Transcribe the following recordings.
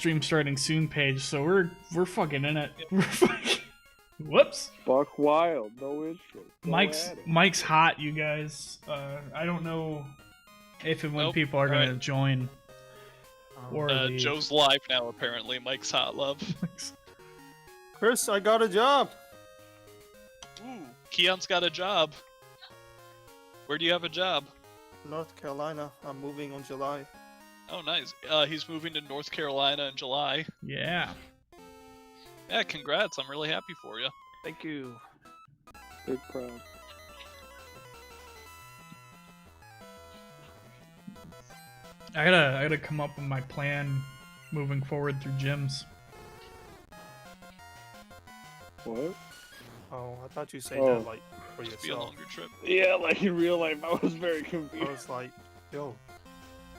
stream starting soon page, so we're fucking in it. We're fucking... Whoops. Buck wild, no issue. Mike's hot, you guys. I don't know if and when people are gonna join. Or Joe's live now, apparently. Mike's hot love. Chris, I got a job. Ooh, Keon's got a job. Where do you have a job? North Carolina. I'm moving on July. Oh, nice. He's moving to North Carolina in July. Yeah. Yeah, congrats. I'm really happy for you. Thank you. Big proud. I gotta come up with my plan moving forward through gyms. What? Oh, I thought you said Oh. that like for Be a yourself. longer trip. Yeah, like in real life, I was very I confused. was like, yo,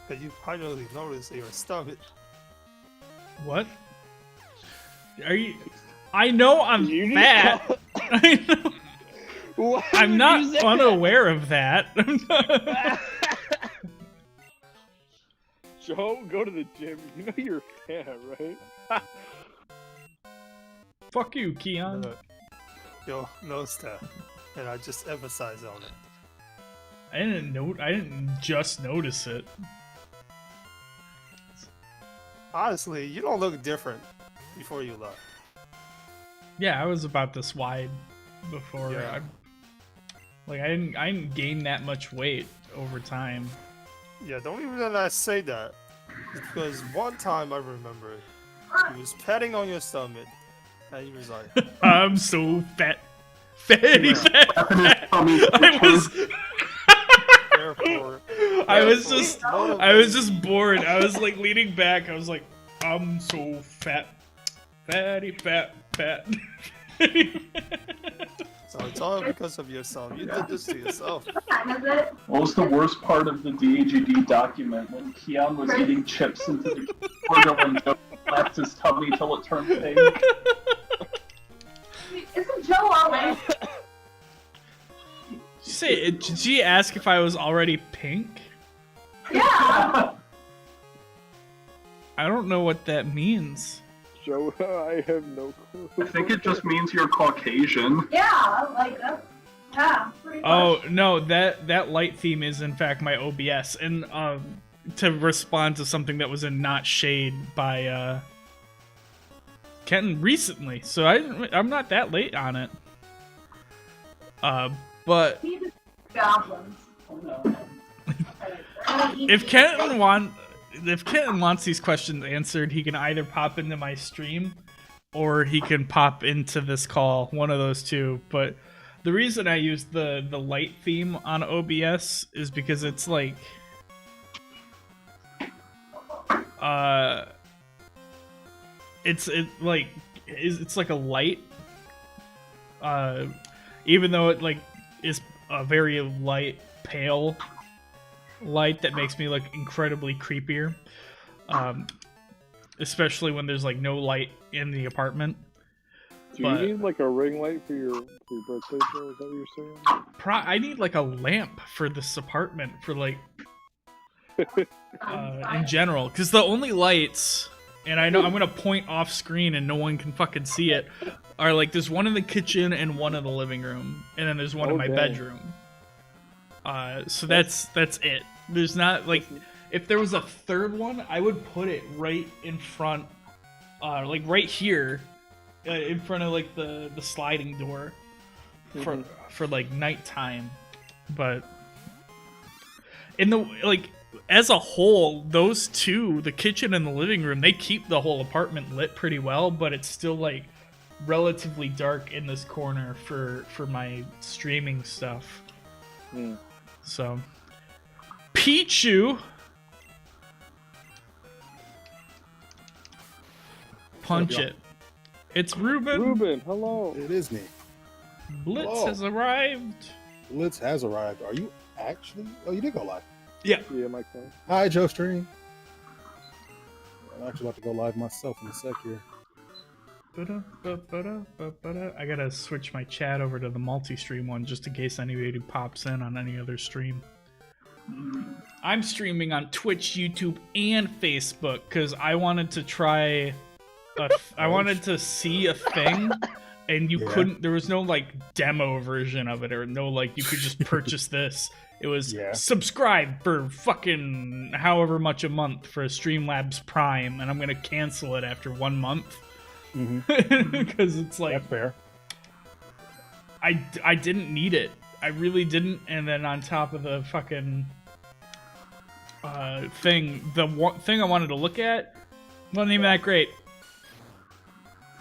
cause you finally noticed your stomach. What? Are you? I know I'm You need- fat. I know. Why I'm would not you say unaware of that. that? Joe, go to the gym. You know you're fat, right? Fuck you, Keon. Yo, notice that, and I just emphasize on it. I didn't just notice it. Honestly, you don't look different before you left. Yeah, I was about this wide before. Yeah. I didn't gain that much weight over time. Yeah, don't even let us say that. It's because one time I remember, he was patting on your stomach, and he was like, I'm so fat. Fatty Yeah. fat. I was therefore, I was just bored. I was like leaning back. I was like, I'm so fat. Fatty fat. so it's all because of yourself. You did this to yourself. What was the worst part of the DAGD document when Keon was eating chips into the corner when Joe left his tummy till it turned pink? Isn't Joe always? Did she ask if I was already pink? Yeah. I don't know what that means. Joe, I have no clue. I think it just means you're Caucasian. Yeah, like that's pretty much. Oh no, that light theme is in fact my OBS, and to respond to something that was in Not Shade by Kenton recently, so I'm not that late on it. But He just goblins. if Kenton wants these questions answered, he can either pop into my stream or he can pop into this call, one of those two. But the reason I use the light theme on OBS is because it's like it's like a light, even though it like is a very light pale light that makes me look incredibly creepier, especially when there's like no light in the apartment. Do you need like a ring light for your birthday, Joe? Is that what you're saying? I need like a lamp for this apartment for like in general, because the only lights, and I know I'm gonna point off screen and no one can fucking see it, are like there's one in the kitchen and one in the living room, and then there's one in my bedroom. So that's it. There's not like, if there was a third one, I would put it right in front, like right here, in front of like the sliding door, for like nighttime. But in the like as a whole, those two, the kitchen and the living room, they keep the whole apartment lit pretty well, but it's still like relatively dark in this corner for my streaming stuff. So Pichu punch it. It's Ruben. Ruben, hello. It is me. Blitz Hello. has arrived. Blitz has arrived. Are you actually? Oh, you did go live. Yeah, my phone. Hi, Joe Stream. I'm actually about to go live myself in a sec here. I gotta switch my chat over to the multi-stream one just in case anybody pops in on any other stream. I'm streaming on Twitch, YouTube, and Facebook because I wanted to try. I wanted to see a thing, and you couldn't. There was no like demo version of it, or no like you could just purchase this. It was subscribe for fucking however much a month for Streamlabs Prime, and I'm gonna cancel it after 1 month because it's like That's fair. I didn't need it. I really didn't. And then on top of the fucking thing, the thing I wanted to look at wasn't even that great.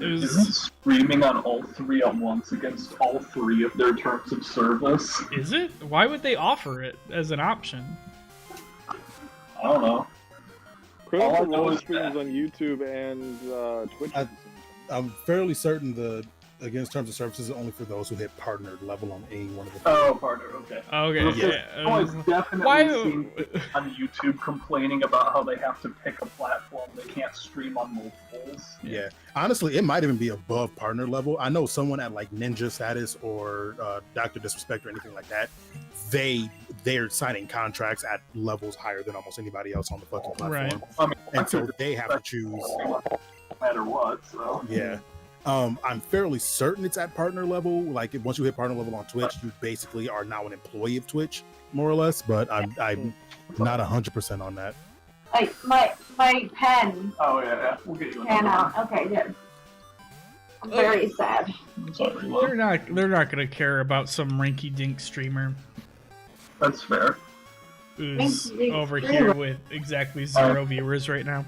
It was Isn't streaming on all three at once against all three of their terms of service? Is it? Why would they offer it as an option? I don't know. All I Critical know Role is streams that- on YouTube and Twitch. I'm fairly certain the against terms of services is only for those who hit partnered level on any one of the. Oh, partner, okay. Okay, Because yeah. I've definitely Why- seen people on YouTube complaining about how they have to pick a platform. They can't stream on multiples. Yeah, honestly, it might even be above partner level. I know someone at like Ninja Status or Dr. Disrespect or anything like that. They're signing contracts at levels higher than almost anybody else on the fucking platform, Right. I mean, and so they have to choose. no matter what, so. Yeah. I'm fairly certain it's at partner level. Like once you hit partner level on Twitch, you basically are now an employee of Twitch, more or less. But I'm not 100% on that. Like my pen Oh, yeah. We'll get you ran another out. Okay, good. I'm very sad. one. Sorry, They're not gonna care about some rinky dink streamer That's fair. who's Rinky-dink over streamer. here with exactly 0 viewers right now.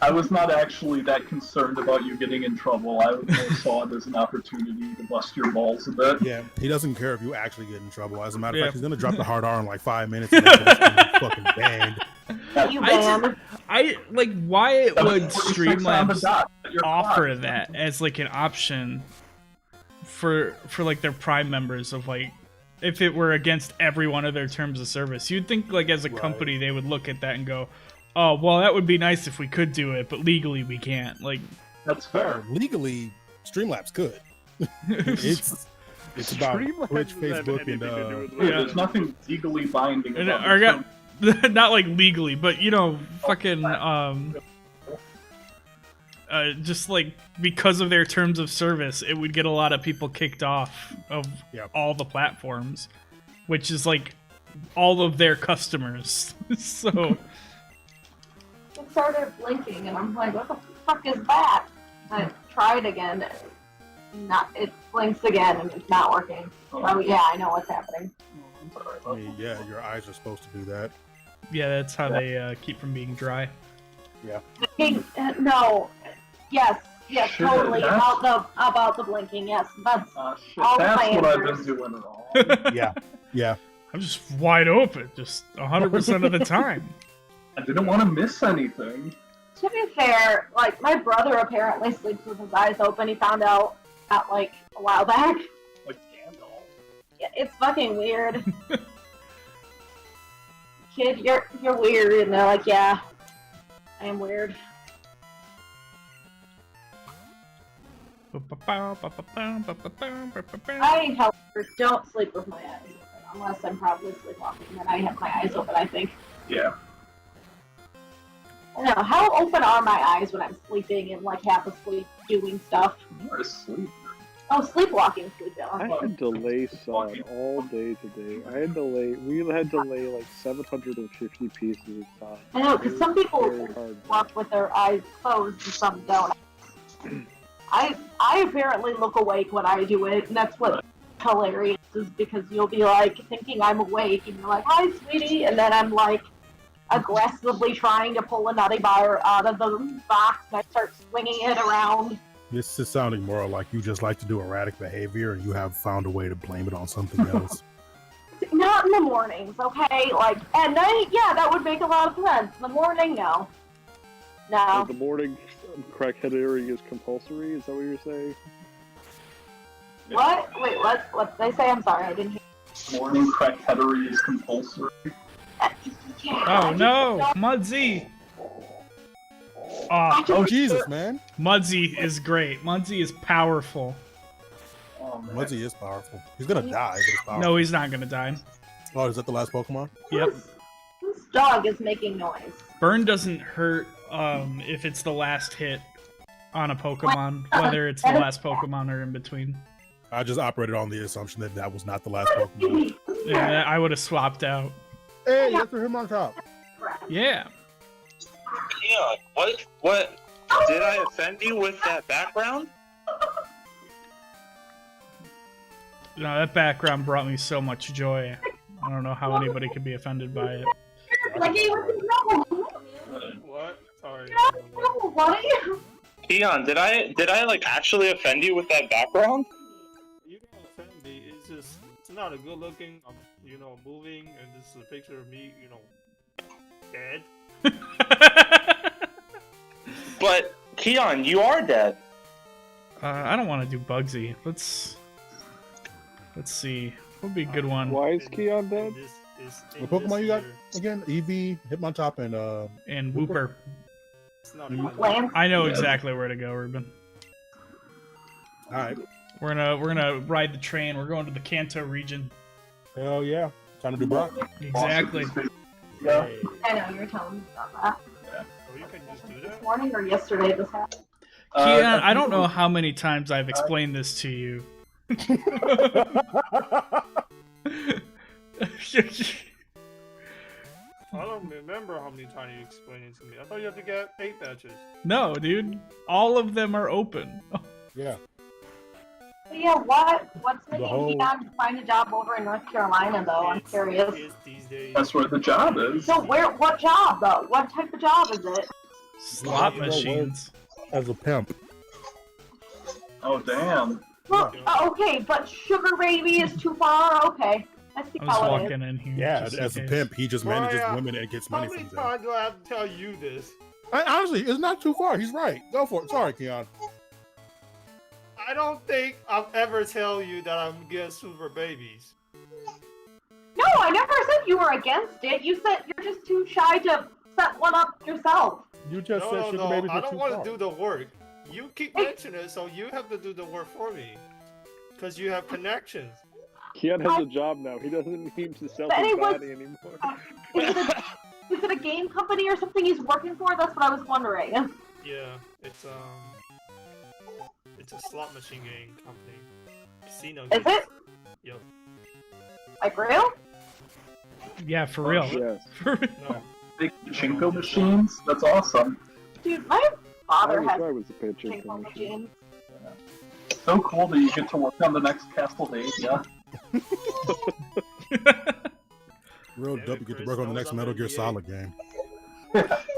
I was not actually that concerned about you getting in trouble. I more saw it as an opportunity to bust your balls a bit. Yeah, he doesn't care if you actually get in trouble. As a matter of Yeah. fact, he's gonna drop the hard R in like 5 minutes and then it's fucking banned. You I banned. I like why That was would 46 on the Streamlabs dot. Your offer clock. that as like an option for like their Prime members of like if it were against every one of their terms of service. You'd think like as a Right. company they would look at that and go, "Oh, well that would be nice if we could do it, but legally we can't." Like That's fair. Legally, Streamlabs could. It's about Streamlabs Twitch, doesn't have Facebook, anything to do and with Yeah, Yeah. there's nothing legally binding and about I the got term. not like legally, but you know, fucking just like because of their terms of service, it would get a lot of people kicked off of all the platforms, which is like all of their customers. So It started blinking, and I'm like, what the fuck is that? I tried again. It blinks again, and it's not working. Oh yeah, I know what's happening. I'm sorry I about mean, yeah, your eyes are supposed to do that. yeah, that's how they keep from being dry. No. Yes, Sure, totally that's- about the blinking. Yes, that's shit, All that's my what I've been answers. doing wrong. Yeah. I'm just wide open, just 100% of the time. I didn't want to miss anything. To be fair, like my brother apparently sleeps with his eyes open. He found out like a while back. Like Gandalf. Yeah, it's fucking weird. Kid, you're weird, and they're like, yeah, I am weird. I, however, don't sleep with my eyes open unless I'm probably sleepwalking. Then I have my eyes open. I think. Yeah. I don't know, how open are my eyes when I'm sleeping and like half asleep doing stuff? You're asleep. Oh, sleepwalking sleep. I had to lay sod all day today. We had to lay like 750 pieces of sod. I know, because some people Very hard. walk with their eyes closed and some don't. I apparently look awake when I do it, and that's what's hilarious is because you'll be like thinking I'm awake, and you're like, "Hi, sweetie," and then I'm like aggressively trying to pull a nutty bar out of the box, and I start swinging it around. This is sounding more like you just like to do erratic behavior and you have found a way to blame it on something else. Not in the mornings, okay? Like at night, yeah, that would make a lot of sense. In the morning, no. No. The morning crackheadery is compulsory. Is that what you're saying? What? Wait, what did they say? I'm sorry, I didn't hear. Morning crackheadery is compulsory. Yeah, Oh no, Mudzy! Oh, Oh Jesus, man! Mudzy is great. Mudzy is powerful. Oh, man. Mudzy is powerful. He's gonna die, but it's powerful. No, he's not gonna die. Oh, is that the last Pokemon? Yep. dog is making noise. Burn doesn't hurt if it's the last hit on a Pokemon, whether it's the last Pokemon or in between. I just operated on the assumption that that was not the last Pokemon. Yeah, I would have swapped out. Hey, that's for him on top. Yeah. Keon, what? Did I offend you with that background? No, that background brought me so much joy. I don't know how anybody could be offended by it. Like, he was What? Sorry. no, what? Keon, did I like actually offend you with that background? You don't offend me. It's just it's not a good looking, moving, and this is a picture of me, dead. But Keon, you are dead. I don't want to do Bugsy. Let's see. What would be a good one? Why is Keon dead? What Pokemon you got again? Eevee, Hitmontop, and And Wooper. It's not a good Lance. I know exactly where to go, Ruben. all right. We're gonna ride the train. We're going to the Kanto region. Hell yeah. Time to do Brock. Exactly. Yeah. I know, you were telling me about that. Oh, you can just do This that? morning or yesterday this happened. Keon, I don't know how many times I've explained this to you. I don't remember how many times you explained it to me. I thought you had to get 8 batches. No, dude. All of them are open. Yeah. But yeah, what's making whole- Keon find a job over in North Carolina though? I'm It's- curious. it's these days. That's where the job is. So what job though? What type of job is it? Slot machines. As a pimp. Oh damn. Well, okay, but Sugar Baby is too far. Okay, I see I was how it is. walking in here. Yeah, just in as a case. pimp, he just manages Mariah, women and gets How money many from them. times do I have to tell you this? Honestly, it's not too far. He's right. Go for it. Sorry, Keon. I don't think I'll ever tell you that I'm against super babies. No, I never said you were against it. You said you're just too shy to set one up yourself. You just No, said no, sugar no. babies I are don't too want far. to do the work. You keep mentioning it, so you have to do the work for me. Because you have connections. Keon has a job now. He doesn't need to sell But his it was- body anymore. Is it a game company or something he's working for? That's what I was wondering. Yeah, it's a slot machine game company. Casino Is games. it? Yep. Like real? Yeah, for real. Yes. For real. No. Big pachinko machines. That's awesome. Dude, my I father wish has I was a pitcher. ping-pong machines. So cool that you get to work on the next Castlevania. Real Damn dope. it, You get to Chris, work on that the was next on Metal the Gear EA. Solid game.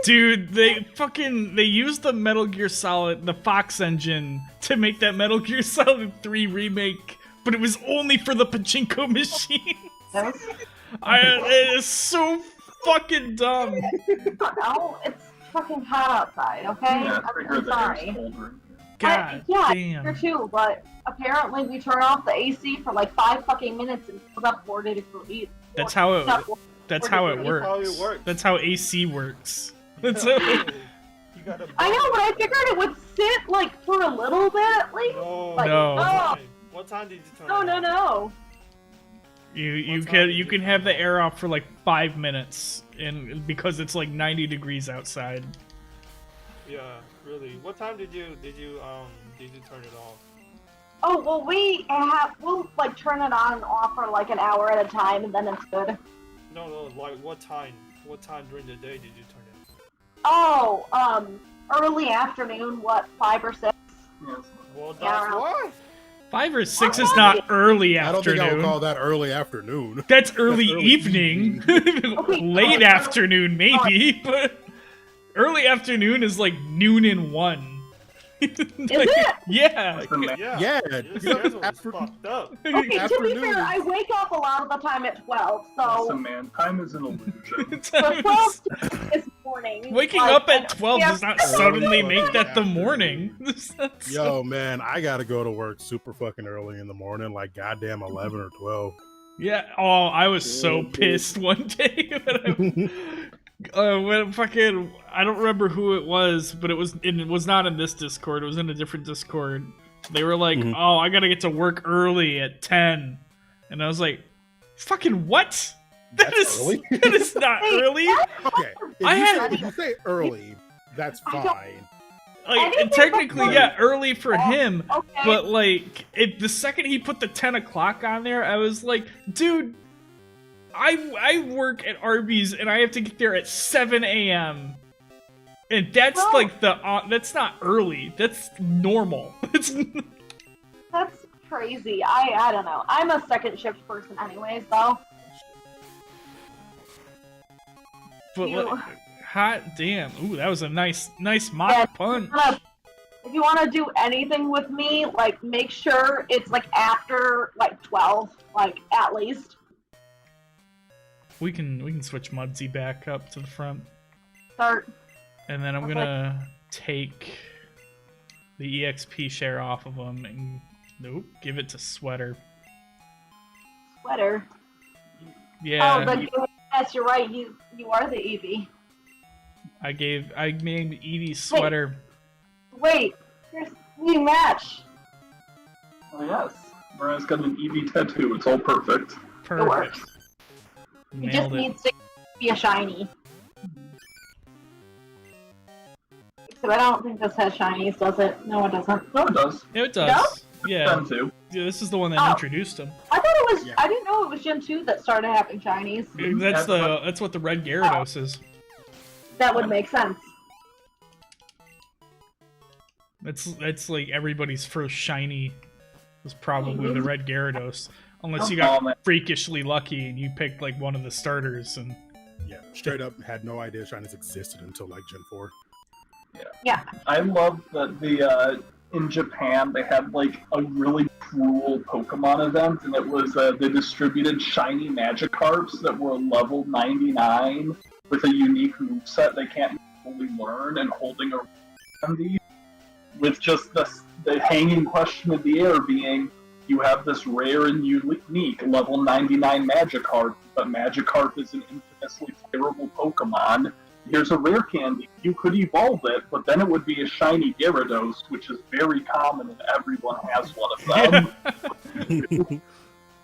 Dude, they used the Metal Gear Solid, the Fox engine, to make that Metal Gear Solid 3 remake, but it was only for the pachinko machine. Those? It is so fucking dumb. No, it's fucking hot outside, okay? Yeah, I figured I'm that sorry. it was colder. God yeah, damn. here too, but apparently we turn off the AC for like 5 fucking minutes and put up 4 degrees. That's how it. That's how it That's works. how it works. That's how AC works. That's You how- gotta I know, but I figured it would sit like for a little bit at least. No. Like, No. oh, What time did you turn no, it no, on? no. you What time can did you you can turn have it the on? air off for like 5 minutes, and because it's like 90 degrees outside. Yeah, really. What time did you turn it off? Oh well, we'll like turn it on and off for like an hour at a time, and then it's good. No, like what time? What time during the day did you turn it Oh, early afternoon, what 5 or 6? Yes. on? Well, Yeah, that's why. 5 or 6 is not early I don't think I would afternoon. call that early afternoon. That's early early evening. Late afternoon, maybe, but early afternoon is like noon and 1. Is it? Yeah. The man- Yeah. Yeah, Your you know, schedule is after- fucked up. Okay, to be Afternoon fair, is- I wake up a lot of the time at 12, So so man, time is an illusion. the 12 is morning. Waking like, up at 12 yeah. does not suddenly make that the morning. That's- Yo, man, I gotta go to work super fucking early in the morning, like goddamn 11 or 12. Yeah. Oh, I was so Yeah, dude. pissed one day when fucking I don't remember who it was, but it was not in this Discord. It was in a different Discord. They were like, Mhm. "Oh, I gotta get to work early at 10," and I was like, "Fucking what? That That's is early. that is not early. Okay, if you say early, that's I don't- fine. Like Anything technically, before- yeah, early for him. Okay. But like, if the second he put the 10 o'clock on there, I was like, dude, I work at Arby's and I have to get there at 7 a.m. And that's Well- like that's not early. That's normal. It's That's crazy. I don't know. I'm a second shift person anyways, though. but You- like, hot damn. Ooh, that was a nice mock Yeah. punch. If you want to do anything with me, like, make sure it's, like, after, like, 12, like, at least. We can switch Mudsy back up to the front. Start. And then I'm Okay. gonna take the EXP share off of him and nope, give it to Sweater. Sweater. Yeah, Oh, yes, you're right. You are the Eevee. I named Edie Sweater. Wait, we match. Oh yes, Mariah's got an Eevee tattoo. It's all perfect. Perfect. works. It just Nailed it. needs to be a shiny. So I don't think this has shinies, does it? No, it doesn't. No, it does. Yeah, it does. Yeah. Them too. Yeah, this is the one that Oh. introduced him. I thought it was. Yeah. I didn't know it was Gen 2 that started having shinies. That's what the red Gyarados is. That would make sense. That's like everybody's first shiny was probably the red Gyarados. Unless you Oh, got man. freakishly lucky and you picked like one of the starters and Yeah, straight up had no idea shinies existed until like Gen 4. Yeah. I love that in Japan they had like a really cruel Pokemon event, and it was they distributed shiny Magikarps that were level 99 with a unique moveset they can't fully learn, and holding a candy with just the hanging question in the air being, you have this rare and unique level 99 Magikarp, but Magikarp is an infamously terrible Pokemon. Here's a rare candy. You could evolve it, but then it would be a shiny Gyarados, which is very common and everyone has one of them.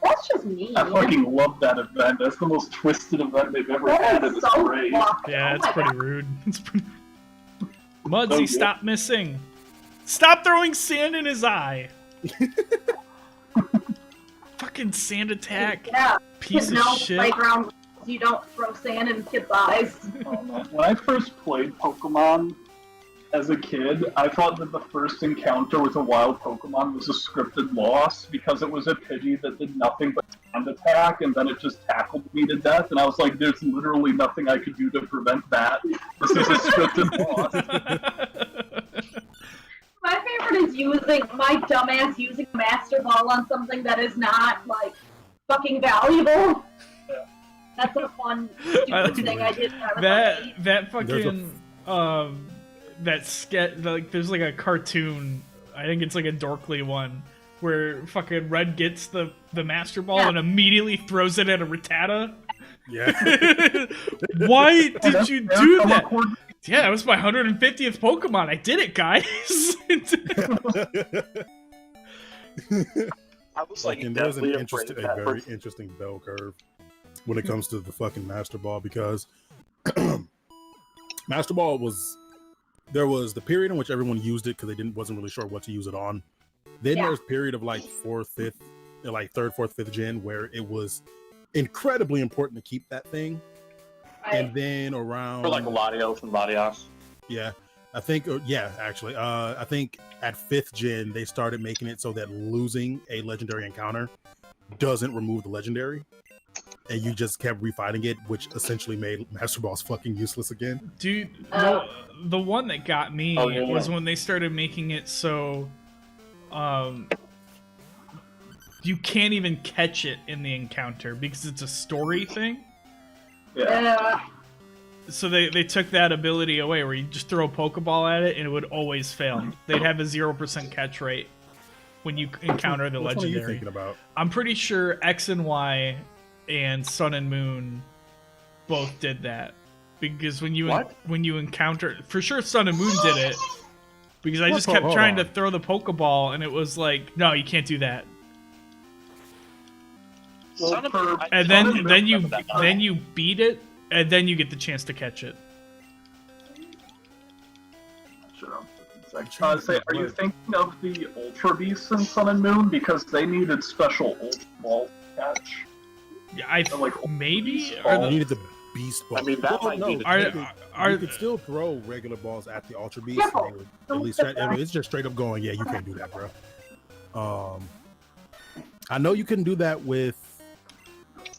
That's just mean. I fucking love that event. That's the most twisted event they've ever had, That and is it's so great. fucked. yeah, Oh it's my pretty God. rude. It's pretty... Mudsy, Oh, yeah. stop missing. Stop throwing sand in his eye. Fucking sand attack. Yeah. Piece of no shit. playground. You don't throw sand in kids' eyes. Oh, man. When I first played Pokemon as a kid, I thought that the first encounter with a wild Pokemon was a scripted loss because it was a Pidgey that did nothing but sand attack, and then it just tackled me to death, and I was like, there's literally nothing I could do to prevent that. This is a scripted loss. My favorite is using my dumbass using Master Ball on something that is not like fucking valuable. Yeah. That's a fun stupid thing I did. When I was like, that There's a- fucking that sketch, like there's like a cartoon, I think it's like a Dorkly one, where fucking Red gets the Master Ball Yeah. and immediately throws it at a Rattata. Yeah. Why did you do Come that? record- Yeah, that was my 150th Pokemon. I did it, guys. I was like, And there's deathly a afraid of very that person. interesting bell curve when it comes to the fucking Master Ball, because Master Ball there was the period in which everyone used it because they wasn't really sure what to use it on. Then Yeah. there's a period of like third, fourth, fifth gen where it was incredibly important to keep that thing. And then around For like Latios and Latias. yeah, I think actually, I think at 5th gen they started making it so that losing a legendary encounter doesn't remove the legendary, and you just kept refighting it, which essentially made Master Balls fucking useless again. Dude, Oh. the one that got me Oh, yeah, was yeah. when they started making it so you can't even catch it in the encounter because it's a story thing. Yeah. So they took that ability away where you just throw a Pokeball at it and it would always fail. They'd have a 0% catch rate when you encounter the Which one are you legendary. thinking about? I'm pretty sure X and Y and Sun and Moon both did that. Because when you What? encounter, for sure Sun and Moon did it. Because I What just po- kept hold trying on. to throw the Pokeball and it was like, no, you can't do that. Son of for- a- And I don't then you remember that part. then you beat it, and then you get the chance to catch it. Are you thinking of the Ultra Beasts in Sun and Moon? Because they needed special Ultra Balls to catch. Yeah, I Like, maybe beast are ball. You the, needed the beast ball. I mean, that might be the you could still throw regular balls at the ultra beast. And they would at least it's just straight up going. Yeah, you can't do that, bro. I know you couldn't do that with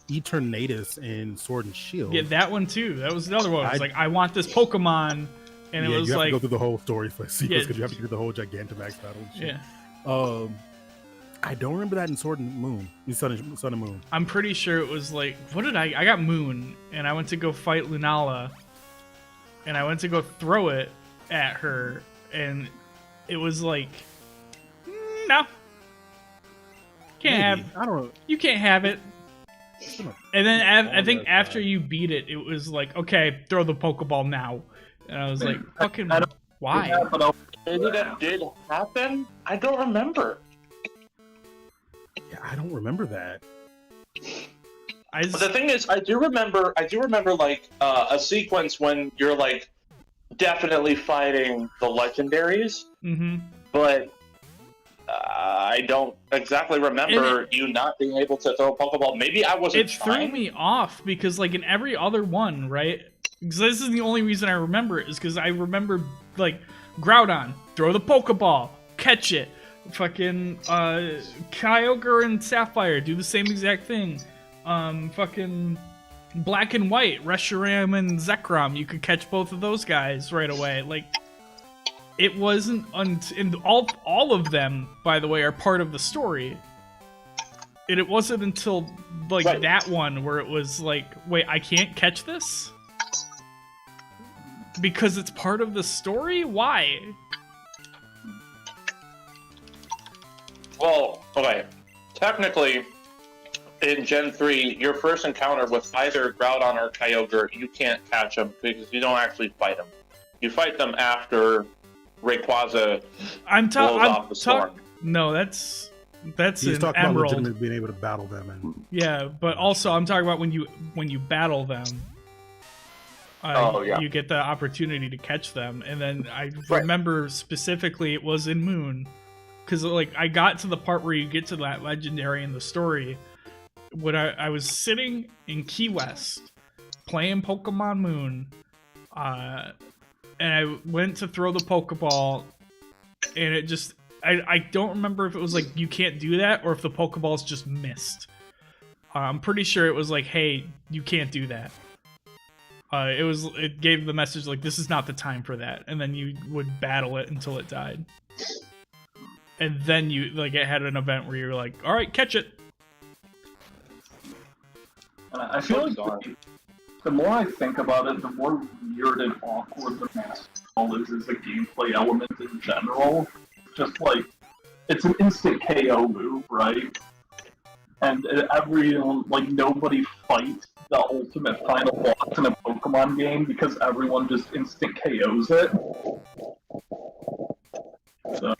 Eternatus in Sword and Shield. yeah, that one too. That was another one. It was like, I want this Pokemon, and it was you have like, to go through the whole story for sequence Yeah. because you have to do the whole Gigantamax battle. And shit. yeah. I don't remember that in Sword and Moon. Sun and Moon. I'm pretty sure it was like, what did I got Moon, and I went to go fight Lunala, and I went to go throw it at her, and it was like, no, can't have, I don't know. you can't have it. And then I think long after time. you beat it, it was like, okay, throw the Pokeball now, and I was like, fucking, I don't- why? Yeah, but I'll- Maybe that did happen. I don't remember. Yeah, I don't remember that. I But just, the thing is, I do remember like a sequence when you're like definitely fighting the legendaries, mm-hmm. but I don't exactly remember you not being able to throw a Pokeball. Maybe I wasn't It threw trying. me off because, like, in every other one, right? Because this is the only reason I remember it, is because I remember, like, Groudon, throw the Pokeball, catch it. Fucking, Kyogre and Sapphire do the same exact thing. Fucking Black and White, Reshiram and Zekrom, you could catch both of those guys right away. Like, it wasn't, and all of them, by the way, are part of the story. And it wasn't until, like, Right. that one where it was like, wait, I can't catch this? Because it's part of the story? Why? Well, okay. Technically, in Gen 3, your first encounter with either Groudon or Kyogre, you can't catch them because you don't actually fight them. You fight them after Rayquaza I'm blows off talking. the storm. No, that's He's an talking about Emerald. legitimately being able to battle them, and Yeah, but also I'm talking about when you battle them. Oh, yeah. You get the opportunity to catch them, and then I remember specifically it was in Moon, because like I got to the part where you get to that legendary in the story when I was sitting in Key West playing Pokemon Moon, and I went to throw the Pokeball, and it just I don't remember if it was like you can't do that or if the Pokeballs just missed. I'm pretty sure it was like, hey, you can't do that. It gave the message like, this is not the time for that, and then you would battle it until it died. And then you like it had an event where you were like, all right, catch it. I feel like the more I think about it, the more weird and awkward the Master Ball is as a gameplay element in general. Just like, it's an instant KO move, right? And nobody fights the ultimate final boss in a Pokemon game because everyone just instant KOs it. So,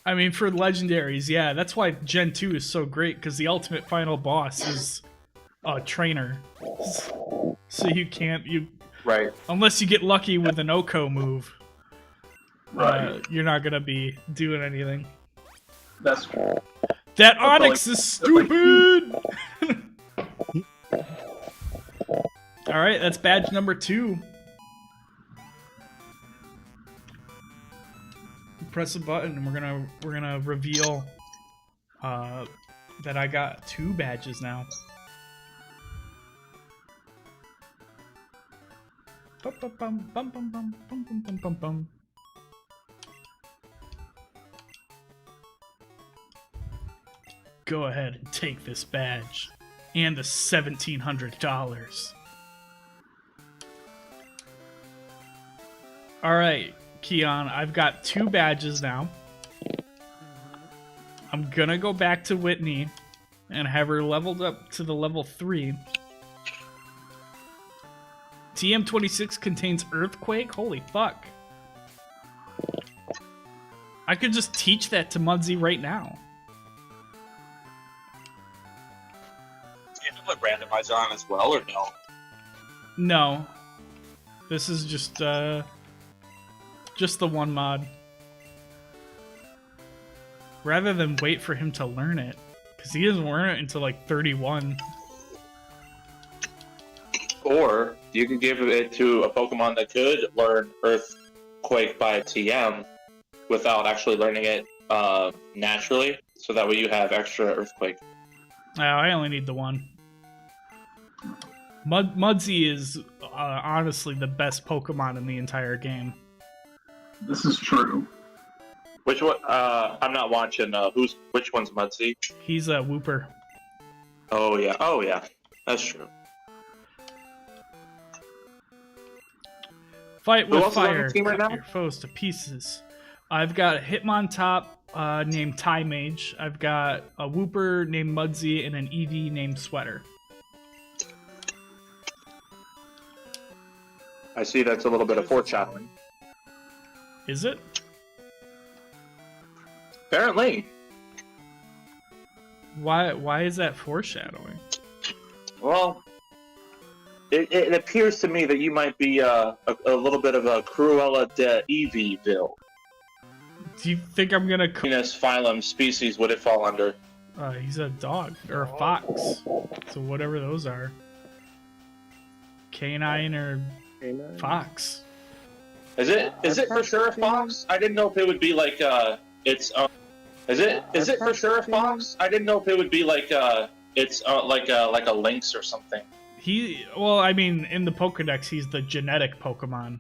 I mean, for legendaries, yeah, that's why Gen 2 is so great, because the ultimate final boss is a trainer. So you can't, Right. unless you get lucky with an Oko move, right. you're not gonna be doing anything. That's true. That Onyx is stupid! Alright, that's badge number 2. Press a button and we're gonna reveal that I got 2 badges now. Bum, bum, bum, bum, bum, bum, bum, bum, bum, bum, bum. Go ahead and take this badge and the $1,700. Alright, Keon, I've got 2 badges now. I'm gonna go back to Whitney and have her leveled up to the level 3. TM26 contains Earthquake? Holy fuck. I could just teach that to Mudzy right now. randomizer on as well, or no? No. This is just the one mod. Rather than wait for him to learn it. Because he doesn't learn it until like 31. Or you could give it to a Pokemon that could learn Earthquake by TM without actually learning it naturally, so that way you have extra Earthquake. Oh, I only need the one. Mudzy is honestly the best Pokemon in the entire game. This is true. Which one? I'm not watching. Which one's Mudzy? He's a Wooper. Oh yeah, that's true. Fight Who with else is on fire. your team right Cut now? your foes to pieces. I've got a Hitmontop named Tie Mage. I've got a Wooper named Mudzy and an Eevee named Sweater. I see that's a little bit of foreshadowing. Is it? Apparently. Why is that foreshadowing? Well, it appears to me that you might be a little bit of a Cruella de Eevee-ville. Do you think I'm gonna? Genus, phylum, species would it fall under? He's a dog or a fox. So whatever those are. Canine or Canine? fox. Is it for sure a fox? I didn't know if it would be like it's Is it for sure a fox? I didn't know if it would be like it's like a lynx or something. Well, I mean, in the Pokedex, he's the genetic Pokemon,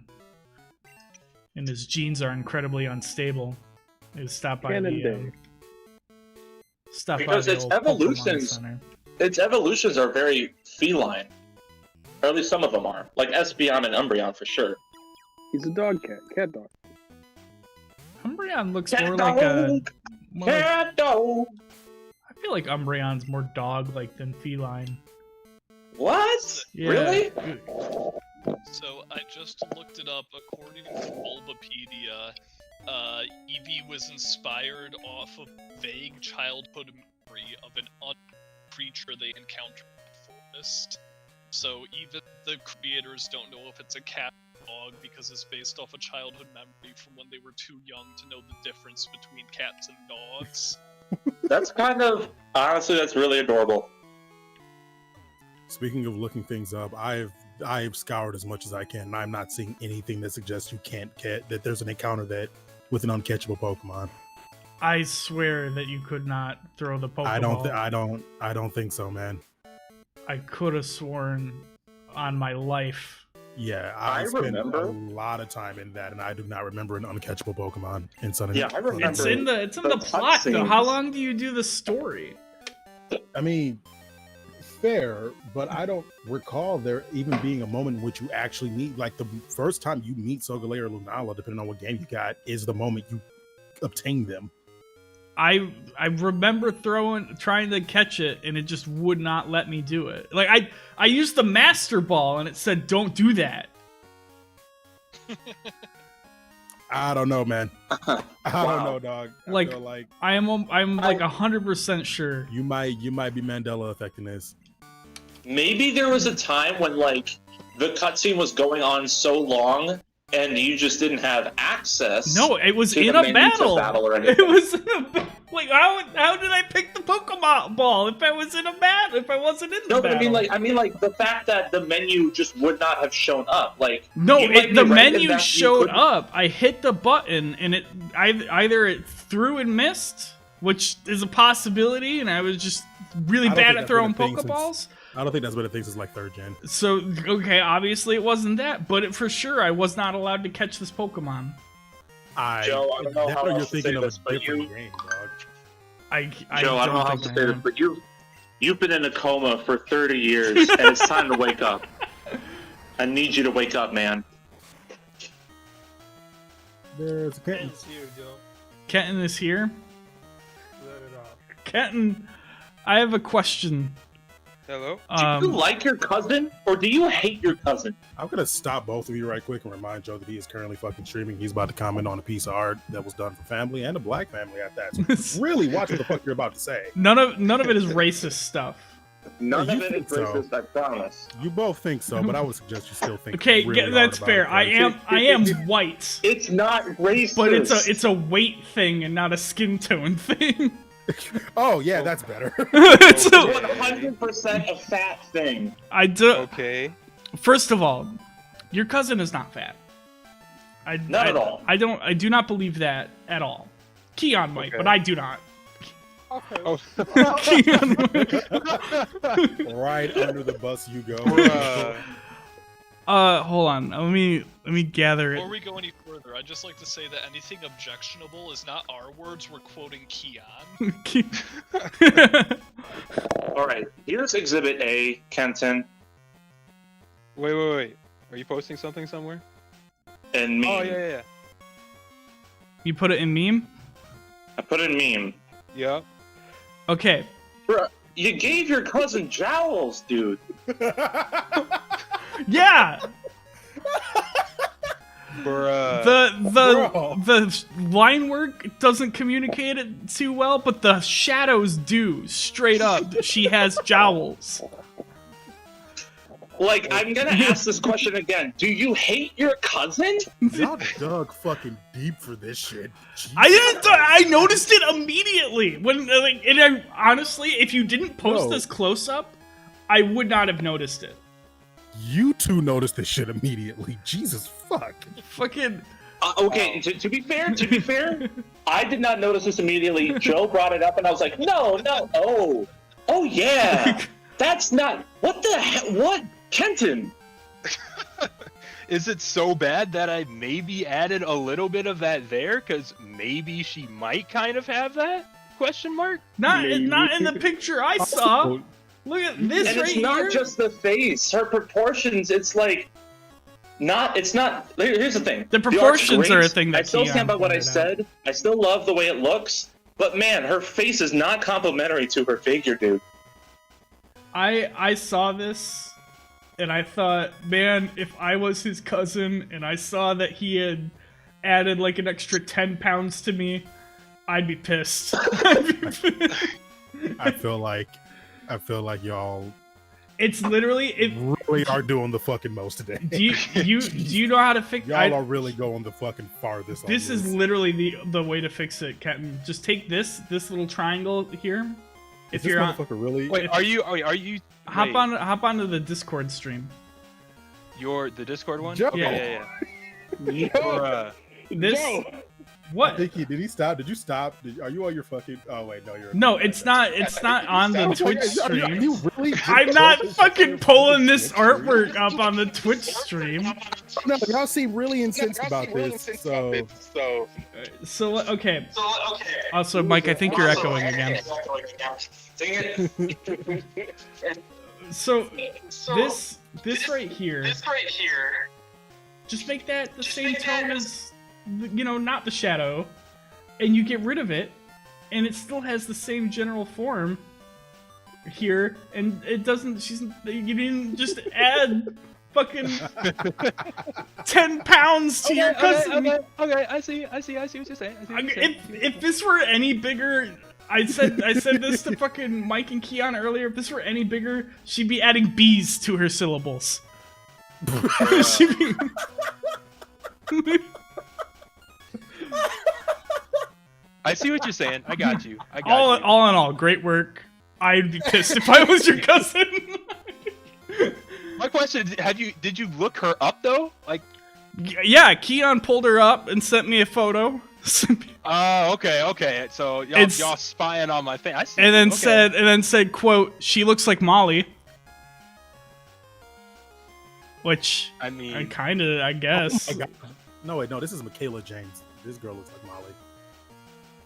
and his genes are incredibly unstable. It's stopped by Cannon the Day. Because its evolutions are very feline, or at least some of them are, like Espeon and Umbreon for sure. He's a dog cat dog. Umbreon looks Cat more dog! like a. Cat dog! I feel like Umbreon's more dog-like than feline. What? Yeah. Really? So I just looked it up. According to Bulbapedia, Eevee was inspired off of vague childhood memory of an creature they encountered in the forest. So even the creators don't know if it's a cat or dog because it's based off a childhood memory from when they were too young to know the difference between cats and dogs. That's honestly, that's really adorable. Speaking of looking things up, I've scoured as much as I can, and I'm not seeing anything that suggests you can't that there's an encounter that with an uncatchable Pokemon. I swear that you could not throw the Pokeball. I don't think so, man. I could have sworn on my life. Yeah, I spent a lot of time in that, and I do not remember an uncatchable Pokemon in Sun and Yeah, I remember. It's in the plot though. How long do you do the story? I mean, fair, but I don't recall there even being a moment in which you actually meet, like the first time you meet Solgaleo or Lunala, depending on what game you got, is the moment you obtain them. I remember trying to catch it, and it just would not let me do it. Like I used the Master Ball, and it said, "Don't do that." I don't know, man. I don't know, dog. I feel like I'm like 100% sure. You might be Mandela affecting this. Maybe there was a time when like the cutscene was going on so long and you just didn't have access. No, it was to in the a menu to battle. battle or It anything. was in a like how did I pick the Pokemon ball if I was in a battle? If I wasn't in the No, battle? but I mean like the fact that the menu just would not have shown up. Like no, you might be the right in menu that you showed couldn't- up. I hit the button and either it threw and missed, which is a possibility, and I was just really I don't bad think at that's throwing been a thing since- Pokeballs. I don't think that's what it thinks is like 3rd gen. So okay, obviously it wasn't that, but for sure I was not allowed to catch this Pokemon. Joe, I don't know how you're else to thinking say of this, a but different game, dog. Joe, I don't know how think to I say this, am. but you've been in a coma for 30 years, and it's time to wake up. I need you to wake up, man. There's a kitten. It's here, Joe. Kenton is here. Let it out. Kenton, I have a question. Hello? Do you like your cousin, or do you hate your cousin? I'm gonna stop both of you right quick and remind Joe that he is currently fucking streaming. He's about to comment on a piece of art that was done for family and a black family at that. So really watch what the fuck you're about to say. None of it is racist stuff. None You of it is think so? racist, I promise. You both think so, but I would suggest you still think. Okay, really yeah, that's hard about fair. it. I am white, It's not racist. but it's a weight thing and not a skin tone thing. Oh yeah, that's better. It's It's a- 100% a fat thing. I do. Okay. First of all, your cousin is not fat. Not at all. I do not believe that at all. Keon might, but I do not. Okay. Oh, Keon might. Right under the bus you go. bruh. Hold on. Let me gather Before it. we go any further, I'd just like to say that anything objectionable is not our words. We're quoting Keon. All right, here's Exhibit A, Kenton, Wait. Are you posting something somewhere? and meme. Oh, yeah. You put it in meme? I put in meme. Yep. Okay. Bruh, you gave your cousin jowls, dude. Yeah. Bruh. The line work doesn't communicate it too well, but the shadows do. Straight up, she has jowls. Like, I'm gonna ask this question again. Do you hate your cousin? Y'all dug fucking deep for this shit. I didn't. I noticed it immediately when, like, and I, honestly, if you didn't post Bro. this close up, I would not have noticed it. You two noticed this shit immediately. Jesus fuck. Fucking. Okay, to be fair, I did not notice this immediately. Joe brought it up, and I was like, no, oh yeah, that's not. What the hell? What, Kenton? Is it so bad that I maybe added a little bit of that there? Because maybe she might kind of have that? Question mark? Not Maybe. in the picture I saw. Look at this And right it's not here. just the face. Her proportions. It's like. It's not. Here's the thing. The art's proportions great. are a thing that I still Keon stand by what I pointed out. said. I still love the way it looks. But man, her face is not complimentary to her figure, dude. I saw this and I thought, man, if I was his cousin and I saw that he had added like an extra 10 pounds to me, I'd be pissed. I feel like y'all It's literally it. really are doing the fucking most today. Do you know how to fix? Y'all are really going the fucking farthest. on This is literally the way to fix it, Captain. Just take this little triangle here. Is If this you're on, motherfucker really? Wait, are you hop wait, hop onto the Discord stream. the Discord one? Joe. Yeah. Yo, Bruh. This Joe. what? Did he stop? Did you stop? Are you on your fucking? Oh wait, no, you're. No, it's not. It's not on the I was like, Twitch are stream. you really? I'm not fucking pulling this artwork up on the Twitch stream. No, y'all seem really incensed about this. So okay. Also, Mike, I think you're echoing again. So this right here. Just make that the same tone as, not the shadow, and you get rid of it, and it still has the same general form here, and it doesn't. You didn't just add fucking 10 pounds to your cousin. Okay, I see what you're saying. If this were any bigger, I said this to fucking Mike and Keon earlier. If this were any bigger, she'd be adding B's to her syllables. She'd be... I see what you're saying. I got you. all in all, great work. I'd be pissed if I was your cousin. My question: did you look her up though? Like, Yeah, Keon pulled her up and sent me a photo. oh, okay. So y'all spying on my thing. I see. And then Okay. said, quote, "She looks like Molly." Which I mean, I guess. Oh my God. No, wait, no. This is Michaela James. This girl looks like Molly.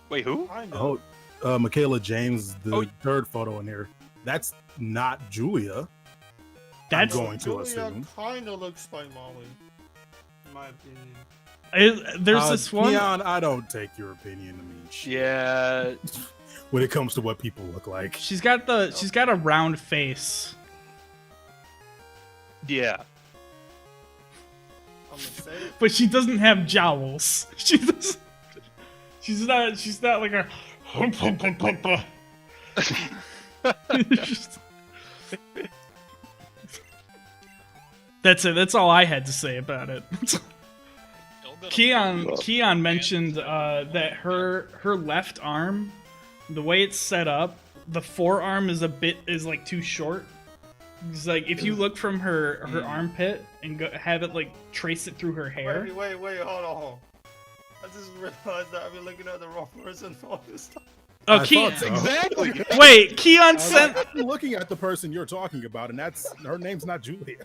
wait, who? I know. Oh, Michaela James, the Oh. third photo in here. That's not Julia. That's I'm going to Julia assume. kind of looks like Molly, in my opinion. there's this one. Keon, I don't take your opinion to mean shit Yeah. when it comes to what people look like. She's got a round face. Yeah. I'm gonna say it. But she doesn't have jowls. She's not like a. Just- That's it. That's all I had to say about it. Y'all gotta- Keon mentioned that her left arm, the way it's set up, the forearm is like too short. It's like if you look from her armpit and have it like trace it through her hair. Wait, hold on. I just realized that I've been looking at the wrong person all this time. Oh, I Keon. thought so. Exactly. Wait, Keon I was sent. like, I'm looking at the person you're talking about, and her name's not Julia.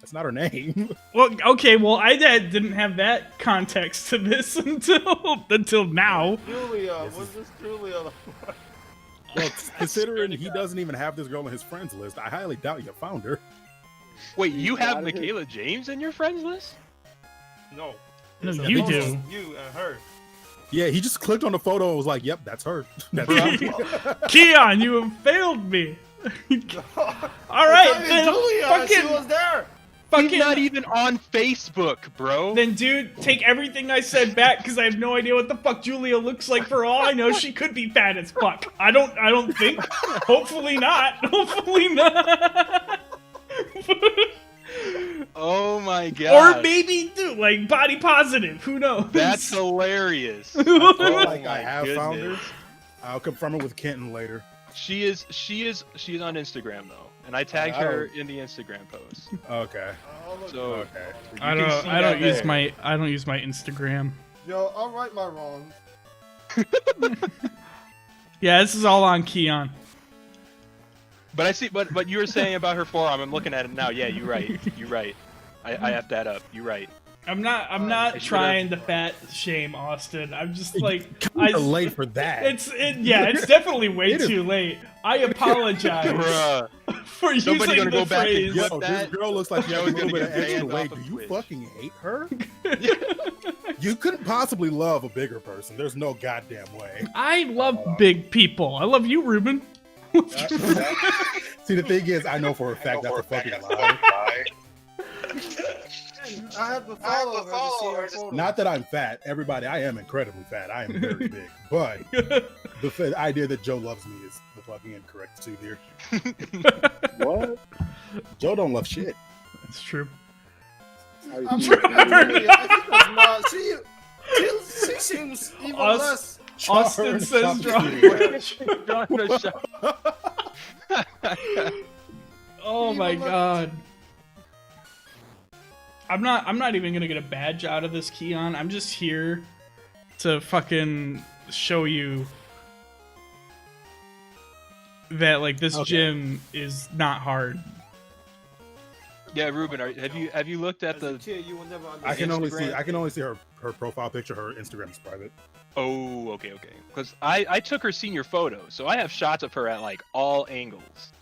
That's not her name. Well, okay. Well, I didn't have that context to this until now. Julia, was this Julia? Well, considering he doesn't even have this girl on his friends list, I highly doubt you found her. Wait, you have got it. Michaela James in your friends list? No. No, It's you both do. You and her. Yeah, he just clicked on the photo and was like, "Yep, that's her." That's her. Keon, you have failed me. All right, then Julia, she fucking, was there. He's not even on Facebook, bro. Then, dude, take everything I said back because I have no idea what the fuck Julia looks like. For all I know, she could be fat as fuck. I don't think. Hopefully not. Hopefully not. Oh my god. Or maybe, dude, like body positive. Who knows? That's hilarious. I Oh feel like I my have found her. goodness. I'll confirm it with Kenton later. She's on Instagram though, and I tagged her in the Instagram post. Okay. So Okay. you I can don't. see I don't that use there. my Instagram. Yo, I'll right my wrong. Yeah, this is all on Keon. But I see. But you were saying about her forearm. I'm looking at it now. Yeah, you're right. You're right. I effed that up. You're right. I'm not I should've- trying to fat shame Austin. I'm just like Kinda late for that. It's definitely way It is- too late. I apologize Bruh. for Somebody using gonna the go back and phrase. yell- Yo, that- this girl looks like she has a Joe's little gonna bit of get extra banned weight. off Do of you Twitch. fucking hate her? You couldn't possibly love a bigger person. There's no goddamn way. I love big people. I love you, Ruben. See, the thing is, I know for a fact that's a fucking lie. I have to follow her to see her photo. Not that I'm fat. Everybody, I am incredibly fat. I am very big. But the idea that Joe loves me is the fucking incorrect pursuit here. What? Joe don't love shit. That's true. I I'm see. not Julia. I think that's not. She seems even less. Austin Charred says chocolate. Oh my god. I'm not even gonna get a badge out of this, Keon. I'm just here to fucking show you that like this Okay. gym is not hard. Yeah, Ruben, have you looked at As a the? kid, you will never I can understand. only see her profile picture. Her Instagram is private. Oh, okay. Because I took her senior photo, so I have shots of her at like all angles.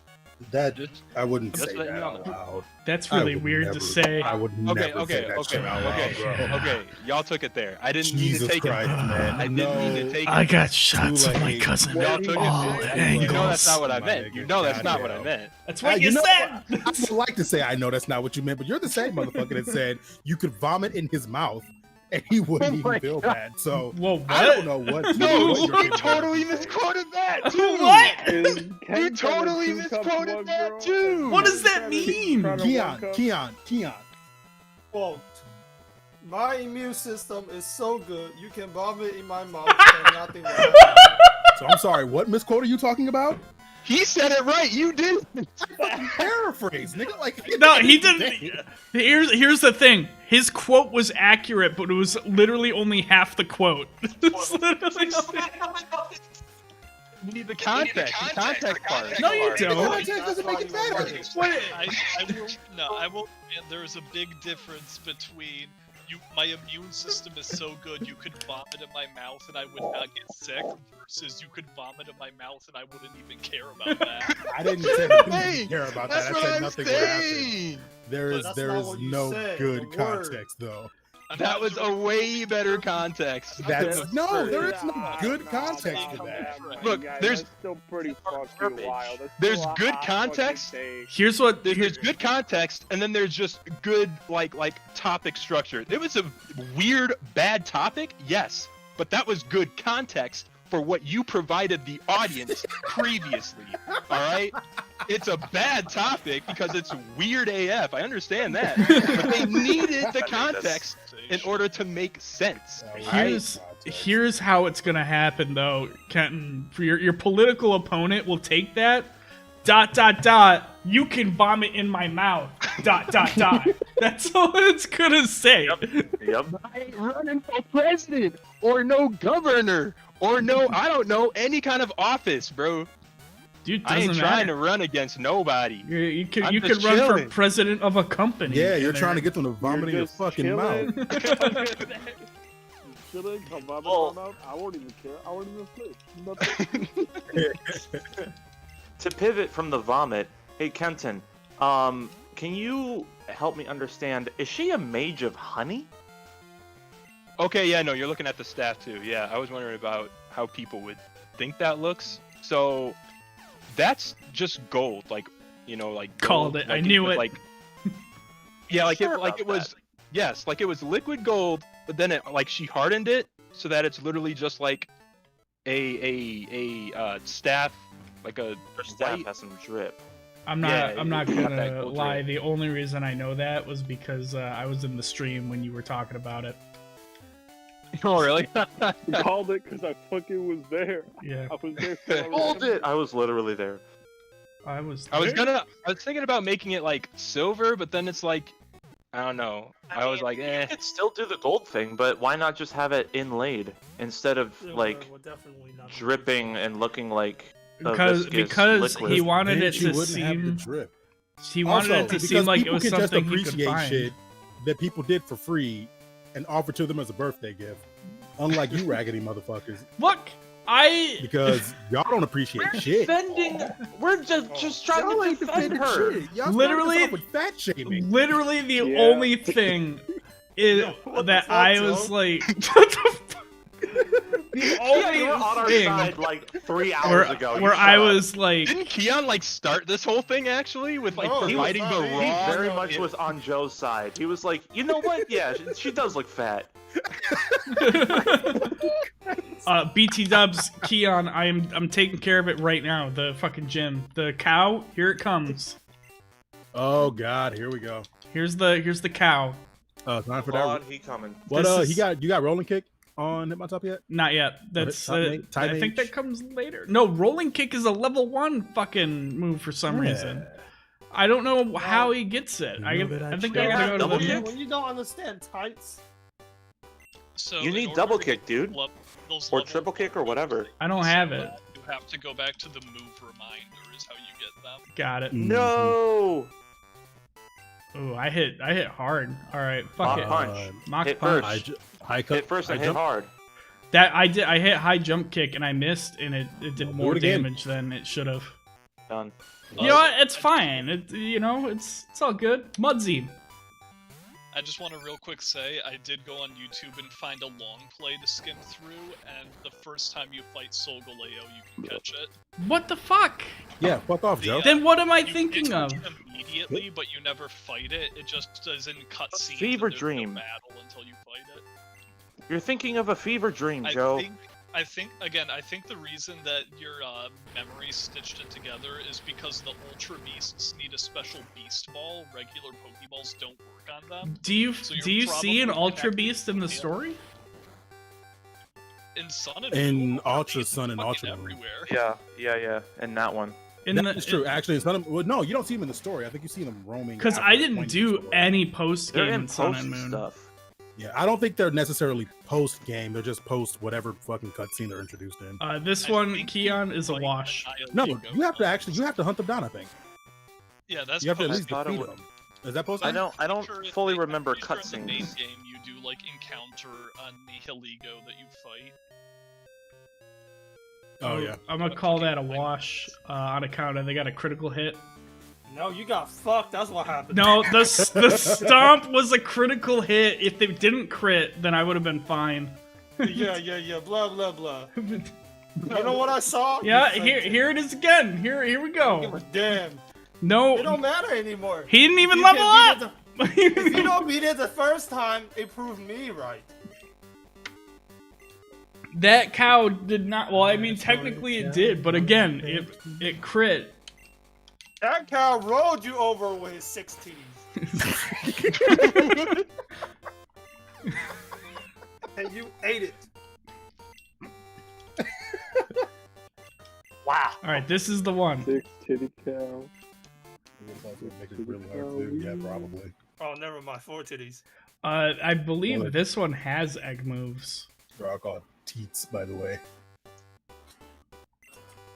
That Just I wouldn't Just say letting that you out know. loud. That's I really would weird never- to say. I would okay, never okay, say that okay, shit out loud, okay, bro. okay. Y'all took it there. I didn't Jesus mean to take Christ, it. man. I didn't mean to take I it. got shots Too of my late. cousin Y'all at took all it. angles. You know that's not what I My meant. You nigga, know that's not what I goddamn. meant. That's what You you know said. I would like to say I know that's not what you meant, but you're the same motherfucker that said you could vomit in his mouth and he wouldn't Oh my even feel God. bad. So Whoa, I don't what? know what. No, what you're you capable totally of. misquoted that too. What? Is You Ken totally trying to two-cup misquoted one that girl? too. What does that Trying to- mean? trying to one-cup? Keon. Quote, my immune system is so good, you can vomit in my mouth and nothing will happen. So I'm sorry. What misquote are you talking about? He said it right. You did. Paraphrase, nigga. Like No, he didn't. Here's the thing. His quote was accurate, but it was literally only half the quote. It's literally You need the context. The context part. No, you don't. Context doesn't make it better. I will. And there's a big difference between my immune system is so good you could vomit in my mouth and I would not get sick, versus you could vomit in my mouth and I wouldn't even care about that. I didn't say we Hey, didn't care about That's that. I what said I'm nothing would happen. saying. There is But that's there not is what you no said, good the word. context though. That was a way better context. That's no, there is no Nah, good nah, context nah, to that. nah, Look, guys, there's- that's still pretty fucking wild. That's There's still a good hot context. fucking take. Here's what. There's good context, and then there's just good like topic structure. It was a weird, bad topic, yes, but that was good context for what you provided the audience previously. All right? It's a bad topic because it's weird AF. I understand that. But they needed the context in order to make sense. Here's how it's gonna happen though, Kenton. For your political opponent will take that. ... You can vomit in my mouth. ... That's all it's gonna say. Yep. I ain't running for president or no governor or no, I don't know, any kind of office, bro. Dude, I ain't doesn't trying matter. to run against nobody. You could I'm run just for chilling. president of a company. Yeah, you're and trying to get them to vomit in your just fucking mouth. Chilling, come vomit in my mouth. I won't even care. I won't even flip. Nothing. To pivot from the vomit, hey Kenton, can you help me understand? Is she a mage of honey? Okay, yeah, no, you're looking at the staff too. Yeah, I was wondering about how people would think that looks. So that's just gold, like, you know, like Called gold, it. like I knew was it. Like, yeah, like Sure it, like about it was. Yes, like it was liquid gold, but then it, like, she hardened it so that it's literally just like a staff, like a Her staff white- has some drip. I'm not. Yeah, I'm not it's got that gonna gold lie. drip. The only reason I know that was because I was in the stream when you were talking about it. Oh, really? You called it because I fucking was there. Yeah, I was there. For Hold it! I was literally there. I was. I was there. thinking about making it like silver, but then it's like, I don't know. I was like, You eh. could still do the gold thing, but why not just have it inlaid instead of Yeah, like we're definitely not dripping and looking like a because viscous liquid? he wanted Then it she to wouldn't have the seem. drip. He wanted Also, it to because seem like it people was can just something he could appreciate find. shit that people did for free and offer to them as a birthday gift. Unlike you raggedy motherfuckers, Look, because y'all don't appreciate shit. Defending, we're just trying Y'all to ain't defend defending her. shit. Y'all Literally- started us off with fat shaming. literally the Yeah. only thing is what the that fuck, I was Joe? like, what the fuck? The Yeah, you were on our thing side like 3 hours where, ago. You where shut I up. was like, Didn't Keon like start this whole thing actually with like No, he was providing not. the He raw? He very much was on Joe's side. He was like, you know what? Yeah, she does look fat. BT Dubs, Keon, I'm taking care of it right now. The fucking gym, the cow, here it comes. Oh God, here we go. Here's the cow. Time for Come that. on, he coming. What? This is- You got rolling kick on Hit My Top yet? Not yet. That's Top eight, time I think age? that comes later. No, rolling kick is a level 1 fucking move for some reason. I don't know how he gets it. I think I gotta go to double the kick? When you don't understand tights, So You in need order double to kick, get dude. those Or level triple kick or whatever. I don't have it. You have to go back to the move reminder is how you get them. Got it. No. Ooh, I hit hard. All right, fuck Mach it. punch. Mock Hit punch. first. High cut. Hit first and high hit jump. hard. That I did. I hit high jump kick and I missed, and it did Do more it again. damage than it should have. Done. You know what? It's fine. It's all good. Mudsy. I just want to real quick say I did go on YouTube and find a long play to skim through, and the first time you fight Solgaleo, you can catch it. What the fuck? Yeah, fuck off, Joe. Then what am I You thinking get of? it immediately, but you never fight it. It just is in cutscenes. Fever and there's dream. No battle until you fight it. You're thinking of a fever dream, Joe. I think the reason that your memory stitched it together is because the Ultra Beasts need a special Beast Ball. Regular Pokeballs don't work on them. Do you So you're do you see an probably Ultra connected Beast in the to it. story? In Sun and In Moon, Ultra it's Sun and fucking Ultra Moon. everywhere. Yeah, and that one. That's true. Actually, it's not. Well, no, you don't see them in the story. I think you see them roaming. Because after I the didn't point do of the story. any post They're game in in Sun post and Moon. stuff. Yeah, I don't think they're necessarily post game. They're just post whatever fucking cutscene they're introduced in. This I one, think Keon, is a like wash. No, Dialga you have to one. actually hunt them down. I think Yeah, that's you have to at post- least I thought it defeat was- them. Is that post I game? don't Sure, fully I'm remember pretty sure in the main cutscenes. game you do like encounter a Nihiligo that you fight. Oh yeah. I'm gonna call that a wash on account of they got a critical hit. no, you got fucked. That's what happened. No, the stomp was a critical hit. If they didn't crit, then I would have been fine. yeah. Blah blah blah. You know what I saw? Yeah, You here fainted. here it is again. Here we Give go. a damn. It No, don't matter anymore. he didn't even You level can up. beat it If you don't beat it the first time, it proved me right. That cow did not. Well, I mean, technically it did, but again, it crit. That cow rolled you over with his 16. And you ate it. Wow. All right, this is the one. 6 titty cow. Make it really hard too. Yeah, probably. Oh, never mind. 4 titties. I believe this one has egg moves. Or I'll call it teats, by the way.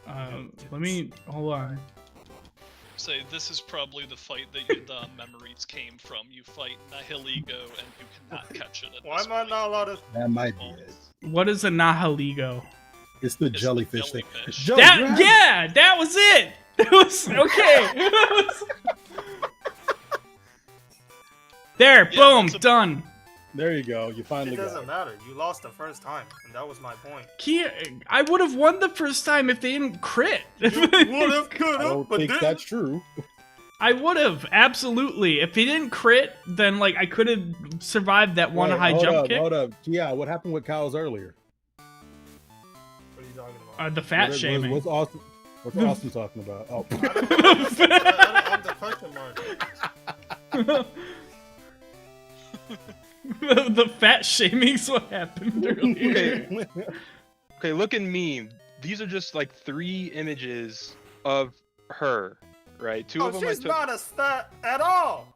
Let me hold on. Say this is probably the fight that the memories came from. You fight Nihiligo and you cannot catch it. Why am I not allowed to? That might be it. What is a Nahaligo? It's the jellyfish thing. Joe, That was it. That was okay. There, boom, done. There you go. You finally It got doesn't matter. You lost the first time, and that was my point. I would have won the first time if they didn't crit. Would have, could I have, don't but think didn't. that's true. I would have, absolutely. If they didn't crit, then like I could have survived that one Wait, high jump kick. Hold up. Yeah, what happened with cows earlier? What are you talking about? The fat What- shaming. What's Austin talking about? Oh. I'm the question mark. The fat shaming's what happened earlier. Okay, look at me. These are just like 3 images of her, right? 2 Oh, of them I she's took. not a stat at all.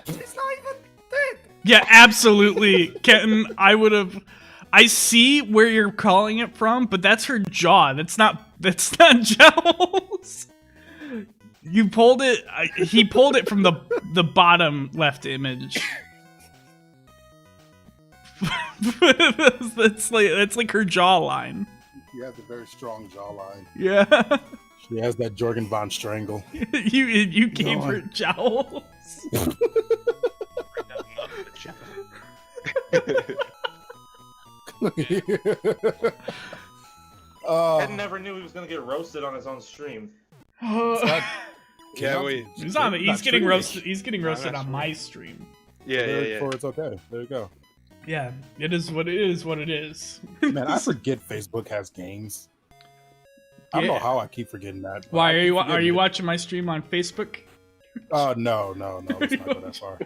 She's not even thick. Yeah, absolutely, Kenton. I see where you're calling it from, but that's her jaw. That's not jowls. You pulled it. He pulled it from the bottom left image. that's like her jawline. She has a very strong jawline. Yeah. She has that Jorgen von Strangle. you gave her jowls. Ed never knew he was gonna get roasted on his own stream. Yeah, wait. He's getting roasted. He's getting roasted on my stream. Yeah. Therefore, it's okay. There you go. Yeah, it is what it is. What it is. Man, I forget Facebook has games. I don't know Yeah. how I keep forgetting that. but Why I are keep you forgetting it. watching my stream on Facebook? Oh no, let's not go that far.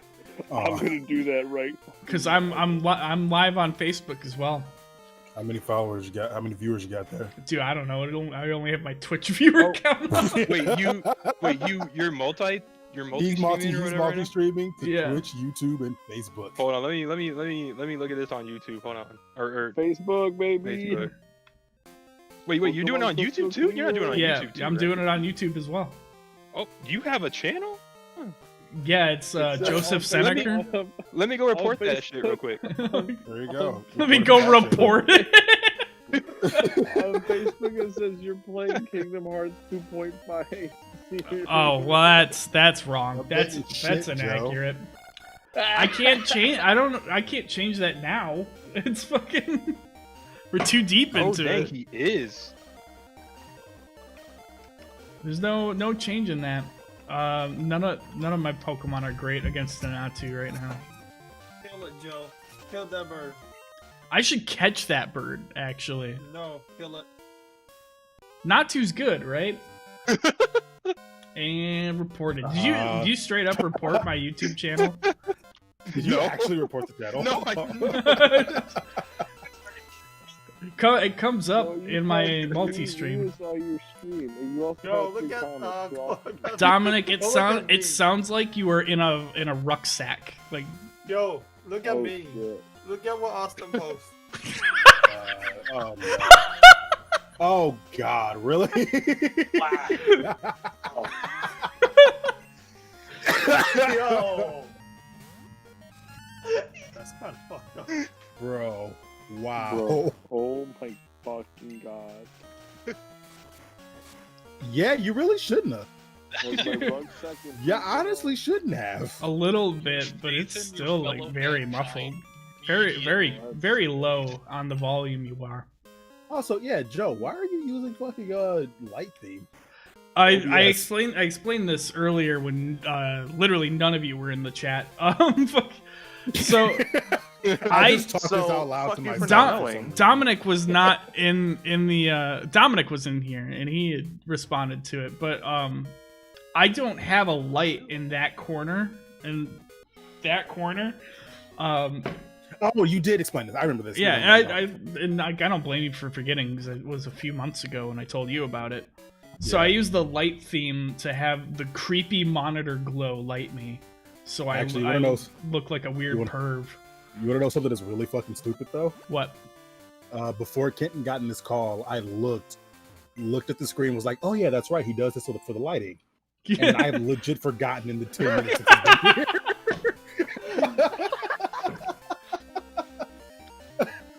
I'm gonna do that right. Because I'm live on Facebook as well. How many followers you got? How many viewers you got there? Dude, I don't know. I only have my Twitch viewer count. You're multi. He's multi-streaming to Yeah. Twitch, YouTube, and Facebook. Hold on, let me look at this on YouTube. Hold on, or Facebook, baby. Facebook. Wait, you're doing it on YouTube too? You're not doing it on Yeah, YouTube too, I'm right? doing it on YouTube as well. Oh, you have a channel? Yeah, it's Joseph Seneker. Let me go report that shit real quick. There you go. Let me go report it. On Facebook it says you're playing Kingdom Hearts 2.5. Oh well, that's wrong. That's That's shit, inaccurate. I can't change. I can't change that now. It's fucking. We're too deep Oh, into dang, it. he is. There's no change in that. None of my Pokemon are great against the Natu right now. Kill it, Joe. Kill that bird. I should catch that bird, actually. No, kill it. Natu's good, right? And reported. Did you straight up report my YouTube channel? Did you actually report the channel? No, I It comes up in my multi-stream. You saw your stream. And you also Yo, have look two at comments. Dominic, it Look at me. sounds like you were in a rucksack. Like Yo, look at Oh, me. shit. Look at what Austin posts. Oh, no. Oh God, really? Yo. That's kind of fucked up. Bro, wow. Bro, oh my fucking god. Yeah, you really shouldn't have. Was my rug second? Yeah, honestly, shouldn't have. a little bit, but it's Nathan, still your like fellow very mankind. muffled. Very low on the volume you are. Also, yeah, Joe, why are you using fucking light theme? I yes. explained this earlier when literally none of you were in the chat. Fuck. So I just talked so this out loud fuck to you for myself. not or knowing. something. Dominic was not in the Dominic was in here and he had responded to it, but I don't have a light in that corner. Oh, you did explain this. I remember this. Yeah, and I don't blame you for forgetting because it was a few months ago when I told you about it. So I use the light theme to have the creepy monitor glow light me, so Actually, I one of those- look like a weird perv. You want to know something that's really fucking stupid though? What? Before Kenton got in this call, I looked at the screen, was like, "Oh yeah, that's right. He does this for the lighting." And I've legit forgotten in the 10 minutes since he's been here.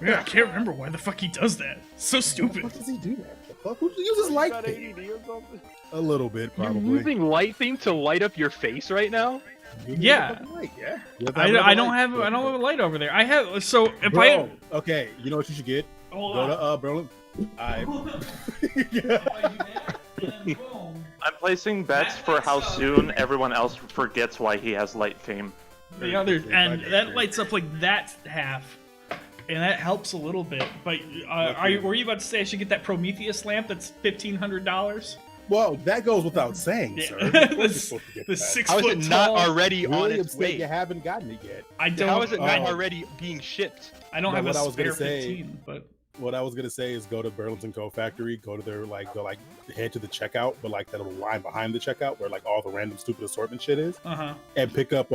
Yeah, I can't remember why the fuck he does that. So Why stupid. the fuck does he do that? The fuck? Who uses light Got theme? ADD or something? A little bit, You're probably. using light theme to light up your face right now? You use Yeah. the fucking light, yeah. I don't have a light over there. I have so if Bro, okay, you know what you should get? Hold Go to Berlin. I'm placing bets for how soon everyone else forgets why he has light theme. the other and that lights up like that half, and that helps a little bit. But were you about to say I should get that Prometheus lamp that's $1,500? Well, that goes without saying, Yeah. sir. Of course you're The supposed to get The that. 6 How is foot it tall. not already on Really its upset way? you haven't gotten it yet. I don't. How is it not Oh. already being shipped? I don't No, have a what I was spare gonna say- 15, but What I was gonna say is go to Burlington Co Factory, go to their head to the checkout, but like that little line behind the checkout where like all the random stupid assortment shit is, and pick up.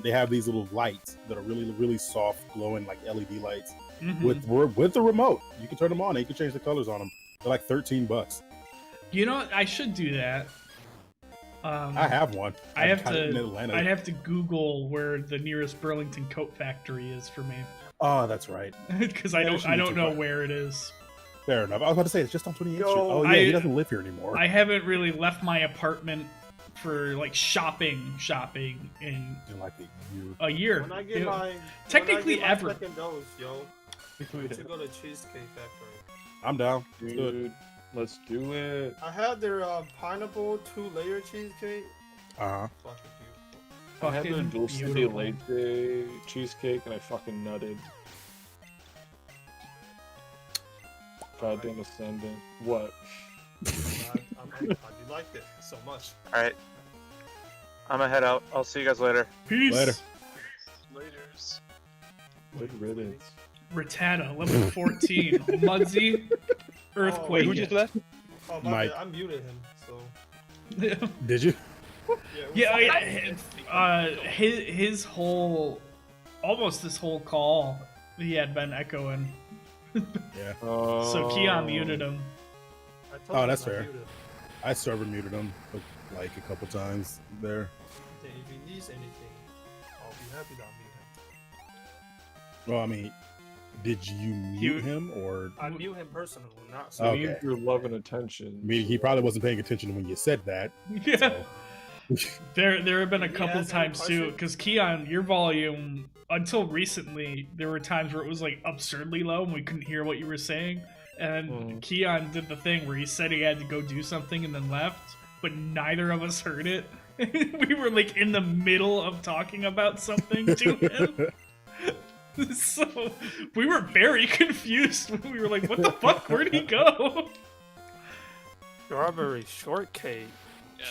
They have these little lights that are really really soft, glowing like LED lights with the remote. You can turn them on and you can change the colors on them. They're like $13. You know what? I should do that. I have one. I have got it in to. Atlanta. I'd have to Google where the nearest Burlington Coat Factory is for me, Oh, that's right. because Yeah, it shouldn't I be don't too know far. where it is. Fair enough. I was about to say it's just on 28th Street. Yo, Oh yeah, he doesn't live here anymore. I haven't really left my apartment for like shopping in in like a year. When I get You know, my technically when I get ever. my second dose, yo, we should go to Cheesecake Factory. I'm down. Let's do it. Dude, let's do it. I had their pineapple 2-layer cheesecake. Uh-huh. Fucking beautiful. I had the Fucking Dulce de beautiful. Leche cheesecake and I fucking nutted. Goddamn ascendant. What? I do like it so much. Alright. I'm gonna head out. I'll see you guys later. Peace. Later. Laters. Good riddance. Rattata, level 14. Mudsy, Earthquake. Wait, who just left? Oh my Mike. bad, I muted him. So Did you? His whole, almost this whole call, he had been echoing. Yeah. So Keon muted him. I told Oh, him that's I fair. muted him. I server muted him like a couple times there. Hey, if he needs anything, I'll be happy to mute him. Well, I mean, did you mute him or? I mute him personally, not So so. Okay. you need your love and attention. I mean, he probably wasn't paying attention when you said that. Yeah. So. There have been a Did he couple ask any times too, question? because Keon, your volume until recently, there were times where it was like absurdly low and we couldn't hear what you were saying. And Keon did the thing where he said he had to go do something and then left, but neither of us heard it. We were like in the middle of talking about something to him. So we were very confused. We were like, "What the fuck? Where'd he go?" Strawberry shortcake.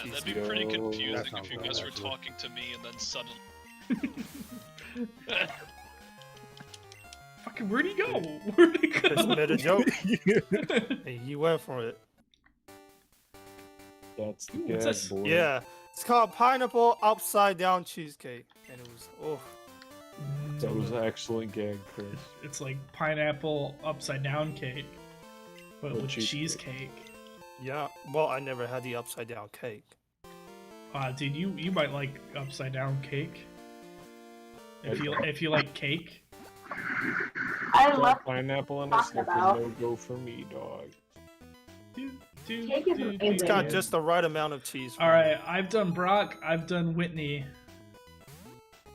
Yeah, that'd be pretty Yo, confusing that if sounds you right, guys were actually. talking to me and then suddenly. Fucking, where'd he go? Where'd he go? Just made a joke. And you went for it. That's the What's gag, this? boy. Yeah. It's called pineapple upside down cheesecake. And it was, oh. That was an excellent gag, Chris. It's like pineapple upside down cake, but With with cheesecake. cheesecake. Yeah. Well, I never had the upside down cake. Dude, you might like upside down cake. If you like cake. I Got love pineapple and a talking snicker, about. no go for me, dog. Cake is amazing. It's got just the right amount of cheese. for All me. right, I've done Brock. I've done Whitney.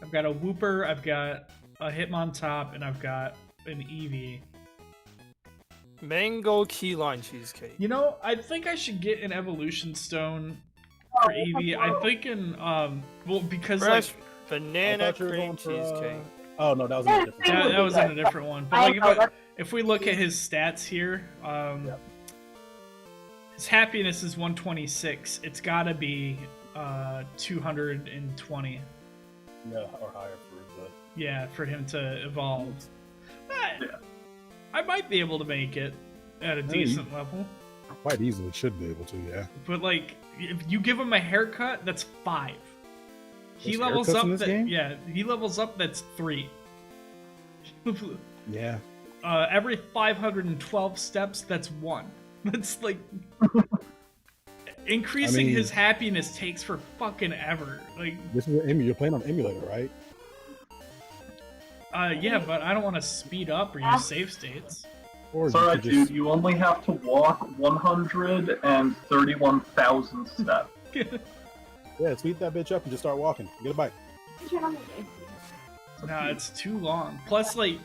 I've got a Whooper. I've got a Hitmontop, and I've got an Eevee. Mango key lime cheesecake. You know, I think I should get an Evolution Stone for Eevee. I'm thinking, well, because Fresh like banana I thought you were cream going for, cheesecake. Oh no, that was in a different. That was in a different one. But like, if we look at his stats here, his happiness is 126. It's gotta be 220. Yeah, or higher for the. Yeah, for him to evolve. I might be able to make it at a decent level. Quite easily should be able to, yeah. But like, if you give him a haircut, that's 5. He There's levels haircuts up. in this game? Yeah, he levels up. That's 3. Yeah. Every 512 steps, that's 1. That's like increasing his happiness takes for fucking ever. Like this is you're playing on emulator, right? Yeah, but I don't want to speed up or use save states. Or It's alright, dude. You only have to walk 131,000 steps. Yeah, speed that bitch up and just start walking. Get a bike. No, it's too long. Plus, like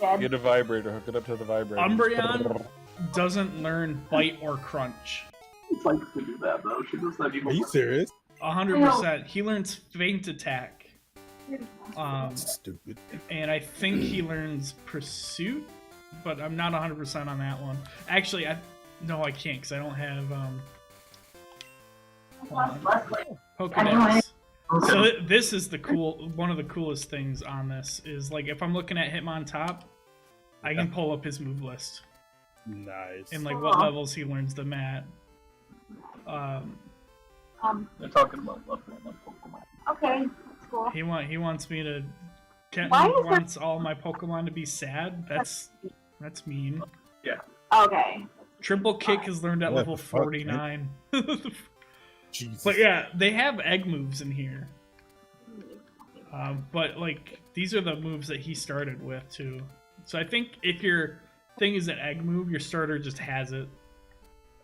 Get a vibrator. Hook it up to the vibrator. Umbreon doesn't learn bite or crunch. It's like to do that though. She does that even. Are you serious? 100%. He learns feint attack. Stupid. And I think he learns pursuit, but I'm not 100% on that one. Actually, no, I can't because I don't have Pokedex. So this is the one of the coolest things on this is like if I'm looking at Hitmontop, I can pull up his move list. Nice. And like what levels he learns them at. They're talking about leveling up Pokemon. Okay, cool. He wants me to. Why is wants all my Pokemon to be sad. That's mean. Yeah. Okay. Triple kick is learned at level 49. Jesus. But yeah, they have egg moves in here. But like these are the moves that he started with too. So I think if your thing is an egg move, your starter just has it.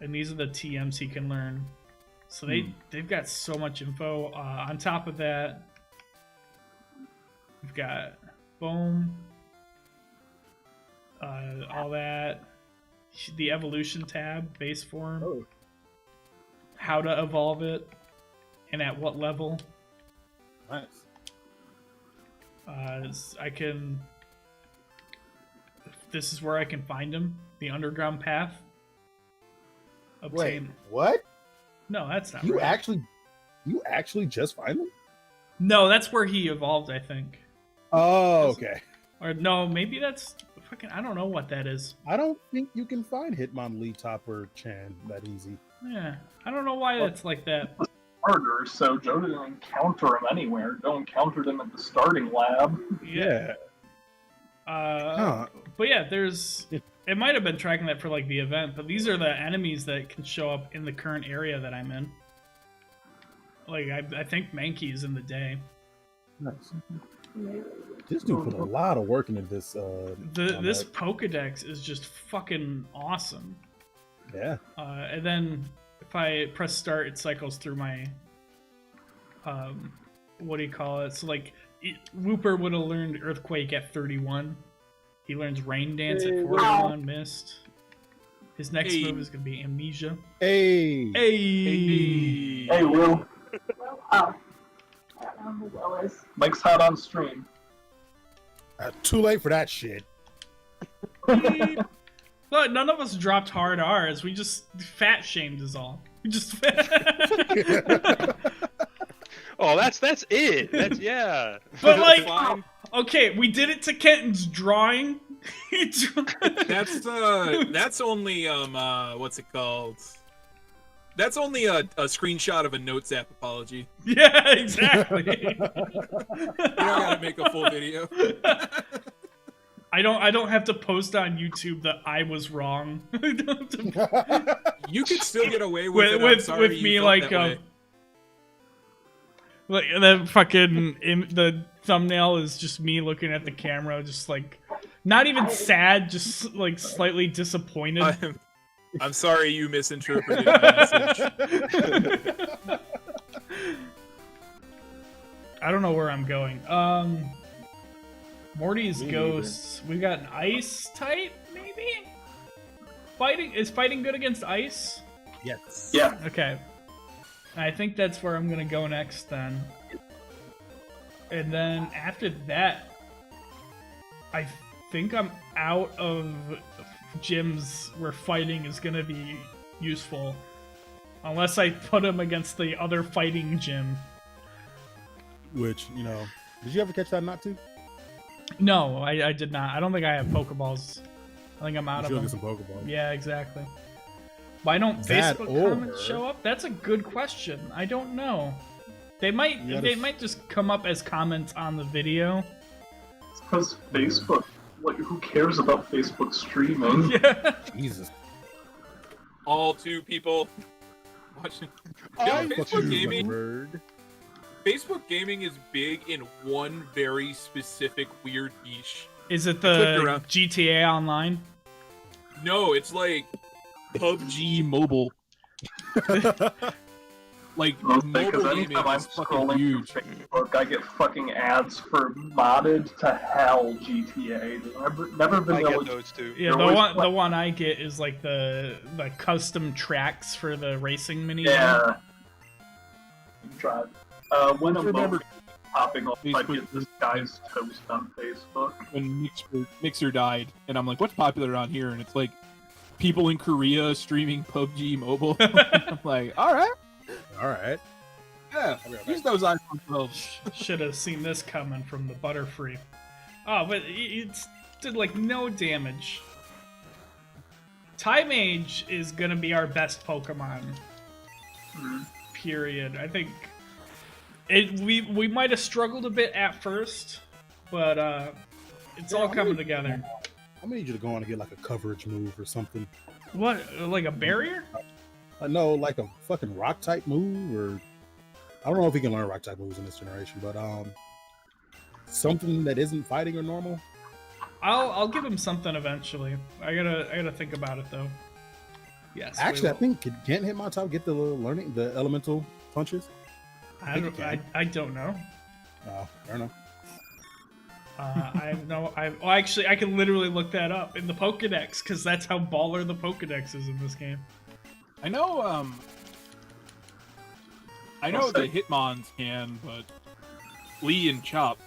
And these are the TMs he can learn. So they've got so much info. On top of that, we've got Boom, all that, the evolution tab, base form, how to evolve it, and at what level. Nice. This is where I can find him, the underground path. Wait, what? No, that's not you right. You actually just find them? No, that's where he evolved, I think. Oh, okay. Or no, maybe that's fucking. I don't know what that is. I don't think you can find Hitmonlee or Chan that easy. Yeah, I don't know why that's like that. Harder, so Joe didn't encounter him anywhere. Joe encountered him at the starting lab. Yeah. But yeah, it might have been tracking that for like the event, but these are the enemies that can show up in the current area that I'm in. Like I think Mankey is in the day. Nice. This dude put a lot of work into this. This Pokedex is just fucking awesome. Yeah. And then if I press start, it cycles through my what do you call it? So like Wooper would have learned Earthquake at 31. He learns Rain Dance at 41. Missed. His next move is gonna be Amnesia. Hey. Hey, Will. Oh. I don't know who Will is. Mike's hot on stream. Too late for that shit. But none of us dropped hard R's. We just fat shamed is all. We just. Oh, that's it. That's yeah. But like, okay, we did it to Kenton's drawing. That's only what's it called? That's only a screenshot of a Notes app apology. Yeah, exactly. You don't gotta make a full video. I don't have to post on YouTube that I was wrong. You could still get away with it. I'm sorry with me you felt like that way. like the fucking the thumbnail is just me looking at the camera, just like not even sad, just like slightly disappointed. I'm sorry you misinterpreted the message. I don't know where I'm going. Morty's ghosts. We got an ice type, maybe? Is fighting good against ice? Yes. Yeah. Okay. I think that's where I'm gonna go next then. And then after that, I think I'm out of gyms where fighting is gonna be useful. Unless I put him against the other fighting gym. Which, you know, did you ever catch that not to? No, I did not. I don't think I have Pokeballs. I think I'm out of You them. should look at some Pokeballs. Yeah, exactly. Why don't That Facebook or- comments show up? That's a good question. I don't know. They might You gotta they s- might just come up as comments on the video. It's because Facebook. Like, who cares about Facebook streaming? Yeah. Jesus. All 2 people watching. I Yeah, fucking Facebook gaming. word. Facebook gaming is big in one very specific weird niche. Is it I clicked the around. GTA Online? No, it's like PUBG Mobile. Like Because mobile gaming anytime I'm is fucking scrolling huge. through Facebook, I get fucking ads for modded to hell GTA. Never been I able get to. those too. Yeah, They're the always one I get is like the custom tracks for the racing mini. Yeah. Drive. When a Remember- moment popping up, I Facebook- get this guy's toast on Facebook. When Mixer died, and I'm like, what's popular on here? And it's like people in Korea streaming PUBG Mobile. I'm like, all right, yeah, use those iPhone 12s. Should have seen this coming from the Butterfree. Oh, but it's did like no damage. Time Age is gonna be our best Pokemon. Period. I think we might have struggled a bit at first, but it's all coming together. I'm gonna need you to go on and get like a coverage move or something. What, like a barrier? No, like a fucking rock type move, or I don't know if he can learn rock type moves in this generation, but something that isn't fighting or normal. I'll give him something eventually. I gotta think about it though. Yes. we Actually, I will. think can't Hitmontop get the learning the elemental punches? I think don't, it I don't know. Oh, I don't know. Actually, I can literally look that up in the Pokedex because that's how baller the Pokedex is in this game. I know the Hitmons can, but Lee and Chop.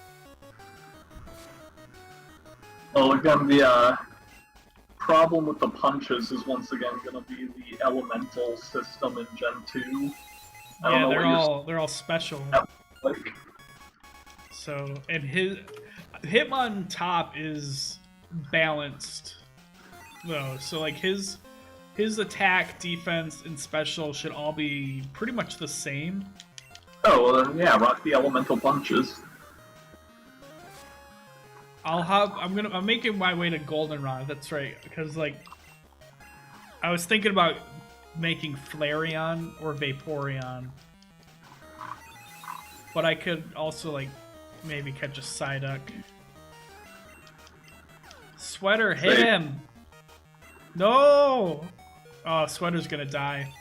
Well, again, the problem with the punches is once again going to be the elemental system in Gen 2. I don't Yeah, know what they're all special. like. So, and his Hitmon top is balanced though. So like his attack, defense, and special should all be pretty much the same. Oh, well then, yeah, rock the elemental punches. I'm making my way to Goldenrod. That's right, because like I was thinking about making Flareon or Vaporeon, but I could also like maybe catch a Psyduck. Sweater, hit him! No! Oh, Sweater's gonna die.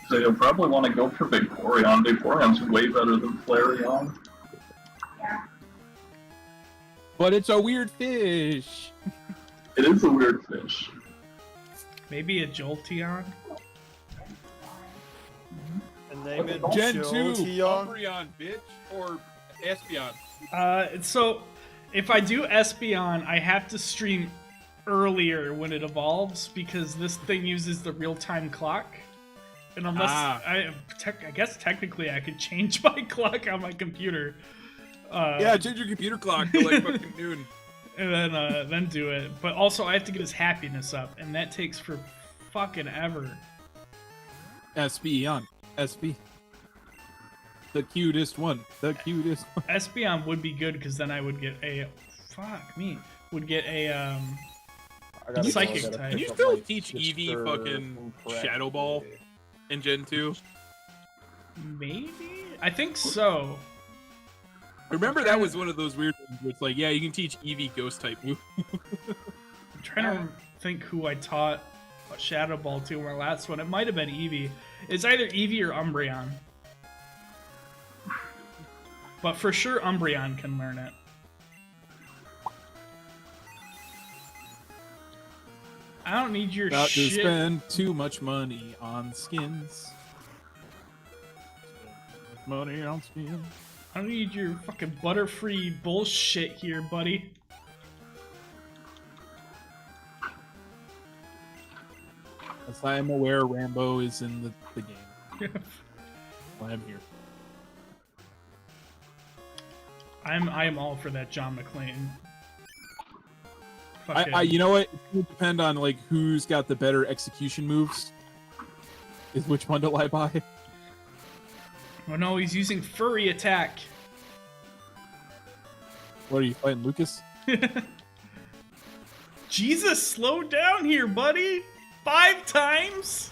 So you'll probably want to go for Vaporeon. Vaporeon's way better than Flareon. But it's a weird fish. It is a weird fish. Maybe a Jolteon? And name it Gen 2, Jolteon. Umbreon, bitch, or Espeon. So if I do Espeon, I have to stream earlier when it evolves because this thing uses the real-time clock. And unless I guess technically I could change my clock on my computer. Yeah, change your computer clock to like fucking noon. And then do it. But also I have to get his happiness up, and that takes for fucking ever. Espeon. SP. The cutest one. The cutest one. Espeon would be good because then I would get a would get a psychic type. Can you still teach Eevee fucking Shadow Ball in Gen 2? Maybe? I think so. Remember that was one of those weird things where it's like, yeah, you can teach Eevee Ghost type move. I'm trying to think who I taught Shadow Ball to in my last one. It might have been Eevee. It's either Eevee or Umbreon. But for sure Umbreon can learn it. I don't need your About to shit. spend too much money on skins. Money on skins. I don't need your fucking Butterfree bullshit here, buddy. As I am aware, Rambo is in the game. I am here. I am all for that John McClane. You know what? It would depend on like who's got the better execution moves. Is which one do I buy? Oh no, he's using furry attack. What are you fighting, Lucas? Jesus, slow down here, buddy. 5 times?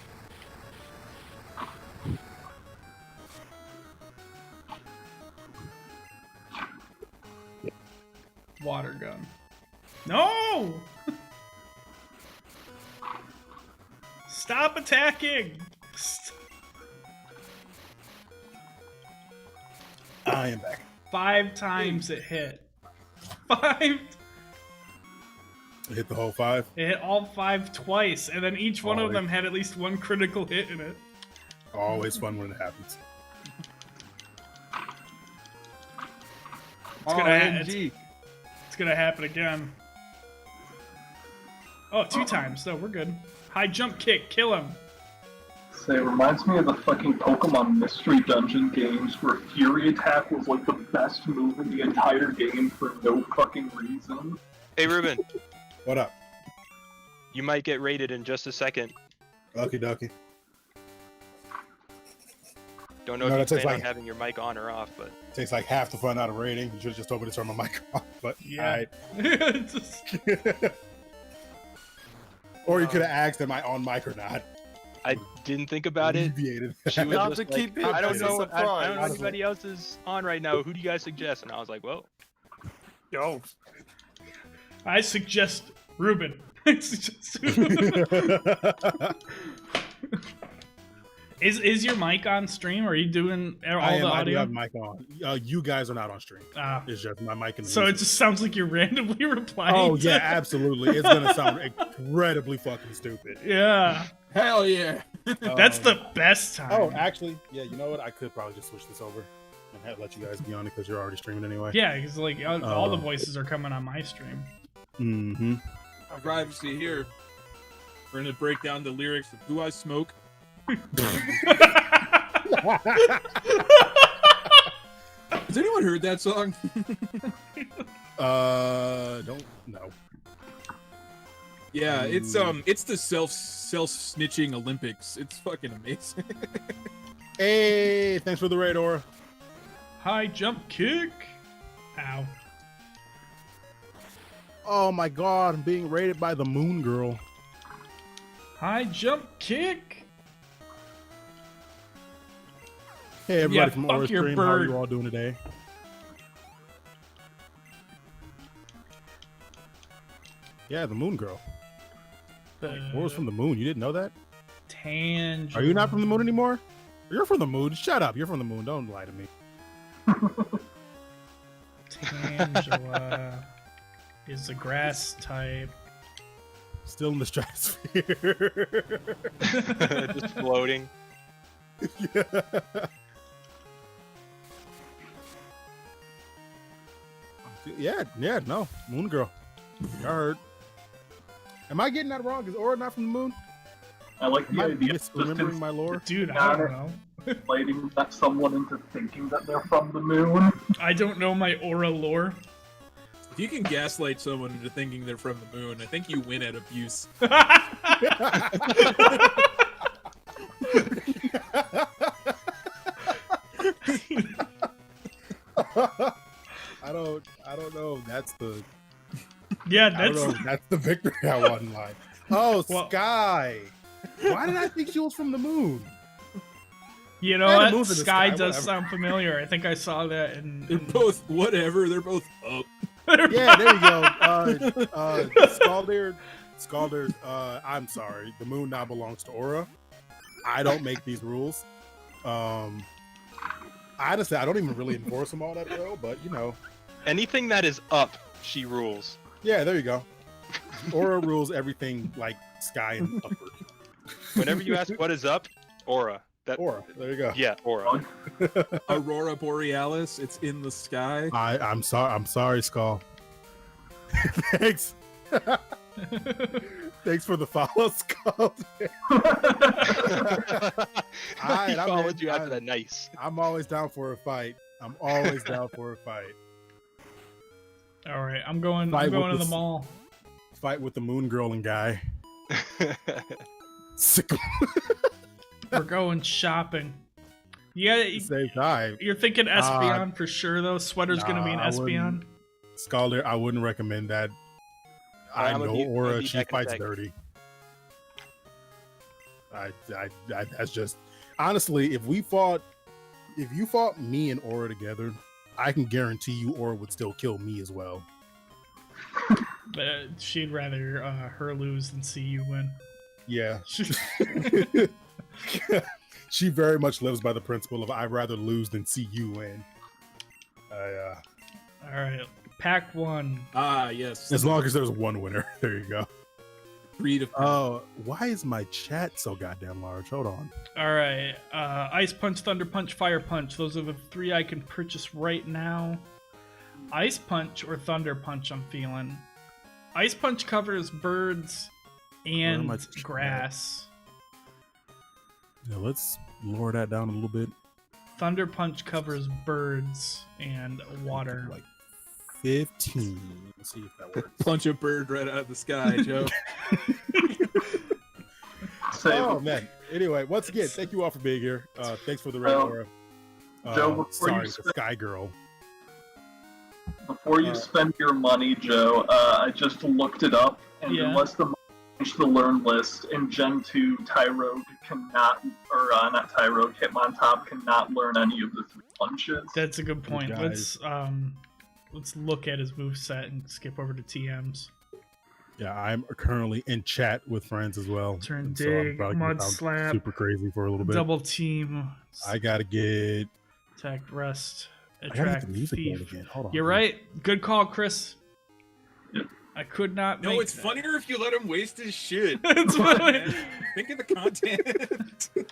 Water gun. No! Stop attacking! I am back. 5 times it hit. 5. It hit the whole 5. It hit all 5 twice, and then each one of Always. them had at least 1 critical hit in it. Always fun when it happens. It's gonna happen again. Oh, 2 times. No, we're good. High jump kick, kill him. So it reminds me of the fucking Pokemon Mystery Dungeon games where Fury Attack was like the best move in the entire game for no fucking reason. Hey, Ruben. What up? You might get raided in just a second. Okie dokie. Don't know No, if that you plan takes on having your mic on or off, but Takes like half the fun out of raiding. You should have just told me to turn my mic off. But Yeah. alright. Or you could have asked, am I on mic or not? I didn't think about it. Alleviated. She was Not just to keep like, it I don't as a know. I don't know surprise. anybody else is on right now. Who do you guys suggest? And I was like, well, Yo, I suggest Ruben. I suggest Is your mic on stream? Are you doing all I the do audio? have mic on. You guys are not on stream. Ah. It's just my mic and the So it music. just sounds like you're randomly replying. Oh to- yeah, absolutely. It's gonna sound incredibly fucking stupid. Yeah. Hell yeah! That's the best time. Oh, actually, yeah. You know what? I could probably just switch this over and let you guys be on it because you're already streaming anyway. Yeah, because like all the voices are coming on my stream. Mm-hmm. Privacy here. We're gonna break down the lyrics of "Do I Smoke." Has anyone heard that song? Don't know. Yeah, it's the self snitching Olympics. It's fucking amazing. Hey, thanks for the raid, Aura. High jump kick. Ow. Oh my god, I'm being raided by the Moon Girl. High jump kick. Hey, everybody Yeah, from fuck Aura your Stream, how are bird. you all doing today? Yeah, the Moon Girl. Aura's from the moon. You didn't know that? Tangent. Are you not from the moon anymore? You're from the moon. Shut up. You're from the moon. Don't lie to me. Tangela is a grass type. Still in the stratosphere. just floating. Yeah, no. Moon Girl. I heard. Am I getting that wrong? Is Aura not from the moon? I like Am the I idea misremembering my lore? Dude, I don't know. Lighting someone into thinking that they're from the moon. I don't know my aura lore. If you can gaslight someone into thinking they're from the moon, I think you win at abuse. I don't know if that's the Yeah, I don't know if that's the victory I want in life. Oh, Well- Sky. Why did I think she was from the moon? You know Yeah, the what? moon's in the Sky sky, does whatever. sound familiar. I think I saw that in. They're both whatever. They're both up. Yeah, there you go. Scalder, I'm sorry. The moon now belongs to Aura. I don't make these rules. Honestly, I don't even really enforce them all that well, but you know. Anything that is up, she rules. Yeah, there you go. Aura rules everything like Sky and upward. Whenever you ask what is up, Aura. Aura, there you go. Yeah, Aura. Aurora Borealis. It's in the sky. I'm sorry, Skull. Thanks. Thanks for the follow, Skull. He followed you after that. Nice. I'm always down for a fight. I'm always down for a fight. All right, I'm going Fight to with the the- mall. Fight with the moon girl and guy. Sick. We're going shopping. Yeah, Same time. you're thinking Espeon for sure though. Sweater's gonna be an Espeon. Scholar, I wouldn't recommend that. I I'm know gonna be Aura, she back in a fights sec. dirty. I that's just honestly, if you fought me and Aura together, I can guarantee you Aura would still kill me as well. But she'd rather her lose than see you win. Yeah. She very much lives by the principle of I'd rather lose than see you win. All right, pack one. Yes. As long as there's one winner. There you go. 3 to. Oh, why is my chat so goddamn large? Hold on. All right, Ice Punch, Thunder Punch, Fire Punch. Those are the 3 I can purchase right now. Ice Punch or Thunder Punch, I'm feeling. Ice Punch covers birds and Where am I- grass. Yeah, let's lower that down a little bit. Thunder Punch covers birds and water. Like 15. Let's see if that works. Punch a bird right out of the sky, Joe. Oh man. Anyway, once again, thank you all for being here. Thanks for the red aura. Joe, before sorry, you the Sky Girl. Before you spend your money, Joe, I just looked it up, and Yeah. unless the the learn list in Gen 2, Tyrogue cannot, or not Tyrogue, Hitmontop cannot learn any of the 3 punches. That's a good point. Guys. Let's look at his moveset and skip over to TMs. Yeah, I'm currently in chat with friends as well. Turn and dig, probably gonna mud sound slap, super crazy for a little bit. double team, I gotta get. attack, rest, I gotta get attract, the music going thief. again. Hold on. You're right. Good call, Chris. I could not No, make it's that. funnier if you let him waste his shit. It's funny. Think of the content. Think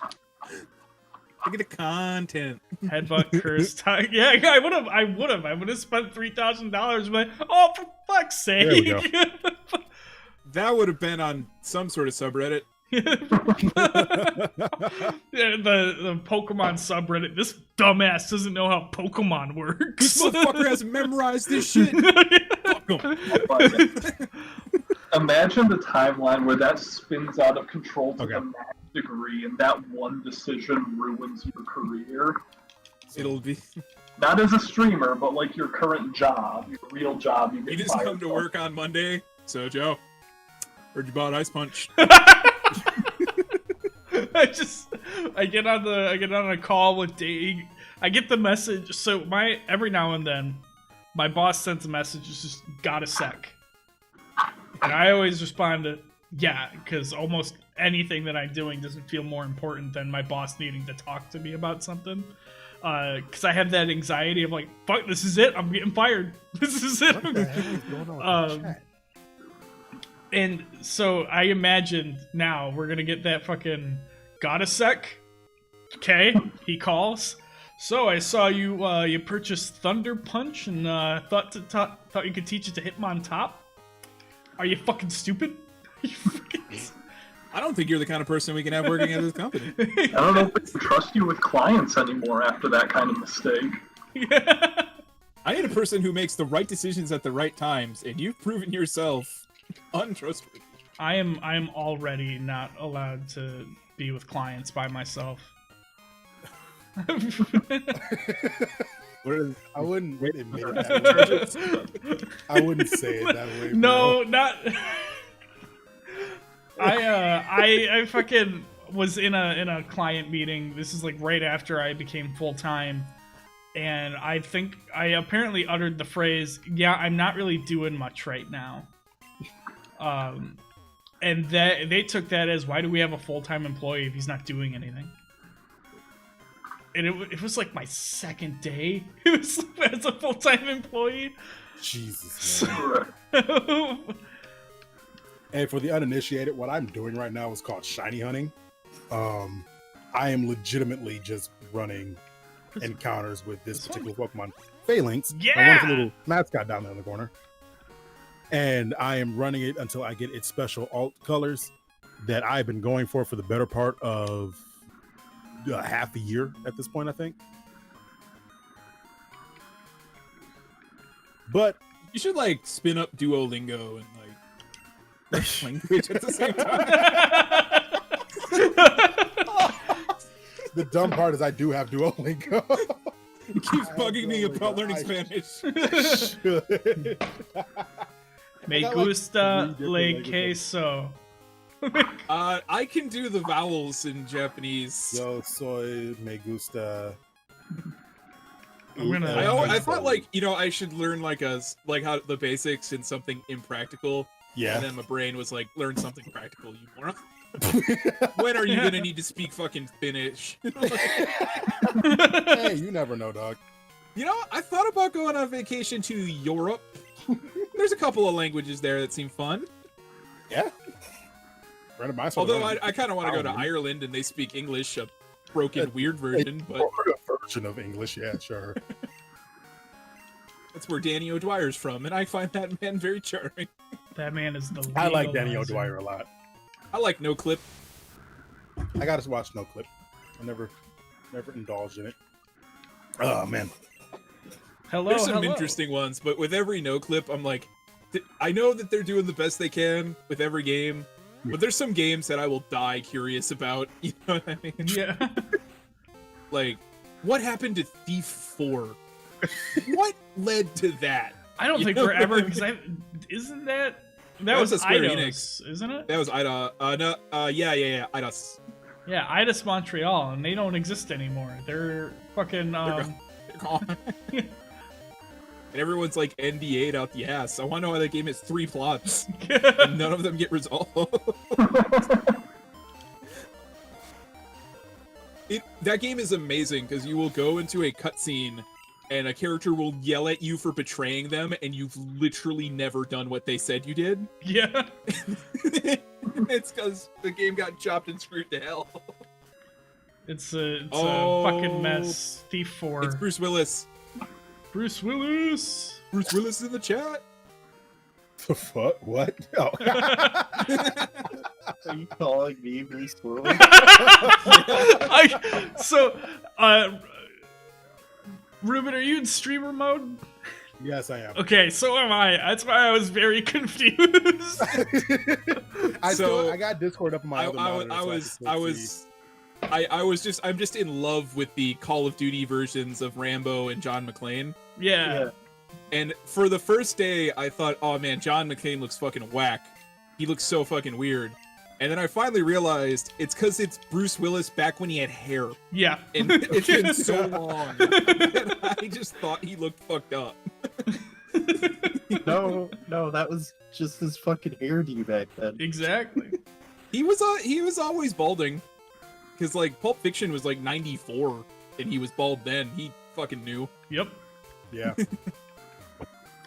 of the content. Headbutt, curse, tie. Yeah, I would have. I would have spent $3,000, but oh, for fuck's There we sake! That would have been on some sort of subreddit. Yeah, the Pokemon subreddit. This dumbass doesn't know how Pokemon works. This motherfucker hasn't memorized this shit. Fuck him. Imagine the timeline where that spins out of control to Okay. the max degree, and that one decision ruins your career. It'll be. Not as a streamer, but like your current job, your real job. You He get doesn't fired come to from. work on Monday. So, Joe, heard you bought Ice Punch. I get on a call with Dave. I get the message. So every now and then, my boss sends a message. It's just got a sec, and I always respond to yeah, because almost anything that I'm doing doesn't feel more important than my boss needing to talk to me about something. Because I have that anxiety of like, fuck, this is it. I'm getting fired. This is it. What the hell is going on with the chat? And so I imagined now we're gonna get that fucking got a sec. Okay, he calls. So I saw you purchased Thunder Punch and thought you could teach it to Hitmontop. Are you fucking stupid? Are you fucking... I don't think you're the kind of person we can have working at this company. I don't know if I can trust you with clients anymore after that kind of mistake. I need a person who makes the right decisions at the right times, and you've proven yourself untrustworthy. I am already not allowed to be with clients by myself. I wouldn't admit it that way. I wouldn't say it that way. No, bro. not. I fucking was in a client meeting. This is like right after I became full time, and I think I apparently uttered the phrase, "Yeah, I'm not really doing much right now." And they took that as, why do we have a full time employee if he's not doing anything? And it was like my second day. It was as a full time employee. Jesus, man. And for the uninitiated, what I'm doing right now is called shiny hunting. I am legitimately just running encounters with this particular Pokemon, Phalanx. Yeah! My wonderful little mascot down there in the corner. and I am running it until I get its special alt colors that I've been going for the better part of half a year at this point, I think. But you should like spin up Duolingo and like language at the same time. The dumb part is I do have Duolingo. It keeps bugging me about learning Spanish. Me gusta le queso. I can do the vowels in Japanese. Yo soy me gusta. I thought like I should learn like how the basics in something impractical. Yeah. And then my brain was like, learn something practical, you moron. When are you gonna need to speak fucking Finnish? Hey, you never know, dog. I thought about going on vacation to Europe. There's a couple of languages there that seem fun. Yeah. Although I kind of want to go to Ireland and they speak English, a broken, weird version. But a version of English, yeah, sure. That's where Danny O'Dwyer's from, and I find that man very charming. That man is the. I like Danny O'Dwyer a lot. I like No Clip. I gotta watch No Clip. I never indulged in it. Oh man. There's some interesting ones, but with every No Clip, I'm like, I know that they're doing the best they can with every game, but there's some games that I will die curious about. You know what I mean? Yeah. Like, what happened to Thief 4? What led to that? I don't think we're ever because isn't that was a Square Eidos, Enix, isn't it? That was Ida. Yeah, Eidos. Yeah, Eidos Montreal, and they don't exist anymore. They're fucking. They're gone. And everyone's like NDA'd out the ass. I want to know why that game has 3 plots and none of them get resolved. That game is amazing because you will go into a cutscene and a character will yell at you for betraying them, and you've literally never done what they said you did. Yeah. It's because the game got chopped and screwed to hell. It's a fucking mess. Thief 4. It's Bruce Willis. Bruce Willis. Bruce Willis in the chat. The fuck? What? Oh. Are you calling me Bruce Willis? Ruben, are you in streamer mode? Yes, I am. Okay, so am I. That's why I was very confused. I got Discord up on my other monitor, I'm just in love with the Call of Duty versions of Rambo and John McClane. Yeah. And for the first day, I thought, oh man, John McClane looks fucking whack. He looks so fucking weird. And then I finally realized it's because it's Bruce Willis back when he had hair. Yeah. And it's been so long. And I just thought he looked fucked up. No, that was just his fucking hairdo back then. Exactly. He was always balding. Because, like, Pulp Fiction was, like, 94, and he was bald then. He fucking knew. Yep. Yeah.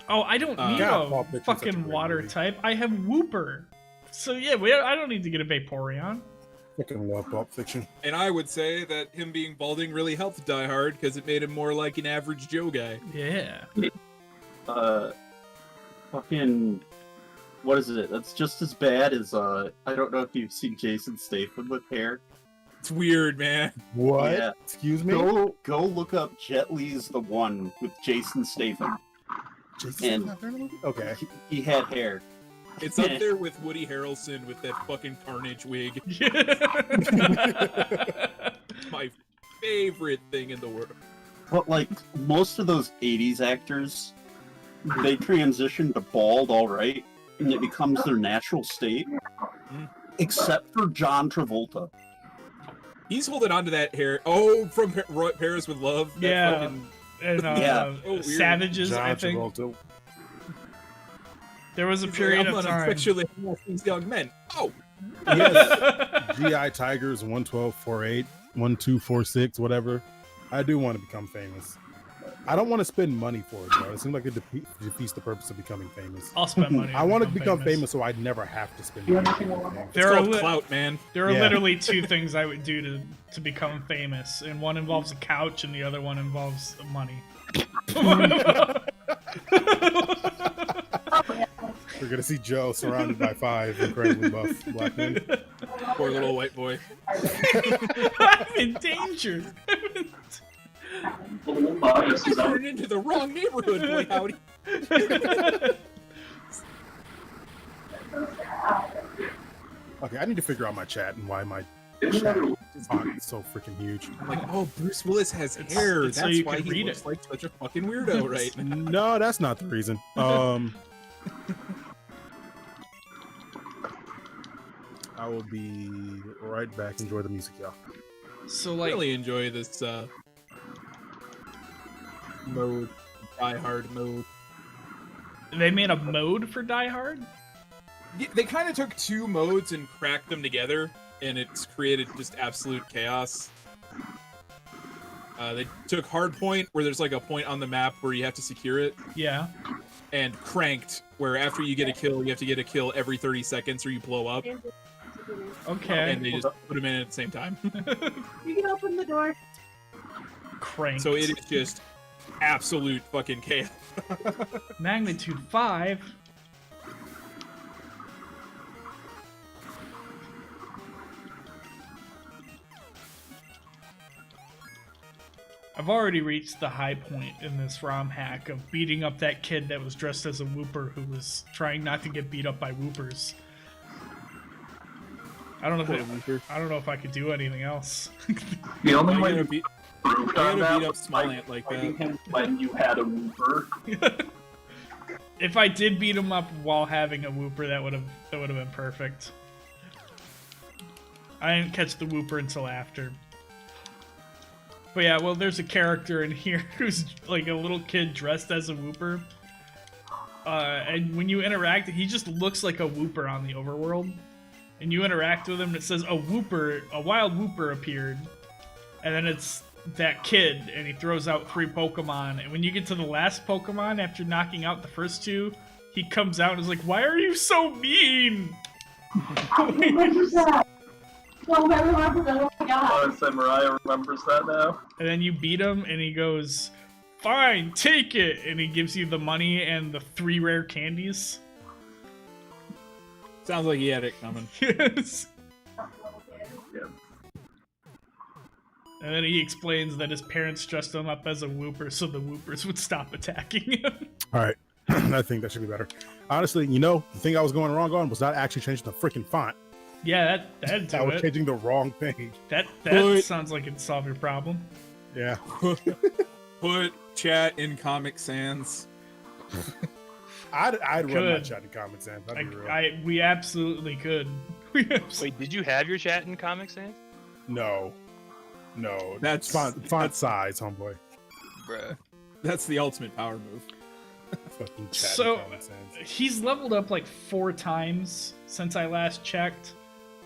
Oh, I don't need a fucking water type. I have Wooper. So, yeah, I don't need to get a Vaporeon. Fucking love Pulp Fiction. And I would say that him being balding really helped Die Hard, because it made him more like an average Joe guy. Yeah. Fucking... What is it? That's just as bad as, I don't know if you've seen Jason Statham with hair. It's weird, man. What? Yeah. Excuse me? Go look up Jet Li's The One with Jason Statham. Okay. He had hair. It's up there with Woody Harrelson with that fucking Carnage wig. My favorite thing in the world. But, like, most of those 80s actors, they transition to bald alright, and it becomes their natural state. Except for John Travolta. He's holding on to that hair. Oh, from Paris with Love. That Yeah. fucking... And Savages, John I think. Travolta. There was a period of time. Sexually these young men. Oh. Yes. GI Tigers 11248 1246 whatever. I do want to become famous. I don't want to spend money for it, though. It seems like it defeats the purpose of becoming famous. I'll spend money. I want to become famous so I'd never have to spend money. There are clout, man. There are literally 2 things I would do to become famous, and one involves a couch, and the other one involves money. We're gonna see Joe surrounded by 5 incredibly buff black men. Poor little white boy. I'm in danger. You turned into the wrong neighborhood, boy howdy. Okay, I need to figure out my chat and why my chat font is so freaking huge. Like, oh, Bruce Willis has hair. it's so That's you why can he read looks it. like such a fucking weirdo right now. No, that's not the reason. I will be right back. Enjoy the music, y'all. So I like, really enjoy this mode, Die Hard mode. they made a mode for Die Hard. Yeah, they kind of took 2 modes and cracked them together, and it's created just absolute chaos. They took Hardpoint, where there's like a point on the map where you have to secure it, Yeah. and Cranked, where after you get a kill, you have to get a kill every 30 seconds or you blow up. Okay. And they just put them in at the same time. You can open the door. Cranked. So it is just absolute fucking chaos. Magnitude 5. I've already reached the high point in this ROM hack of beating up that kid that was dressed as a Wooper who was trying not to get beat up by Woopers. I don't know if I could do anything else. The only way you to beat proved on that up was Smollett like fighting that. him when you had a Wooper. If I did beat him up while having a Wooper, that would have been perfect. I didn't catch the Wooper until after. But yeah, well, there's a character in here who's like a little kid dressed as a Wooper. And when you interact, he just looks like a Wooper on the overworld. And you interact with him, and it says a wild Wooper appeared. And then it's that kid, and he throws out 3 Pokemon. And when you get to the last Pokemon, after knocking out the first 2, he comes out and is like, "Why are you so mean?" Samurai remembers that now. And then you beat him, and he goes, "Fine, take it," and he gives you the money and the 3 rare candies. Sounds like he had it coming. Yes. Yeah. And then he explains that his parents dressed him up as a Wooper so the Woopers would stop attacking him. All right, I think that should be better. Honestly, the thing I was going wrong on was not actually changing the freaking font. Yeah, that'd do I was it. changing the wrong thing. That sounds like it'd solve your problem. Yeah. Put chat in Comic Sans. I'd run my Could. chat in Comic Sans. That'd be real. We absolutely could. Wait, did you have your chat in Comic Sans? No, That's font size, homeboy. Bruh. That's the ultimate power move. Fucking chat So in Comic Sans. he's leveled up like 4 times since I last checked,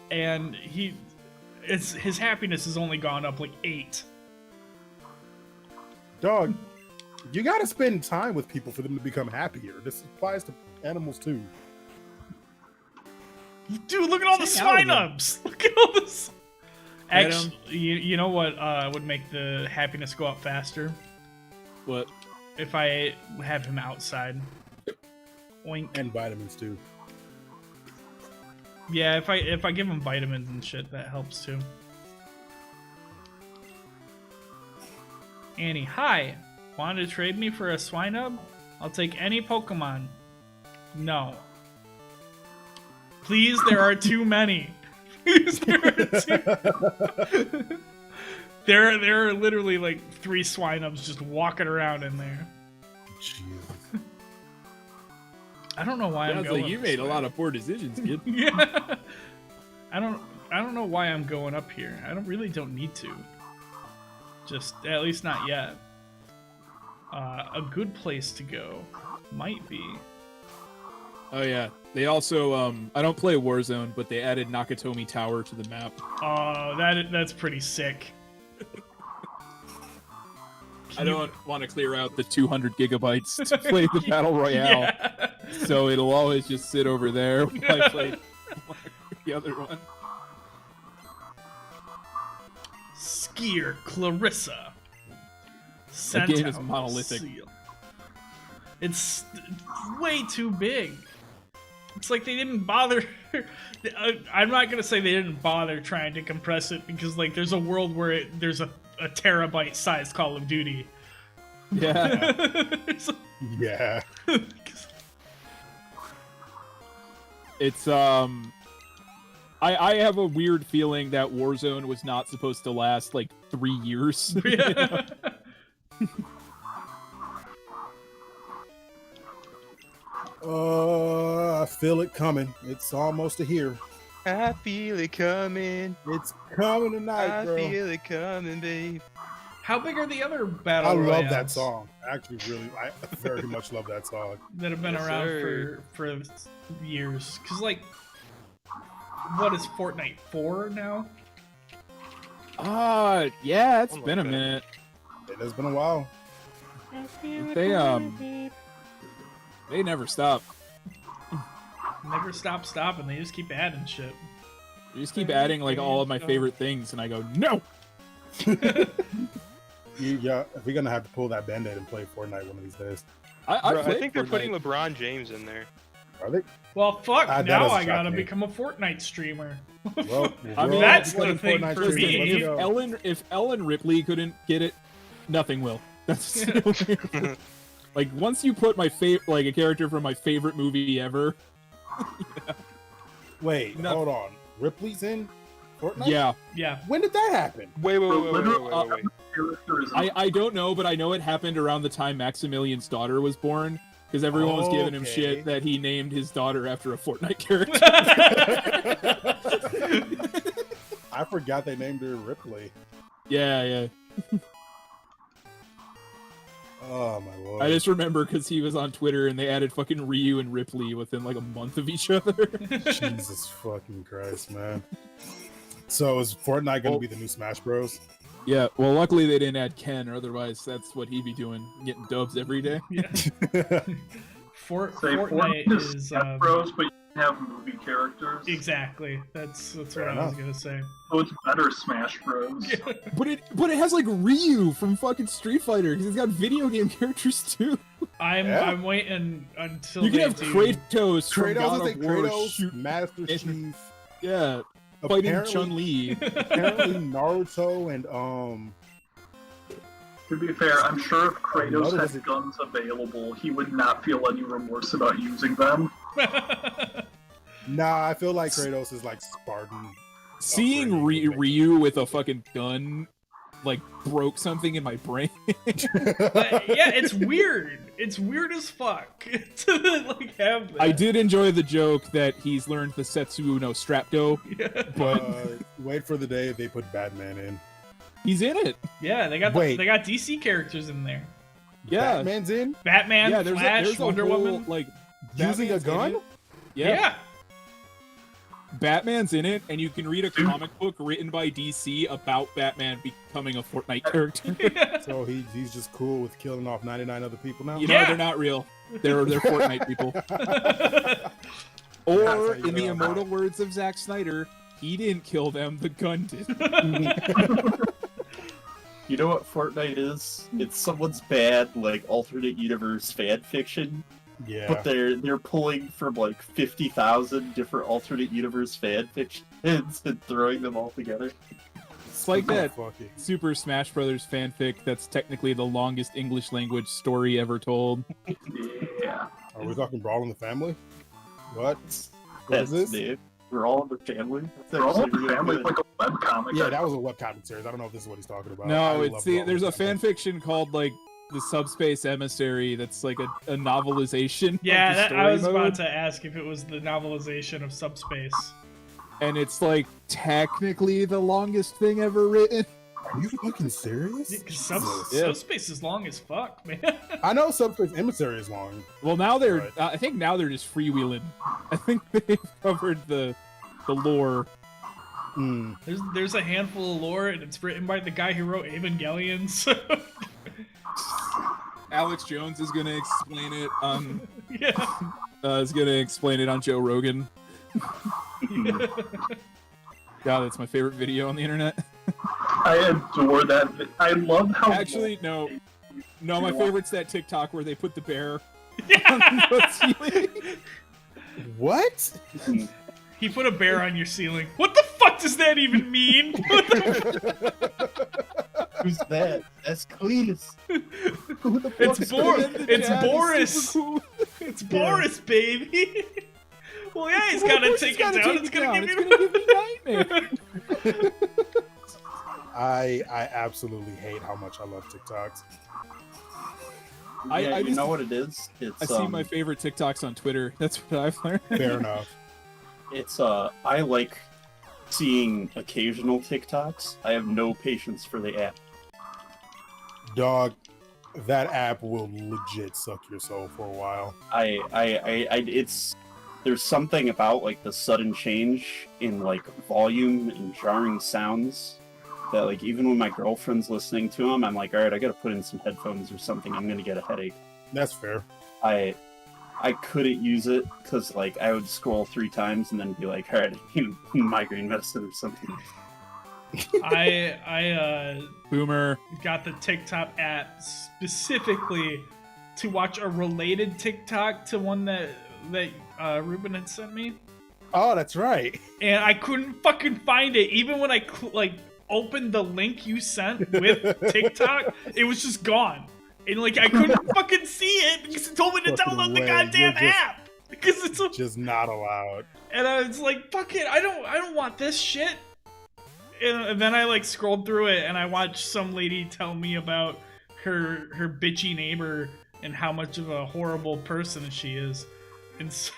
and his happiness has only gone up like 8. Dog, you gotta spend time with people for them to become happier. This applies to animals too. Dude, look at all the Hang out with swine-ups! Look at all this. Pet 'em. Actually, you know what would make the happiness go up faster? What? If I have him outside. Oink. And vitamins too. Yeah, if I give him vitamins and shit, that helps too. Annie, hi. Want to trade me for a Swinub? I'll take any Pokemon. No. Please, there are too many. Please, there are too. There are literally like 3 Swinubs just walking around in there. Jesus. I don't know why I'm Sounds going. like you made a lot of poor decisions, kid. Yeah. I don't know why I'm going up here. I really don't need to. Just at least not yet. A good place to go might be. Oh yeah. They also I don't play Warzone, but they added Nakatomi Tower to the map. Oh, that's pretty sick. I don't want to clear out the 200 gigabytes to play the Battle Royale. Yeah. So it'll always just sit over there while I play the other one. Skier Clarissa. That game is Centaur monolithic. Seal. It's way too big. It's like they didn't bother. I'm not gonna say they didn't bother trying to compress it because like there's a world where there's a terabyte sized Call of Duty. Yeah. Yeah. It's I have a weird feeling that Warzone was not supposed to last like 3 years. Yeah. I feel it coming. It's almost here. I feel it coming. It's coming tonight, bro. I feel it coming, babe. How big are the other battle I love royales that song. Actually, I very much love that song. that have been Yes, around sir. for years? Because like, what is Fortnite 4 now? Yeah, it's been a minute. It has been a while. They never stop. Never stop stopping. They just keep adding shit. They just keep adding like all of my favorite things, and I go, no. Yeah, we're gonna have to pull that band-aid and play Fortnite one of these days. I think they're putting LeBron James in there. Are they? Well, fuck. That Now doesn't I gotta shock me. become a Fortnite streamer. Well, I mean, that's we're the thing Fortnite for streamers. me. Let's go. If Ellen Ripley couldn't get it, nothing will. That's like once you put my like a character from my favorite movie ever. Wait, hold on. Ripley's in Fortnite? Yeah. Yeah. When did that happen? Wait. I don't know, but I know it happened around the time Maximilian's daughter was born, because everyone was giving him Okay. shit that he named his daughter after a Fortnite character. I forgot they named her Ripley. Yeah. Oh my lord. I just remember because he was on Twitter and they added fucking Ryu and Ripley within like a month of each other. Jesus fucking Christ, man. So is Fortnite gonna be the new Smash Bros? Yeah, well, luckily they didn't add Ken, or otherwise that's what he'd be doing, getting dubs every day. Yeah. Fortnite Fortnite is Smash Bros, but you can have movie characters. exactly. That's what I was enough. gonna say. So it's better Smash Bros. But it has like Ryu from fucking Street Fighter, because it's got video game characters too. I'm waiting until You can they have do- Kratos from Kratos God is of like War Kratos, shoot. Master Chief. Yeah, fighting Apparently- Chun-Li. Apparently Naruto and To be fair, I'm sure if Kratos Another- had guns available, he would not feel any remorse about using them. Nah, I feel like Kratos is like Spartan. Seeing Ryu with a fucking gun like broke something in my brain. Yeah, it's weird. It's weird as fuck to like have that. I did enjoy the joke that he's learned the Setsu no Strapdo, but Wait for the day they put Batman in. he's in it. Yeah, they got Wait. they got DC characters in there. Yeah, Batman's in? Batman, yeah. Flash, Wonder whole, Woman. like Using a Batman's in gun? it. Yeah. Batman's in it, and you can read a comic book written by DC about Batman becoming a Fortnite character. So he's just cool with killing off 99 other people now? You know, they're not real. They're Fortnite people. Or, in the immortal words of Zack Snyder, he didn't kill them, the gun did. You know what Fortnite is? It's someone's bad, like, alternate universe fan fiction. Yeah. But they're pulling from like 50,000 different alternate universe fan fictions and throwing them all together. It's like that Fucking- Super Smash Brothers fanfic that's technically the longest English language story ever told. Yeah. Are we talking Brawl in the Family? What? What That's is this? it. We're all in the family. That's They're all in actually the really family, good. like a webcomic. Yeah, that was a webcomic series. I don't know if this is what he's talking about. I No, love it's Brawl there's in a the Family. fanfiction called like the Subspace Emissary that's like a novelization. Yeah, of the that, story I was mode. about to ask if it was the novelization of Subspace. And it's like technically the longest thing ever written. Are you fucking serious? Jesus. Yeah. Subspace is long as fuck, man. I know Subspace Emissary is long. Well, now they're. Right. I think now they're just freewheeling. I think they've covered the lore. There's a handful of lore, and it's written by the guy who wrote Evangelion. So. Alex Jones is gonna explain it on. Yeah. Is gonna explain it on Joe Rogan. God, that's my favorite video on the internet. I adore that. I love how. Actually, no. My favorite's that TikTok where they put the bear on the ceiling. What? He put a bear on your ceiling. What the fuck does that even mean? Who's that? That's Cletus. It's Boris. It's Boris, baby. Well, yeah, he's gotta take it down. It's gonna give you nightmare. I absolutely hate how much I love TikToks. I you know what it is? It's I see my favorite TikToks on Twitter. That's what I've learned. Fair enough. It's I like seeing occasional TikToks. I have no patience for the app. Dog, that app will legit suck your soul for a while. It's there's something about like the sudden change in like volume and jarring sounds that like even when my girlfriend's listening to them, I'm like, all right, I gotta put in some headphones or something. I'm gonna get a headache. That's fair. I couldn't use it because like I would scroll 3 times and then be like, all right, I need migraine medicine or something. I Boomer got the TikTok app specifically to watch a related TikTok to one that Ruben had sent me. Oh, that's right. And I couldn't fucking find it. Even when I opened the link you sent with TikTok, it was just gone. And like I couldn't fucking see it because it told me to download the goddamn app because it's just not allowed. And I was like, "Fuck it, I don't want this shit." And then I like scrolled through it and I watched some lady tell me about her bitchy neighbor and how much of a horrible person she is, and so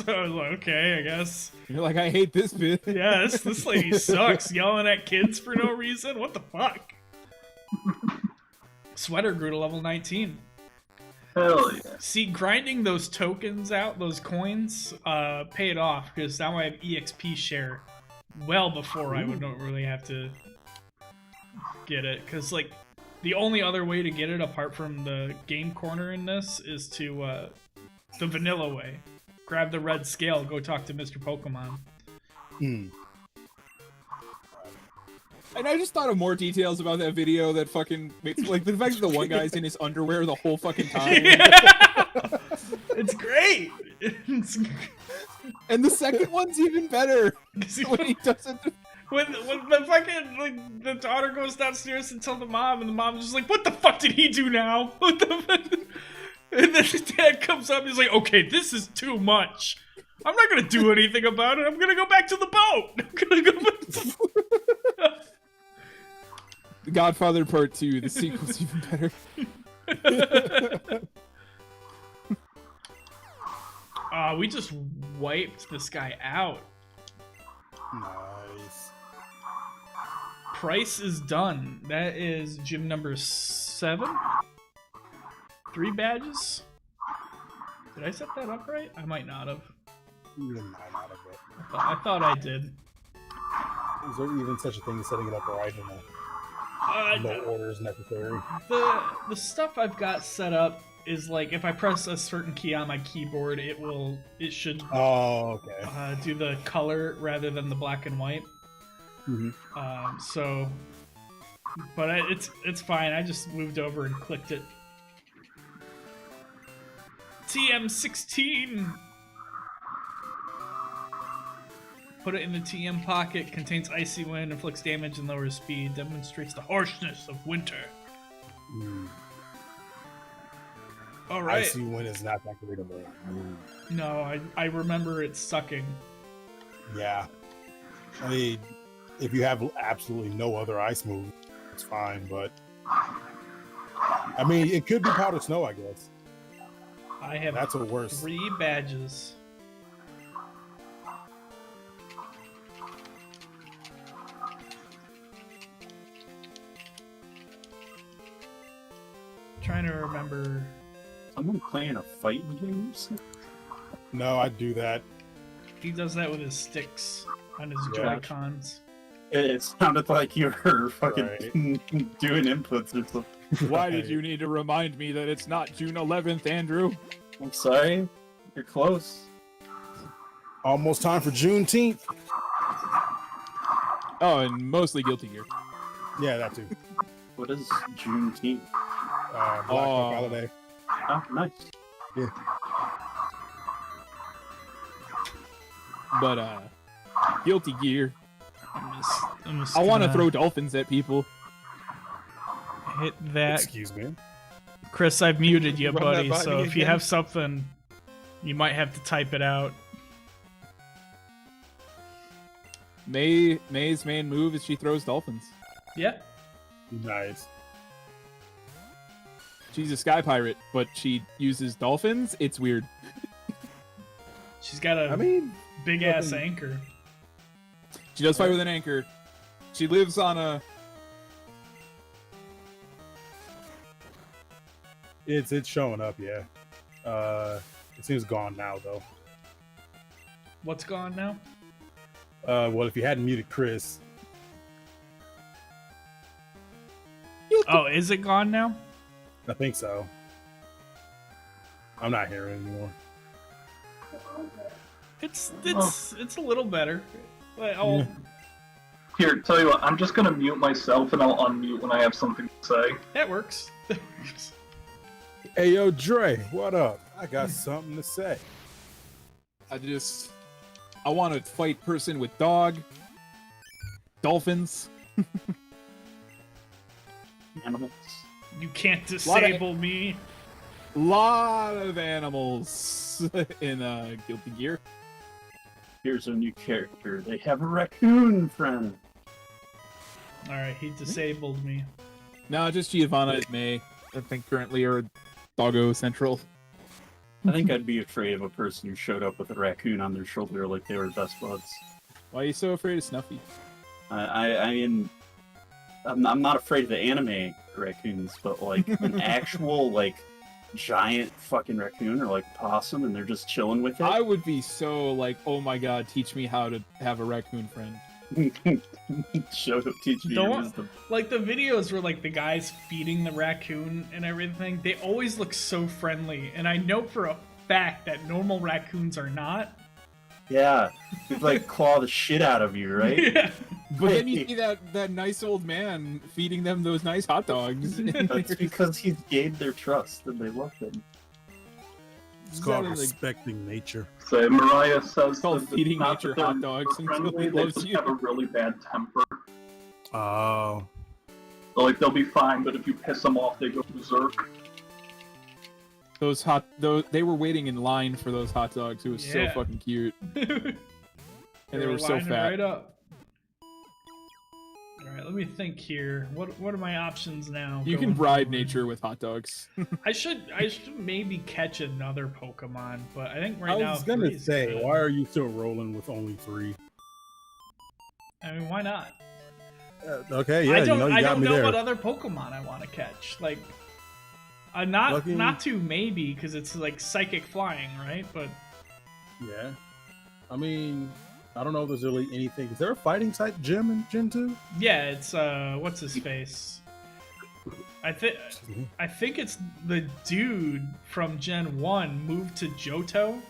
I was like, okay, I guess. You're like, I hate this bitch. Yeah, this lady sucks, yelling at kids for no reason. What the fuck? Sweater grew to level 19. Hell yeah. See, grinding those tokens out, those coins, paid off because now I have EXP share well before I would not really have to get it. Because, like, the only other way to get it apart from the game corner in this is to the vanilla way. Grab the red scale, go talk to Mr. Pokemon. And I just thought of more details about that video that fucking makes, like, the fact that the one guy's in his underwear the whole fucking time. Yeah. It's great. And the second one's even better when he doesn't. When the fucking like the daughter goes downstairs and tells the mom, and the mom's just like, "What the fuck did he do now?" What the fuck? And then the dad comes up, and he's like, "Okay, this is too much. I'm not gonna do anything about it. I'm gonna go back to the boat. I'm gonna go back to The Godfather Part 2, the sequel's even better. We just wiped this guy out. Nice. Price is done. That is gym number 7. 3 badges. Did I set that up right? I might not have. You might not have it. I thought I did. Is there even such a thing as setting it up right in no orders necessary? The stuff I've got set up is like if I press a certain key on my keyboard, it should do the color rather than the black and white. So, but it's fine. I just moved over and clicked it. TM16. Put it in the TM pocket. Contains icy wind, inflicts damage and lowers speed. Demonstrates the harshness of winter. All right. Icy wind is not that great of a move. No, I remember it sucking. Yeah. I mean, if you have absolutely no other ice move, it's fine, but I mean, it could be powder snow, I guess. I have that's a worse. 3 badges. Trying to remember. Someone playing a fighting game? No, I do that. He does that with his sticks on his Joy-Cons. It sounded like you were fucking doing inputs or something. Why did you need to remind me that it's not June 11th, Andrew? I'm sorry. You're close. Almost time for Juneteenth. Oh, and mostly Guilty Gear. Yeah, that too. What is Juneteenth? Black Duck holiday. Oh, nice. Yeah. But Guilty Gear. I'm just I want to gonna throw dolphins at people. hit that. Excuse me. Chris, I've muted you, Run that buddy. by So me if you again. have something, you might have to type it out. May's main move is she throws dolphins. Yeah. Nice. She's a sky pirate, but she uses dolphins. It's weird. She's got a big ass anchor. She does fight with an anchor. She lives on a. It's showing up, yeah. It seems gone now though. What's gone now? Well, if you hadn't muted Chris, Oh, is it gone now? I think so. I'm not hearing anymore. It's a little better. But I'll, Here, tell you what, I'm just gonna mute myself and I'll unmute when I have something to say. That works. Hey, yo, Dre, what up? I got something to say. I want to fight person with dog. Dolphins. Animals. You can't disable me. Lot of animals in Guilty Gear. Here's a new character. They have a raccoon friend. Alright, he disabled me. No, just Giovanna and May. I think currently are Doggo Central. I think I'd be afraid of a person who showed up with a raccoon on their shoulder like they were best buds. Why are you so afraid of Snuffy? I mean, I'm not afraid of the anime raccoons, but like an actual like giant fucking raccoon or like possum, and they're just chilling with it. I would be so like, oh my god, teach me how to have a raccoon friend. Showed up, teach me Don't- your wisdom. Like the videos where like the guys feeding the raccoon and everything, they always look so friendly. And I know for a fact that normal raccoons are not. Yeah, they'd like claw the shit out of you, right? Yeah. But then you see that nice old man feeding them those nice hot dogs. That's because he's gained their trust and they love him. It's called Sounded like- respecting nature. So Mariah says called that feeding it's not nature that they're hot dogs until friendly, he they loves just you. have a really bad temper. Oh. So, like they'll be fine, but if you piss them off, they go berserk. They were waiting in line for those hot dogs. It was so Yeah. fucking cute. And they were so lining fat. right up. Alright, let me think here. What are my options now? You can going bribe forward? nature with hot dogs. I should maybe catch another Pokemon, but I think I right now was gonna three is say, good. why are you still rolling with only 3? I mean, why not? Okay, yeah, I you don't, know you I got don't me know there. what other Pokemon I want to catch. Like, Lucky- not too maybe because it's like psychic flying, right? But Yeah. I mean, I don't know if there's really anything. Is there a fighting type gym in Gen 2? yeah, it's what's his face? I think it's the dude from Gen 1 moved to Johto.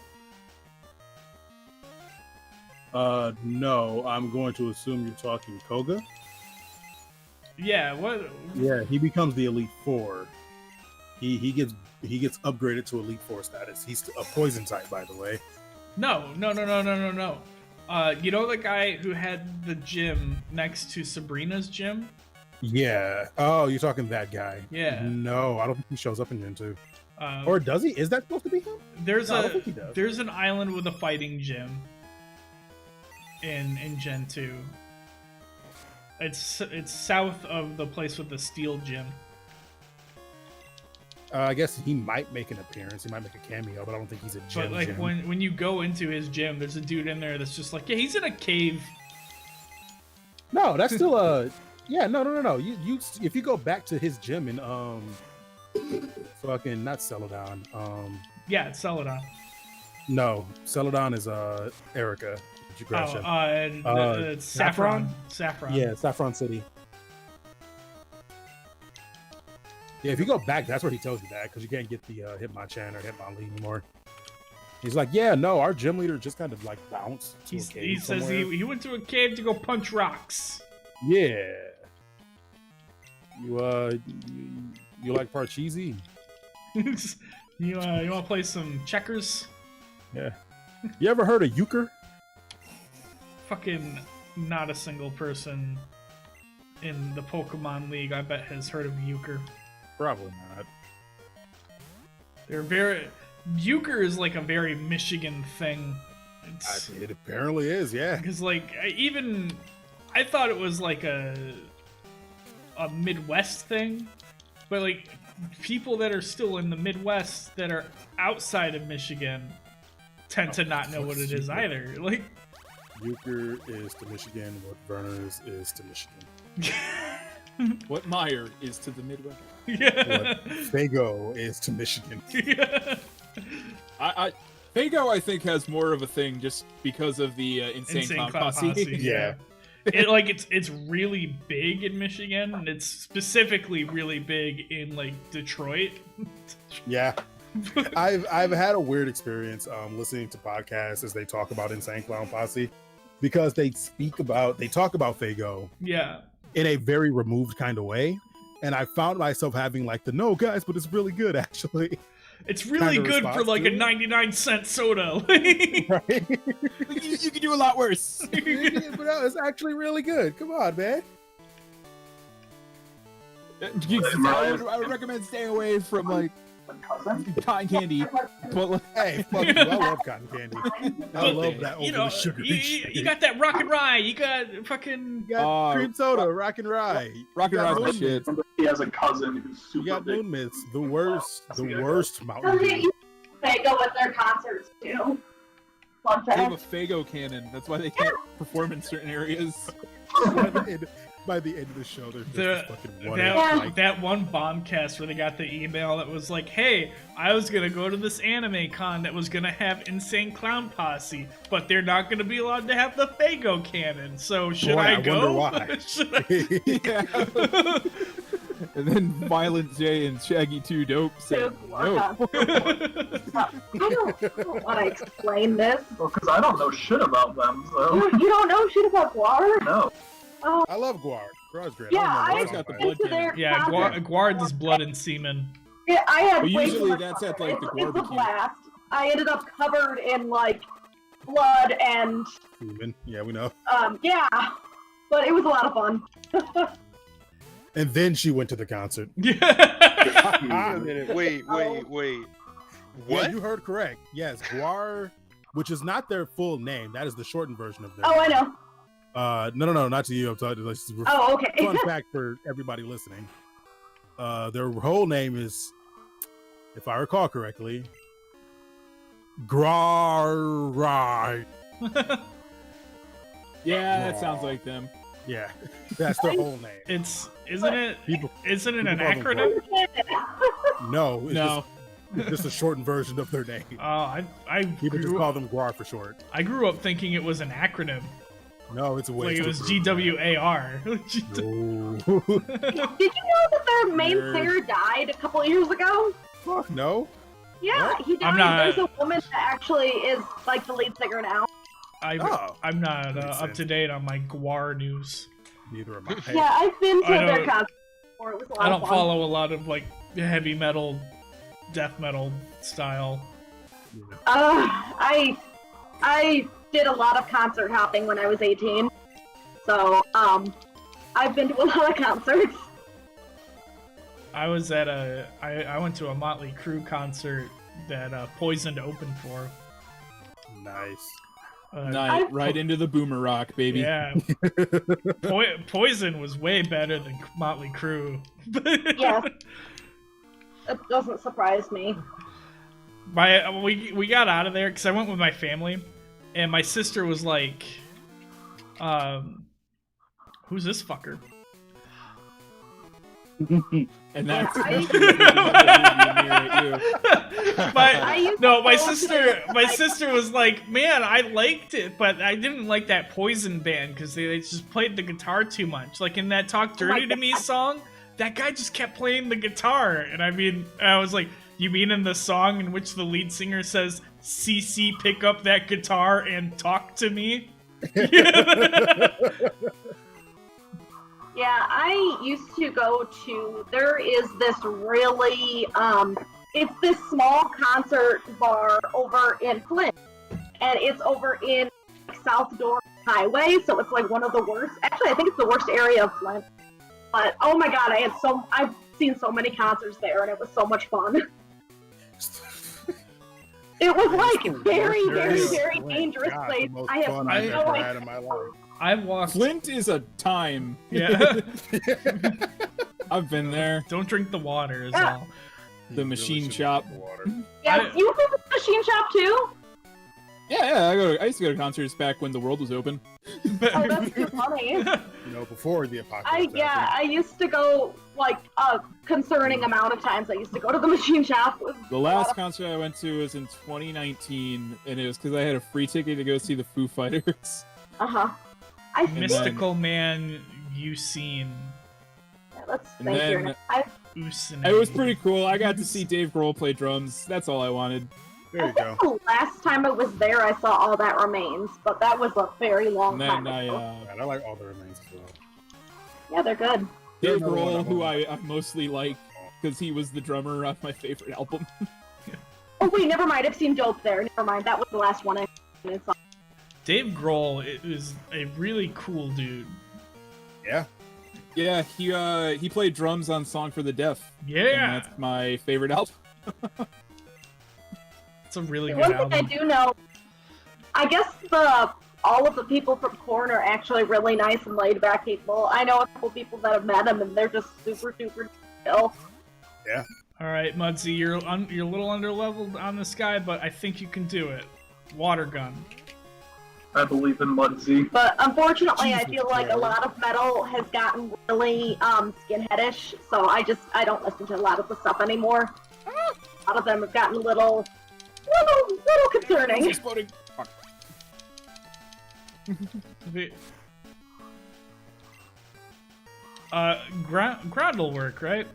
No, I'm going to assume you're talking Koga. Yeah, what? Yeah, he becomes the Elite Four. He gets upgraded to Elite Four status. He's a poison type, by the way. No. You know the guy who had the gym next to Sabrina's gym? Yeah. Oh, you're talking that guy. Yeah. No, I don't think he shows up in Gen 2. Um, Or does he? Is that supposed to be him? There's No, I don't think he does. there's an island with a fighting gym in Gen 2. It's south of the place with the steel gym. I guess he might make an appearance. He might make a cameo, but I don't think he's a gym. But like gym. when you go into his gym, there's a dude in there that's just like, yeah, he's in a cave. No, that's still a. Yeah, no. You if you go back to his gym in fucking not Celadon. Yeah, it's Celadon. No, Celadon is Erica. It's Saffron. Saffron. Yeah, Saffron City. Yeah, if you go back, that's where he tells you that because you can't get the Hitmonchan or Hitmonlee anymore. He's like, yeah, no, our gym leader just kind of like bounced. To a He cave says somewhere." he went to a cave to go punch rocks. Yeah. You like Parcheesi? You want to play some checkers? Yeah. You ever heard of euchre? fucking not a single person in the Pokemon League I bet has heard of Euchre. Probably not. They're very... Euchre is like a very Michigan thing. It apparently is, yeah. Because like, I thought it was like a Midwest thing, but like people that are still in the Midwest that are outside of Michigan tend to not know what it is either. Like, Euchre is to Michigan what Verner's is to Michigan. What Meyer is to the Midwest. Yeah. What Fago is to Michigan. Yeah. Fago, I think, has more of a thing just because of the Insane Clown Posse. Yeah. It's really big in Michigan, and it's specifically really big in like Detroit. Yeah. I've had a weird experience listening to podcasts as they talk about Insane Clown Posse, because they talk about Fago Yeah. in a very removed kind of way, and I found myself having like the no guys, but it's really good actually. It's really kind of good for like a response 99-cent soda. Right? You can do a lot worse. But no, it's actually really good. Come on, man. I would recommend staying away from like cotton candy. But like, hey, fuck you! I love cotton candy. I love that over the sugar. You got that Rock and Rye. You got fucking cream soda, Rock and Rye. Rock and Rye's my shit. He has a cousin who's super You got big. Moon Myths, the worst Mountain Some Dew. you they go with their concerts too. Fun They have a fact. Fago cannon. That's why they can't perform in certain areas. By the end of the show, there's just this fucking one. That one Bombcast where they got the email that was like, hey, I was gonna go to this anime con that was gonna have Insane Clown Posse, but they're not gonna be allowed to have the Fago cannon, so should Boy, I I go? wonder why. Should I... And then Violent J and Shaggy 2 Dope said no. I don't want to explain this. Well, because I don't know shit about them, so. You don't know shit about Guar? No. Oh. I love Guard. Guard's great. Yeah, I I've don't know been to their Yeah, concert. Guard is blood and semen. Yeah, I had But way too usually much that's fun. at, like, the It's a barbecue. blast. I ended up covered in like blood and Human. Yeah, we know. yeah, but it was a lot of fun. And then she went to the concert. Wait a minute. Wait. Yeah, What? you heard correct. Yes, Guar, which is not their full name. That is the shortened version of their Oh, I know. No, not to you. I'm talking. Like, Oh, okay. Fun fact for everybody listening. Their whole name is, if I recall correctly, Grarai. Yeah, that sounds like them. Yeah, that's their whole name. Isn't it an people call them acronym? No, it's No. just a shortened version of their name. People just call them Guar for short. I grew up thinking it was an acronym. No, it's a way. Like it was GWAR. Did you know that their main Nerd. singer died a couple of years ago? Fuck no. Yeah, What? he died. I'm not- There's a woman that actually is like the lead singer now. I'm not up to date on my Guar news. Neither am I. Yeah, I've been to I their don't- concert before. It was a lot I of don't fun. follow a lot of like heavy metal, death metal style. I did a lot of concert hopping when I was 18. So, I've been to a lot of concerts. I was at I went to a Motley Crue concert that Poisoned opened for. Nice. Right into the boomer rock, baby. Yeah. Poison was way better than Motley Crue. Yes. It doesn't surprise me. We got out of there because I went with my family, and my sister was like, "Who's this fucker?" And that's my sister was like, "Man, I liked it, but I didn't like that Poison band because they just played the guitar too much. Like in that Talk Dirty to Me song, that guy just kept playing the guitar, and I was like, you mean in the song in which the lead singer says, "CC, pick up that guitar and talk to me"? Yeah, I used to go to, there is this really, it's this small concert bar over in Flint, and it's over in South Door highway, so it's like one of the worst. Actually, I think it's the worst area of Flint. But oh my god, I've seen so many concerts there, and it was so much fun. It was like very, very, very dangerous place. I have no idea. I've walked. Flint is a time. Yeah. I've been there. Don't drink the water as Yeah. well. The machine shop. Yeah, you go to the machine shop too? Yeah, I used to go to concerts back when the world was open. Oh, that's too funny. You know, before the apocalypse. I used to go like a concerning amount of times. I used to go to the machine shop. The last concert I went to was in 2019, and it was because I had a free ticket to go see the Foo Fighters. Uh-huh. Mystical Man Ucene. Yeah, let's And think then- here. It was pretty cool. I got to see Dave Grohl play drums. That's all I wanted. There you go. The last time I was there, I saw All That Remains, but that was a very long And then time ago. I like all the remains as well. Yeah, they're good. Dave another one Grohl, of who them. I mostly like, because he was the drummer of my favorite album. Oh wait, never mind. I've seen Dope there. Never mind. That was the last one I saw. Dave Grohl is a really cool dude. Yeah. Yeah, he played drums on Song for the Deaf. Yeah. And that's my favorite album. It's a really good One thing I album. do know, I guess all of the people from Korn are actually really nice and laid back people. I know a couple people that have met them, and they're just super chill. Yeah. All right, Mudzy, you're a little underleveled on this guy, but I think you can do it. Water gun. I believe in Mudzy. But unfortunately, I Jesus feel like a Christ. lot of metal has gotten really skinheadish, so I don't listen to a lot of the stuff anymore. A lot of them have gotten a little concerning. Exploding. Ground will work, right?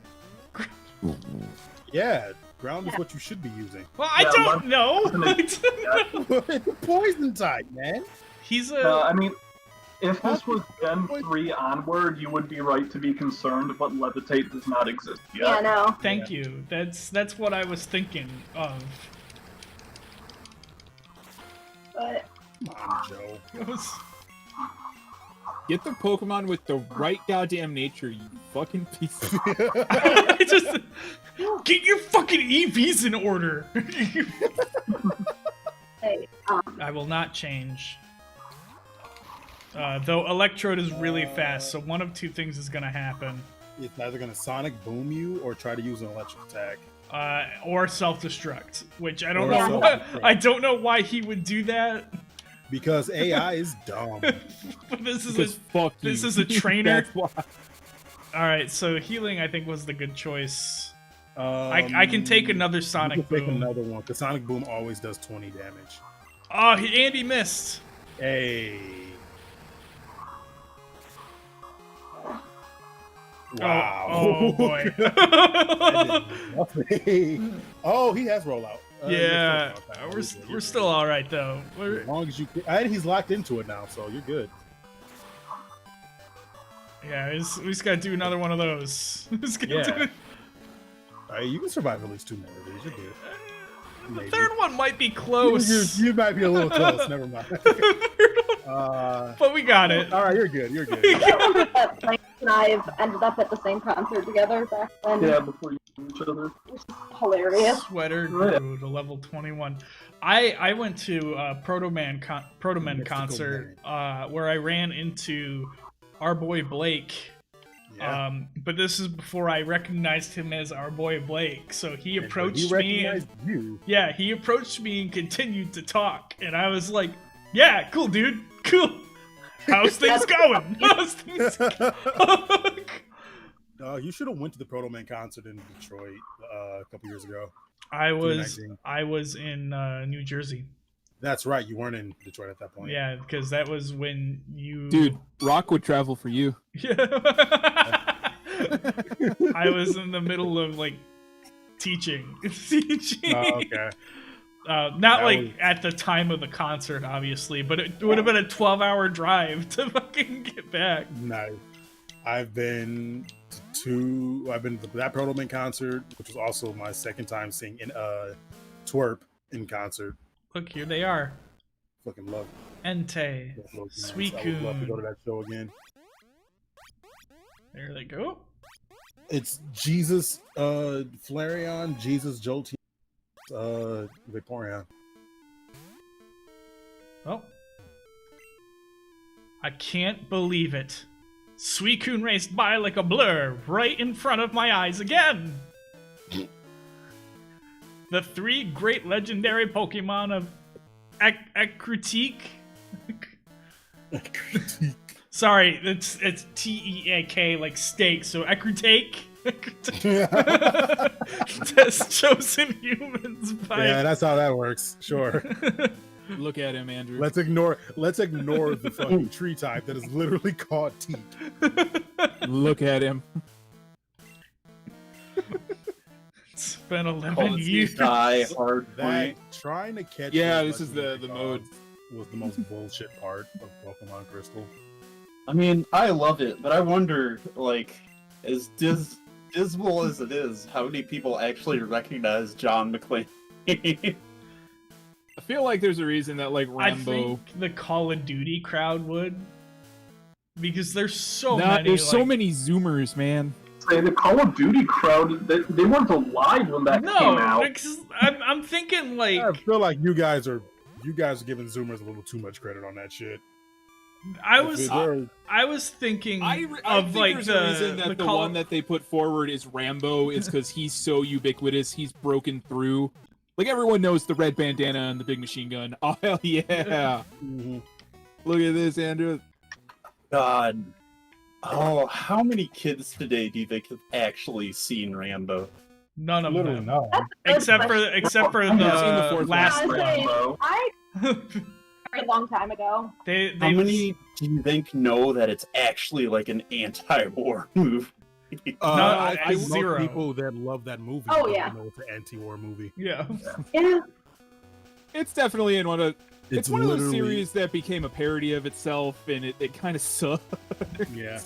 Yeah, ground is what you should be using. Well, I don't know. Poison type, man. He's a. I mean, if this was Gen 3 onward, you would be right to be concerned, but Levitate does not exist yet. Yeah, no. Thank you. That's what I was thinking of. But Come on, Joe. It was- Get the Pokemon with the right goddamn nature, you fucking piece of I just get your fucking EVs in order. hey, I will not change. Though Electrode is really fast, so one of two things is gonna happen. It's either gonna sonic boom you or try to use an electric attack. Or self-destruct, which I don't Or know. self-destruct. I don't know why he would do that. Because AI is dumb. But this is Because fuck you. this is a trainer. That's why. All right, so healing I think was the good choice. I can take another Sonic You can take Boom. another one. The Sonic Boom always does 20 damage. Oh, Andy missed. Hey. Wow. Oh boy. Oh, he has rollout. Yeah, you're fine. we're still all right though. As long as you, and he's locked into it now, so you're good. Yeah, we just gotta do another one of those. Just gotta Yeah. do- All right, you can survive at least 2 more of these. You're good. The Maybe. third one might be close, You might be a little close. Never mind. but we got it. All right, you're good. You're good. I remember that Frank and I ended up at the same concert together back then. Yeah, before you knew each other. Hilarious. Sweater grew to level 21. I went to Protoman Mystical concert where I ran into our boy Blake. Yeah. But this is before I recognized him as our boy Blake. So he And approached he me. recognized you. Yeah, he approached me and continued to talk, and I was like, "Yeah, cool, dude, cool. How's things going? How's things You should have went to the Proto Man concert in Detroit a couple years ago. I was 2019. in New Jersey. That's right. You weren't in Detroit at that point. Yeah, because that was when you. Dude, Rock would travel for you. Yeah. I was in the middle of like teaching. Oh, okay. Not That like was- at the time of the concert, obviously, but it would have been a 12-hour drive to fucking get back. Nice. I've been to that Proto Man concert, which was also my second time seeing Twerp in concert. Look, here they are. Fucking love it. Entei, I would love to go to Suicune. that show again. There they go. It's Jesus, Flareon, Jesus, Jolteon, Vaporeon. Oh. I can't believe it. Suicune raced by like a blur right in front of my eyes again. The 3 great legendary Pokemon of Ekruteak. Sorry, it's T-E-A-K like steak, so Ekruteak. Test chosen humans by. Yeah, that's how that works. Sure. Look at him, Andrew. Let's ignore the fucking tree type that is literally called teak. Look at him. It's been 11 years. Die hard That trying to catch. Yeah, those this is the legendary mode. cards was the most bullshit part of Pokemon Crystal. I mean, I love it, but I wonder, like, as dismal as it is, how many people actually recognize John McClane? I feel like there's a reason that like I Rambo. think the Call of Duty crowd would, because there's so many. There's so like- many Zoomers, man. Say the Call of Duty crowd, they weren't alive when that No, came out. because I'm thinking like I feel like you guys are giving Zoomers a little too much credit on that shit. I was thinking I of think like there's a reason that the Call one that they put forward is Rambo is because he's so ubiquitous, he's broken through. Like everyone knows the red bandana and the big machine gun. Oh hell yeah! Look at this, Andrew. God. Oh, how many kids today do you think have actually seen Rambo? None of Literally them, no. except for I've seen the fourth last one. Rambo. I a long time ago. They How many do you think know that it's actually like an anti-war movie? I think zero. most people that love that movie Oh, don't yeah. know it's an anti-war movie. Yeah. Yeah. It's definitely in one of. It's one of those literally- series that became a parody of itself, and it kind of sucks. Yeah.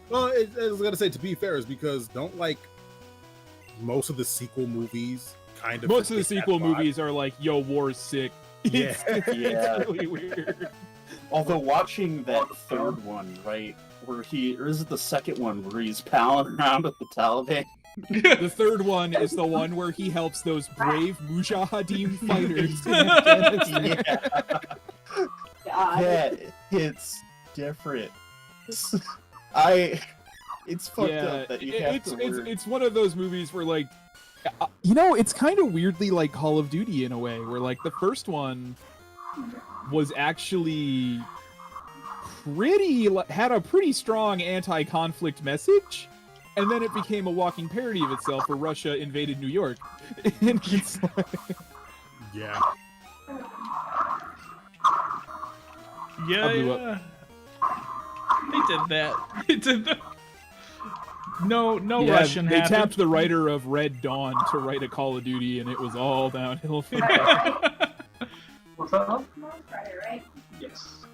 Well, I was gonna say, to be fair, is because don't like most of the sequel movies kind of. Most of the forget that sequel vibe. movies are like, "Yo, war's sick." Yeah. Yeah. It's really weird. Although watching that third one, right, where or is it the second one where he's palling around with the Taliban? The third one is the one where he helps those brave Mujahideen fighters in Afghanistan. God. Yeah, it's different. It's fucked up that you have to work. it's one of those movies where like, you know, it's kind of weirdly like Call of Duty in a way, where like the first one was actually had a pretty strong anti-conflict message. And then it became a walking parody of itself where Russia invaded New York. And it's like... Yeah. Yeah, I blew yeah. They did that. They did that. No Yeah, Russian they happened. tapped the writer of Red Dawn to write a Call of Duty, and it was all downhill from there. What's up? Right? Yes.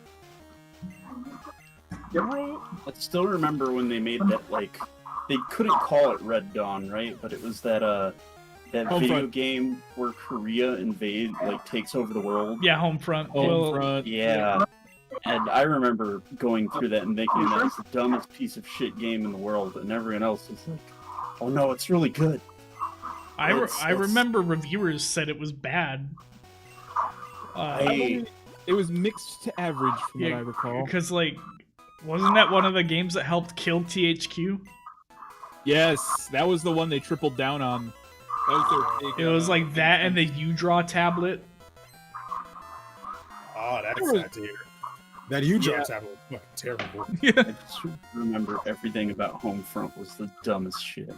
I still remember when they made that, like, they couldn't call it Red Dawn, right? But it was that Homefront. video game where Korea takes over the world. Yeah, Homefront. Homefront. Yeah. And I remember going through that and thinking that was the dumbest piece of shit game in the world, and everyone else was like, oh no, it's really good. I remember reviewers said it was bad. It was mixed to average from what I recall. Because, like, wasn't that one of the games that helped kill THQ? Yes, that was the one they tripled down on. That was their big, It was like that and the U-Draw tablet. Oh, that's sad to hear. That U-Draw Yeah. tablet was fucking terrible. I just remember everything about Homefront was the dumbest shit.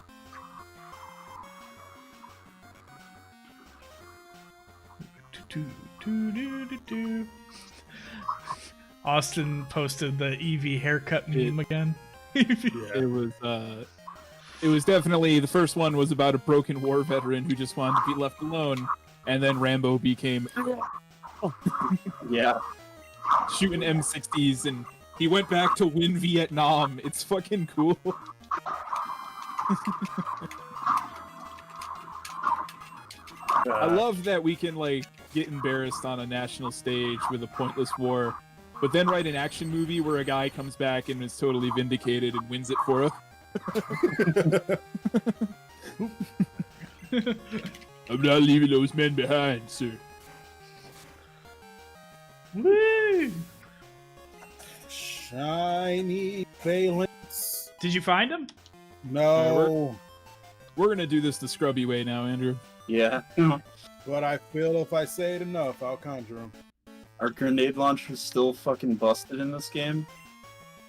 Austin posted the Eevee haircut meme again. It was definitely the first one was about a broken war veteran who just wanted to be left alone, and then Rambo became Yeah. shooting M60s, and he went back to win Vietnam. It's fucking cool. I love that we can like get embarrassed on a national stage with a pointless war, but then write an action movie where a guy comes back and is totally vindicated and wins it for us. I'm not leaving those men behind, sir. Woo! Shiny phalanx. Did you find him? No. We're gonna do this the scrubby way now, Andrew. Yeah. But I feel if I say it enough, I'll conjure him. Are grenade launchers still fucking busted in this game?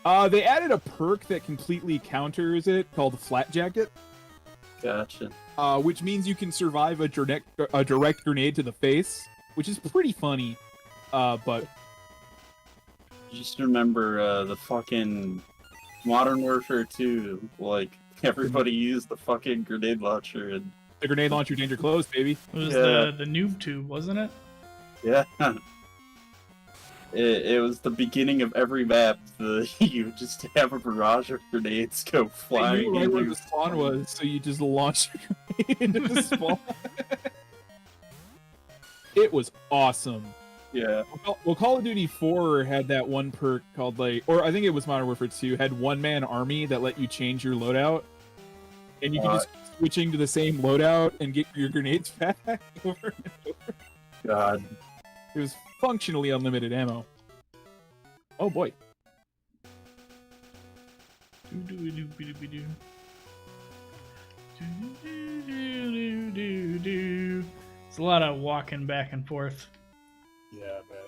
They added a perk that completely counters it called Flat Jacket. Gotcha. Which means you can survive a direct grenade to the face, which is pretty funny. But Just remember the fucking Modern Warfare 2, like, everybody used the fucking grenade launcher and... The grenade launcher danger close, baby. It was the noob tube, wasn't it? Yeah. It was the beginning of every map. You just have a barrage of grenades go flying. You knew right where the spawn was, so you just launched a grenade into the spawn. It was awesome. Yeah. Well, Call of Duty 4 had that one perk called, like, or I think it was Modern Warfare 2, had one-man army that let you change your loadout. And you could just keep switching to the same loadout and get your grenades back over and over. God. It was functionally unlimited ammo. Oh boy. It's a lot of walking back and forth. Yeah, I bet.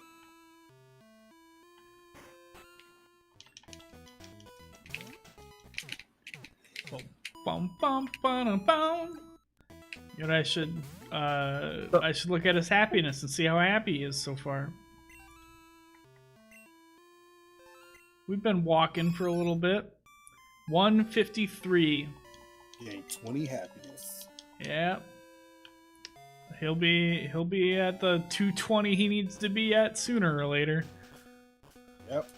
Bum, bum, bum, bum. You know, I should look at his happiness and see how happy he is so far. We've been walking for a little bit. 153. Gain 20 happiness. Yeah. He'll be at the 220 he needs to be at sooner or later. Yep.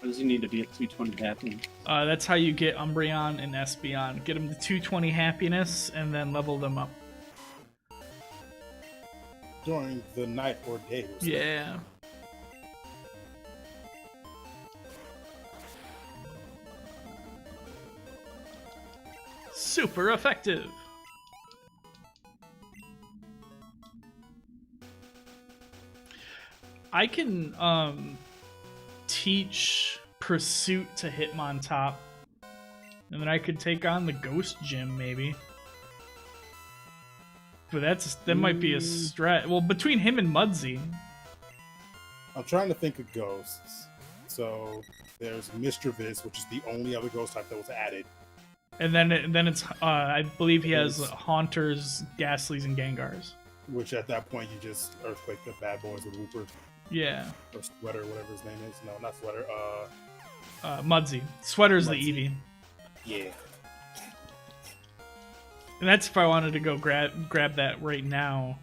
What does he need to be at 220 happiness? That's how you get Umbreon and Espeon. Get them to 220 happiness and then level them up. During the night or day. Or something. Yeah. Super effective. I can teach Pursuit to Hitmontop, and then I could take on the Ghost Gym maybe. But that might be a stretch. Well, between him and Mudzy. I'm trying to think of ghosts. So there's Mischievous, which is the only other ghost type that was added. And then it's I believe he has Haunters, Ghastlies, and Gengars. Which at that point you just Earthquake the bad boys with Wooper. Yeah. Or Sweater, whatever his name is. No, not Sweater. Mudzy. Sweater's Mudzy. the Eevee. Yeah. And that's if I wanted to go grab that right now.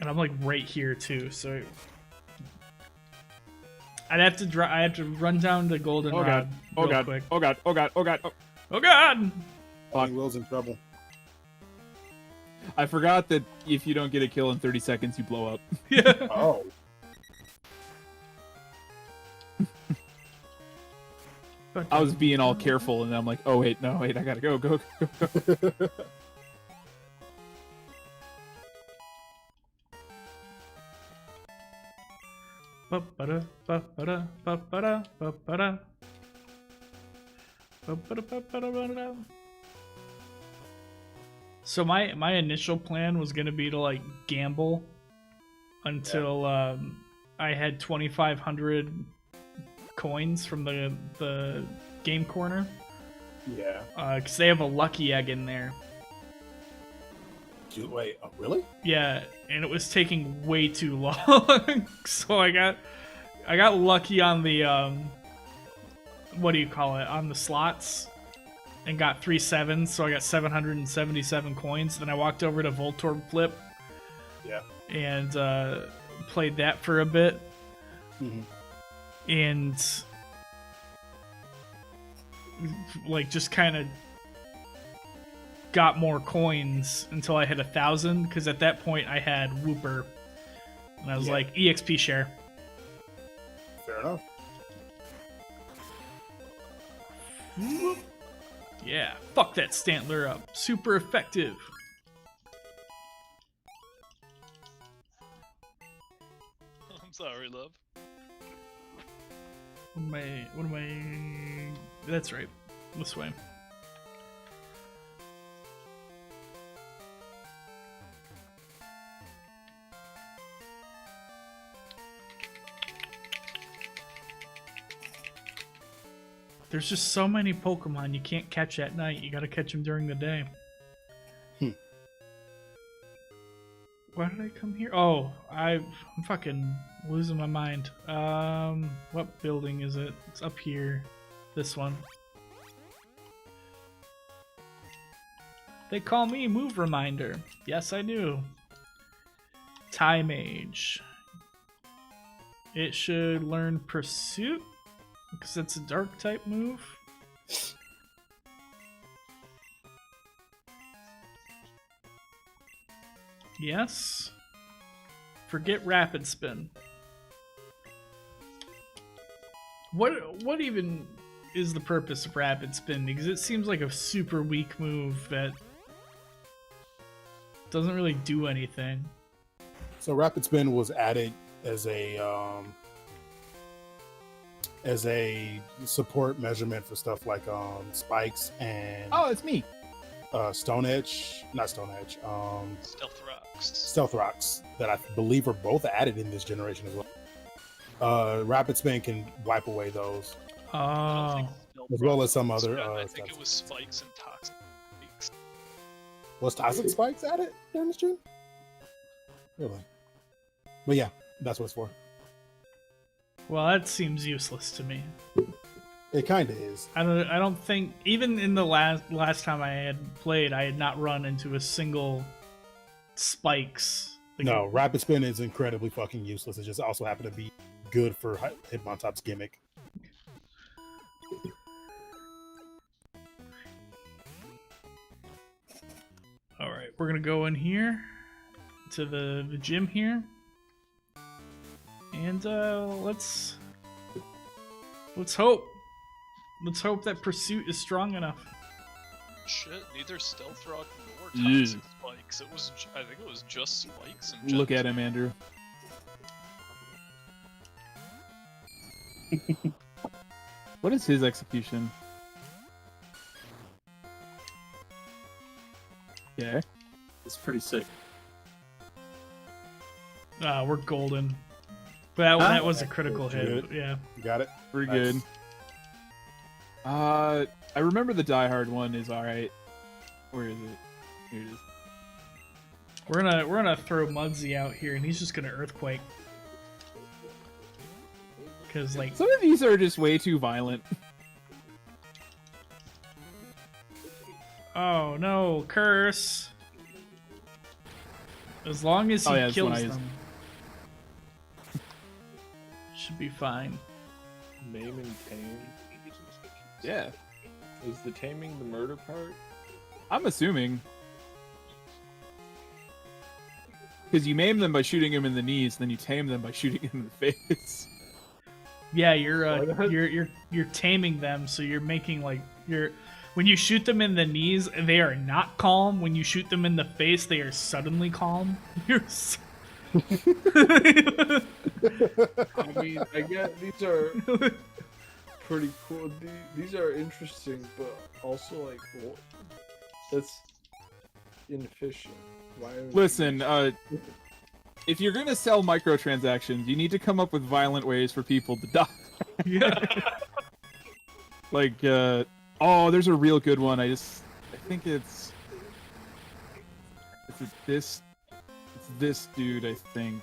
And I'm like right here too, so I have to run down to Goldenrod. Oh god. Quick. Oh god. Oh god. Oh god. Oh god. Fuck. Will's in trouble. I forgot that if you don't get a kill in 30 seconds, you blow up. Yeah. Oh. I was being all careful, and then I'm like, oh wait, no, wait, I gotta go. So my initial plan was gonna be to like gamble until I had 2,500 coins from the game corner. Yeah. Because they have a lucky egg in there. Wait, really? Yeah, and it was taking way too long. So I got lucky on the what do you call it, on the slots, and got 3 7s, so I got 777 coins. Then I walked over to Voltorb Flip. Yeah. And played that for a bit. Mm-hmm. And like just kind of got more coins until I hit 1,000, because at that point I had Whooper, and I was like, EXP share. Fair enough. Yeah, fuck that Stantler up. Super effective. I'm sorry, love. What am I? That's right. This way. There's just so many Pokemon you can't catch at night. You gotta catch them during the day. Why did I come here? Oh, I'm fucking losing my mind. What building is it? It's up here. This one. They call me Move Reminder. Yes, I do. Time Age. It should learn Pursuit, because it's a dark type move. Yes. Forget Rapid Spin. What even is the purpose of Rapid Spin? Because it seems like a super weak move that doesn't really do anything. So Rapid Spin was added as a support measurement for stuff like spikes and it's me. Stone Edge, not Stone Edge. Stealth Rocks. Stealth Rocks that I believe are both added in this generation as well. Rapid Spin can wipe away those. Oh. As well as some other. I think it was Spikes and Toxic. Was Toxic Spikes added during this gen? Really? But yeah, that's what it's for. Well, that seems useless to me. It kind of is. I don't think, even in the last time I had played, I had not run into a single spikes. No, Rapid Spin is incredibly fucking useless. It just also happened to be good for Hitmontop's gimmick. All right, we're gonna go in here to the gym here, and let's hope. Let's hope that Pursuit is strong enough. Shit, neither Stealth Rock nor Toxic Spikes. I think it was just Spikes. And Look at him, Andrew. What is his execution? Yeah. It's pretty sick. We're golden. But that was a critical hit. Yeah. You got it? Pretty good. I remember the Die Hard one is alright. Where is it? Here it is. We're gonna throw Muggsy out here, and he's just gonna Earthquake. Cause like some of these are just way too violent. Oh no, curse! As long as he kills them, should be fine. Name and tame. Yeah. Is the taming the murder part? I'm assuming. Because you maim them by shooting them in the knees, then you tame them by shooting them in the face. Yeah, you're taming them, so you're making like when you shoot them in the knees, they are not calm. When you shoot them in the face, they are suddenly calm. I mean, I get these are pretty cool. These are interesting, but also like, that's inefficient. Listen, if you're gonna sell microtransactions, you need to come up with violent ways for people to die. Yeah. Like, oh, there's a real good one. I think it's this dude, I think.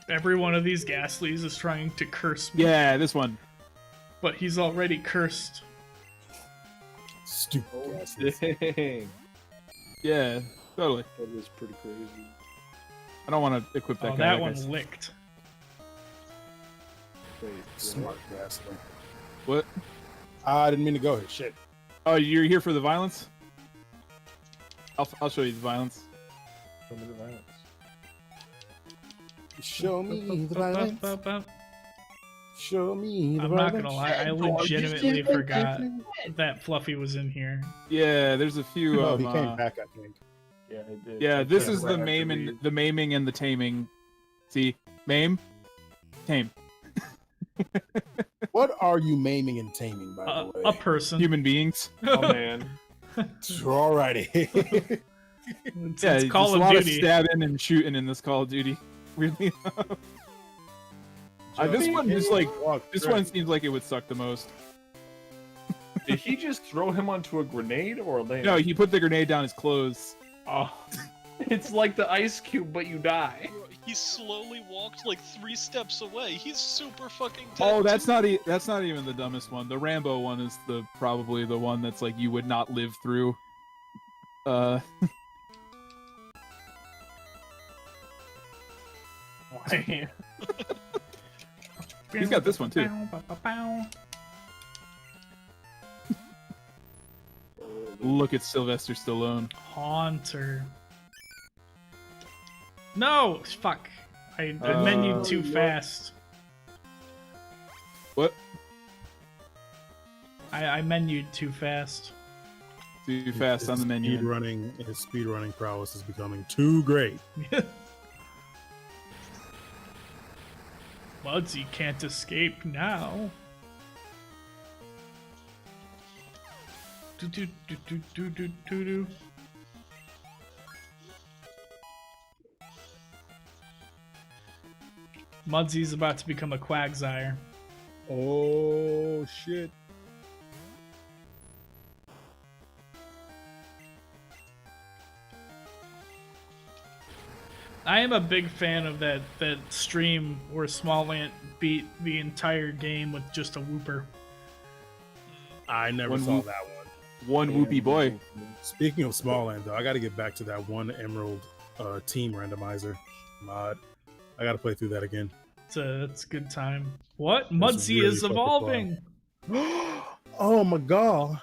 Every one of these Ghastlies is trying to curse me. Yeah, this one. But he's already cursed. Stupid. Dang. Yeah, totally. That is pretty crazy. I don't want to equip that guy. That one licked. Wait, smart Ghastly. What? I didn't mean to go here. Shit. Oh, you're here for the violence? I'll show you the violence. Show me the violence. Show me the violence. Show me the I'm not gonna lie, I legitimately forgot that Fluffy was in here. Yeah, there's a few. No, he came back, I think. Yeah, I did. Yeah, I this can't is the remember. maiming and the taming. See, maim, tame. What are you maiming and taming, by the way? A person. Human beings. Oh man. Alrighty. It's Call a of lot Duty. of stabbing and shooting in this Call of Duty. Weirdly enough. This one just like this one seems like it would suck the most. Did he just throw him onto a grenade or land? No, he put the grenade down his clothes. Oh, it's like the ice cube, but you die. He slowly walked like 3 steps away. He's super fucking dead. Oh, that's not even the dumbest one. The Rambo one is probably the one that's like you would not live through. He's got this one too. Look at Sylvester Stallone. Haunter. No! Fuck. I menued too fast. What? I menued too fast. Too fast on the menu. His speedrunning prowess is becoming too great. Mudsy can't escape now. Do do do do do do do do. Mudsy's about to become a Quagsire. Oh shit. I am a big fan of that stream where Smallant beat the entire game with just a whooper. I never One saw whoop. that one. One whoopee boy. Speaking of Smalland, though, I got to get back to that one Emerald team randomizer mod. I got to play through that again. It's a good time. What? That's Mudsy really is fucking evolving. Oh my god!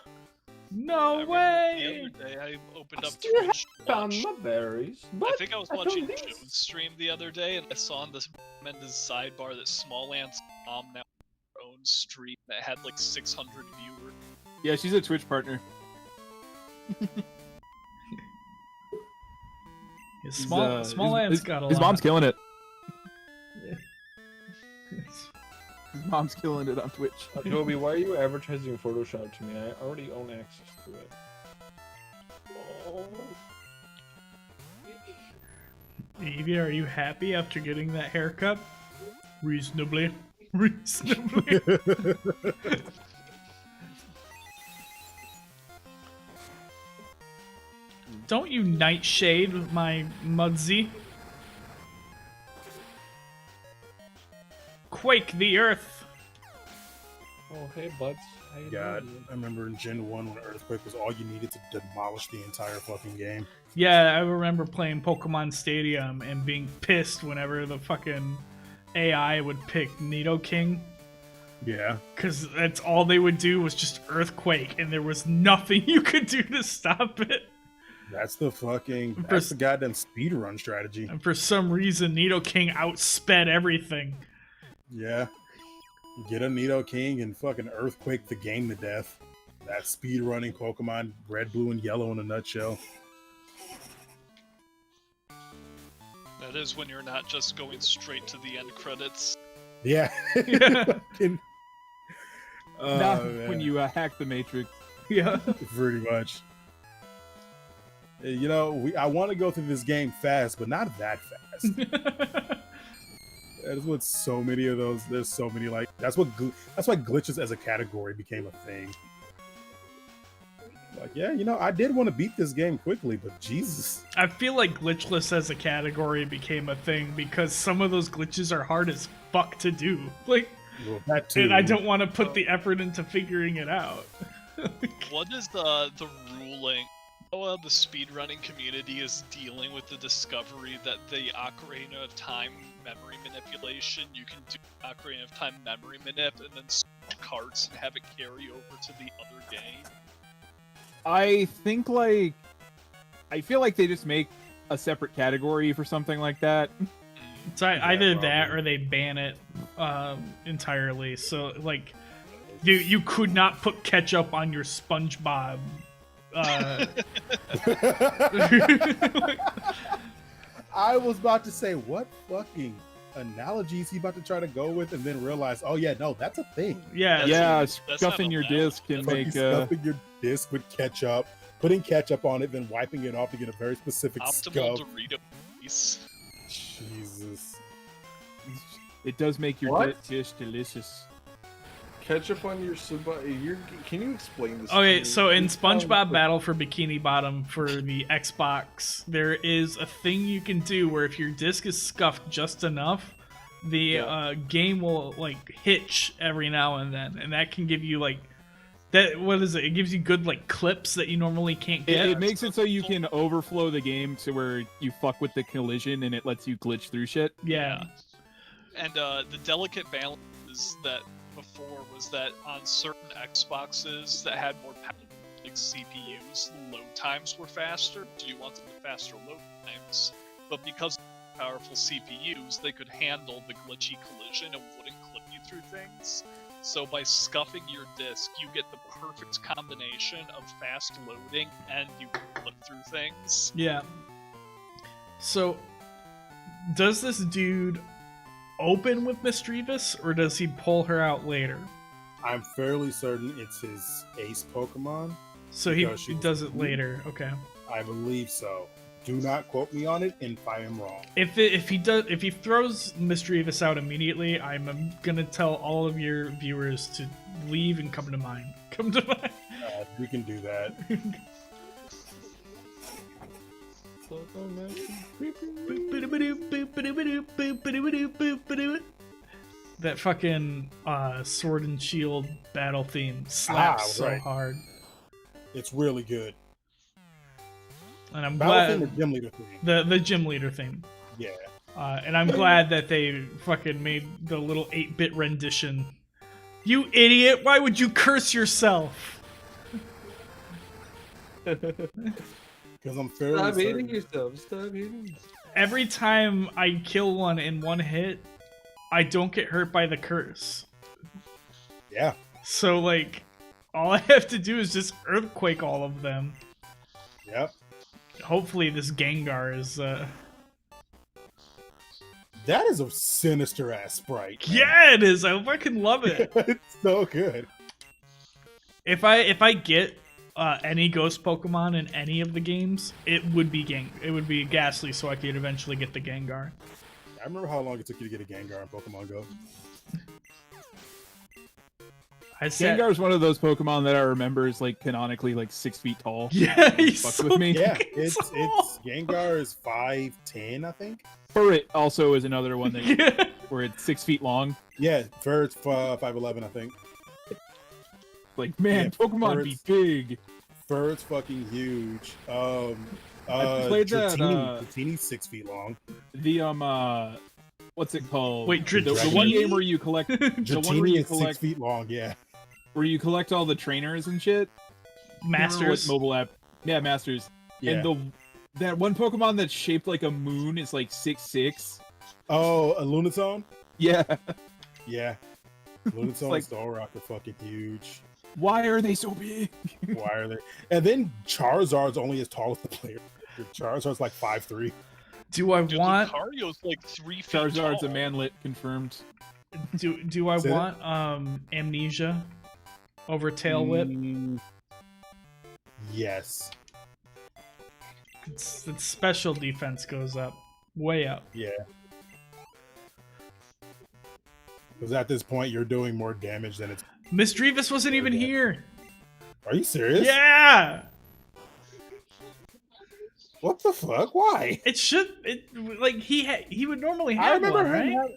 No way! The other day I opened up Twitch. Found my berries. I think I was watching Joe's stream the other day, and I saw on this tremendous sidebar that Smallant's mom now has her own stream that had like 600 viewers. Yeah, she's a Twitch partner. Smallant's got a lot. His mom's killing it. His mom's killing it on Twitch. Joby, why are you advertising Photoshop to me? I already own access to it. Oh. Evie, are you happy after getting that haircut? Reasonably. Reasonably. Don't you nightshade my Mudsy. Quake the earth. Oh, hey, buds. How you God, doing? I remember in Gen 1 when Earthquake was all you needed to demolish the entire fucking game. Yeah, I remember playing Pokemon Stadium and being pissed whenever the fucking AI would pick Nidoking. Yeah. Because that's all they would do was just Earthquake, and there was nothing you could do to stop it. That's the goddamn speedrun strategy. And for some reason, Nidoking outsped everything. Yeah. Get a Nidoking and fucking Earthquake the game to death. That's speedrunning Pokemon Red, Blue, and Yellow in a nutshell. That is when you're not just going straight to the end credits. Yeah. Not man. when you hack the Matrix. Yeah. Pretty much. You know, I want to go through this game fast, but not that fast. That's what so many of those. There's so many that's why glitches as a category became a thing. Like, yeah, you know, I did want to beat this game quickly, but Jesus. I feel like glitchless as a category became a thing because some of those glitches are hard as fuck to do. Like, well, that too. and I don't want to put the effort into figuring it out. What is the ruling? How the speedrunning community is dealing with the discovery that the Ocarina of Time memory manipulation, you can do Ocarina of Time memory manip and then carts and have it carry over to the other game? I think like I feel like they just make a separate category for something like that. It's either that or they ban it entirely. So like, you could not put ketchup on your SpongeBob. I was about to say, what fucking analogies he about to try to go with, and then realize, oh yeah, no, that's a thing. Yeah, stuffing your disc can make stuffing your disc with ketchup, putting ketchup on it, then wiping it off to get a very specific Optimal scuff. Dorito piece. Jesus. It does make your What? dish delicious. Ketchup on your Can you explain this? Okay, to me? so in It sounds SpongeBob like- Battle for Bikini Bottom for the Xbox, there is a thing you can do where if your disc is scuffed just enough, the game will like hitch every now and then, and that can give you like that. What is it? It gives you good like clips that you normally can't get. It makes it so you can overflow the game to where you fuck with the collision and it lets you glitch through shit. Yeah. And the delicate balance is that before was that on certain Xboxes that had more like CPUs, the load times were faster. Do you want them to faster load times? But because of powerful CPUs, they could handle the glitchy collision and wouldn't clip you through things. So by scuffing your disk, you get the perfect combination of fast loading and you clip through things. Yeah. So, does this dude open with Misdreavus, or does he pull her out later? I'm fairly certain it's his ace Pokemon. So he because she was- does it later. Okay. I believe so. Do not quote me on it, and if I am wrong. If he throws Misdreavus out immediately, I'm gonna tell all of your viewers to leave and come to mine. Come to mine. We can do that. That fucking Sword and Shield battle theme slaps so right. hard. It's really good. And I'm Battle glad theme or gym leader theme? the gym leader theme. Yeah. And I'm glad that they fucking made the little 8-bit rendition. You idiot! Why would you curse yourself? Because I'm fairly Stop certain. hating yourself. Stop hating yourself. Every time I kill one in one hit, I don't get hurt by the curse. Yeah. So like, all I have to do is just earthquake all of them. Yep. Hopefully this Gengar is That is a sinister ass sprite. Yeah, it is. I fucking love it. It's so good. If I get any ghost Pokemon in any of the games, it would be Ghastly, so I could eventually get the Gengar. I remember how long it took you to get a Gengar in Pokemon Go. Gengar's one of those Pokemon that I remember is like canonically like 6 feet tall. Yeah, he's Fucks so with me. Yeah, it's Gengar is 5'10", I think. Furret also is another one that where it's 6 feet long. Yeah, Ferret's 5'11", I think. Like, man, Yeah, Pokemon be Ferret's- big. Ferret's fucking huge. I played that, Dratini's 6 feet long. The what's it called? Wait, the one game where you collect the one where Dratini you is 6 collect feet long, yeah. where you collect all the trainers and shit. Masters. What mobile app? Yeah, Masters. Yeah. And that one Pokemon that's shaped like a moon is like 6'6". Oh, a Lunatone? Yeah. Yeah. Lunatone like- and Solrock are fucking huge. Why are they so big? Why are they? And then Charizard's only as tall as the player. Charizard's like 5'3". Do I want Lucario's like 3 feet Charizard's a tall. manlet confirmed. do I Say want Amnesia over Tail Whip? Yes. Its special defense goes up, way up. Yeah. Because at this point, you're doing more damage than it's. Misdreavus wasn't even here. Are you serious? Yeah. What the fuck? Why? It should. Like he would normally I have remember one, right? him.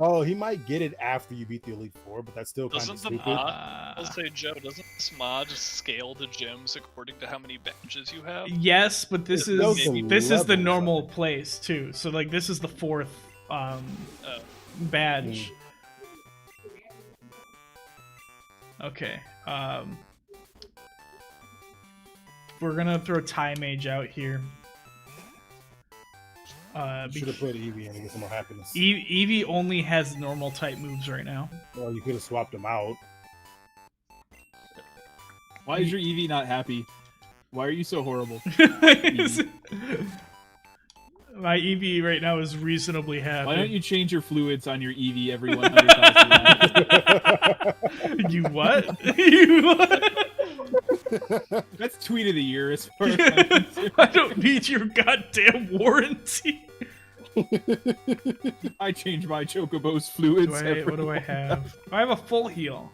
Oh, he might get it after you beat the Elite Four, but that's still kind of Doesn't the stupid. mod, I'll say, Joe, doesn't this mod scale the gyms according to how many badges you have? Yes, but this It knows is the this is the levels normal place too. So like this is the 4th badge. Okay. We're gonna throw Tie Mage out here. Should have put Eevee in to get some more happiness. Eevee only has normal type moves right now. Well, you could have swapped them out. Why is your Eevee not happy? Why are you so horrible? My Eevee right now is reasonably happy. Why don't you change your fluids on your Eevee every 100,000 You what? You what? That's tweet of the year as far as I'm concerned. I don't need your goddamn warranty. I change my Chocobo's fluids. What do I have? I have a full heal.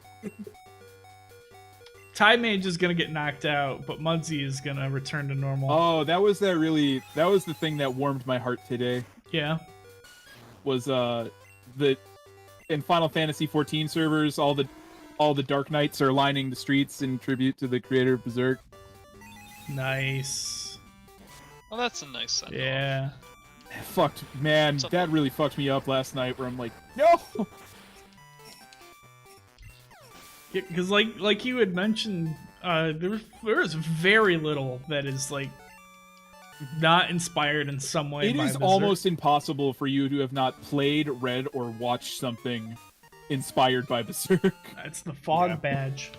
Tie Mage is gonna get knocked out, but Mudzy is gonna return to normal. Oh, that was the thing that warmed my heart today. Yeah. Was in Final Fantasy 14 servers, all the Dark Knights are lining the streets in tribute to the creator of Berserk. Nice. Well, that's a nice send. Yeah. Fucked, man, that really fucked me up last night. Where I'm like, no. Yeah, because like you had mentioned, there is very little that is like not inspired in some way. It by is Berserk. almost impossible for you to have not played, read, or watched something inspired by Berserk. It's the fog badge.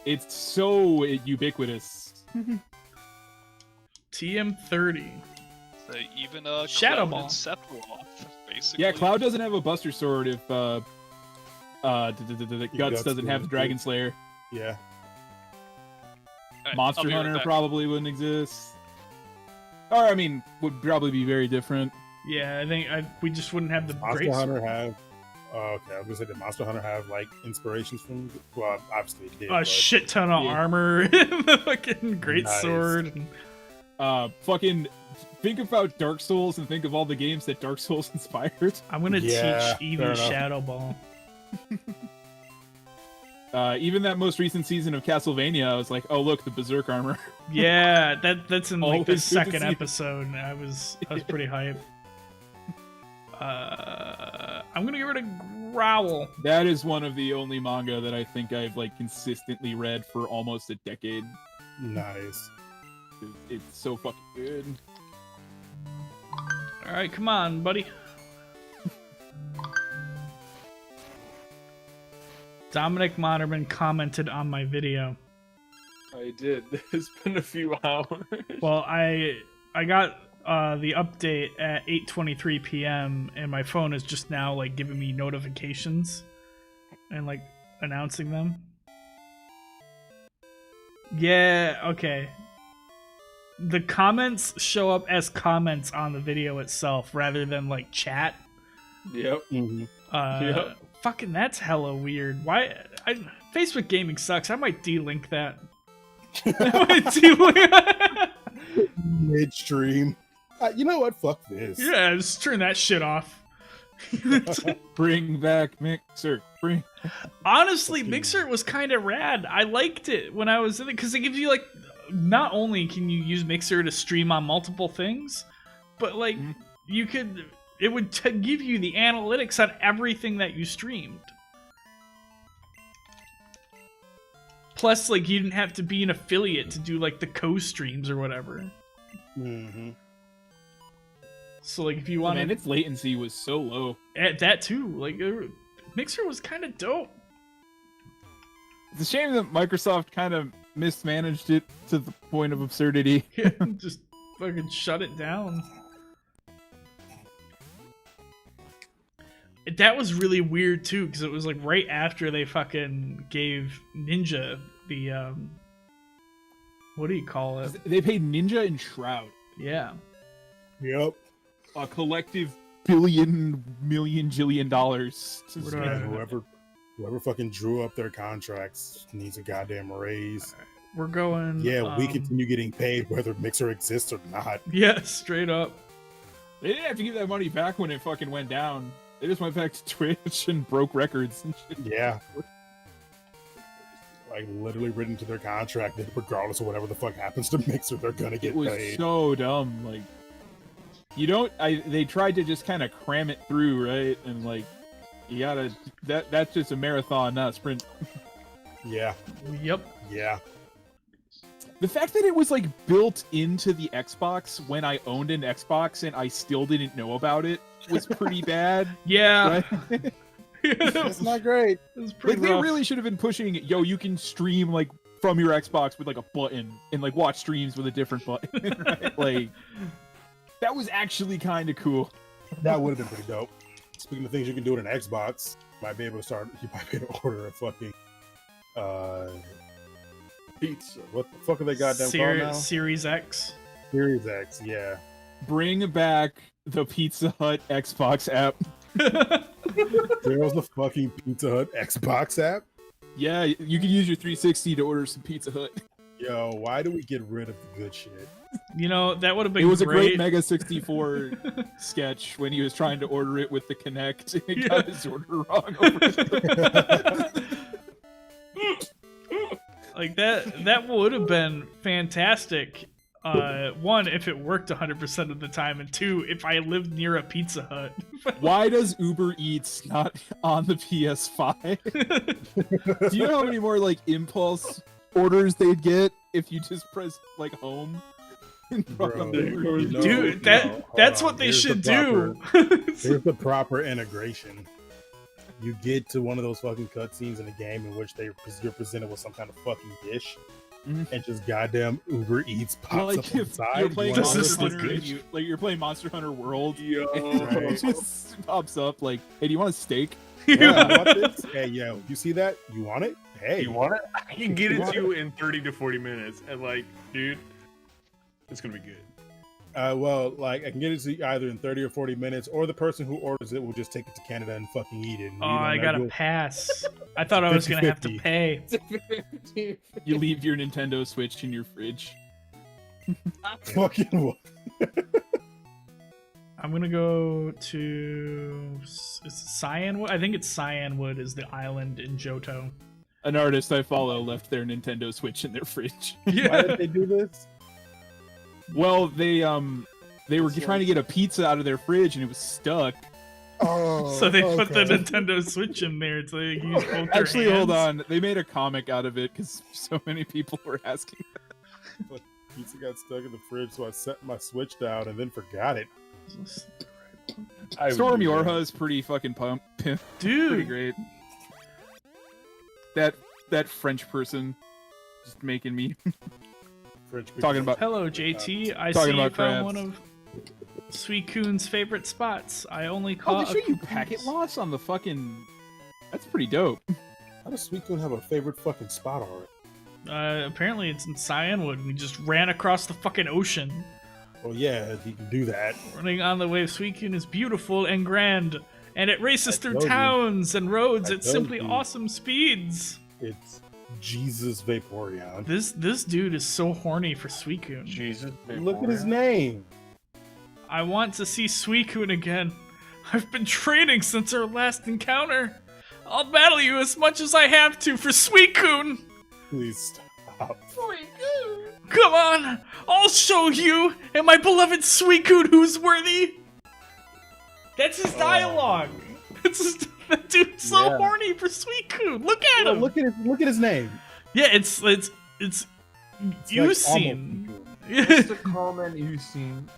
It's so ubiquitous. TM30. So even Shadow Cloud Ball. and Sephiroth, basically. Yeah, Cloud doesn't have a Buster Sword if Guts doesn't have the Dragon Slayer. Yeah. Alright, Monster I'll be right Hunter back. probably wouldn't exist. Or, I mean, would probably be very different. Yeah, I think we just wouldn't have the Monster great Hunter have. Okay, I was gonna say, did Monster Hunter have like inspirations from? Well, obviously it did. a but- shit ton of Yeah. armor, the fucking great Nice. sword. Fucking think about Dark Souls and think of all the games that Dark Souls inspired. I'm gonna Yeah, teach fair Eevee enough. Shadow Ball. Even that most recent season of Castlevania, I was like, oh look, the Berserk armor. Yeah, that's in like the Always good to second see. episode. And I was pretty hyped. I'm gonna get rid of Growl. That is one of the only manga that I think I've like consistently read for almost a decade. Nice. It's so fucking good. All right, come on, buddy. Dominic Moderman commented on my video. I did. It's been a few hours. Well, I got the update at 8:23 p.m. and my phone is just now like giving me notifications and like announcing them. Yeah, okay. The comments show up as comments on the video itself rather than like chat. Yep. Yep. Fucking that's hella weird. Why? Facebook gaming sucks. I might delink that. I might delink. Midstream. You know what? Fuck this. Yeah, just turn that shit off. Bring back Mixer. Honestly, Mixer was kind of rad. I liked it when I was in it because it gives you like, not only can you use Mixer to stream on multiple things, but like you could, it would give you the analytics on everything that you streamed. Plus, like you didn't have to be an affiliate to do like the co-streams or whatever. Mm-hmm. So like if you wanted, Man, its latency was so low. that too, like Mixer was kind of dope. It's a shame that Microsoft kind of mismanaged it to the point of absurdity. Yeah, just fucking shut it down. That was really weird too, because it was like right after they fucking gave Ninja the what do you call it? They paid Ninja and Shroud. Yeah. Yep. A collective billion, million, jillion dollars. Whoever fucking drew up their contracts needs a goddamn raise. We're going. Yeah, we continue getting paid whether Mixer exists or not. Yeah, straight up. They didn't have to give that money back when it fucking went down. They just went back to Twitch and broke records and shit. Yeah. Like literally written to their contract that regardless of whatever the fuck happens to Mixer, they're gonna get It was paid. so dumb. Like, you don't. They tried to just kind of cram it through, right? And like, You gotta. That's just a marathon, not a sprint. Yeah. Yep. Yeah. The fact that it was like built into the Xbox when I owned an Xbox and I still didn't know about it was pretty bad. Yeah. Right? That's not great. It was pretty Like, they rough. really should have been pushing, yo, you can stream like from your Xbox with like a button and like watch streams with a different button. Right? Like, that was actually kind of cool. That would have been pretty dope. Speaking of things you can do in an Xbox, you might be able to order a fucking pizza. What the fuck are they goddamn called now? Series X. Series X, yeah. Bring back the Pizza Hut Xbox app. There's the fucking Pizza Hut Xbox app. Yeah, you can use your 360 to order some Pizza Hut. Yo, why do we get rid of the good shit? You know, that would have been It was a great great Mega 64 sketch when he was trying to order it with the Kinect and got his order wrong. Like that would have been fantastic. One, if it worked 100% of the time, and two, if I lived near a Pizza Hut. Why does Uber Eats not on the PS5? Do you know how many more like impulse orders they'd get if you just press like home? Bro, Dude, that's what they should do. Here's the proper integration. You get to one of those fucking cutscenes in a game in which you're presented with some kind of fucking dish, and just goddamn Uber Eats pops Like up if inside. you're playing You wanna Monster order Hunter, this? you're playing Monster Hunter World, Yo. and it just pops up like, "Hey, do you want a steak?" Yeah, you want this? Hey, yo, you see that? You want it? Hey, You want it? I can get You it want to you in 30 to 40 minutes, and like, dude, it's gonna be good. Well, like I can get it to you either in 30 or 40 minutes, or the person who orders it will just take it to Canada and fucking eat it. And Oh, I gotta pass. I thought I was gonna have to 50-50. pay. You leave your Nintendo Switch in your fridge. Fucking what? I'm gonna go to is it Cyanwood? I think it's Cyanwood is the island in Johto. An artist I follow left their Nintendo Switch in their fridge. Why did they do this? Well, they were trying to get a pizza out of their fridge and it was stuck. Oh, So they put the Nintendo Switch in there so they can use both their Actually, hold hands. on. They made a comic out of it because so many people were asking. Pizza got stuck in the fridge, so I set my Switch down and then forgot it. Storm Yorha is pretty fucking Dude, pretty great. That French person just making me talking about. Hello, JT. I Talking see you about found crabs. one of Suicoon's favorite spots. I only Oh, caught. they show you packet loss on the fucking. That's pretty dope. How does Suicune have a favorite fucking spot already? Apparently it's in Cyanwood, and we just ran across the fucking ocean. Well, yeah, you can do that. Running on the wave, Suicune is beautiful and grand, and it races through told you. towns and roads I at told simply you. awesome speeds. It's Jesus Vaporeon. This dude is so horny for Suicune. Jesus, Look at his name. I want to see Suicune again. I've been training since our last encounter. I'll battle you as much as I have to for Suicune. Please stop. Come on, I'll show you and my beloved Suicune who's worthy. That's his dialogue. That dude's so Yeah. horny for Suicune. Look at him. Look at his name. Yeah, it's like Usin. What's the comment you've seen?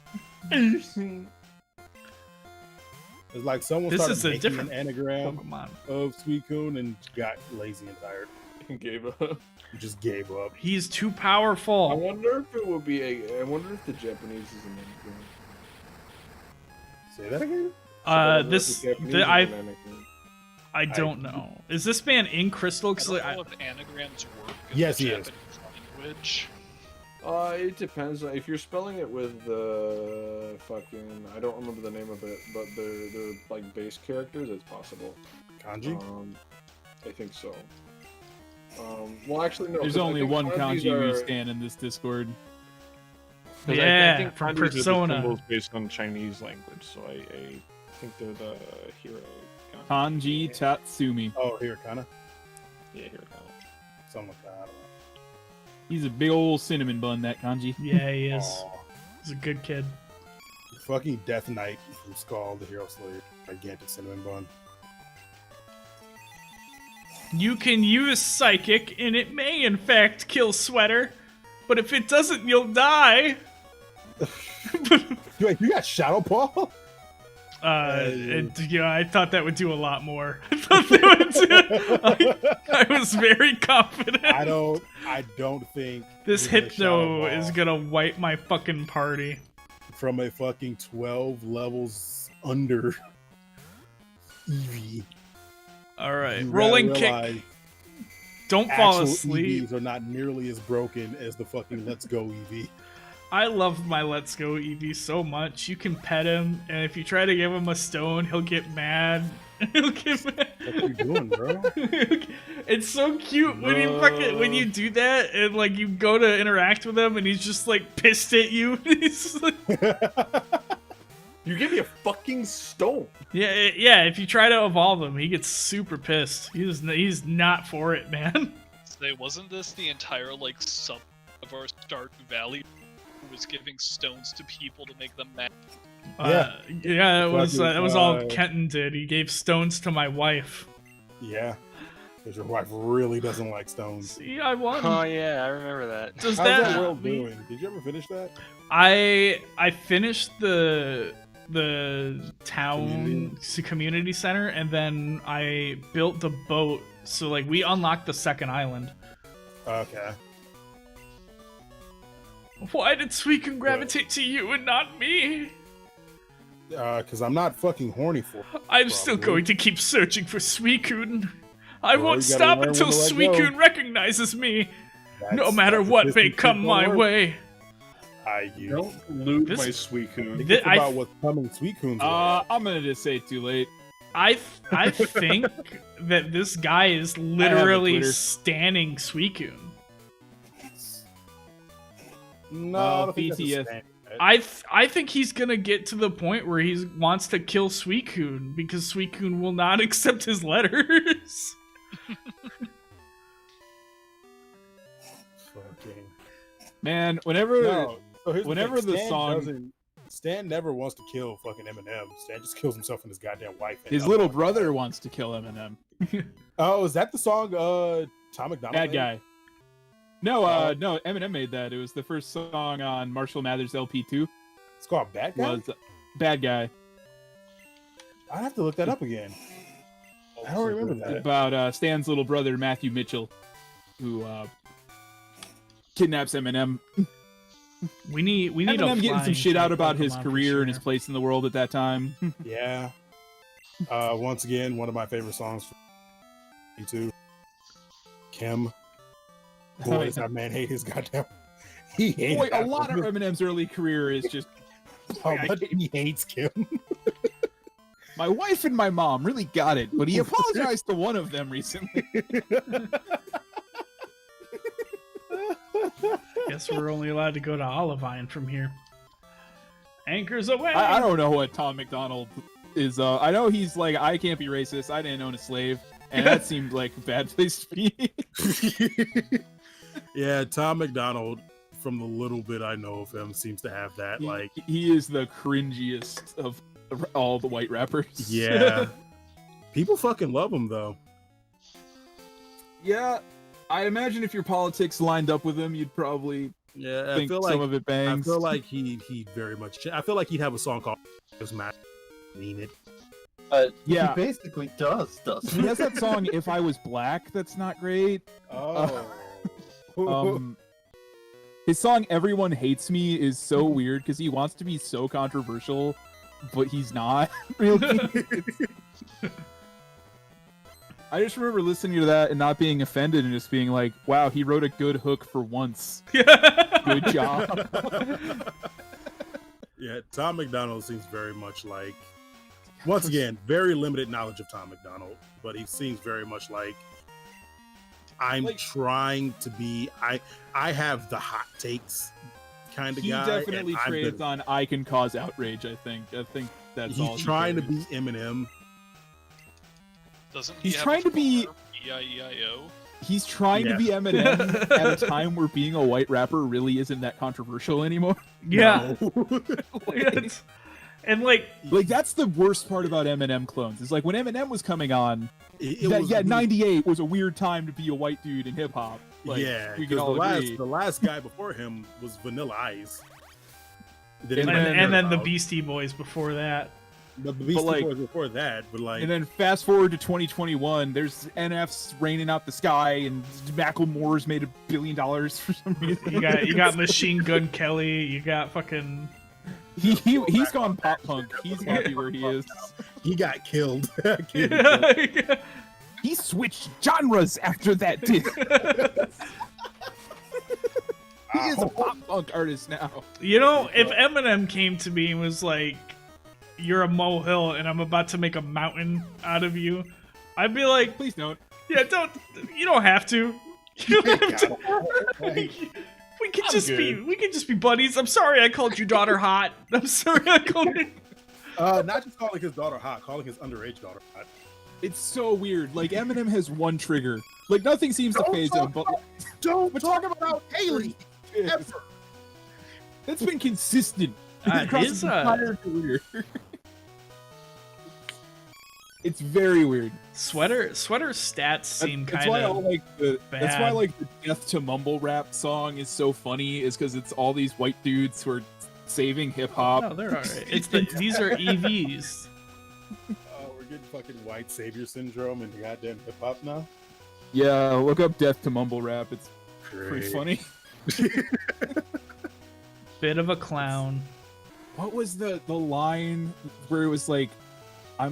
It's like someone This started is a making different an anagram Pokemon. of Suicune and got lazy and tired. And gave up. Just gave up. He's too I powerful. wonder if it would be a. I wonder if the Japanese is an anagram. Say that again. I don't know. Is this man in Crystal? I Cause don't like, know if anagrams work in Yes, the he is. Japanese language. It depends. If you're spelling it with the fucking, I don't remember the name of it, but they're like base characters. It's possible. Kanji. I think so. Well, actually, no. There's 'cause I only think one kanjis kanji we are- stand in this Discord. 'cause Yeah, I think from kanjis are the Persona. symbols based on Chinese language, so I think they're the hero. Kanji Tatsumi. Oh, Hiragana. Yeah, hero. Something like that. I don't know. He's a big old cinnamon bun, that kanji. yeah, he is. Aw. He's a good kid. Fucking Death Knight from Skull, the Hero Slayer. Gigantic cinnamon bun. You can use Psychic, and it may in fact kill Sweater, but if it doesn't, you'll die. Wait, you got Shadow Paw? Yeah, I thought that would do a lot more. I thought that would do. I was very confident. I don't think This with a Shadow Hypno Ball is gonna wipe my fucking party. from a fucking 12 levels under Eevee. All right, You rolling gotta kick. realize Don't fall actual asleep. EVs are not nearly as broken as the fucking Let's Go Eevee. I love my Let's Go Eevee so much. You can pet him, and if you try to give him a stone, he'll get mad. He'll get mad. What you doing, bro? It's so cute when you do that, and like you go to interact with him, and he's just like pissed at you. He's just like, You give me a fucking stone. yeah. If you try to evolve him, he gets super pissed. He's not for it, man. Say, wasn't this the entire like sub of our Stardew Valley who was giving stones to people to make them mad? Yeah, that was all Fucking, Kenton did. He gave stones to my wife. Yeah. Because your wife really doesn't like stones. See, I won. Oh yeah, I remember that. Does How's that that world mean- doing? Did you ever finish that? I finished the town community center, and then I built the boat. So like we unlocked the second island. Okay. Why did Suicune gravitate to you and not me? Because I'm not fucking horny for it. I'm still going to keep searching for Suicune. I Well, won't you gotta stop learn until when to let Suicune go. recognizes me. No That's- matter that's what a may distance come people my work. way. Don't loot This- my Suicune. Thi- Think I about f- what's coming Suicune's I'm gonna just say too late. I think that this guy is literally Twitter. standing Suicune. No, Oh, I don't think that's a BTS. stand. I think he's gonna get to the point where he wants to kill Suicune because Suicune will not accept his letters. Fucking. Man, whenever No. So here's whenever thing. the Stan song- Stan never wants to kill fucking Eminem. Stan just kills himself and his goddamn wife. and his little brother wants to kill Eminem. Oh, is that the song Tom McDonald Bad made? guy. No, no, Eminem made that. It was the first song on Marshall Mathers LP2. It's called Bad Guy? Was Bad Guy. I'd have to look that up again. I don't remember that. About Stan's little brother Matthew Mitchell, who kidnaps Eminem. We need Eminem a getting some flying shit out type about his Pokemon for career and his sure. place in the world at that time. Yeah. Once again, one of my favorite songs from YouTube. Kim. Boy, does that man hate his goddamn. He hates Boy, a lot of Eminem's early career is just how much he hates Kim. my wife and my mom really got it, but he apologized to one of them recently. Guess we're only allowed to go to Olivine from here. Anchors away. I don't know what Tom McDonald is. I know he's like, I can't be racist. I didn't own a slave, and that seemed like a bad place to be. Yeah, Tom McDonald, from the little bit I know of him, seems to have that. Like, he is the cringiest of all the white rappers. yeah. People fucking love him, though. Yeah, I imagine if your politics lined up with him, you'd probably Yeah, I think feel like some of it bangs. I feel like he very much. I feel like he'd have a song called "Just Matt Mean It." Yeah. He basically does, doesn't he has that song "If I Was Black." That's not great. Oh. His song "Everyone Hates Me" is so weird because he wants to be so controversial, but he's not really. I just remember listening to that and not being offended and just being like, "Wow, he wrote a good hook for once. Good job." Yeah, Tom McDonald seems very much like. Once again, very limited knowledge of Tom McDonald, but he seems very much like. I'm trying to be. I have the hot takes kind of He guy. definitely and I'm trades the- on "I can cause outrage." I think that's all. He's he trying to carries. be Eminem. Doesn't he He's have trying a to be. former E-I-E-I-O? He's trying to be Yeah. Eminem at a time where being a white rapper really isn't that controversial anymore. Yeah. And like that's the worst part about Eminem clones. It's like when Eminem was coming on, it was 98 was a weird time to be a white dude in hip hop. Like, yeah, we because can all agree. the last guy before him was Vanilla Ice. And then the Beastie Boys before that. The Beastie Boys before that, but like. And then fast forward to 2021, there's NFs raining out the sky, and Macklemore's made $1 billion for some reason. You got Machine Gun Kelly. You got fucking. He's gone pop punk. He's happy where he is. He got killed. He switched genres after that disc. He is a pop punk artist now. You know, if Eminem came to me and was like, "You're a molehill, and I'm about to make a mountain out of you," I'd be like, "Please don't." Yeah, don't. You don't have to. You don't have to. We could just be buddies. I'm sorry I called your daughter hot. I'm sorry I called her. Not just calling his daughter hot, calling his underage daughter hot. It's so weird. Like Eminem has one trigger. Like nothing seems to phase him. But don't talk about Haley ever. That's been consistent across his entire career. It's very weird. Sweater stats seem kind of. That's why I like the. bad. That's why like the Death to Mumble Rap song is so funny. Is because it's all these white dudes who are saving hip hop. No, they're alright. These are EVs. We're getting fucking white savior syndrome and goddamn hip hop now. Yeah, look up Death to Mumble Rap. It's pretty Great. funny. Bit of a clown. What was the line where it was like, I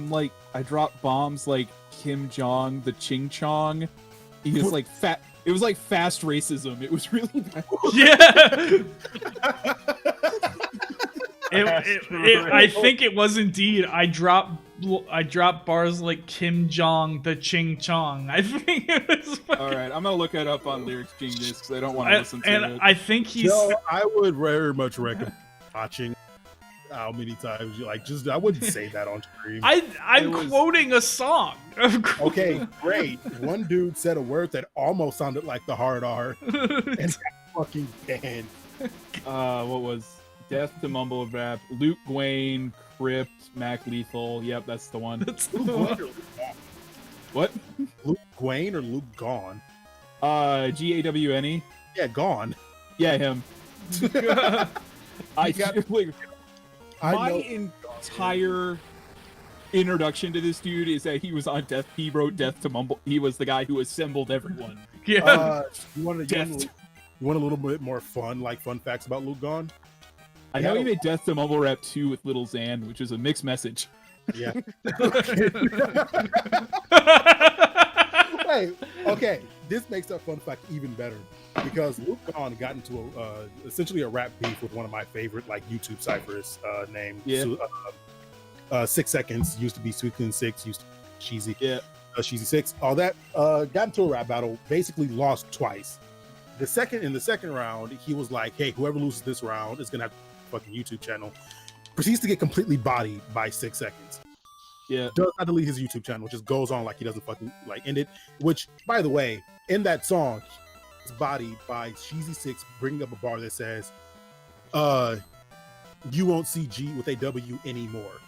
drop bombs like Kim Jong, the Ching Chong. He was like fat. It was like fast racism. It was really bad. Yeah. I think it was indeed. I dropped bars like Kim Jong, the Ching Chong. I think it was. All right, I'm gonna look it up on Lyrics Genius because I don't want to listen to and it. I think he's. No, I would very much recommend watching. How many times you like? Just I wouldn't say that on stream. I'm quoting a song. Okay, great. One dude said a word that almost sounded like the hard R, and got fucking banned. What was Death to Mumble Rap? Luke Gwain, Crypt, Mac Lethal. Yep, that's the one. That's the one. What? Luke Gwain or Luke Gone? Gawne. Yeah, Gone. Yeah, him. My know. entire introduction to this dude is that he was on Death. He wrote Death to Mumble. He was the guy who assembled everyone. Yeah. You want a little bit more fun facts about Luke Gone? I know he made Death to Mumble Rap 2 with Little Xan, which is a mixed message. Yeah. Hey, okay. This makes that fun fact even better because Luke Gone got into essentially a rap beef with one of my favorite YouTube ciphers named 6 Seconds. Used to be Sweet Clean 6, used to be Cheesy. Yeah. Cheesy 6. All that got into a rap battle. Basically lost twice. In the second round, he was like, "Hey, whoever loses this round is gonna have a fucking YouTube channel." Proceeds to get completely bodied by 6 Seconds. Yeah. Does not delete his YouTube channel, just goes on like he doesn't fucking end it. Which, by the way, in that song, it's bodied by Cheesy 6 bringing up a bar that says, "You won't see G with a W anymore."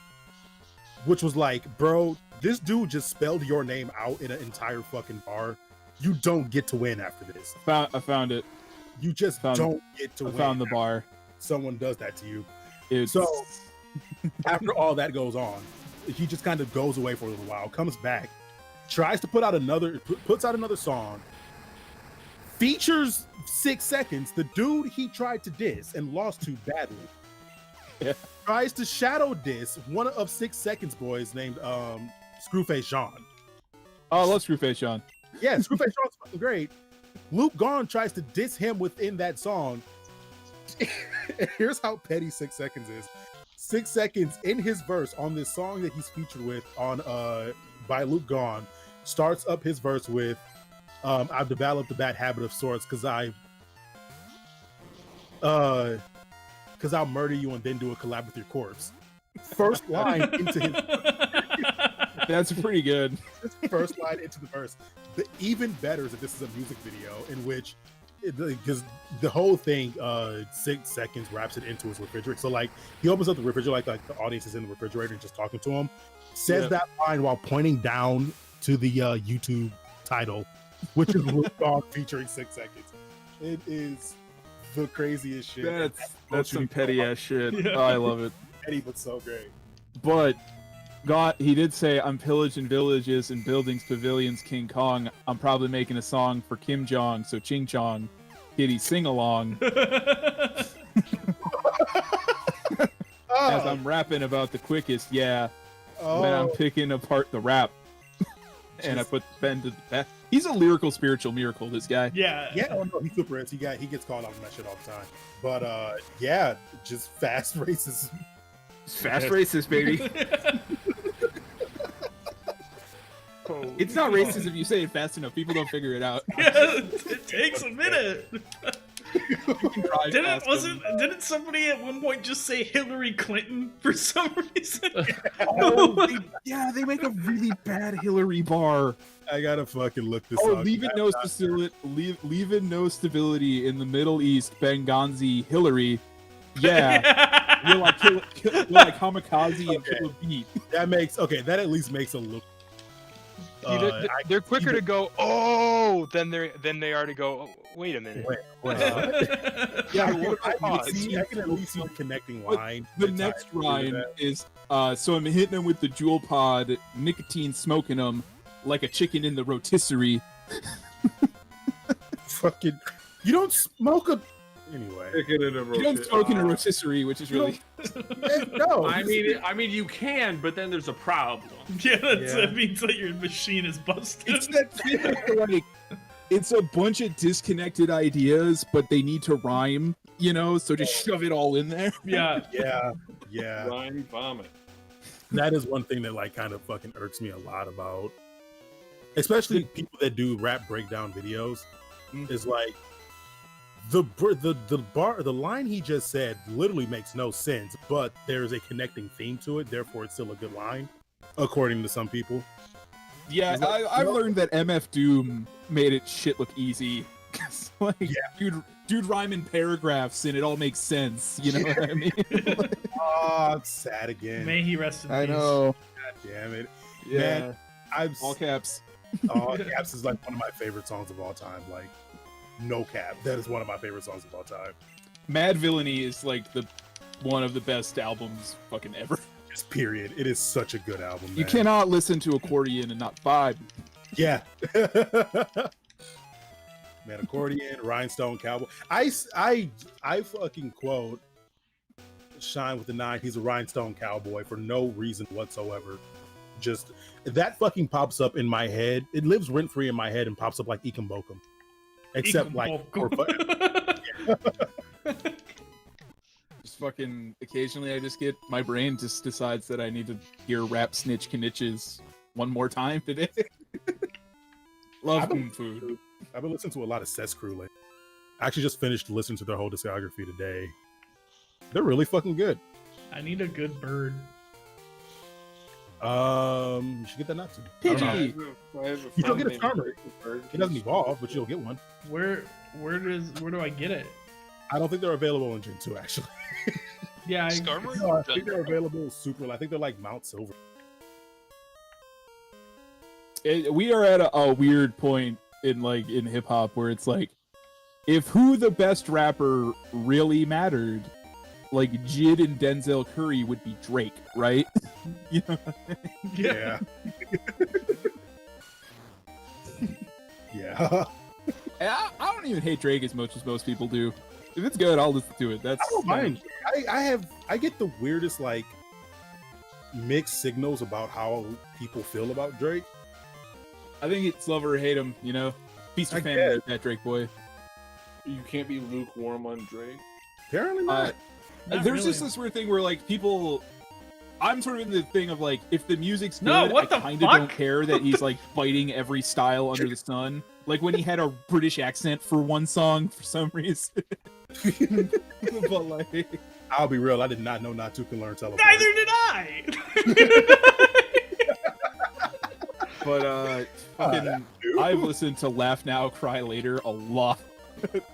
Which was like, bro, this dude just spelled your name out in an entire fucking bar. You don't get to win after this. I found it. You just don't get to win. I found the bar. Someone does that to you. So after all that goes on, he just kind of goes away for a little while, comes back, tries to puts out another song, features 6 Seconds, the dude he tried to diss and lost to badly. Yeah. Tries to shadow diss one of 6 Seconds boys named Screwface Sean. Oh, I love Screwface Sean. Yeah, Screwface Sean's fucking great. Luke Gone tries to diss him within that song. Here's how petty 6 Seconds is. 6 Seconds in his verse on this song that he's featured with on by Luke Gone starts up his verse with I've developed a bad habit of sorts because I'll murder you and then do a collab with your corpse. First line into his That's pretty good. First line into the verse. The even better is that this is a music video in which because the whole thing, 6 seconds wraps it into his refrigerator. So like he opens up the refrigerator, like the audience is in the refrigerator and just talking to him. Says that line while pointing down to the YouTube title, which is Luke Dog featuring 6 seconds. It is the craziest shit. That's some petty ass shit. Oh, I love it. Petty, but so great. But he did say, I'm pillaging villages and buildings, pavilions, King Kong. I'm probably making a song for Kim Jong, so Ching Chong, kitty sing along. As I'm rapping about the quickest, when I'm picking apart the rap. And I put Ben to the back. He's a lyrical spiritual miracle, this guy. Yeah. Oh no, he super is. He gets called out on that shit all the time. But just fast races. Fast racist, baby. It's not racist if you say it fast enough. People don't figure it out. Yeah, it takes a minute. Didn't somebody at one point just say Hillary Clinton for some reason? They make a really bad Hillary bar. I gotta fucking look this up. Leaving no stability in the Middle East, Benghazi, Hillary. Yeah. We're like kamikaze and kill a beat. That at least makes a look. They're quicker to go, oh, than they are to go, oh, wait a minute. I can at least see the connecting line. The next line is, so I'm hitting him with the jewel pod, nicotine smoking him like a chicken in the rotisserie. Fucking, you don't smoke a... Anyway. You don't smoke in a rotisserie, which is really... No. I mean, you can, but then there's a problem. Yeah, that means that your machine is busted. It's that thing where, like, it's a bunch of disconnected ideas, but they need to rhyme, so just shove it all in there. Yeah. Yeah. Rhyme vomit. That is one thing that, like, kind of fucking irks me a lot about, especially people that do rap breakdown videos, is like, the line he just said literally makes no sense, but there's a connecting theme to it, therefore it's still a good line, according to some people. Yeah, I've learned that MF Doom made it shit look easy. Dude rhyme in paragraphs and it all makes sense. You know what I mean? I'm sad again. May he rest in peace. I know. God damn it. Yeah. Man, all caps. All caps is like one of my favorite songs of all time. Like, no cap. That is one of my favorite songs of all time. Mad Villainy is like one of the best albums fucking ever. Just period. It is such a good album. You cannot listen to Accordion and not vibe. Yeah. Man, Accordion, Rhinestone Cowboy. I fucking quote Shine with the 9. He's a Rhinestone Cowboy for no reason whatsoever. Just that fucking pops up in my head. It lives rent free in my head and pops up like Ekum Bokum. Except like just fucking occasionally I just get my brain just decides that I need to hear rap snitch kniches one more time today. Love food. I've been listening to a lot of Cess Crew lately. I actually just finished listening to their whole discography today. They're really fucking good. I need a good bird. You should get that Natsu. Pidgey. You don't get a Charmer. It doesn't evolve, but you'll get one. Where do I get it? I don't think they're available in Gen 2, actually. Yeah, I think they're available super. I think they're like Mount Silver. We are at a weird point in hip hop where it's like, if who the best rapper really mattered, like Jid and Denzel Curry would be Drake, right? You know? Yeah. Yeah. I don't even hate Drake as much as most people do. If it's good, I'll listen to it. I don't mind. I get the weirdest like mixed signals about how people feel about Drake. I think it's love or hate him, Feast or famine, that Drake boy. You can't be lukewarm on Drake. Apparently not. There's just this weird thing where like people, I'm sort of in the thing of like, if the music's good, I kind of don't care that he's like fighting every style under the sun. Like when he had a British accent for one song for some reason. But like, I'll be real, I did not know Natu can learn teleport. Neither did I. But fucking, I've listened to Laugh Now, Cry Later a lot.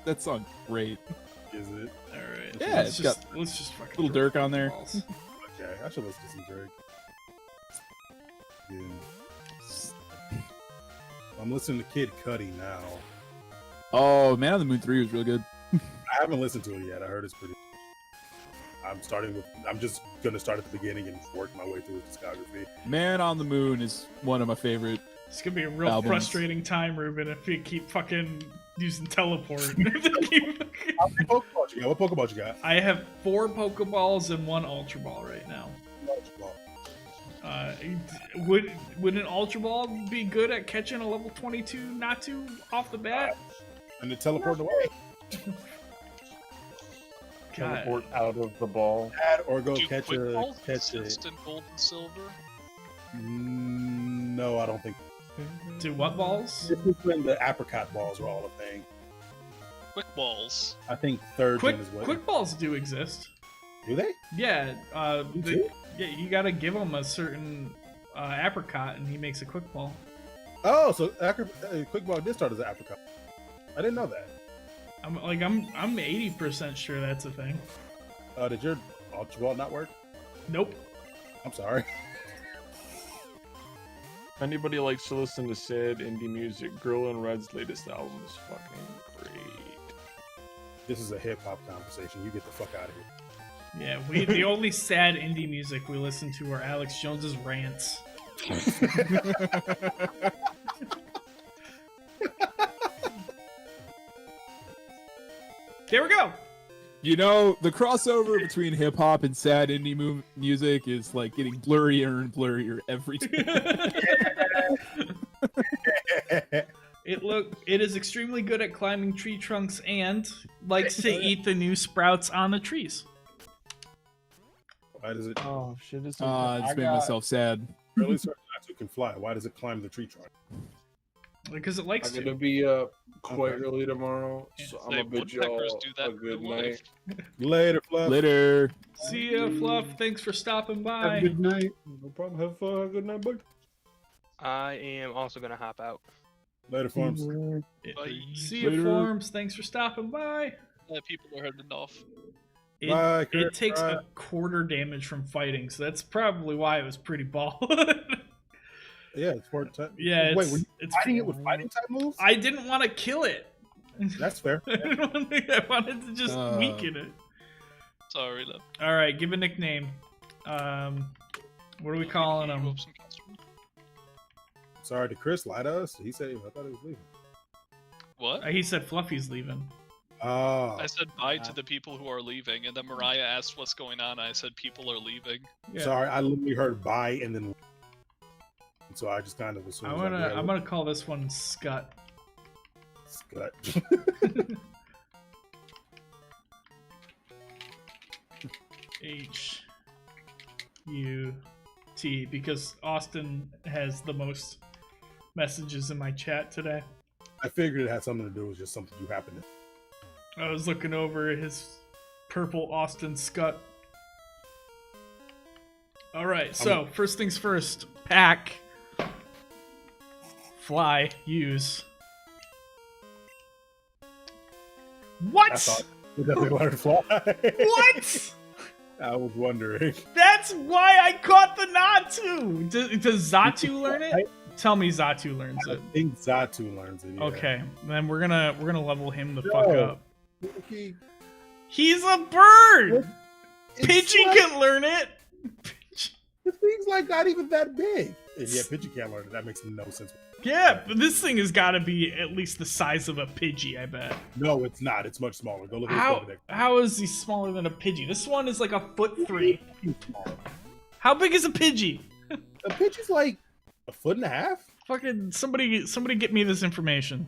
That song's great. Is it? All right. Yeah, it's got let's just fucking little Dirk on there. Okay, I should listen to some Drake. Yeah. I'm listening to Kid Cudi now. Oh, Man on the Moon 3 was real good. I haven't listened to it yet. I heard it's pretty. I'm just gonna start at the beginning and work my way through his discography. Man on the Moon is one of my favorite. It's gonna be a real albums. frustrating time, Ruben, if you keep fucking using teleport. How many Pokeballs you got? What Pokeball you got? I have 4 Pokeballs and 1 Ultra Ball right now. Ultra Ball. Would an Ultra Ball be good at catching a level 22 Natu off the bat? And then teleport away. God. Teleport out of the ball. Add or go Do catch quick a balls catch exist a. in Gold and Silver? No, I don't think. Do what balls? This is when the apricot balls were all a thing. Quick balls. I think third Quick, gen is what. quick balls do exist. Do they? Yeah. do? Yeah, you gotta give him a certain apricot, and he makes a quick ball. Oh, so quick ball did start as an apricot. I didn't know that. I'm 80% sure that's a thing. Did your Ultra Ball not work? Nope. I'm sorry. If anybody likes to listen to sad indie music, Girl in Red's latest album is fucking great. This is a hip hop conversation. You get the fuck out of here. Yeah, the only sad indie music we listen to are Alex Jones's rants. There we go. You know, the crossover between hip hop and sad indie music is like getting blurrier and blurrier every time. It is extremely good at climbing tree trunks and likes to eat the new sprouts on the trees. Why does it? Oh shit! It's made myself sad. Really sorry, Natu can fly. Why does it climb the tree trunk? Because it likes I'm to. gonna be up quite early tomorrow, so I'm They gonna bid y'all woodpeckers do that a in good real life. night. Later, Fluff. Later. See ya, Fluff. Thanks for stopping by. Have a good night. No problem. Have fun. Have a good night, bud. I am also gonna hop out. Later, Forms. See ya, Forms. Thanks for stopping by. People are heading off. It, it takes a quarter damage from fighting, so that's probably why it was pretty ball. Yeah, it's for time. Yeah, Wait, were you it's fighting it with fighting type moves? I didn't want to kill it. That's fair. I wanted to just weaken it. Sorry, love. All right, give a nickname. What are we calling him? Sorry, did Chris lie to us? He said I thought he was leaving. What? He said Fluffy's leaving. Oh. I said bye to the people who are leaving, and then Mariah asked what's going on. I said people are leaving. Yeah. Sorry, I literally heard bye and then. So I just kind of assumed. I'm gonna call this one Scut. Scut. H-U-T, because Austin has the most messages in my chat today. I figured it had something to do with just something you happened to. I was looking over his purple Austin Scut. Alright, so first things first. Pack. Fly. Use. What? I thought they learned to fly. What? I was wondering. That's why I caught the Natu! Does Xatu learn it? Tell me Xatu learns it. I think Xatu learns it. Yeah. Okay, then we're gonna level him the fuck up. He, He's a bird! Pidgey can learn it! This thing's like not even that big. And yeah, Pidgey can't learn it. That makes no sense. Yeah, but this thing has got to be at least the size of a Pidgey, I bet. No, it's not. It's much smaller. Go look at it. How is he smaller than a Pidgey? This one is like 1'3". How big is a Pidgey? A Pidgey's like 1.5 feet. Fucking somebody get me this information.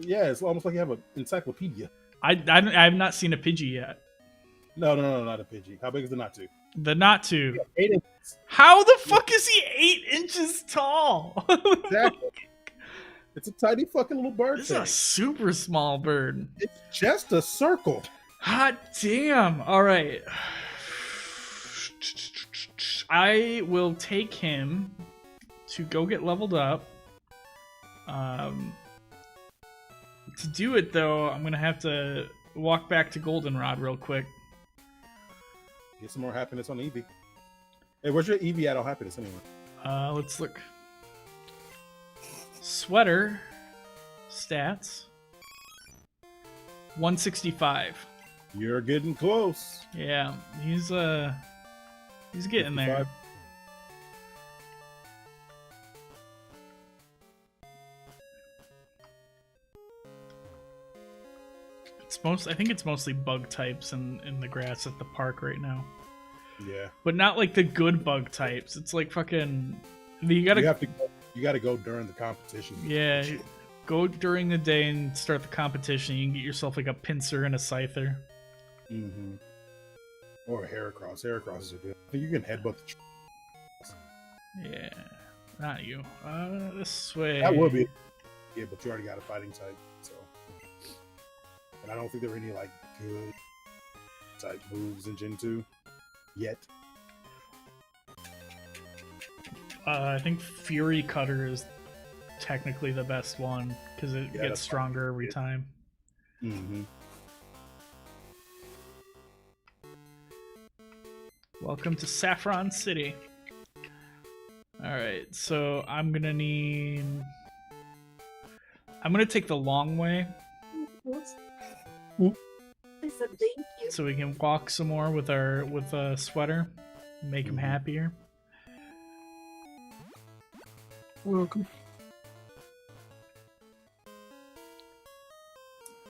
Yeah, it's almost like you have an encyclopedia. I have not seen a Pidgey yet. No, not a Pidgey. How big is the Natu? The Natu. Yeah, 8 inches. How the fuck is he 8 inches tall? Exactly. It's a tiny fucking little bird. This is a super small bird. It's just a circle. Hot damn. All right. I will take him to go get leveled up. To do it though, I'm gonna have to walk back to Goldenrod real quick. Get some more happiness on Eevee. Hey, where's your Eevee at on happiness anyway? Let's look. Sweater stats 165. You're getting close. Yeah, he's getting there. 55. I think it's mostly bug types in the grass at the park right now. Yeah. But not like the good bug types. It's like fucking you gotta go during the competition. Yeah. Go during the day and start the competition. You can get yourself like a pincer and a scyther. Mm-hmm. Or a Heracross. Heracrosses are good. I think you can headbutt the Yeah. Not you. This way. That would be. Yeah, but you already got a fighting type, so. And I don't think there are any like good type moves in Gen 2 yet. I think Fury Cutter is technically the best one because it gets stronger every time. Mm-hmm. Welcome to Saffron City. Alright, so I'm gonna take the long way. So we can walk some more with a sweater. Make him happier. Welcome.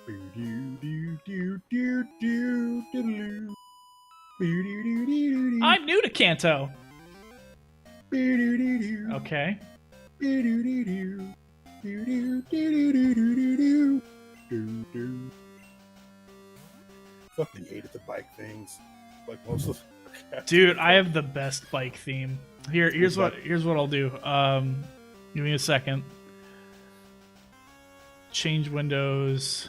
I'm new to Kanto. Okay. Fucking hated the bike things. Like most of Dude, I have the best bike theme. Here's what I'll do. Give me a second. Change windows.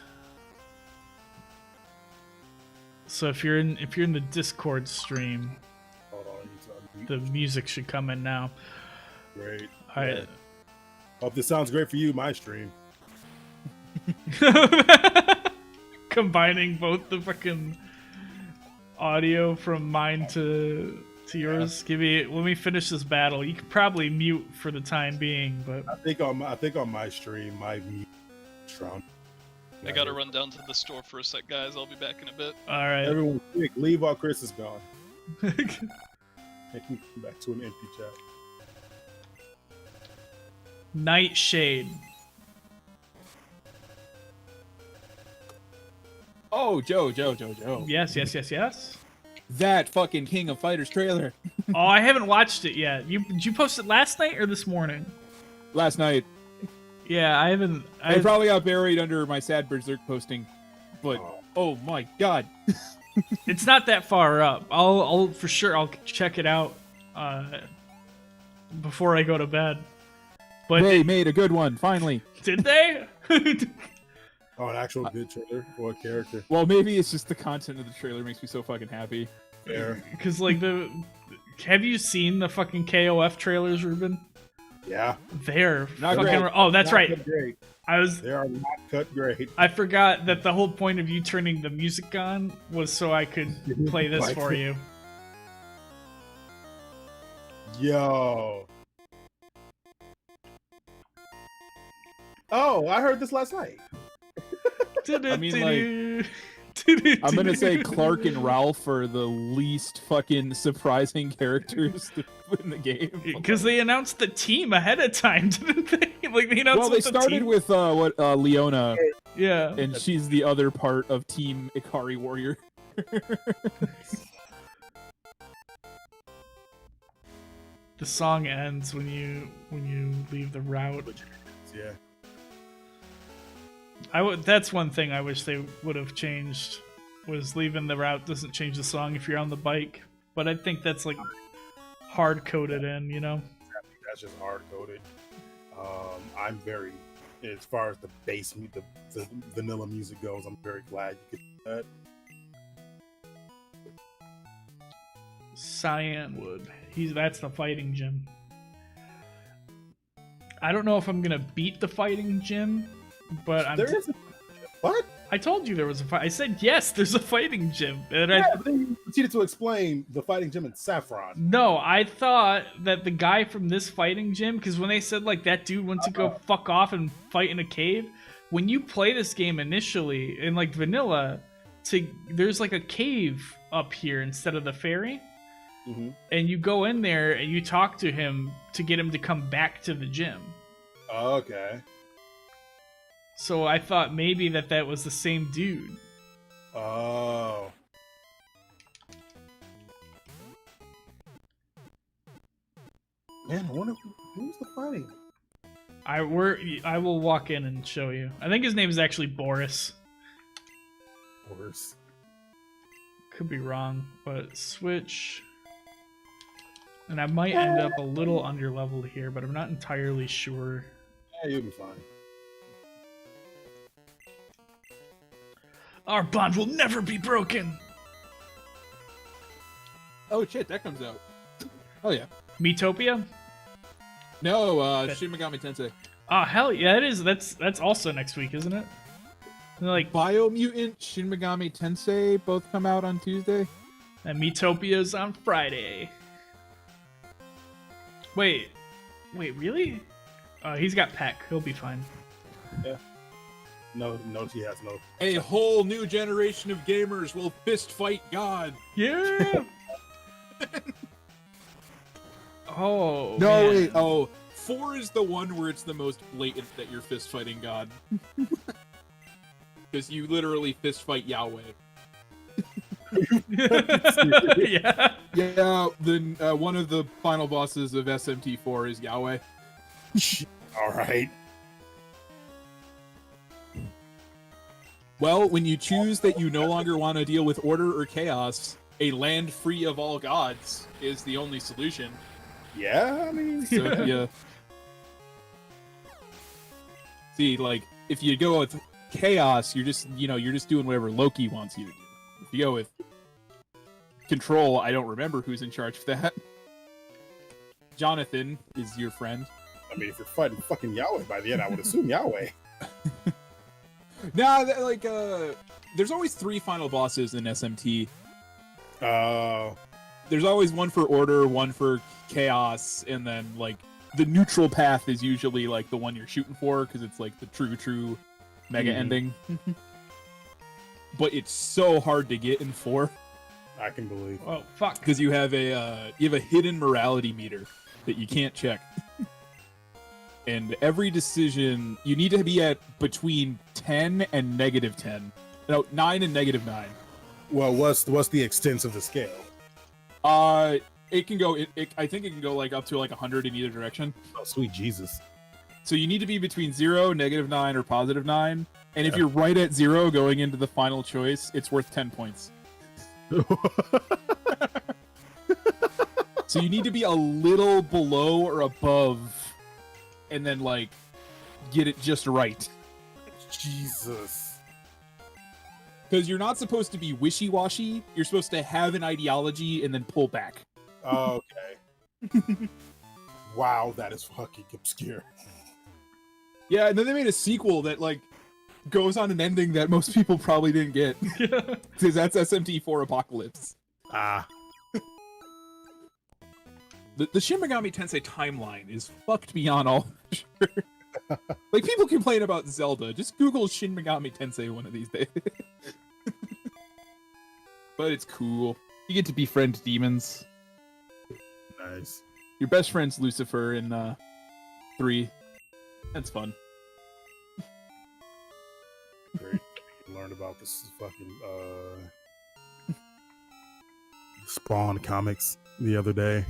So if you're in the Discord stream, hold on, I need to unmute. the music should come in now. Great. All right. Hope this sounds great for you, my stream. Combining both the fucking audio from mine to yours. Let me finish this battle. You can probably mute for the time being, but I think on my stream, my mute strong. I gotta run down to the store for a sec, guys. I'll be back in a bit. All right. Everyone, quick, leave while Chris is gone. Make me come back to an empty chat. Nightshade. Oh, Joe. Yes. That fucking King of Fighters trailer. Oh, I haven't watched it yet. Did you post it last night or this morning? Last night. Yeah, I haven't. I probably got buried under my Sad Berserk posting, but oh my god. It's not that far up. I'll for sure I'll check it out before I go to bed. But they made a good one finally. Did they? Oh, an actual good trailer for a character. Well, maybe it's just the content of the trailer makes me so fucking happy. Fair. Because like have you seen the fucking KOF trailers, Ruben? Yeah. They're Not fucking. great. Oh, that's Not right. cut great. They are not cut great. I forgot that the whole point of you turning the music on was so I could play this for you. Yo. Oh, I heard this last night. I mean, like, I'm gonna say Clark and Ralph are the least fucking surprising characters in the game. Because they announced the team ahead of time, didn't they? Like they announced. Well, they the started team. with Leona. Yeah. And she's the other part of Team Ikari Warrior. The song ends when you leave the route. Yeah. That's one thing I wish they would have changed, was leaving the route doesn't change the song if you're on the bike. But I think that's like hard coded in, you know? That's just hard coded. I'm very, as far as the bass, the vanilla music goes, I'm very glad you could do that. Cyanwood. That's the fighting gym. I don't know if I'm gonna beat the fighting gym, but What? I told you there was a fight. I said yes. There's a fighting gym, and I then you proceeded to explain the fighting gym in Saffron. no. I thought that the guy from this fighting gym, because when they said like that dude went to go fuck off and fight in a cave, when you play this game initially in like vanilla, there's like a cave up here instead of the ferry. Mm-hmm. And you go in there and you talk to him to get him to come back to the gym. Okay. So I thought maybe that was the same dude. Oh. Man, I wonder who's the fighting. I will walk in and show you. I think his name is actually Boris. Boris. Could be wrong, but switch. And I might end up a little underleveled here, but I'm not entirely sure. Yeah, you'll be fine. Our bond will never be broken. Oh shit, that comes out. Oh yeah. Metopia? No, Shin Megami Tensei. Oh hell yeah, it is. That's also next week, isn't it? Like Biomutant, Shin Megami Tensei both come out on Tuesday. And Metopia's on Friday. Wait, really? He's got Peck. He'll be fine. Yeah. No, he has no. A whole new generation of gamers will fist fight God. Yeah. Oh. No, man. wait. Oh, 4 is the one where it's the most blatant that you're fist fighting God. Because you literally fist fight Yahweh. Yeah. Yeah. Then one of the final bosses of SMT4 is Yahweh. All right. Well, when you choose that you no longer want to deal with order or chaos, a land free of all gods is the only solution. Yeah, I mean, So, yeah. See, like, if you go with chaos, you're just doing whatever Loki wants you to do. If you go with control, I don't remember who's in charge of that. Jonathan is your friend. I mean, if you're fighting fucking Yahweh by the end, I would assume Yahweh. Nah, there's always 3 final bosses in SMT. There's always one for order, one for chaos, and then like the neutral path is usually like the one you're shooting for because it's like the true mega ending. But it's so hard to get in 4. I can believe. Oh fuck! Because you have a hidden morality meter that you can't check. And every decision, you need to be at between 10 and -10. No, 9 and -9. Well, what's the extent of the scale? It can go. I think it can go like up to like 100 in either direction. Oh, sweet Jesus! So you need to be between 0, -9, or +9. And if you're right at 0 going into the final choice, it's worth 10 points. So you need to be a little below or above, and then like get it just right. Jesus. Because you're not supposed to be wishy-washy. You're supposed to have an ideology and then pull back. Oh, okay. Wow, that is fucking obscure. Yeah, and then they made a sequel that like goes on an ending that most people probably didn't get. Because that's SMT4 Apocalypse. Ah. The Shin Megami Tensei timeline is fucked beyond all measure. Like, people complain about Zelda. Just Google Shin Megami Tensei one of these days. But it's cool. You get to befriend demons. Nice. Your best friend's Lucifer in 3. That's fun. Great. Learned about this fucking Spawn comics the other day.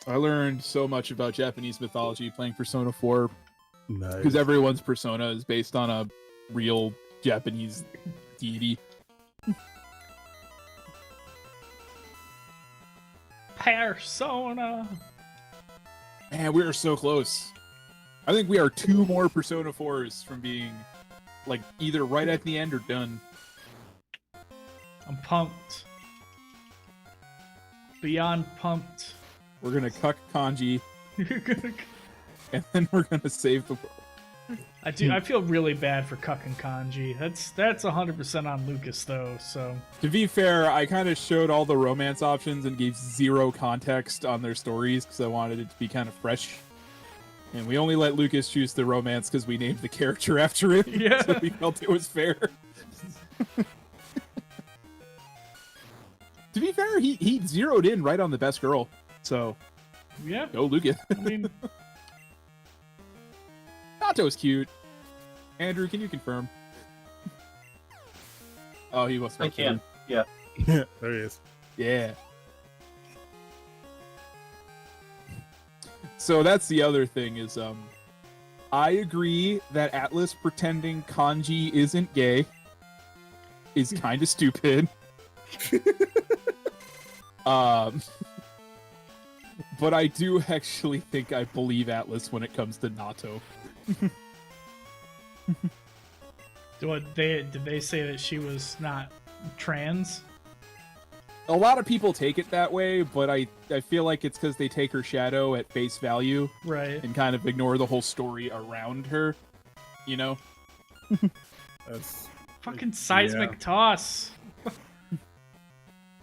I learned so much about Japanese mythology playing Persona 4. Nice. Because everyone's persona is based on a real Japanese deity. Persona. Man, we are so close. I think we are 2 more Persona 4s from being, like, either right at the end or done. I'm pumped. Beyond pumped. We're gonna cuck Kanji, You're gonna... and then we're gonna save the world. I do. I feel really bad for cucking Kanji. That's 100% on Lucas though. So To be fair, I kind of showed all the romance options and gave zero context on their stories because I wanted it to be kind of fresh. And we only let Lucas choose the romance because we named the character after him. Yeah. So we felt it was fair. To be fair, he zeroed in right on the best girl. So yeah, go Lucas. I mean, Nato's cute. Andrew, can you confirm? Oh, he was. I can. Yeah. There he is. Yeah. So that's the other thing is, I agree that Atlas pretending Kanji isn't gay is kind of stupid. But I do actually think I believe Atlas when it comes to Nato. did they say that she was not trans? A lot of people take it that way, but I feel like it's because they take her shadow at face value, right, and kind of ignore the whole story around her. You know, That's fucking seismic yeah. toss.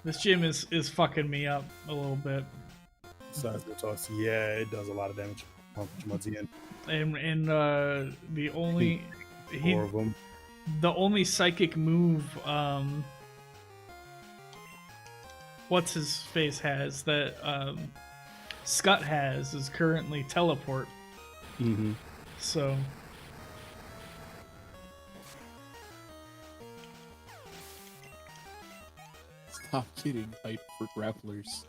This gym is fucking me up a little bit. Seismic toss. Yeah, it does a lot of damage. And The only four of them. The only psychic move what's his face has that Scott has is currently teleport. Mm-hmm. So stop getting hype for grapplers.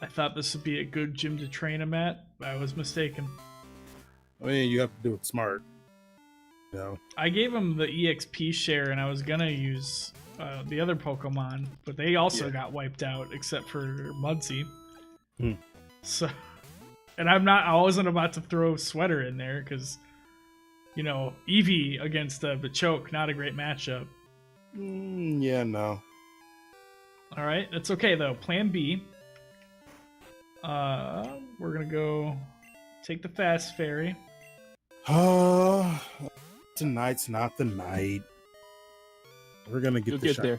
I thought this would be a good gym to train him at. I was mistaken. I mean, you have to do it smart. You know? I gave him the EXP share, and I was gonna use the other Pokemon, but they also got wiped out, except for Mudsy. Hmm. So, and I wasn't about to throw Sweater in there because, you know, Eevee against Machoke, not a great matchup. Yeah, no. All right, that's okay though. Plan B. We're gonna go take the fast ferry. Tonight's not the night. We're gonna get You'll get there.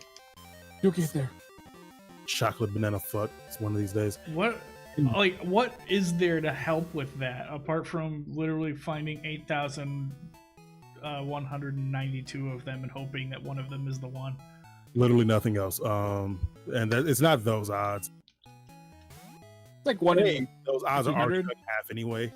You'll get there. Chocolate banana fuck. It's one of these days. What is there to help with that apart from literally finding 8,192 of them and hoping that one of them is the one? Literally nothing else. It's not those odds. It's like one in those odds are already 200? cut in half anyway.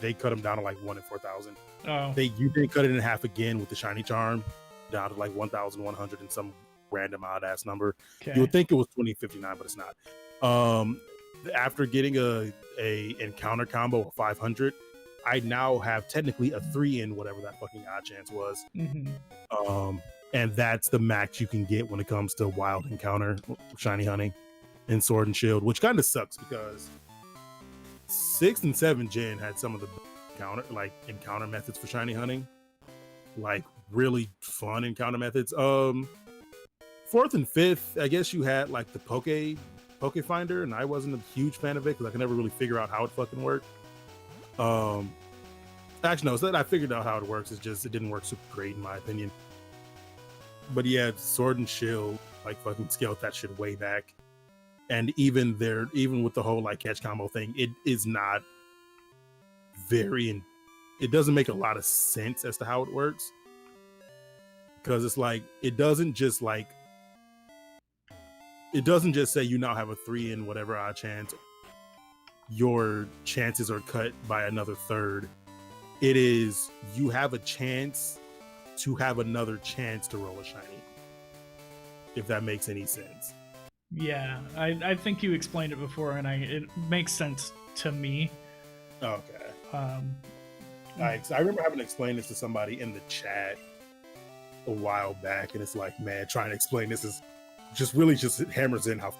They cut them down to like 1 in 4,000. Oh. You did cut it in half again with the shiny charm, down to like 1,100 and some random odd ass number. Okay. You would think it was 2059, but it's not. After getting a encounter combo of 500, I now have technically a 3 in whatever that fucking odd chance was. Mm-hmm. And that's the max you can get when it comes to wild encounter, shiny hunting, and Sword and Shield, which kind of sucks because 6th and 7th gen had some of the encounter methods for shiny hunting, like really fun encounter methods. 4th and 5th, I guess you had like the Poke Finder, and I wasn't a huge fan of it because I could never really figure out how it fucking worked. Actually, no, it's that I figured out how it works. It's just it didn't work super great in my opinion. But yeah, Sword and Shield like fucking scaled that shit way back. And even with the whole like catch combo thing, it is not it doesn't make a lot of sense as to how it works. Because it's like it doesn't just say you now have a 3 in whatever odd chance. Your chances are cut by another third. It is you have a chance to have another chance to roll a shiny. If that makes any sense. Yeah, I think you explained it before, and it makes sense to me. Okay. I remember having to explain this to somebody in the chat a while back, and it's like, man, trying to explain this is just hammers in how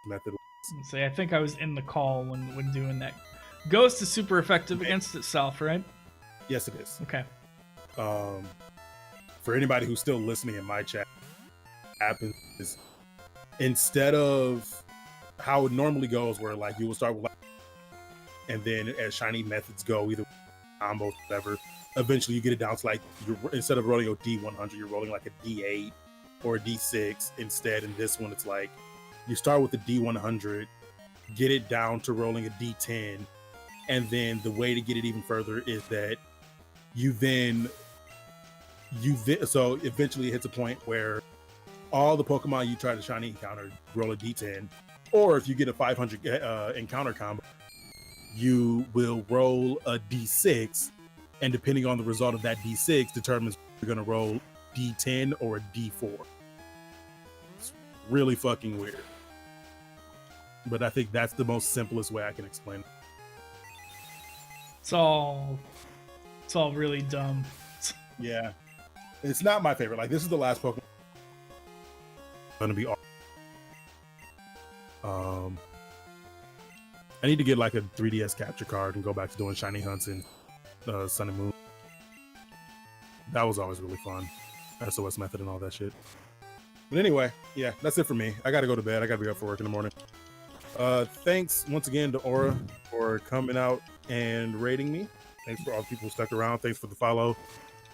method was. Say, I think I was in the call when doing that. Ghost is super effective against itself, right? Yes, it is. Okay. For anybody who's still listening in my chat, happens is instead of how it normally goes, where like you will start with like and then as shiny methods go, either combos, whatever, eventually you get it down to like instead of rolling a D100, you're rolling like a D8 or a D6 instead. In this one, it's like you start with a D100, get it down to rolling a D10, and then the way to get it even further is that so eventually it hits a point where all the Pokemon you try to shiny encounter roll a D10, or if you get a 500 encounter combo, you will roll a D6, and depending on the result of that D6 determines if you're going to roll D10 or a D4. It's really fucking weird. But I think that's the most simplest way I can explain it. It's all really dumb. Yeah. It's not my favorite. Like, this is the last Pokemon going to be I need to get like a 3DS capture card and go back to doing shiny hunts in Sun and Moon. That was always really fun. SOS method and all that shit. But anyway, yeah, that's it for me. I gotta go to bed. I gotta be up for work in the morning. Thanks once again to Aura for coming out and rating me. Thanks for all the people who stuck around. Thanks for the follow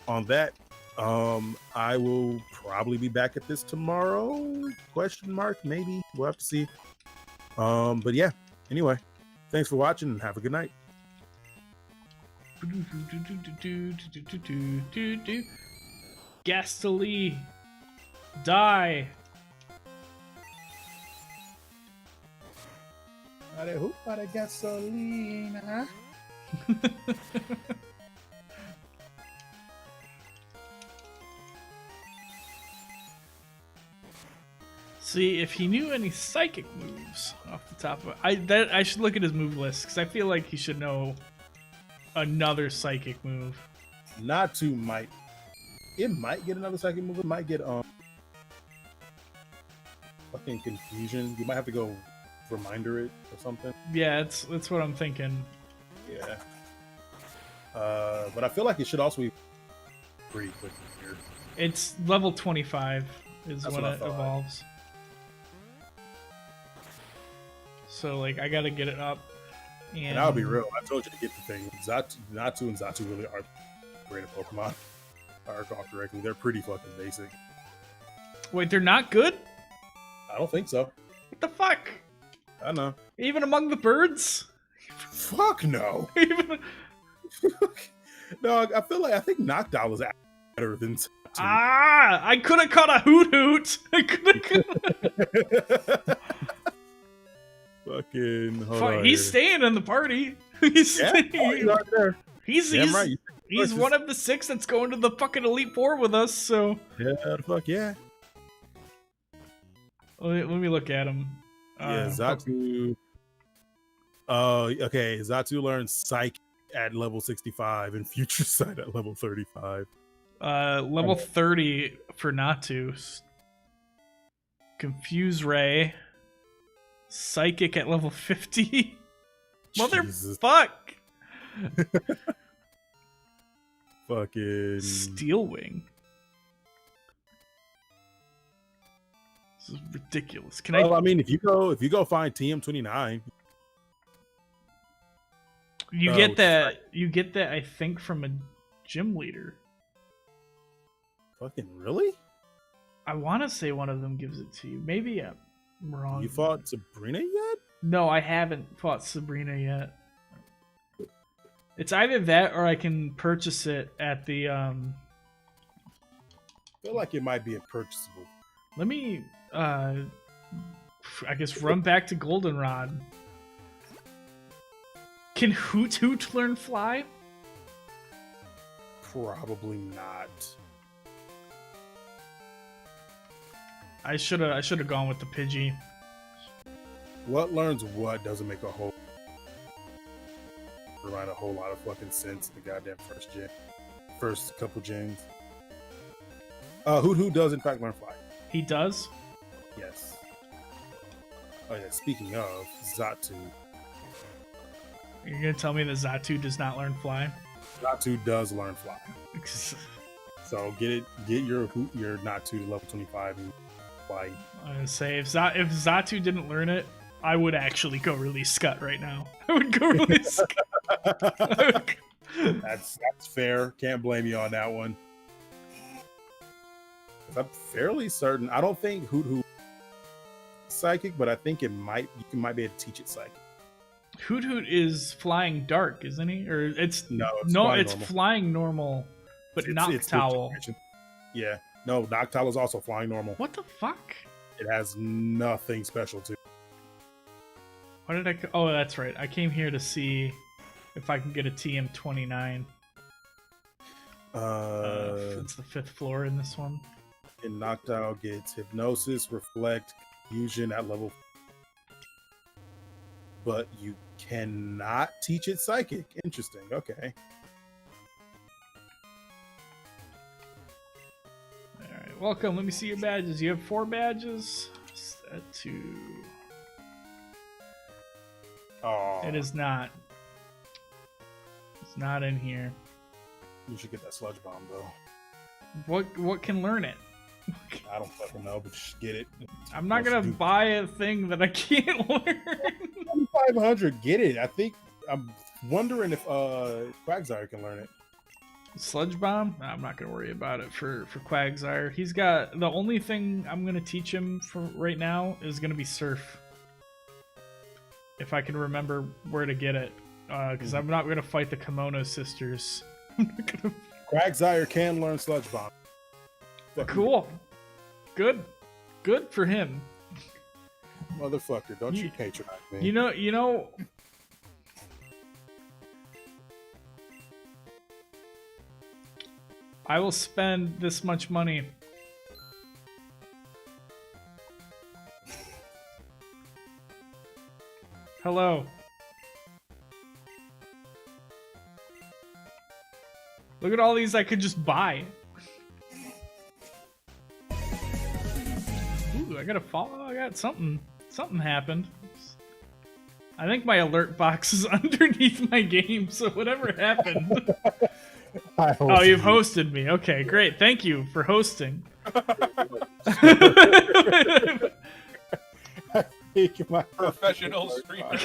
on that. I will probably be back at this tomorrow? Question mark? Maybe. We'll have to see. But yeah, anyway, thanks for watching and have a good night. Gastly, die. Para gasolina. See if he knew any psychic moves off the top of it. I should look at his move list because I feel like he should know another psychic move. Natu might get another psychic move. It might get fucking confusion. You might have to go reminder it or something. Yeah, that's what I'm thinking. Yeah. But I feel like it should also be pretty quick here. It's level 25 is That's when what I it thought. evolves. So like I gotta get it up. And I'll be real. I told you to get the thing. Natu and Zatu really are great at Pokemon. If I recall correctly, they're pretty fucking basic. Wait, they're not good? I don't think so. What the fuck? I know. Even among the birds? Fuck no. No, I think Noctowl is better than Zatu. I could have caught a Hoot Hoot. I could have. Fucking. He's staying in the party. He's staying. He's right there. He's right. He's one of the 6 that's going to the fucking Elite Four with us. So yeah, fuck yeah. Let me look at him. Yeah, Zatu. Okay. Zatu learns Psych at level 65 and Future Sight at level 35. Level 30 for Natu. Confuse Ray. Psychic at level 50. Motherfuck. Fucking Steel Wing. This is ridiculous. I mean, if you go find TM29, you get that. You get that. I think from a gym leader. Fucking really? I want to say one of them gives it to you. Maybe I'm wrong. You fought Sabrina yet? No, I haven't fought Sabrina yet. It's either that or I can purchase it at the. I feel like it might be purchasable. Let me. I guess run back to Goldenrod. Can Hoot Hoot learn Fly? Probably not. I should have gone with the Pidgey. What learns what doesn't make a whole lot of fucking sense in the goddamn first couple gens. Hoot Hoot does in fact learn Fly. He does? Yes. Oh yeah, speaking of Zatu. You're gonna tell me that Zatu does not learn Fly? Zatu does learn Fly. So get your Natu to level 25 and Fly. I was gonna say if Zatu didn't learn it, I would actually go release Scott right now. I would go release Scott. That's fair. Can't blame you on that one. I'm fairly certain. I don't think Hoot Hoot is psychic, but I think you might be able to teach it psychic. Hoot Hoot is flying dark, isn't he? Or it's flying flying normal, but Noctowl. Yeah, no, Noctowl is also flying normal. What the fuck? It has nothing special to it. What did I? Oh, that's right. I came here to see if I can get a TM29. It's the 5th floor in this one. And Noctowl gets Hypnosis, Reflect, Fusion at level. But you cannot teach it Psychic. Interesting. Okay. Alright, welcome. Let me see your badges. You have 4 badges. Set to... Oh. It is not. It's not in here. You should get that Sludge Bomb, though. What can learn it? I don't fucking know, but just get it. I'm not gonna buy a thing that I can't learn. 500, get it. I think I'm wondering if Quagsire can learn it. Sludge Bomb? No, I'm not gonna worry about it for Quagsire. He's got the only thing I'm gonna teach him for right now is gonna be Surf. If I can remember where to get it, because I'm not gonna fight the Kimono sisters. Quagsire can learn Sludge Bomb. Cool. Good for him. Motherfucker, don't you patronize me. You know. I will spend this much money. Hello. Look at all these I could just buy. Ooh, I got a follow. I got something. Something happened. I think my alert box is underneath my game, so whatever happened. Oh, you've hosted me. Okay, great. Thank you for hosting. Professional streamer.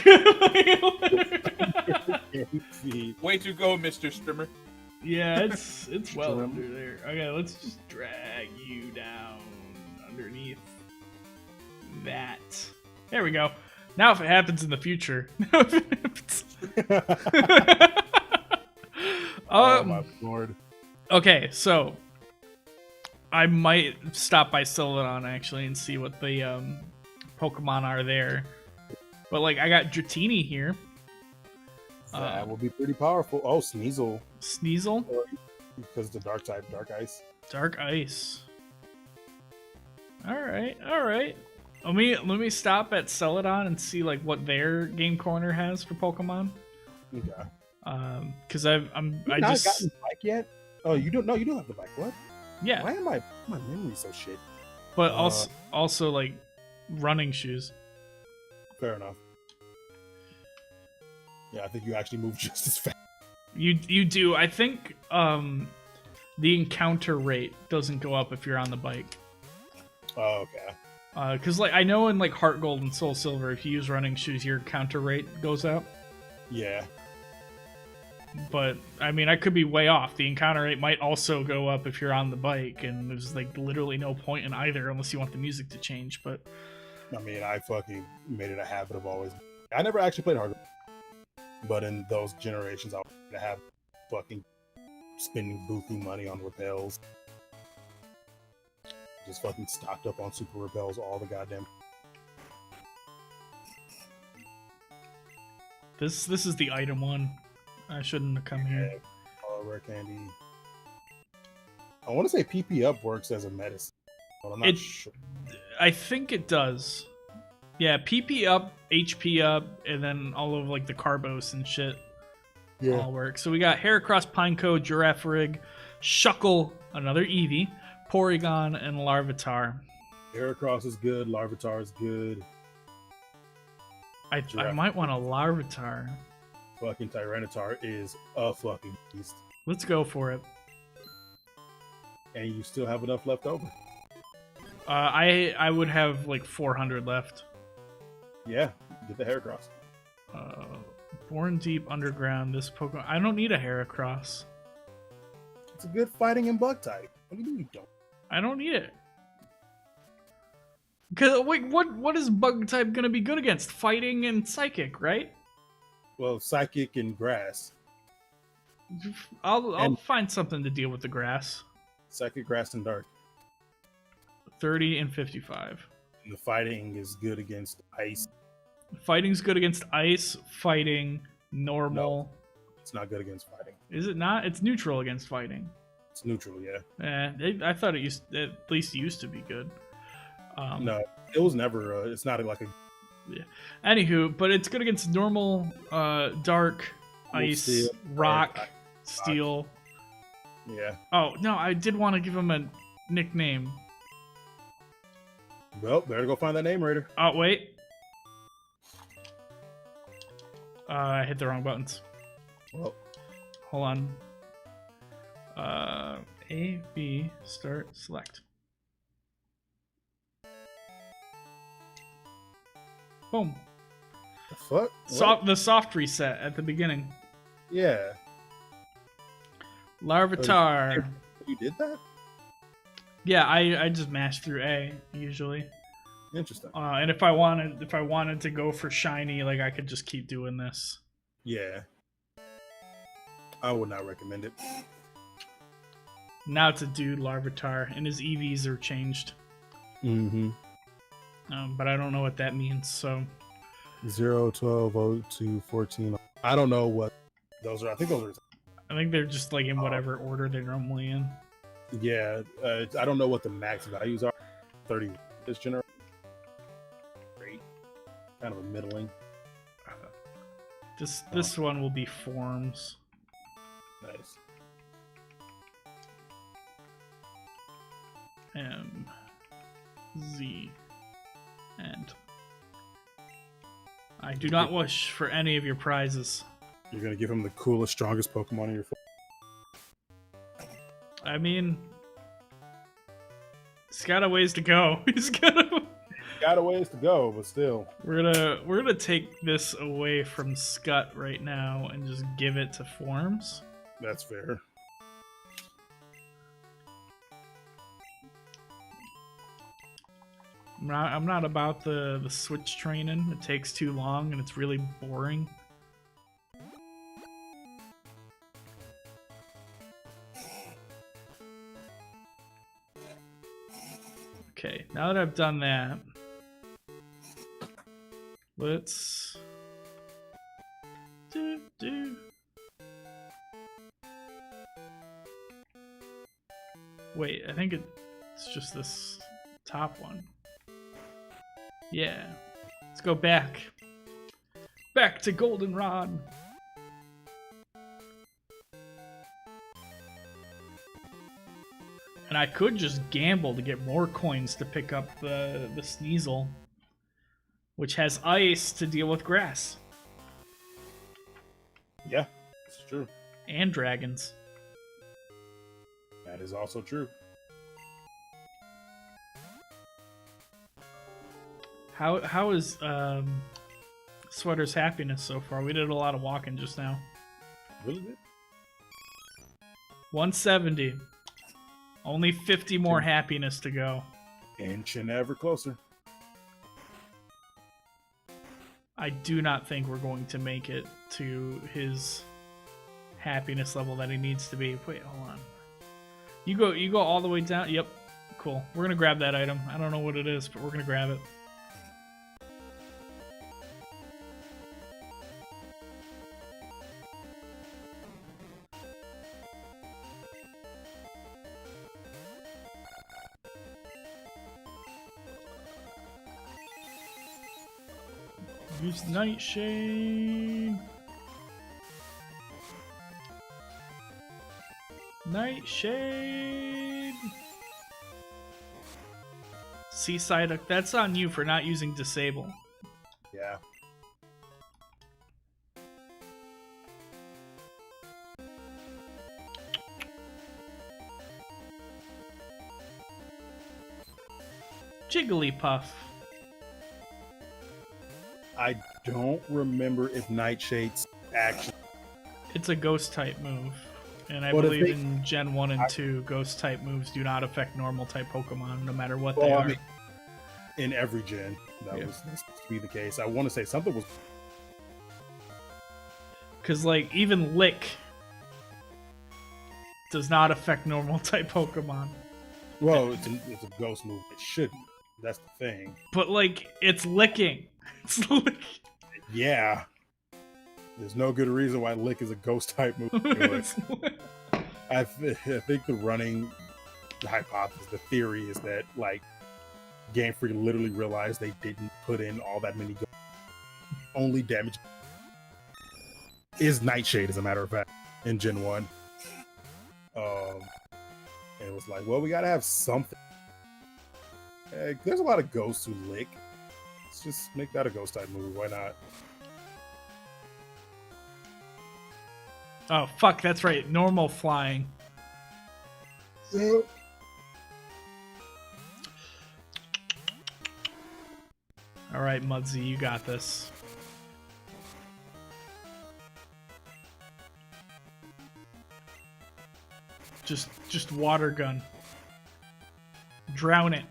Way to go, Mr. Streamer. Yeah, it's well under there. Okay, let's just drag you down underneath that. There we go. Now if it happens in the future. Oh my lord. Okay, so I might stop by Celadon actually and see what the Pokemon are there. But like I got Dratini here. That will be pretty powerful. Oh, Sneasel. Sneasel? Because the dark type, Dark Ice. Dark Ice. Alright. Let me stop at Celadon and see like what their game corner has for Pokemon. Okay. Because I gotten the bike yet? Oh, you don't know? You don't have the bike. What? Yeah. Why am my memory so shit? But also like running shoes. Fair enough. Yeah, I think you actually move just as fast. You do. I think the encounter rate doesn't go up if you're on the bike. Oh, okay. Because like I know in like Heart Gold and Soul Silver, if you use running shoes, your counter rate goes up. Yeah. But I mean, I could be way off. The encounter rate might also go up if you're on the bike, and there's like literally no point in either unless you want the music to change. But I mean, I fucking made it a habit of always. I never actually played Heart Gold, but in those generations, I wanted to have fucking spending buku money on repels. Just fucking stocked up on super repels all the goddamn. This is the item one. I shouldn't have come here. Rare candy. I want to say PP up works as a medicine, but I'm not sure. I think it does. Yeah, PP up, HP up, and then all of like the Carbos and shit all work. So we got Heracross, Pineco, Girafarig, Shuckle, another Eevee, Porygon, and Larvitar. Heracross is good. Larvitar is good. I might want a Larvitar. Fucking Tyranitar is a fucking beast. Let's go for it. And you still have enough left over. I would have like 400 left. Yeah, Get the Heracross. Born deep underground. This Pokemon. I don't need a Heracross. It's a good fighting and bug type. What do you mean you don't? I don't need it. Cause wait, what is bug type gonna be good against? Fighting and psychic, right? Well, psychic and grass. I'll find something to deal with the grass. Psychic, grass, and dark. 30 and 55. And the fighting is good against ice. Fighting's good against ice. Fighting normal. It's not good against fighting. Is it not? It's neutral against fighting. It's neutral, yeah. I thought it at least used to be good. No, it was never. It's not like a. Yeah. Anywho, but it's good against normal, dark, ice, steel, rock, steel. Yeah. Oh no, I did want to give him a nickname. Well, better go find that name, Raider. Oh wait. I hit the wrong buttons. Well, hold on. A, B, start, select. Boom. The fuck? The soft reset at the beginning. Yeah. Larvitar. You did that? Yeah, I just mashed through A usually. Interesting. And if I wanted to go for shiny, like I could just keep doing this. Yeah. I would not recommend it. Now it's a dude Larvitar, and his EVs are changed. Mm-hmm. But I don't know what that means, so... 0, 12, 02, 14. I don't know what those are. I think those are... I think they're just like in whatever order they're normally in. Yeah. I don't know what the max values are. 30 this generation. Great. Kind of a middling. This one will be forms. Nice. M, Z, and I do not wish for any of your prizes. You're gonna give him the coolest, strongest Pokemon in your phone. I mean, he's got a ways to go. He's got a ways to go, but still. We're gonna take this away from Scut right now and just give it to forms. That's fair. I'm not about the switch training. It takes too long and it's really boring. Okay, now that I've done that, let's do. Wait, I think it's just this top one. Yeah. Let's go back. Back to Goldenrod. And I could just gamble to get more coins to pick up the Sneasel, which has ice to deal with grass. Yeah, it's true. And dragons. That is also true. How is Sweater's happiness so far? We did a lot of walking just now. Really good. 170. Only 50 more happiness to go. Inching ever closer. I do not think we're going to make it to his happiness level that he needs to be. Wait, hold on. You go all the way down. Yep. Cool. We're gonna grab that item. I don't know what it is, but we're gonna grab it. Use Nightshade. Nightshade. Seaside, that's on you for not using Disable. Yeah. Jigglypuff. I don't remember if Nightshade's actually. It's a ghost type move. And I What if believe they- in Gen 1 and 2, ghost type moves do not affect normal type Pokemon, no matter what they Well, I are. mean, in every gen, that's supposed to be the case. I want to say something was. Because, like, even Lick does not affect normal type Pokemon. Well, it's a ghost move. It shouldn't. That's the thing. But, like, it's licking. It's licking. Yeah. There's no good reason why Lick is a ghost type move. Anyway. I think the running hypothesis, the theory is that, like, Game Freak literally realized they didn't put in all that many ghosts. Only damage is Nightshade, as a matter of fact, in Gen 1. And it was like, well, we gotta have something. There's a lot of ghosts who lick. Let's just make that a ghost type move. Why not? Oh, fuck, that's right. Normal flying. Alright, Mudzy, you got this. Just water gun. Drown it.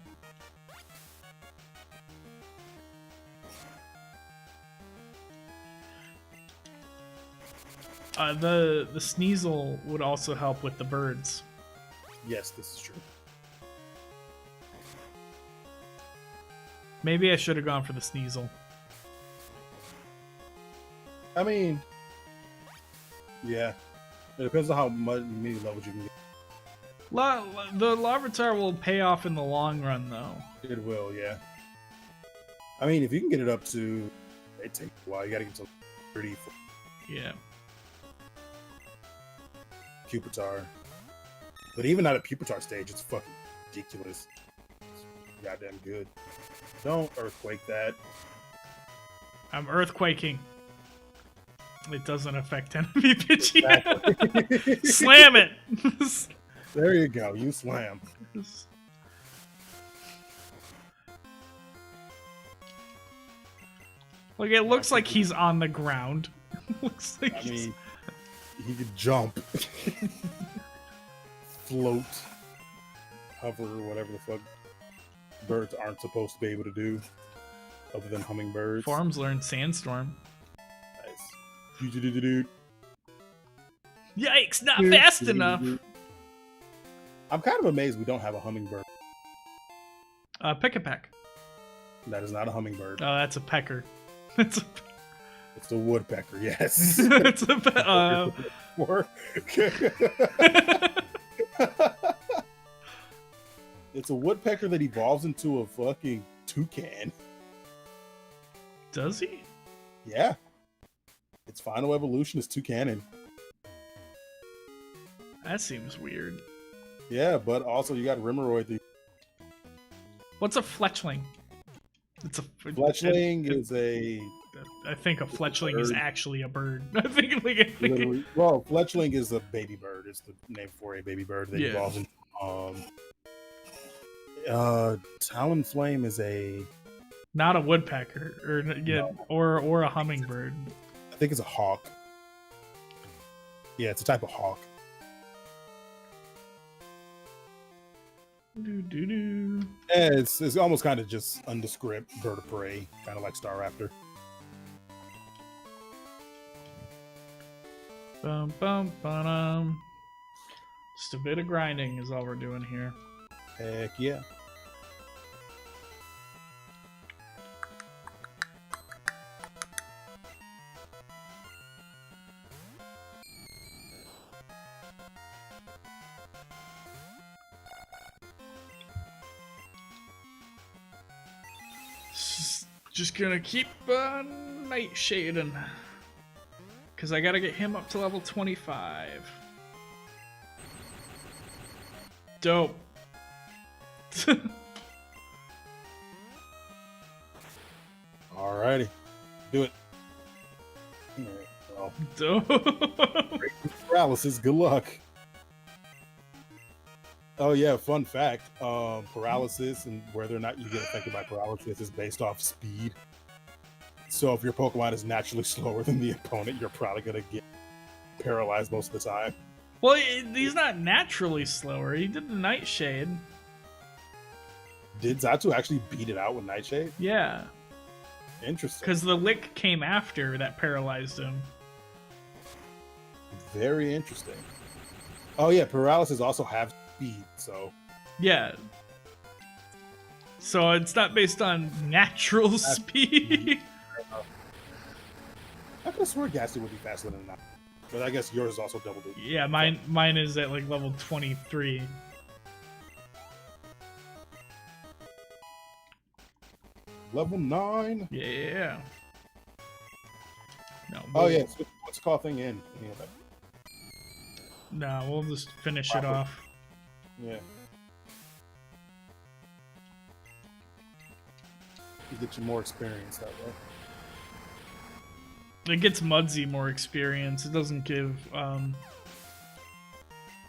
The Sneasel would also help with the birds. Yes, this is true. Maybe I should have gone for the Sneasel. I mean, yeah. It depends on how many levels you can get. The Larvitar will pay off in the long run, though. It will, yeah. I mean, if you can get it up to... It takes a while. You gotta get to 30 for Yeah. Pupitar. But even at a Pupitar stage, it's fucking ridiculous. It's goddamn good. Don't Earthquake that. I'm Earthquaking. It doesn't affect enemy Pidgeot. Exactly. Slam it! There you go. You slam. Like, it looks like he's on the ground. Looks like I he's- mean, he could jump, float, hover, whatever the fuck birds aren't supposed to be able to do, other than hummingbirds. Forms learned Sandstorm. Nice. Do-do-do-do-do. Yikes, not fast enough. I'm kind of amazed we don't have a hummingbird. Pick a peck. That is not a hummingbird. Oh, that's a pecker. It's a woodpecker, yes. It's a It's a woodpecker that evolves into a fucking toucan. Does he? Yeah. Its final evolution is toucanon. That seems weird. Yeah, but also you got Remoraid. What's a Fletchling? It's a Fletchling is a... I think a Fletchling is bird. actually a bird. I think like Literally. Well, Fletchling is a baby bird. It's the name for a baby bird that Yeah. evolves in. Talonflame is a... not a woodpecker or a hummingbird. I think it's a hawk. Yeah, it's a type of hawk. Do-do-do. Yeah, it's almost kind of just undescript bird of prey, kind of like Staraptor. Bum, bum, ba-dum. Just a bit of grinding is all we're doing here. Heck yeah. Just gonna keep Nightshading. Because I gotta get him up to level 25. Dope. Alrighty. Do it. Well, Dope. paralysis, good luck. Oh yeah, fun fact. Paralysis and whether or not you get affected by paralysis is based off speed. So if your Pokemon is naturally slower than the opponent, you're probably gonna get paralyzed most of the time. Well, he's not naturally slower. He did the Nightshade. Did Zatu actually beat it out with Nightshade? Yeah. Interesting. Because the lick came after that paralyzed him. Very interesting. Oh yeah, paralysis also have speed, so Yeah. So it's not based on natural speed. I could have sworn Ghastly would be faster than that. But I guess yours is also double digit. Yeah, mine is at like level 23. Level 9? Yeah. No. Oh yeah, so what's the call thing in? Anyway. No, we'll just finish it off. Yeah. You get you more experience that way. It gets Mudzy more experience. It doesn't give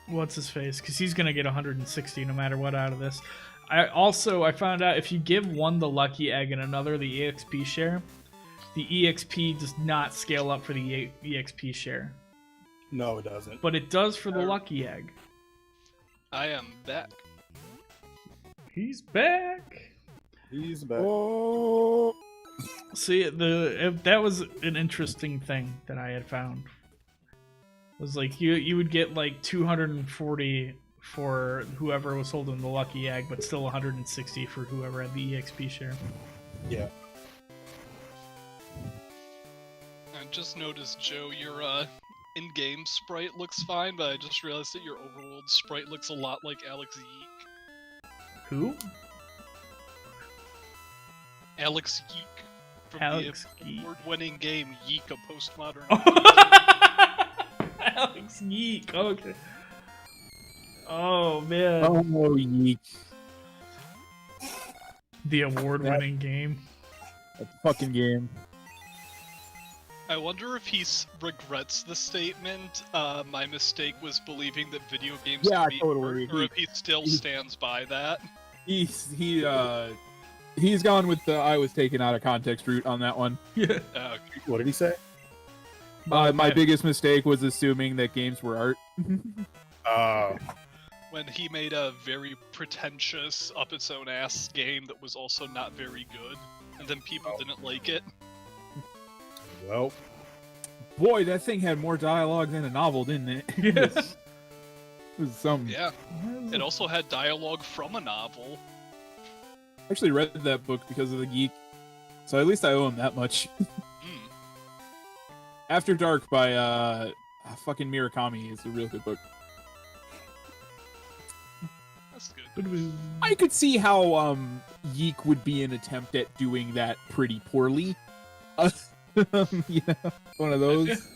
what's his face, because he's gonna get 160 no matter what out of this. I found out if you give one the lucky egg and another the EXP share, the EXP does not scale up for the EXP share. No, it doesn't. But it does for the lucky egg. I am back. He's back. He's back. Oh. See, that was an interesting thing that I had found. It was like you would get like 240 for whoever was holding the lucky egg, but still 160 for whoever had the EXP share. Yeah. I just noticed, Joe, your in-game sprite looks fine, but I just realized that your overworld sprite looks a lot like Alex Yeek. Who? Alex Yeek. From Alex the award-winning game Yeek, a postmodern. Alex Yeek. Okay. Oh man. Oh, Yeek. The award-winning game. That fucking game. I wonder if he regrets the statement, my mistake was believing that video games Yeah, could be totally. or if he still stands by that. He's gone with the I was taken out of context route on that one. Yeah. What did he say? My biggest mistake was assuming that games were art. When he made a very pretentious, up its own ass game that was also not very good, and then people didn't like it. Well, boy, that thing had more dialogue than a novel, didn't it? Yes. It was some. Yeah. It also had dialogue from a novel. I actually read that book because of the geek, so at least I owe him that much. After Dark by fucking Murakami is a real good book. That's good. I could see how Yeek would be an attempt at doing that pretty poorly. Yeah, one of those.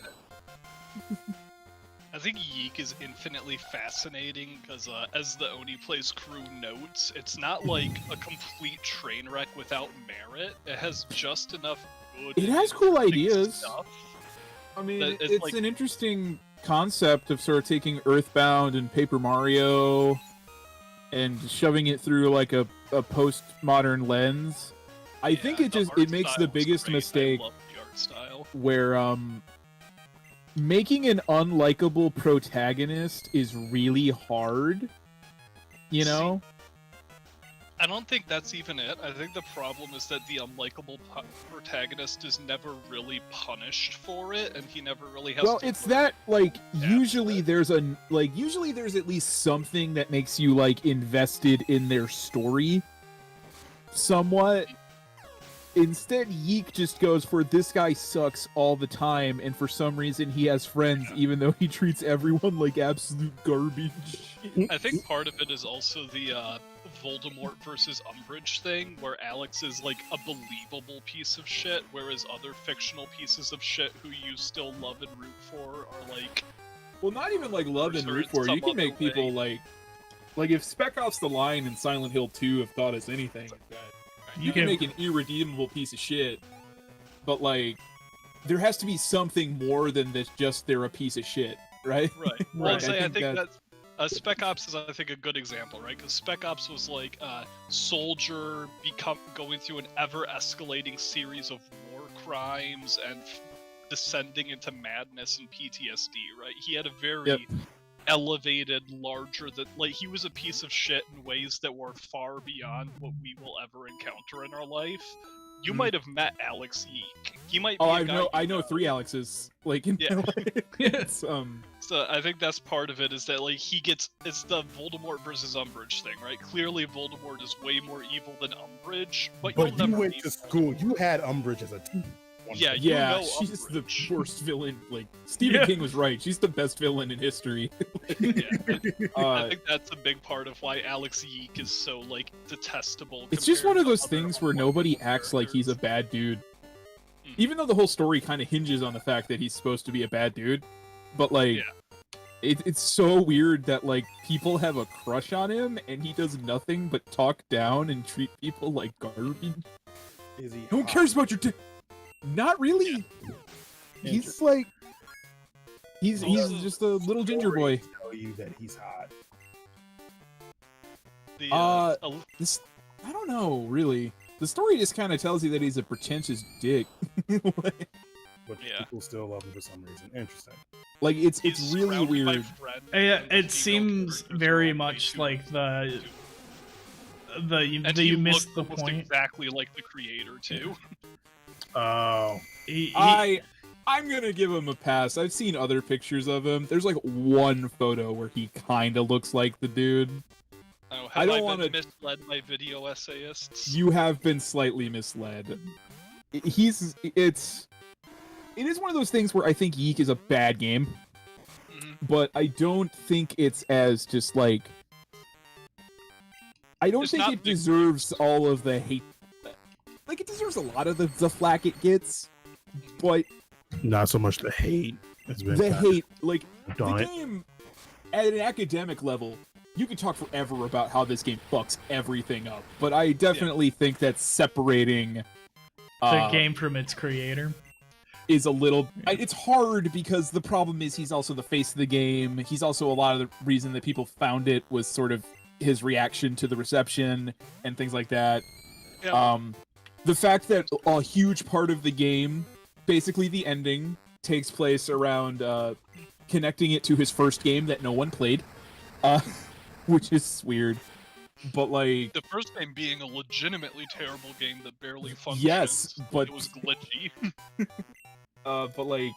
I think Yeek is infinitely fascinating because, as the Oni Plays crew notes, it's not like a complete train wreck without merit. It has just enough good. It has cool ideas. Stuff. I mean, that it's like, an interesting concept of sort of taking Earthbound and Paper Mario and shoving it through like a postmodern lens. I think it makes the biggest mistake where making an unlikable protagonist is really hard. You know? I don't think that's even it. I think the problem is that the unlikable protagonist is never really punished for it, and he never really has. Well, it's that like usually there's at least something that makes you like invested in their story, somewhat. Instead, Yeek just goes for this guy sucks all the time, and for some reason he has friends, even though he treats everyone like absolute garbage. I think part of it is also the Voldemort versus Umbridge thing, where Alex is like a believable piece of shit, whereas other fictional pieces of shit who you still love and root for are like... Well, not even like love and root for. You can make people like if Spec Ops: The Line and Silent Hill 2 have taught us anything, you can make an irredeemable piece of shit, but like there has to be something more than this. Just they're a piece of shit, right? Right. Well, I think that's Spec Ops is, I think, a good example, right? Because Spec Ops was like a soldier going through an ever-escalating series of war crimes and descending into madness and PTSD, right? He had a very elevated, larger than like he was a piece of shit in ways that were far beyond what we will ever encounter in our life. You might have met Alex Yeek. He might be I know 3 Alexes. Like in my life. It's So I think that's part of it, is that like it's the Voldemort versus Umbridge thing, right? Clearly Voldemort is way more evil than Umbridge, but you'll you never went meet to school. You had Umbridge as a team. Yeah, you know she's the worst villain. Like Stephen King was right. She's the best villain in history. I think that's a big part of why Alex Yeek is so like detestable. It's just one of those compared to things where nobody acts like he's a bad dude. Even though the whole story kind of hinges on the fact that he's supposed to be a bad dude. But like it's so weird that like people have a crush on him and he does nothing but talk down and treat people like garbage. Is he No one cares about your Not really. He's like he's just a little ginger boy. Tell you that he's hot. I don't know, really. The story just kind of tells you that he's a pretentious dick. But people still love him for some reason. Interesting. Like it's really weird. It seems very much like you missed the point. Exactly like the creator too. Oh. I'm gonna give him a pass. I've seen other pictures of him. There's like one photo where he kind of looks like the dude. Oh, I don't want been to. misled by video essayists? You have been slightly misled. It is one of those things where I think Yeek is a bad game, but I don't think it's as just like. I don't think it deserves all of the hate. Like it deserves a lot of the flack it gets, but not so much the hate. It's been the hate, like the Darn it. game at an academic level. You can talk forever about how this game fucks everything up, but I definitely think that separating the game from its creator is a little. It's hard because the problem is he's also the face of the game. He's also a lot of the reason that people found it was sort of his reaction to the reception and things like that. Yeah. The fact that a huge part of the game, basically the ending, takes place around connecting it to his first game that no one played. Which is weird, but like the first game being a legitimately terrible game that barely functions. Yes, but it was glitchy. But like,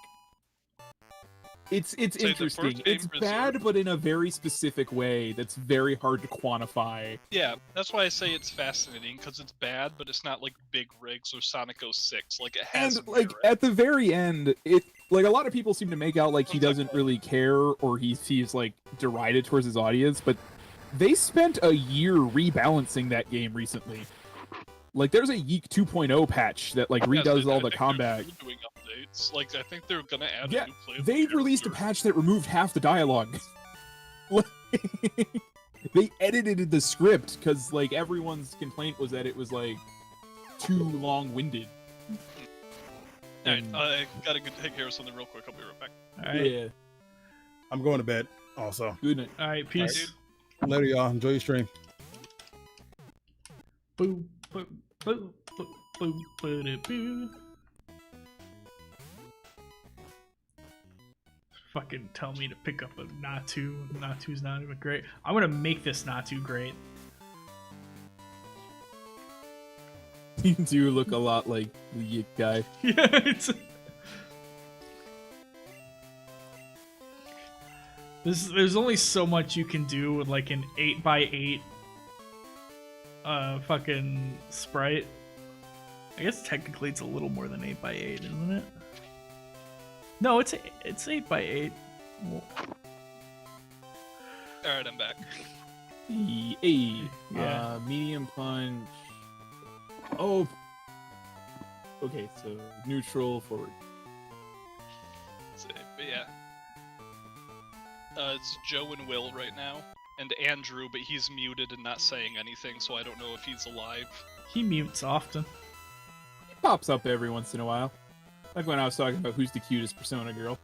it's Say the interesting. first game It's bad, but in a very specific way that's very hard to quantify. Yeah, that's why I say it's fascinating, because it's bad, but it's not like Big Rigs or Sonic 06. Like it has. And like at the very end, it like a lot of people seem to make out like he doesn't really care or he's like derided towards his audience, but they spent a year rebalancing that game recently. Like there's a Yeek 2.0 patch that like redoes all the combat. Doing updates. Like I think they're gonna add Yeah, a new player. they released a patch that removed half the dialogue. They edited the script because like everyone's complaint was that it was like too long-winded. Alright, I gotta go take care of something real quick. I'll be right back. Alright. Yeah. I'm going to bed. Also. Good night. Alright, peace. Later, y'all. Enjoy your stream. Boo, boo, boo, boo, boo, boo, boo. Fucking tell me to pick up a Natu. Natu's not even great. I'm gonna make this Natu great. You do look a lot like the Yeek guy. Yeah, it's. There's only so much you can do with like an 8x8 fucking sprite. I guess technically it's a little more than 8x8, isn't it? No, it's 8x8. Alright, I'm back. Yeah. Yeah. Medium punch. Oh. Okay, so neutral, forward. But yeah. It's Joe and Will right now, and Andrew, but he's muted and not saying anything, so I don't know if he's alive. He mutes often. It pops up every once in a while. Like when I was talking about who's the cutest Persona girl.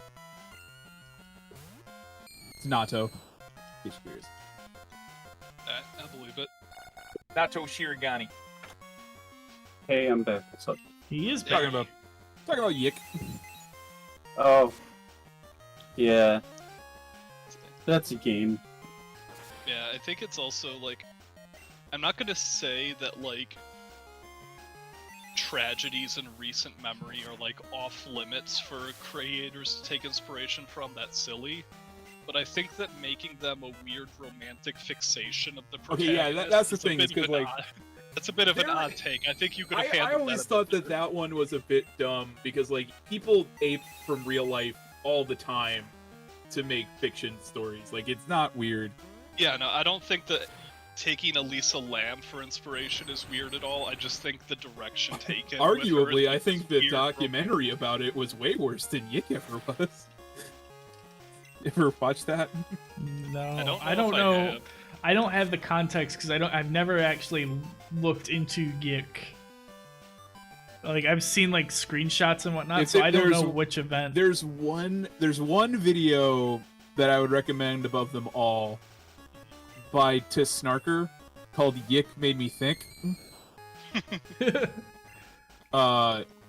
It's Nato. Just curious. I believe it. Nato Shiragani. Hey, I'm back. What's up? He is talking Talk about Yik. Oh. Yeah. That's a game. Yeah, I think it's also like, I'm not gonna say that like tragedies in recent memory are like off limits for creators to take inspiration from. That's silly. But I think that making them a weird romantic fixation of the protagonist. Okay, yeah, that's the thing. Is Because like, that's a bit of an odd take. I think you could have I handled always that. thought that one was a bit dumb because like people ape from real life all the time to make fiction stories. Like it's not weird. Yeah, no, I don't think that taking Elisa Lam for inspiration is weird at all. I just think the direction taken. Arguably, I with her think is the weird documentary about it was way worse than Yik ever was. Ever watched that? No, I don't know. I don't have the context because I've never actually looked into Yik. Like I've seen like screenshots and whatnot, so I don't know which event. There's one video that I would recommend above them all by Tis Snarker called Yik Made Me Think.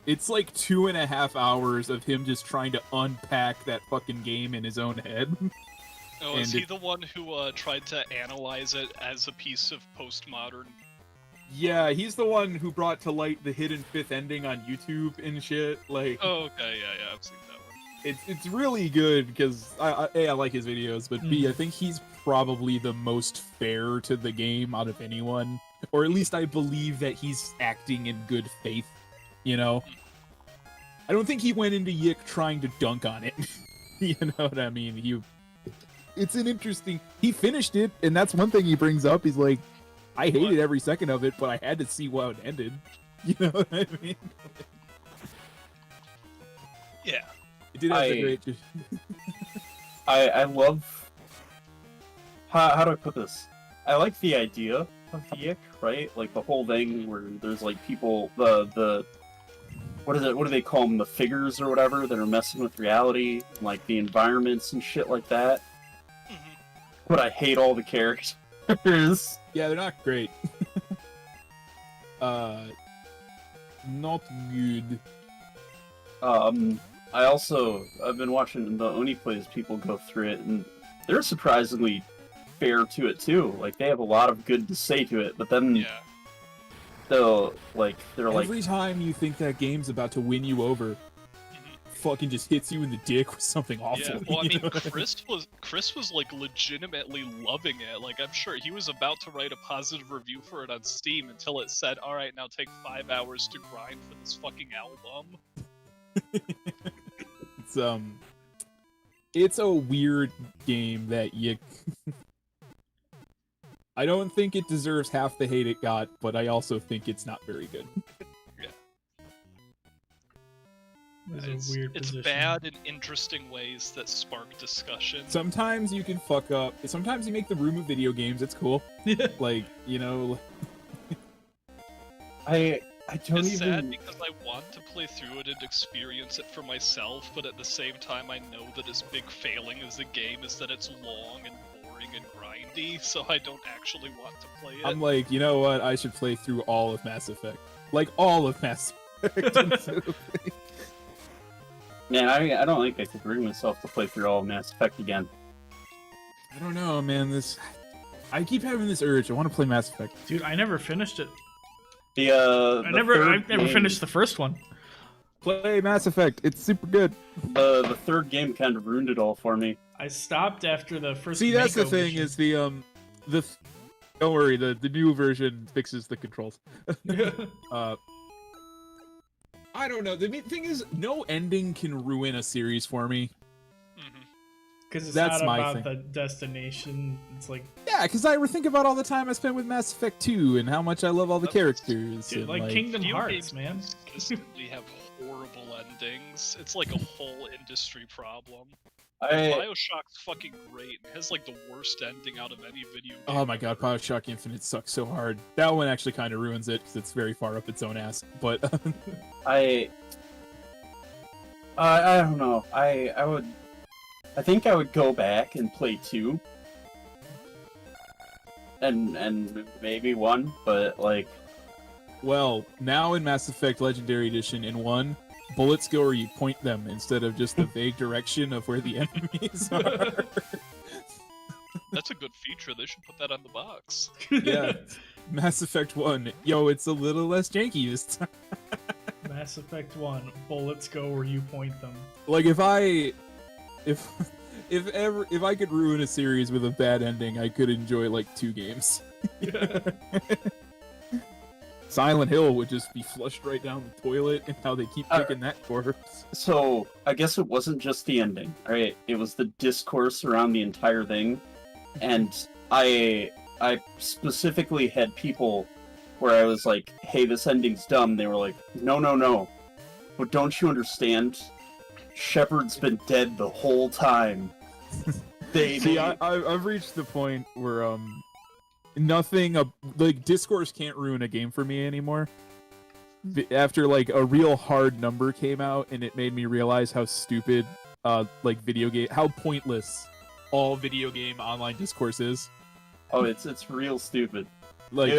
It's like 2.5 hours of him just trying to unpack that fucking game in his own head. Oh, is he the one who tried to analyze it as a piece of postmodern? Yeah, he's the one who brought to light the hidden fifth ending on YouTube and shit. Like, Oh, okay, yeah, I've seen that one. it's really good because I like his videos, but B, I think he's probably the most fair to the game out of anyone, or at least I believe that he's acting in good faith. You know, I don't think he went into Yik trying to dunk on it. You know what I mean? It's an interesting. He finished it, and that's one thing he brings up. He's like, I hated every second of it, but I had to see how it ended. You know what I mean? Yeah. It did have a great. I love. How do I put this? I like the idea of Yik, right? Like the whole thing where there's like people, the what is it? What do they call them? The figures or whatever that are messing with reality, like the environments and shit like that. But I hate all the characters. Yeah, they're not great. Not good. I've been watching the Oni Plays people go through it, and they're surprisingly fair to it too. Like they have a lot of good to say to it, but then they're like Every time you think that game's about to win you over, fucking just hits you in the dick with something awful. Yeah, well, I you mean, know what Chris was like legitimately loving it. Like, I'm sure he was about to write a positive review for it on Steam until it said, "All right, now take 5 hours to grind for this fucking album." It's a weird game that you. I don't think it deserves half the hate it got, but I also think it's not very good. It's bad in interesting ways that spark discussion. Sometimes you can fuck up. Sometimes you make the room of video games. It's cool. Like, you know. It's sad because I want to play through it and experience it for myself, but at the same time I know that its big failing as a game is that it's long and boring and grindy, so I don't actually want to play it. I'm like, you know what? I should play through all of Mass Effect. Like, all of Mass Effect. Man, I don't think I could bring myself to play through all of Mass Effect again. I don't know, man. I keep having this urge. I want to play Mass Effect. Dude, I never finished it. I never finished the first one. Play Mass Effect. It's super good. The third game kind of ruined it all for me. I stopped after the first. See, that's the Mako thing mission. is don't worry, the new version fixes the controls. I don't know. The thing is, no ending can ruin a series for me. Because it's That's not my about thing. the destination. It's like, Yeah, because I think about all the time I spent with Mass Effect 2 and how much I love all the characters. dude, and, like Kingdom Few Hearts, games man. consistently have horrible endings. It's like a whole industry problem. I- Bioshock's fucking great. It has like the worst ending out of any video game. Oh my god, Bioshock Infinite sucks so hard. That one actually kind of ruins it because it's very far up its own ass. But I don't know. I think I would go back and play 2. And maybe 1, but like well, now in Mass Effect Legendary Edition in 1, bullets go where you point them instead of just the vague direction of where the enemies are. That's a good feature. They should put that on the box. Yeah, Mass Effect 1. Yo, it's a little less janky this time. Mass Effect 1, bullets go where you point them. Like if I could ruin a series with a bad ending, I could enjoy like 2 games. Silent Hill would just be flushed right down the toilet, and how they keep kicking that corpse. So I guess it wasn't just the ending, right? It was the discourse around the entire thing, and I specifically had people where I was like, "Hey, this ending's dumb." They were like, "No, but don't you understand? Shepard's been dead the whole time." I've reached the point where nothing like discourse can't ruin a game for me anymore. After like a real hard number came out, and it made me realize how stupid like how pointless all video game online discourse is. Oh, it's real stupid. Like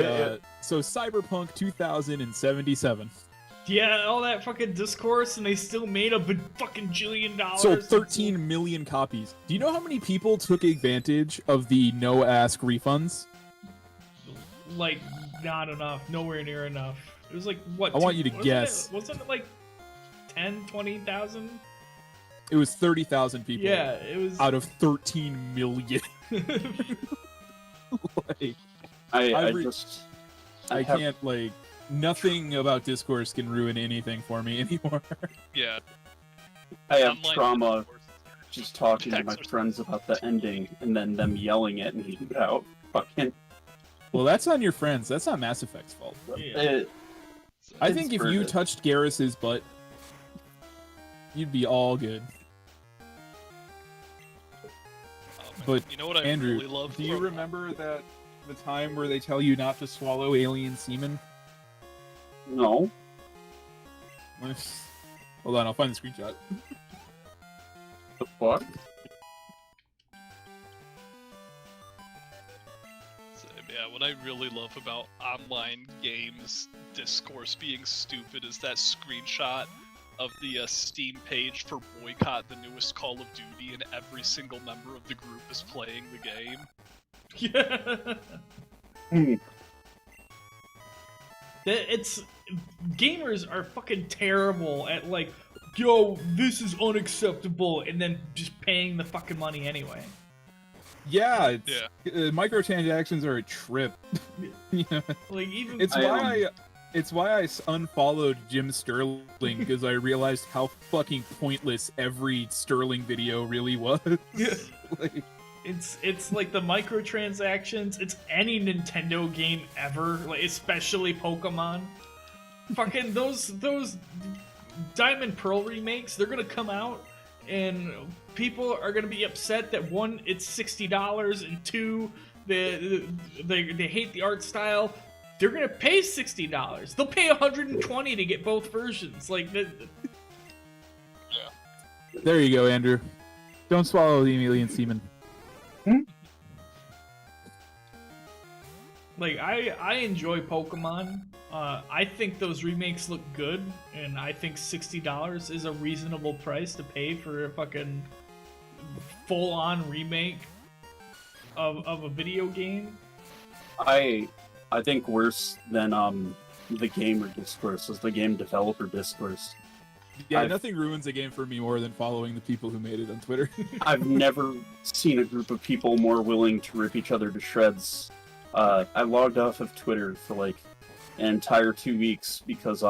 so Cyberpunk 2077 Yeah, all that fucking discourse, and they still made a fucking $1 jillion. sold 13 million copies. Do you know how many people took advantage of the no ask refunds? Like, not enough. Nowhere near enough. It was like, what? I want you to guess. Wasn't it like 10, 20,000? It was 30,000 people. Yeah, it was. Out of 13 million. Like, I can't, like, nothing about discourse can ruin anything for me anymore. Yeah. I have trauma just talking to my friends about the ending and then them yelling at me about fucking. Well, that's on your friends. That's not Mass Effect's fault. I think if you touched Garrus's butt, you'd be all good. But you know what I Andrew, really love? Do you remember the time where they tell you not to swallow alien semen? No. Hold on, I'll find the screenshot. The fuck? Yeah, what I really love about online games discourse being stupid is that screenshot of the Steam page for Boycott, the newest Call of Duty, and every single member of the group is playing the game. Yeah. It's gamers are fucking terrible at like, yo, this is unacceptable, and then just paying the fucking money anyway. Yeah, microtransactions are a trip. Yeah. Like even it's why I unfollowed Jim Sterling, because I realized how fucking pointless every Sterling video really was. Yeah. Like, it's like the microtransactions. It's any Nintendo game ever, like especially Pokemon. Fucking those Diamond Pearl remakes, they're gonna come out and people are gonna be upset that one, it's $60, and two, they hate the art style. They're gonna pay $60. They'll pay $120 to get both versions. Like, There you go, Andrew. Don't swallow the alien semen. Like, I enjoy Pokemon. I think those remakes look good, and I think $60 is a reasonable price to pay for a fucking full-on remake of a video game. I think worse than the gamer discourse is the game developer discourse. Yeah, nothing ruins a game for me more than following the people who made it on Twitter. I've never seen a group of people more willing to rip each other to shreds. I logged off of Twitter for like an entire 2 weeks because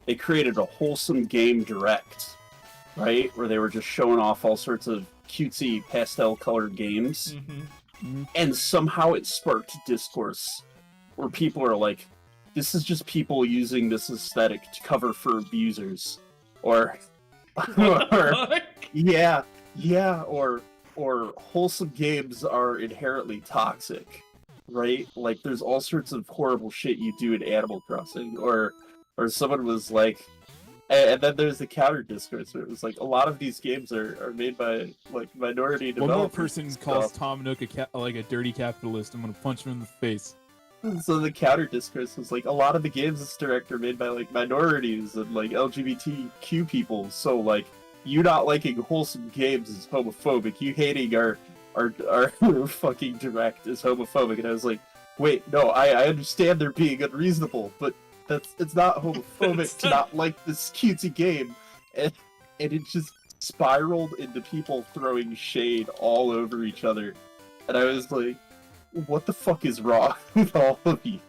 they created a wholesome game direct, right? Where they were just showing off all sorts of cutesy pastel colored games. Mm-hmm. And somehow it sparked discourse where people are like, this is just people using this aesthetic to cover for abusers. Or wholesome games are inherently toxic, right? Like there's all sorts of horrible shit you do in Animal Crossing, or someone was like, and then there's the counter discourse where it was like a lot of these games are made by like minority developers. One more person calls Tom Nook a dirty capitalist, I'm gonna punch him in the face. So the counter discourse was like, a lot of the games this director made by like minorities and like LGBTQ people. So like, you not liking wholesome games is homophobic. You hating our fucking direct is homophobic. And I was like, wait, no, I understand they're being unreasonable, but it's not homophobic to not like this cutesy game. And it just spiraled into people throwing shade all over each other. And I was like, what the fuck is wrong with all of you?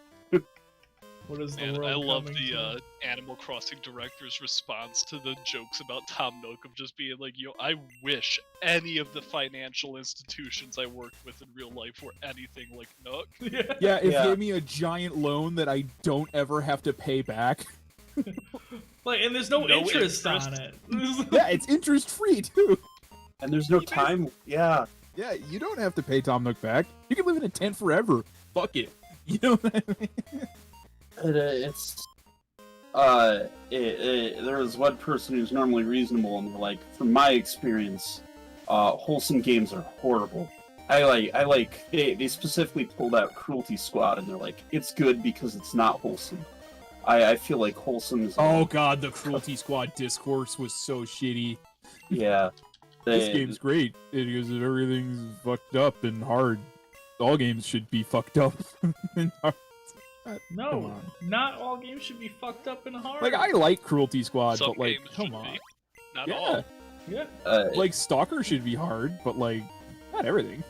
What is the Man, world I love coming the to? Animal Crossing director's response to the jokes about Tom Nook of just being like, yo, I wish any of the financial institutions I worked with in real life were anything like Nook. Yeah, it gave me a giant loan that I don't ever have to pay back. Like, and there's no interest on it. Yeah, it's interest free too. And there's no time. Yeah. Yeah, you don't have to pay Tom Nook back. You can live in a tent forever. Fuck it. You know what I mean? There was one person who's normally reasonable, and they're like, from my experience, wholesome games are horrible. They specifically pulled out Cruelty Squad, and they're like, it's good because it's not wholesome. I feel like wholesome is... Oh god, the Cruelty Squad discourse was so shitty. Yeah. This game's great because everything's fucked up and hard. All games should be fucked up and hard. No, not all games should be fucked up and hard. Like, I like Cruelty Squad, Some but like, games come should on. be. Not Yeah. all. Yeah. Like, Stalker should be hard, but like, not everything.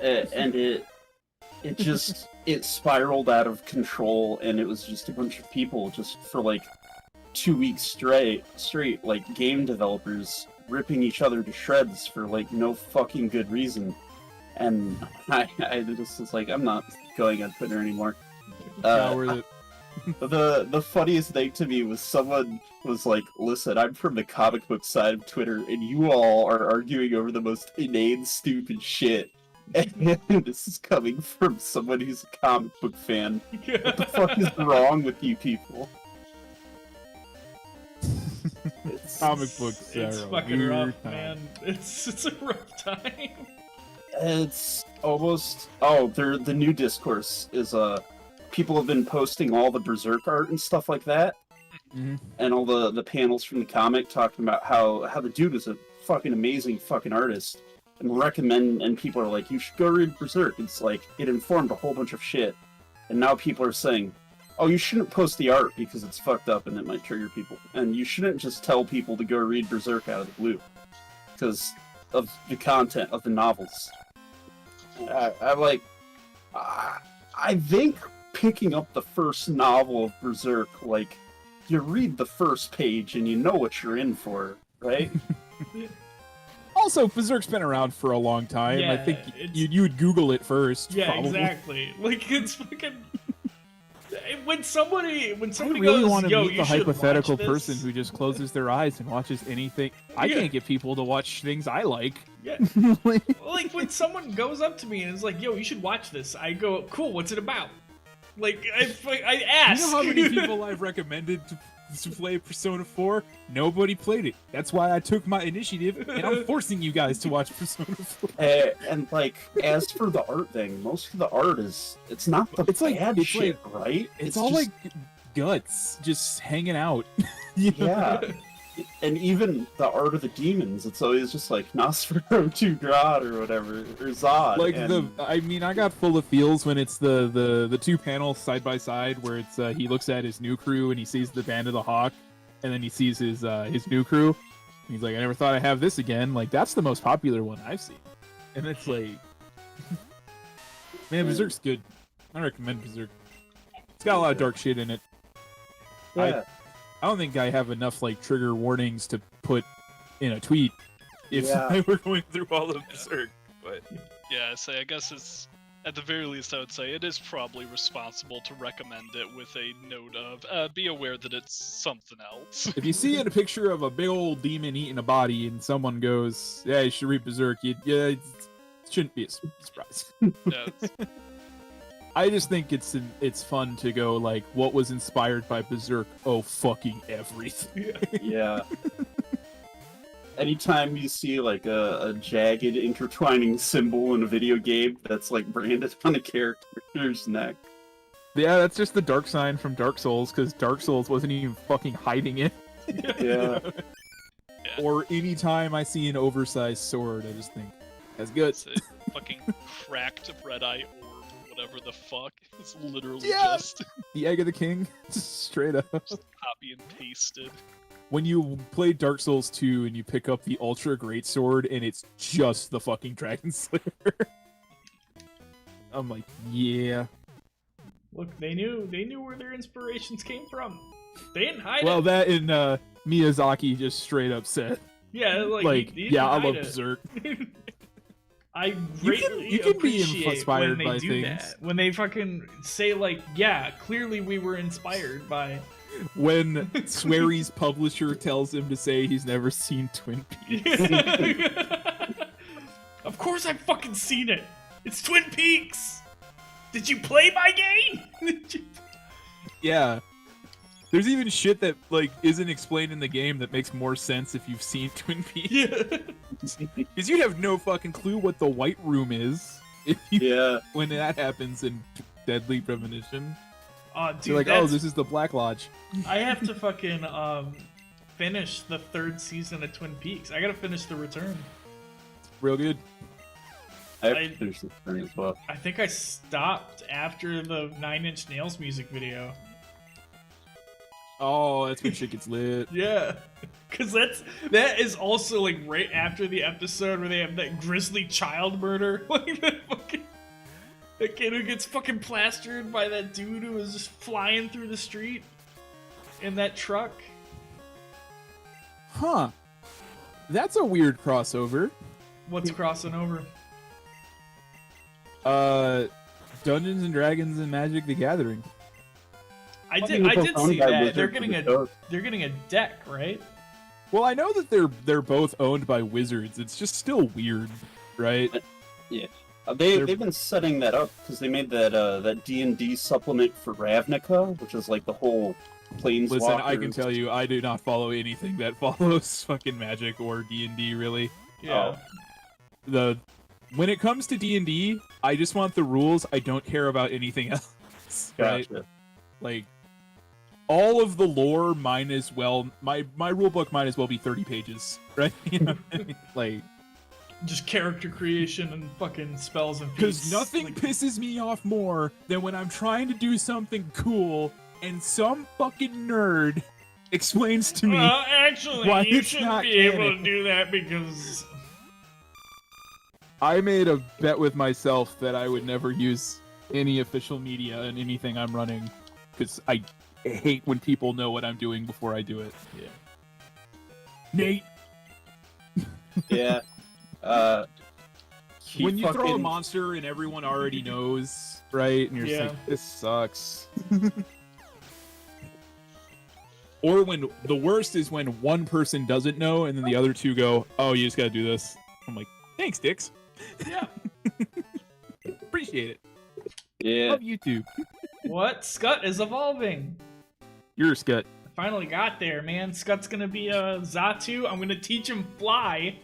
And it spiraled out of control, and it was just a bunch of people just for like 2 weeks straight, like game developers ripping each other to shreds for like no fucking good reason. And I just was like, I'm not going on Twitter anymore. The funniest thing to me was someone was like, listen, I'm from the comic book side of Twitter, and you all are arguing over the most inane, stupid shit. And this is coming from someone who's a comic book fan. What the fuck is wrong with you people? Comic books It's are a fucking weird rough, time. man. It's a rough time. It's almost the new discourse is people have been posting all the Berserk art and stuff like that, and all the panels from the comic talking about how the dude is a fucking amazing fucking artist, and people are like, you should go read Berserk. It's like it informed a whole bunch of shit, and now people are saying, oh, you shouldn't post the art because it's fucked up and it might trigger people, and you shouldn't just tell people to go read Berserk out of the blue because of the content of the novels. I think picking up the first novel of Berserk, like, you read the first page and you know what you're in for, right? Also, Berserk's been around for a long time. I Yeah, think you would Google it first. Yeah, probably. exactly. Like, it's fucking. When somebody I really goes, want to yo, meet you the should hypothetical watch person this. who just closes their eyes and watches anything. I Yeah. can't get people to watch things I like. Yeah. Like, when someone goes up to me and is like, yo, you should watch this, I go, cool, what's it about? Like, I ask. You know how many people I've recommended to play Persona 4? Nobody played it. That's why I took my initiative, and I'm forcing you guys to watch Persona 4. And like, as for the art thing, most of the art it's not the bad shit, right? It's all just- like guts just hanging out. You know? Yeah. And even the art of the demons, it's always just like Nosferatu God or whatever, or Zod. Like and... I got full of feels when it's the two panels side by side where it's he looks at his new crew and he sees the Band of the Hawk, and then he sees his new crew. And he's like, I never thought I'd have this again. Like, that's the most popular one I've seen, and it's like, man, Berserk's good. I recommend Berserk. It's got a lot of dark shit in it. Yeah. I don't think I have enough like trigger warnings to put in a tweet if I were going through all of Berserk. But Yeah, I guess it's at the very least I would say it is probably responsible to recommend it with a note of be aware that it's something else. if you see a picture of a big old demon eating a body and someone goes, "Yeah, you should read Berserk," it shouldn't be a surprise. Yeah, I just think it's fun to go like, what was inspired by Berserk? Oh, fucking everything. Yeah. Anytime you see like a jagged intertwining symbol in a video game that's like branded on a character's neck, Yeah, that's just the dark sign from Dark Souls, because Dark Souls wasn't even fucking hiding it. Yeah. Or any time I see an oversized sword, I just think, that's good. It's a fucking cracked red eye orb, or whatever the fuck. It's literally Yeah! just The Egg of the King, straight up. copy and pasted. When you play Dark Souls 2 and you pick up the Ultra Great Sword and it's just the fucking Dragon Slayer. I'm like, yeah. Look, they knew where their inspirations came from. They didn't hide Well, it. that and Miyazaki just straight up said. Yeah, like he didn't yeah, I hide love it. Berserk. I greatly you can be appreciate inspired when they by do things. that. When they fucking say like, yeah, clearly we were inspired by. When Swery's publisher tells him to say he's never seen Twin Peaks. Of course I've fucking seen it. It's Twin Peaks. Did you play my game? Yeah. There's even shit that like isn't explained in the game that makes more sense if you've seen Twin Peaks. Yeah. Because you'd have no fucking clue what the White Room is. If you, when that happens in Deadly Premonition. Dude, You're like, oh, that's- this is the Black Lodge. I have to fucking finish the 3rd season of Twin Peaks. I gotta finish The Return. Real good. I have to finish the thing as well. I think I stopped after the 9 Inch Nails music video. Oh, that's when shit gets lit. Yeah, because that is also like right after the episode where they have that grisly child murder, like that kid who gets fucking plastered by that dude who was just flying through the street in that truck. Huh. That's a weird crossover. What's crossing over? Dungeons and Dragons and Magic the Gathering. I did see that. They're getting a deck, right? Well, I know that they're both owned by Wizards. It's just still weird, right? Yeah. They've been setting that up because they made that D&D supplement for Ravnica, which is like the whole Planeswalkers. Listen, I can tell you, I do not follow anything that follows fucking Magic or D&D, really. Yeah. When it comes to D&D, I just want the rules. I don't care about anything else, right? Gotcha. Like, all of the lore might as well, my rulebook might as well be 30 pages, right? You know what I mean? Like, just character creation and fucking spells and because feats. nothing pisses me off more than when I'm trying to do something cool and some fucking nerd explains to me Well, actually, why you it's shouldn't not be able canon. to do that because I made a bet with myself that I would never use any official media in anything I'm running because I hate when people know what I'm doing before I do it. Yeah. Nate. Yeah. When you throw a monster and everyone already knows, right? And you're just Yeah. like, this sucks. Or when the worst is when one person doesn't know and then the other two go, oh, you just gotta do this. I'm like, thanks, Dix. Yeah. Appreciate it. Yeah. Love you too. What? Scut is evolving. You're a Scut. Finally got there, man. Scut's gonna be a Zatu. I'm gonna teach him fly.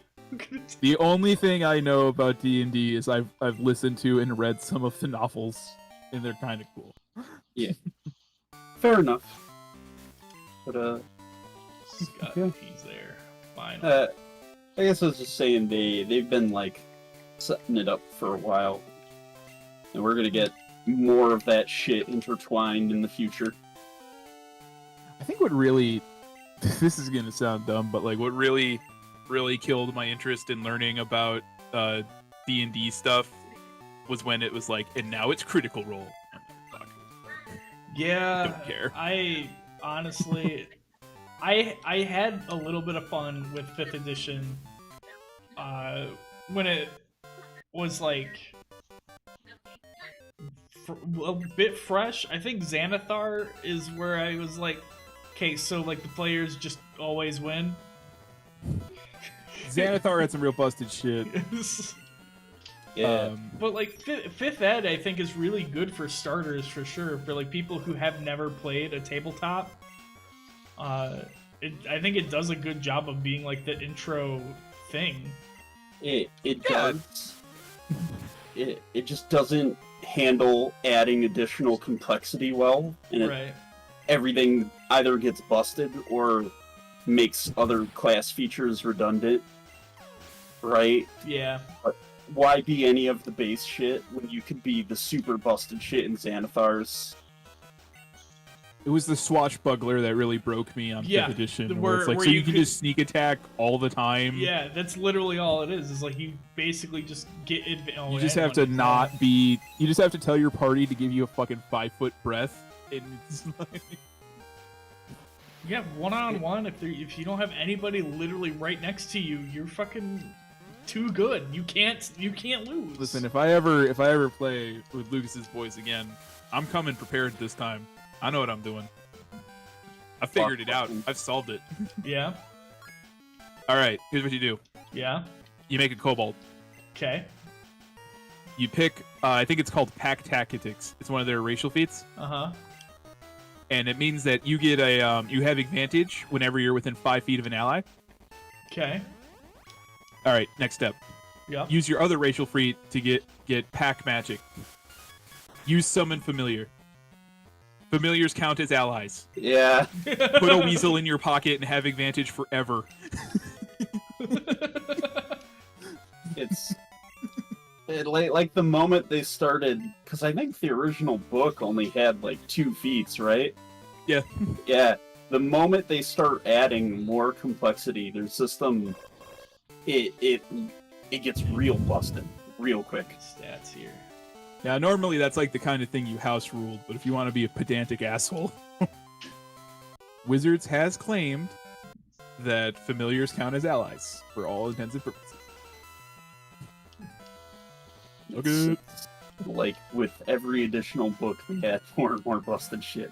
The only thing I know about D&D is I've listened to and read some of the novels, and they're kind of cool. Yeah. Fair enough. But Scut, yeah. he's there. Finally. I guess I was just saying they've been like setting it up for a while, and we're gonna get more of that shit intertwined in the future. I think what really, this is gonna sound dumb, but like what really killed my interest in learning about D&D stuff was when it was like, and now it's Critical Role. Yeah, Don't care. I honestly, I had a little bit of fun with 5th edition when it was like a bit fresh. I think Xanathar is where I was like, okay, so like the players just always win. Xanathar had some real busted shit. Yeah. But like 5th Ed, I think is really good for starters for sure. For like people who have never played a tabletop, I think it does a good job of being like the intro thing. It does. It just doesn't handle adding additional complexity well, and everything either gets busted or makes other class features redundant, right? Yeah. But why be any of the base shit when you could be the super busted shit in Xanathars? It was the swashbuckler that really broke me on 5th edition. Where it's like, where so you you can could- just sneak attack all the time. Yeah, that's literally all it is. Is like you basically just get You just have to not be. You just have to tell your party to give you a fucking 5-foot breath, and it's like. Yeah, one-on-one. If you don't have anybody literally right next to you, you're fucking too good. You can't lose. Listen, if I ever play with Lucas's boys again, I'm coming prepared this time. I know what I'm doing. I figured it out. I've solved it. Yeah. All right. Here's what you do. Yeah. You make a kobold. Okay. You pick. I think it's called Pack Tactics. It's one of their racial feats. Uh-huh. And it means that you get a you have advantage whenever you're within 5 feet of an ally. Okay. All right. Next step. Yeah. Use your other racial feat to get Pack Magic. Use Summon Familiar. Familiars count as allies. Yeah. Put a weasel in your pocket and have advantage forever. It's like the moment they started, because I think the original book only had like 2 feats, right? Yeah. Yeah. The moment they start adding more complexity, their system, it gets real busted real quick. Stats here. Now, normally that's like the kind of thing you house ruled, but if you want to be a pedantic asshole, Wizards has claimed that familiars count as allies for all intents and purposes. Okay. Like with every additional book, they add more and more busted shit.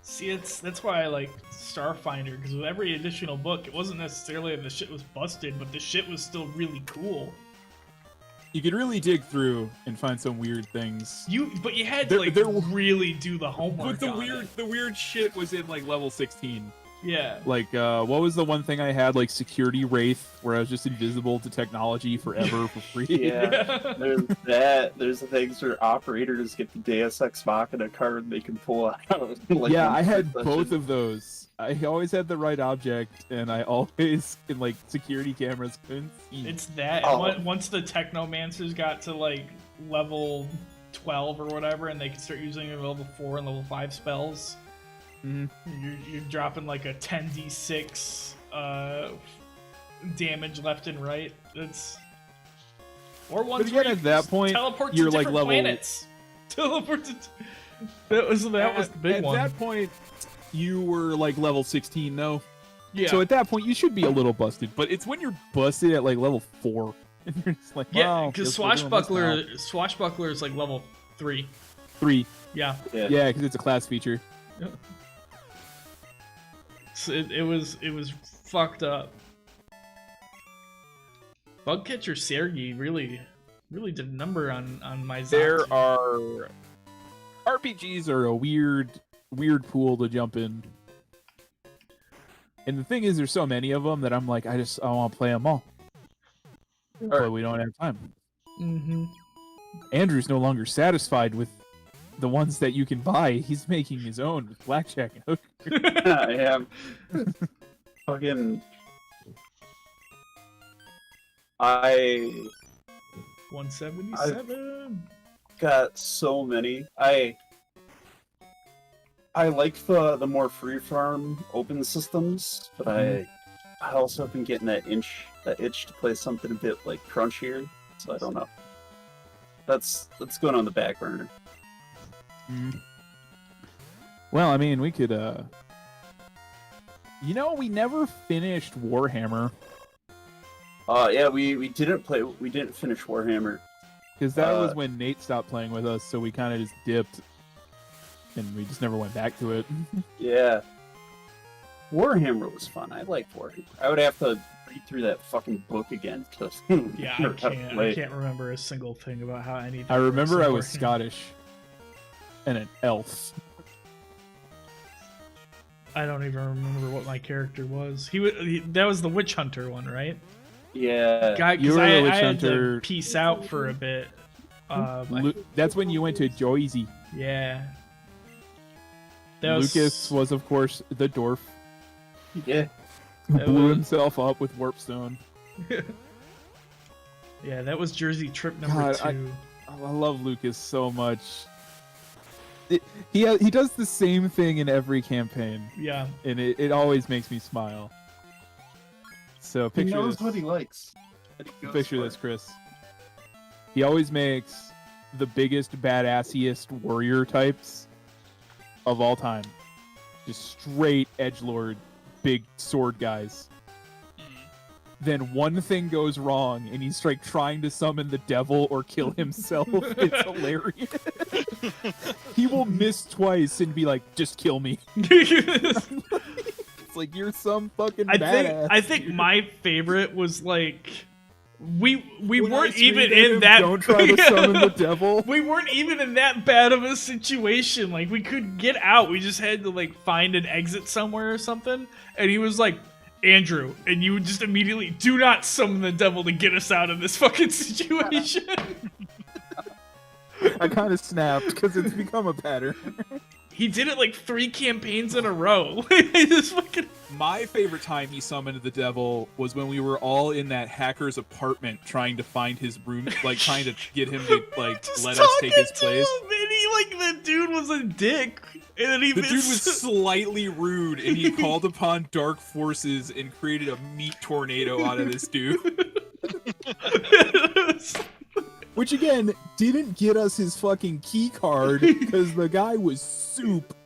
See, that's why I like Starfinder, because with every additional book, it wasn't necessarily that the shit was busted, but the shit was still really cool. You could really dig through and find some weird things. But you had to really do the homework. But on the weird shit was in like level 16. Yeah. Like, what was the one thing I had? Like Security Wraith, where I was just invisible to technology forever for free. Yeah, there's that. There's the things where operators get the Deus Ex Machina card they can pull out. Like, yeah, I had such both a- of those. I always had the right object, and I always, in like security cameras, couldn't see. It's that. Oh. And once the Technomancers got to like level 12 or whatever, and they could start using their level 4 and level 5 spells, you're dropping like a 10d6 damage left and right. It's or ones again, where you at that point, teleport you're to like different level- planets. Teleport to. That was the big at one. At that point, you were like level 16, though. Yeah. So at that point, you should be a little busted. But it's when you're busted at like level 4, and you're just like, Yeah, wow, because guess we're doing this now. Swashbuckler is like level 3. 3. Yeah. Yeah, because it's a class feature. So it was fucked up. Bugcatcher Sergi really did a number on my Zati. There are RPGs are a weird pool to jump in. And the thing is, there's so many of them that I'm like, I want to play them all. But we don't have time. Mm-hmm. Andrew's no longer satisfied with the ones that you can buy. He's making his own with blackjack and hooker. I am. Fucking. I 177. got so many. I like the more free farm open systems, but I also have been getting that itch to play something a bit like crunchier. So I don't know. That's going on the back burner. Well, I mean, we could we never finished Warhammer. Yeah, we didn't finish Warhammer. Because that was when Nate stopped playing with us, so we kind of just dipped. And we just never went back to it. Yeah. Warhammer was fun. I liked Warhammer. I would have to read through that fucking book again. Yeah, I can't remember a single thing about how anything. I remember works I in was Warhammer. Scottish. And an elf. I don't even remember what my character was. That was the Witch Hunter one, right? Yeah. Because You were I the witch had to hunter. peace out for a bit. That's when you went to Joyzy. Yeah. That was- Lucas was, of course, the dwarf. Yeah. That Blew was- himself up with warpstone. Yeah, that was Jersey trip number God, 2. I love Lucas so much. He does the same thing in every campaign. Yeah. And it always makes me smile. So He picture knows this. what he likes. and he goes Picture for this, it. Chris. He always makes the biggest, badassiest warrior types of all time. Just straight edgelord, big sword guys. Then one thing goes wrong, and he's like trying to summon the devil or kill himself. It's hilarious. He will miss twice and be like, "Just kill me." It's like you're some fucking badass. I think my favorite was like we When I weren't screamed even at in him, that. "Don't try to summon the devil." We weren't even in that bad of a situation. Like we could get out. We just had to like find an exit somewhere or something. And he was like, "Andrew," and you would just immediately do not summon the devil to get us out of this fucking situation. I kind of snapped because it's become a pattern. He did it like 3 campaigns in a row. This fucking... My favorite time he summoned the devil was when we were all in that hacker's apartment trying to find his room, like trying to get him to like let us take his place. And he, like, the dude was a dick. And then he The dude was slightly rude, and he called upon dark forces and created a meat tornado out of this dude. Which again didn't get us his fucking key card because the guy was soup.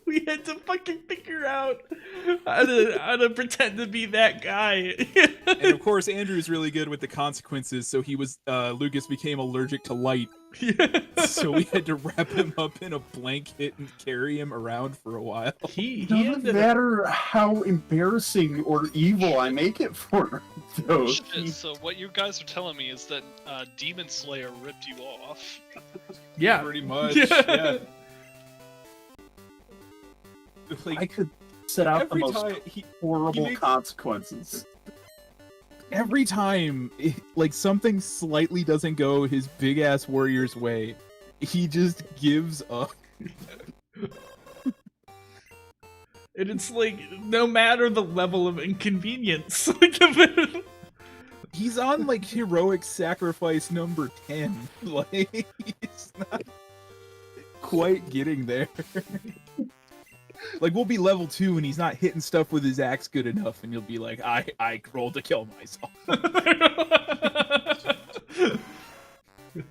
We had to fucking figure out how to pretend to be that guy. And of course, Andrew's really good with the consequences, so he was Lucas became allergic to light. So we had to wrap him up in a blanket and carry him around for a while. He Doesn't matter how embarrassing or evil I make it for him, though. Shit, so what you guys are telling me is that Demon Slayer ripped you off. Yeah. Pretty much. Yeah. I could set out the every most time horrible makes- consequences. Every time, like something slightly doesn't go his big ass warrior's way, he just gives up. And it's like, no matter the level of inconvenience. He's on like heroic sacrifice number 10. Like he's not quite getting there. Like we'll be level 2 and he's not hitting stuff with his axe good enough, and you'll be like, I rolled to kill myself.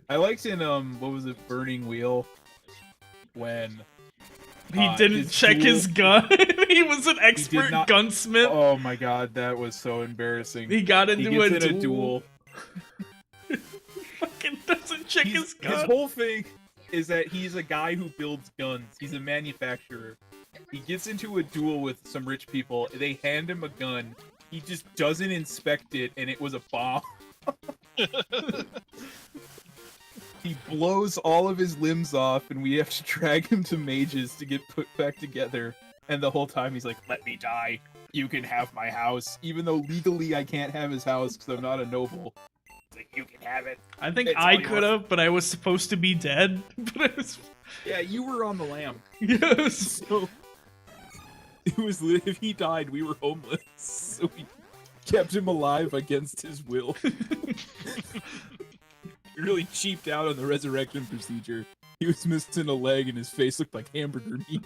I liked in what was it, Burning Wheel, when He didn't check his gun. He was an expert gunsmith. Oh my god, that was so embarrassing. He got into gets a in duel. Fucking doesn't check his gun. His whole thing is that he's a guy who builds guns. He's a manufacturer. He gets into a duel with some rich people. They hand him a gun. He just doesn't inspect it, and it was a bomb. He blows all of his limbs off, and we have to drag him to mages to get put back together. And the whole time he's like, "Let me die. You can have my house." Even though legally I can't have his house because I'm not a noble. It's like, you can have it. I think It's I all yours. could have, but I was supposed to be dead. But I was... Yeah, you were on the lamb. Yes. So it was if he died, we were homeless. So we Kept him alive against his will. really cheaped out on the resurrection procedure. He was missing a leg and his face looked like hamburger meat.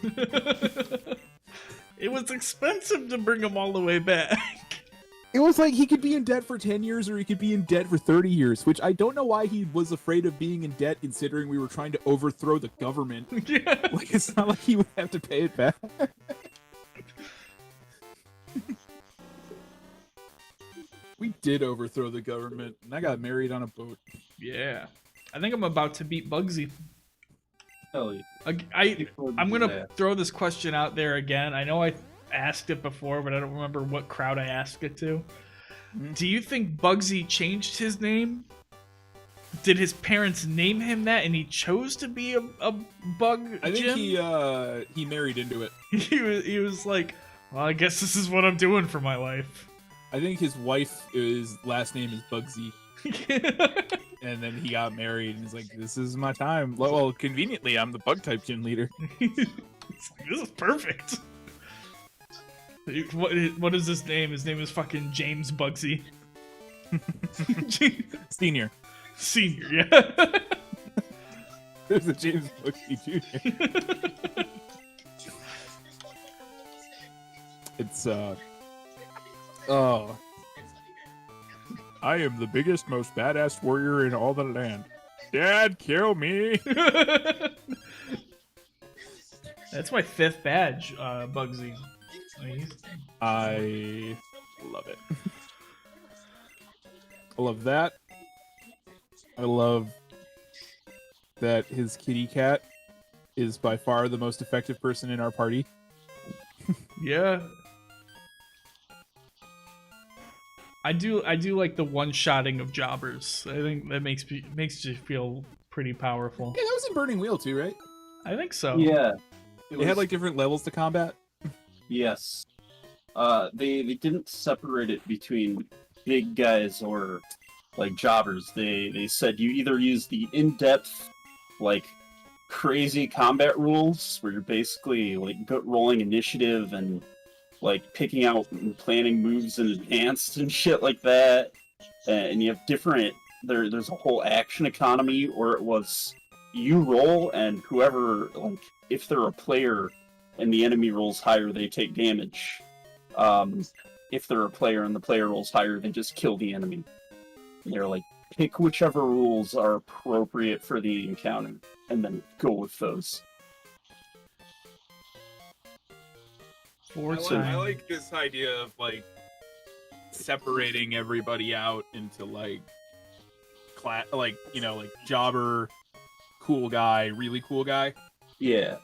It was expensive to bring him all the way back. It was like he could be in debt for 10 years or he could be in debt for 30 years, which I don't know why he was afraid of being in debt considering we were trying to overthrow the government. Yeah. Like, it's not like he would have to pay it back. We did overthrow the government, and I got married on a boat. Yeah. I think I'm about to beat Bugsy. Hell yeah. I'm gonna throw this question out there again. I know I asked it before, but I don't remember what crowd I asked it to. Do you think Bugsy changed his name? Did his parents name him that and he chose to be a bug? I think Jim? he married into it. He was like, well, I guess this is what I'm doing for my life. I think his wife last name is Bugsy. And then he got married and he's like, this is my time. Well, conveniently, I'm the bug type gym leader. This is perfect. What is his name? His name is fucking James Bugsy. Senior. Senior, yeah. There's a James Bugsy Jr. It's, oh. I am the biggest, most badass warrior in all the land. Dad, kill me! That's my 5th badge, Bugsy. I love it. I love that. I love that his kitty cat is by far the most effective person in our party. Yeah. I do like the one-shotting of jobbers. I think that makes you feel pretty powerful. Yeah, that was in Burning Wheel too, right? I think so. Yeah. They had like different levels to combat. Yes. They didn't separate it between big guys or like jobbers. They said you either use the in-depth, like crazy combat rules where you're basically like rolling initiative and like picking out and planning moves in advance and shit like that. And you have different. There's a whole action economy, or it was you roll and whoever, like if they're a player and the enemy rolls higher, they take damage. If they're a player and the player rolls higher, they just kill the enemy. And they're like, pick whichever rules are appropriate for the encounter, and then go with those. I like this idea of like separating everybody out into like like jobber, cool guy, really cool guy. Yeah.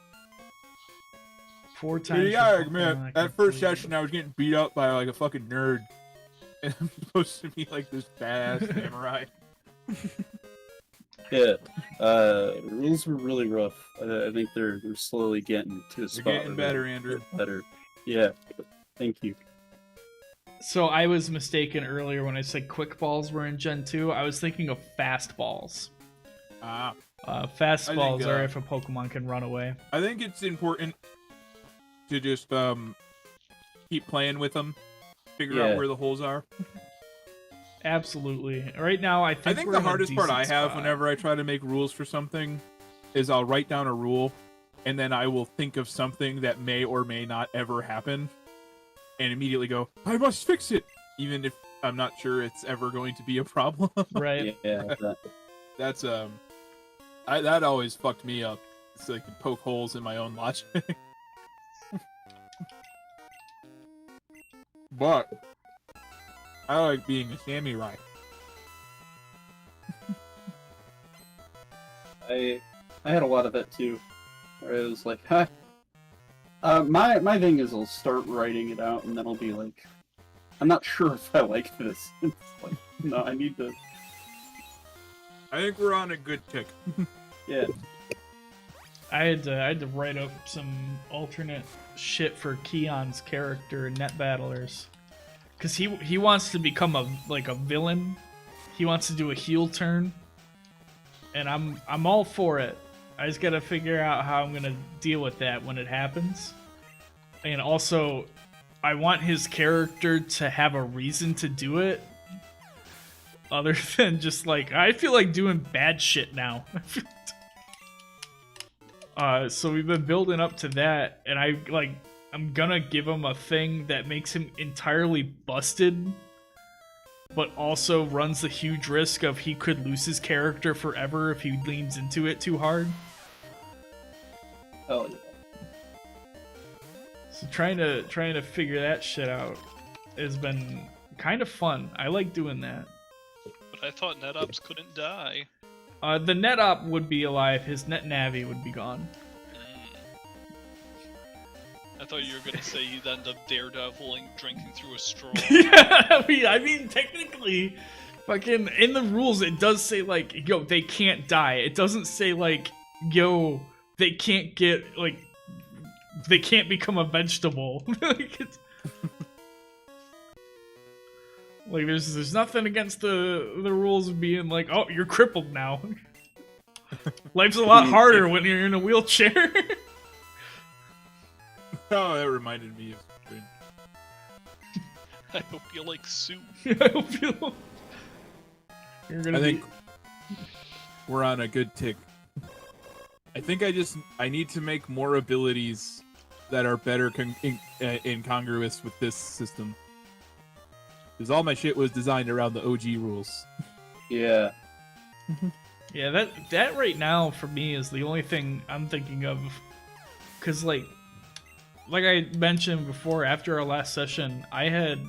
4 times. Yeah, man. That first session, I was getting beat up by like a fucking nerd, and I'm supposed to be like this badass samurai. Yeah, rules were really rough. I think they're slowly getting to a spot. They're getting better, Andrew. Better. Yeah. Thank you. So I was mistaken earlier when I said quick balls were in Gen 2. I was thinking of fast balls. Fast balls are if a Pokemon can run away. I think it's important to just keep playing with them, figure out where the holes are. Absolutely. Right now, I think we're the in a hardest part I decent have spot. whenever I try to make rules for something is I'll write down a rule, and then I will think of something that may or may not ever happen, and immediately go, I must fix it, even if I'm not sure it's ever going to be a problem. Right. Yeah. That's that always fucked me up. It's like to poke holes in my own logic. But I like being a samurai. I had a lot of that too. Where it was like, huh. My thing is I'll start writing it out and then I'll be like, I'm not sure if I like this. It's like, no, I need to. I think we're on a good tick. Yeah. I had to write up some alternate shit for Keon's character in Net Battlers, cause he wants to become a villain. He wants to do a heel turn, and I'm all for it. I just gotta figure out how I'm gonna deal with that when it happens. And also, I want his character to have a reason to do it, other than just like, I feel like doing bad shit now. So we've been building up to that, and I'm gonna give him a thing that makes him entirely busted, but also runs the huge risk of he could lose his character forever if he leans into it too hard. Oh yeah. So trying to figure that shit out has been kind of fun. I like doing that. But I thought NetOps couldn't die. The NetOp would be alive. His NetNavi would be gone. I thought you were gonna say he'd end up daredeviling, drinking through a straw. Yeah, I mean, technically, fucking in the rules it does say like, yo, they can't die. It doesn't say like, yo, they can't get like, they can't become a vegetable. Like, Like there's nothing against the rules of being like, oh, you're crippled now. Life's a lot harder when you're in a wheelchair. Oh, that reminded me of something. I hope you like soup. I hope you. I think we're on a good tick. I think I need to make more abilities that are better incongruous with this system. Because all my shit was designed around the OG rules. Yeah. Yeah, that right now for me is the only thing I'm thinking of. Cause like I mentioned before, after our last session, I had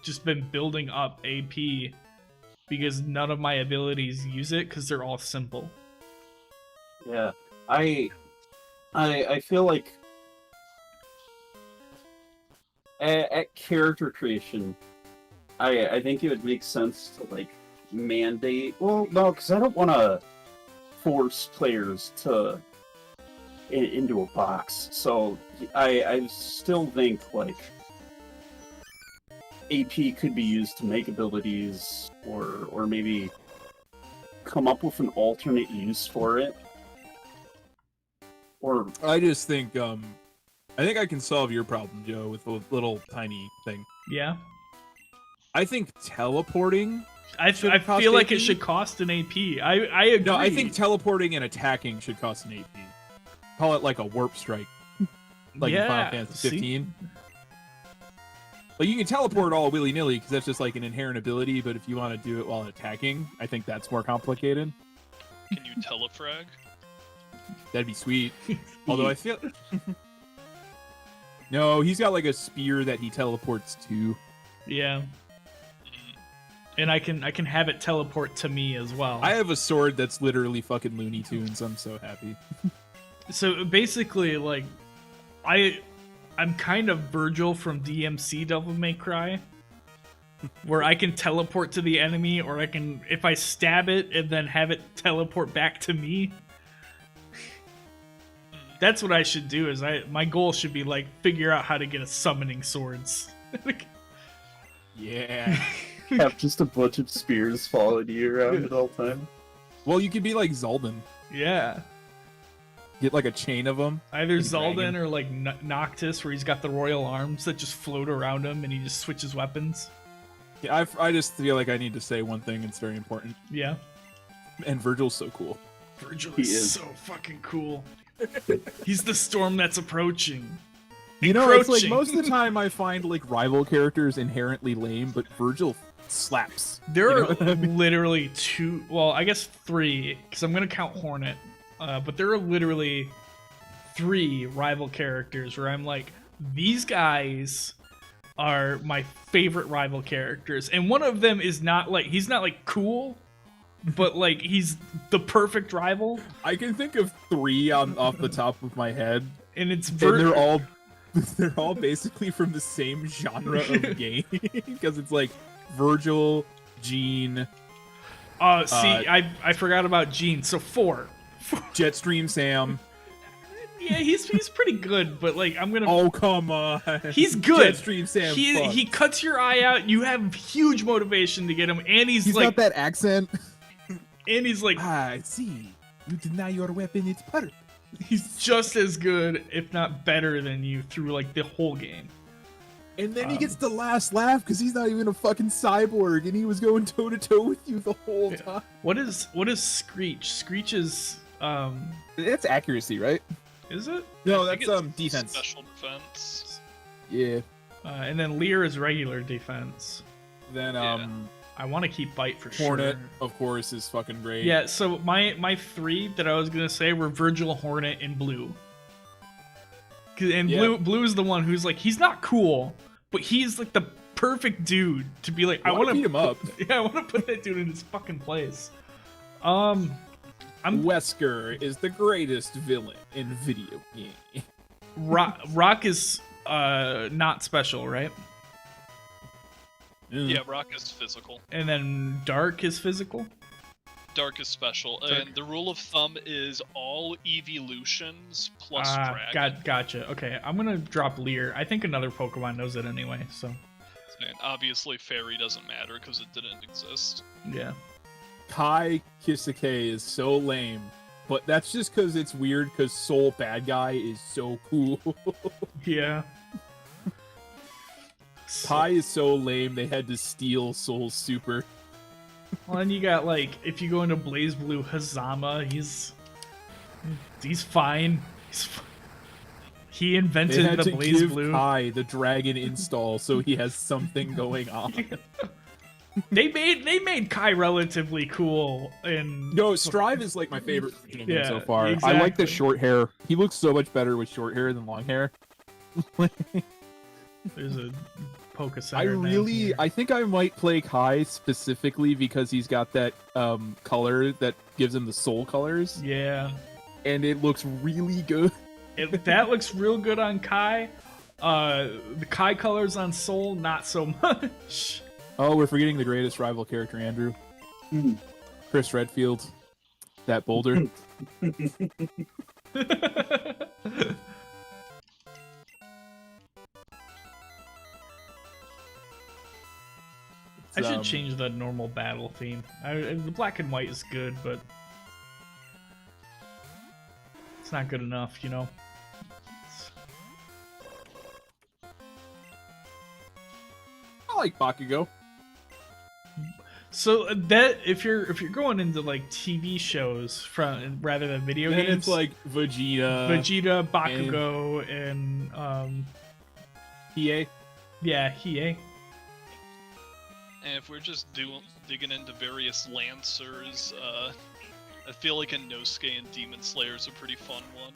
just been building up AP because none of my abilities use it because they're all simple. Yeah. I feel like at character creation, I think it would make sense to like mandate. Well, no, because I don't want to force players to into a box. So I still think like AP could be used to make abilities, or maybe come up with an alternate use for it. Or I just think I think I can solve your problem, Joe, with a little tiny thing. Yeah. I think teleporting. I feel like it should cost an AP. I agree. No, I think teleporting and attacking should cost an AP. Call it like a warp strike, like in Final Fantasy 15. Like you can teleport all willy nilly because that's just like an inherent ability. But if you want to do it while attacking, I think that's more complicated. Can you telefrag? That'd be sweet. Although I feel no, he's got like a spear that he teleports to. Yeah. And I can have it teleport to me as well. I have a sword that's literally fucking Looney Tunes. I'm so happy. So basically, like, I'm kind of Virgil from DMC Devil May Cry, where I can teleport to the enemy, or I can, if I stab it and then have it teleport back to me. That's what I should do. Is my goal should be like figure out how to get a summoning swords. Yeah. Have just a bunch of spears following you around at all time. Well, you could be like Zaldin. Yeah. Get like a chain of them. Either Zaldin or like Noctis, where he's got the royal arms that just float around him and he just switches weapons. Yeah, I just feel like I need to say one thing. It's very important. Yeah. And Virgil's so cool. Virgil is so fucking cool. He's the storm that's approaching. You know, it's like most of the time I find like rival characters inherently lame, but Virgil slaps. There are literally two, well, I guess three, because I'm going to count Hornet. But there are literally 3 rival characters where I'm like, these guys are my favorite rival characters. And one of them is not like, he's not like cool, but like he's the perfect rival. I can think of 3 off the top of my head. And it's they're all basically from the same genre of game. Because it's like Virgil, Gene. I forgot about Gene. So 4. Jetstream Sam. Yeah, he's pretty good, but like I'm gonna. Oh come on. He's good. Jetstream Sam. He cuts your eye out. You have huge motivation to get him, and he's like got that accent. And he's like, I see. You deny your weapon, it's perfect. He's just as good, if not better, than you through like the whole game. And then he gets the last laugh because he's not even a fucking cyborg, and he was going toe to toe with you the whole time. What is Screech? Screech is That's accuracy, right? Is it? No, I that's think it's defense. Special defense. Yeah. And then Lear is regular defense. Then I want to keep Bite for Hornet, sure. of course, is fucking great. Yeah. So my 3 that I was gonna say were Virgil, Hornet, and Blue. And Blue is the one who's like, he's not cool, but he's like the perfect dude to be like, I want to beat him up. Yeah, I want to put that dude in his fucking place. Wesker is the greatest villain in video game. Rock is not special, right? Yeah, Rock is physical. And then Dark is physical? Dark is special. And the rule of thumb is all evolutions plus dragon. Gotcha. Okay, I'm gonna drop Lear. I think another Pokemon knows it anyway, so. saying. Obviously, fairy doesn't matter because it didn't exist. Yeah. Kai Kisake is so lame, but that's just because it's weird because Soul Bad Guy is so cool. Yeah. Kai is so lame they had to steal Soul's super. Well, and you got like if you go into Blaze Blue Hazama, he's fine. He They invented had the to Blaze give Blue. Kai the dragon install so he has something going on. They made Kai relatively cool and No, Strive is like my favorite version of him Yeah, so far. I like exactly. the short hair. He looks so much better with short hair than long hair. There's a Poke I think I might play Kai specifically because he's got that color that gives him the soul colors. Yeah. And it looks really good. That looks real good on Kai. The Kai colors on Soul, not so much. Oh, we're forgetting the greatest rival character, Andrew. Chris Redfield. That boulder. I should change the normal battle theme. The black and white is good, but it's not good enough, you know. I like Bakugo. So that if you're going into like TV shows from rather than video Then games, it's like Vegeta, Bakugo, and Hiei. Yeah, Hiei. And if we're just digging into various Lancers, I feel like Inosuke and Demon Slayer's a pretty fun one.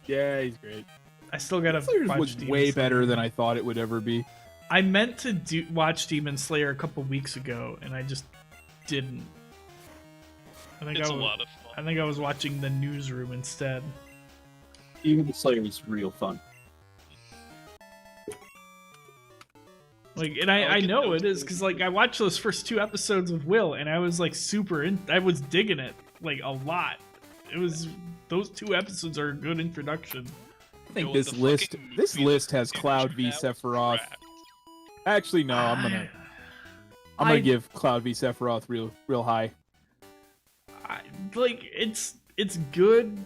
Yeah, he's great. I still gotta Slayer watch was Demon way Slayer. better than I thought it would ever be. I meant to watch Demon Slayer a couple weeks ago, and I just didn't. It's a lot of fun. I think I was watching The Newsroom instead. Demon Slayer is real fun. Like, and I know it is because like I watched those first 2 episodes of Will, and I was like I was digging it like a lot. It was those 2 episomes are a good introduction. I think this list has Cloud v Sephiroth. Actually, no, I'm gonna give Cloud v Sephiroth real high. Like it's good.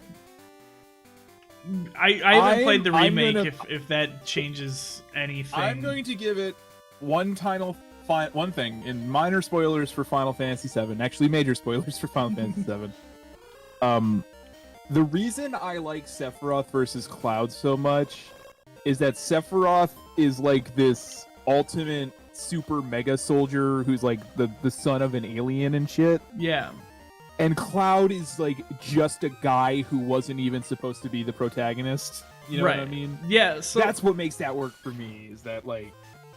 I haven't played the remake. If that changes anything, I'm going to give it one thing in minor spoilers for Final Fantasy VII. Actually, major spoilers for Final Fantasy VII. The reason I like Sephiroth versus Cloud so much is that Sephiroth is like this ultimate super mega soldier who's like the son of an alien and shit. Yeah. And Cloud is like just a guy who wasn't even supposed to be the protagonist. You know what I mean? Yeah, so that's what makes that work for me, is that like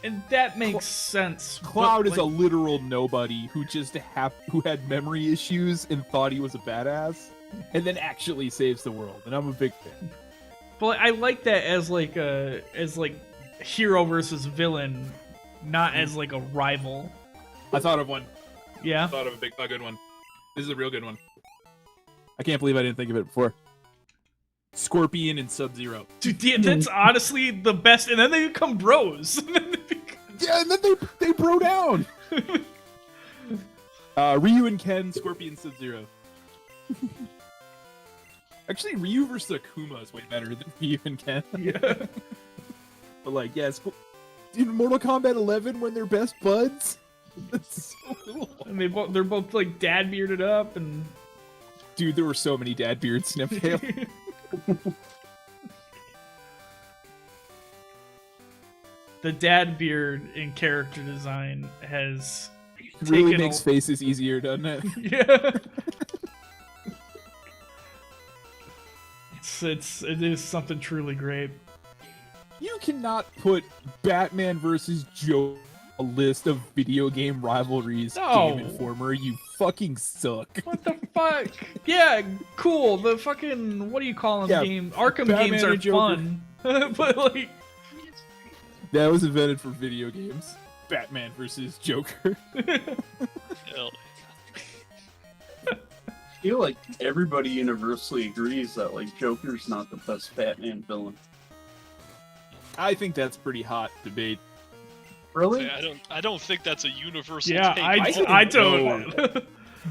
and that makes sense. Cloud but, is a literal nobody who just who had memory issues and thought he was a badass, and then actually saves the world. And I'm a big fan. But I like that as like hero versus villain, not as like a rival. I thought of one. Yeah. I thought of a good one. This is a real good one. I can't believe I didn't think of it before. Scorpion and Sub-Zero. Dude, yeah, that's honestly the best. And then they become bros. Yeah, and then they bro down. Ryu and Ken, Scorpion, Sub-Zero. Actually, Ryu versus Akuma is way better than Ryu and Ken. Yeah. But like, yeah, in Mortal Kombat 11 when they're best buds. That's so cool. And they're both like dad bearded up and. Dude, there were so many dad beards in Halo. The dad beard in character design has really makes faces easier, doesn't it? Yeah. It is something truly great. You cannot put Batman versus Joe on a list of video game rivalries, No. Game Informer. You fucking suck. What the fuck? Yeah, cool. The fucking what do you call them? Yeah, Game Arkham Batman games are and Joker. fun, but like That was invented for video games. Batman versus Joker. I feel like everybody universally agrees that like Joker's not the best Batman villain. I think that's pretty hot debate. Really? I don't think that's a universal Yeah, take. I don't.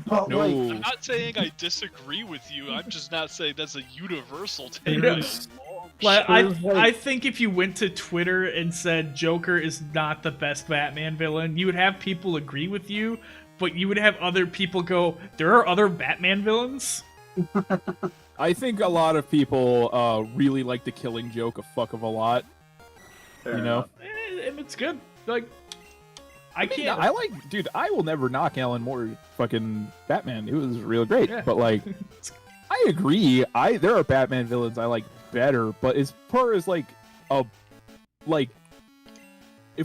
But No. I'm not saying I disagree with you. I'm just not saying that's a universal take. Yes. Like, I think if you went to Twitter and said Joker is not the best Batman villain, you would have people agree with you, but you would have other people go, there are other Batman villains? I think a lot of people really like the Killing Joke a fuck of a lot. Fair you know? And it's good. Like, I mean, can't. I like, dude, I will never knock Alan Moore's fucking Batman. It was real great. Yeah. But, like, I agree. There are Batman villains I like better, but as far as, like, if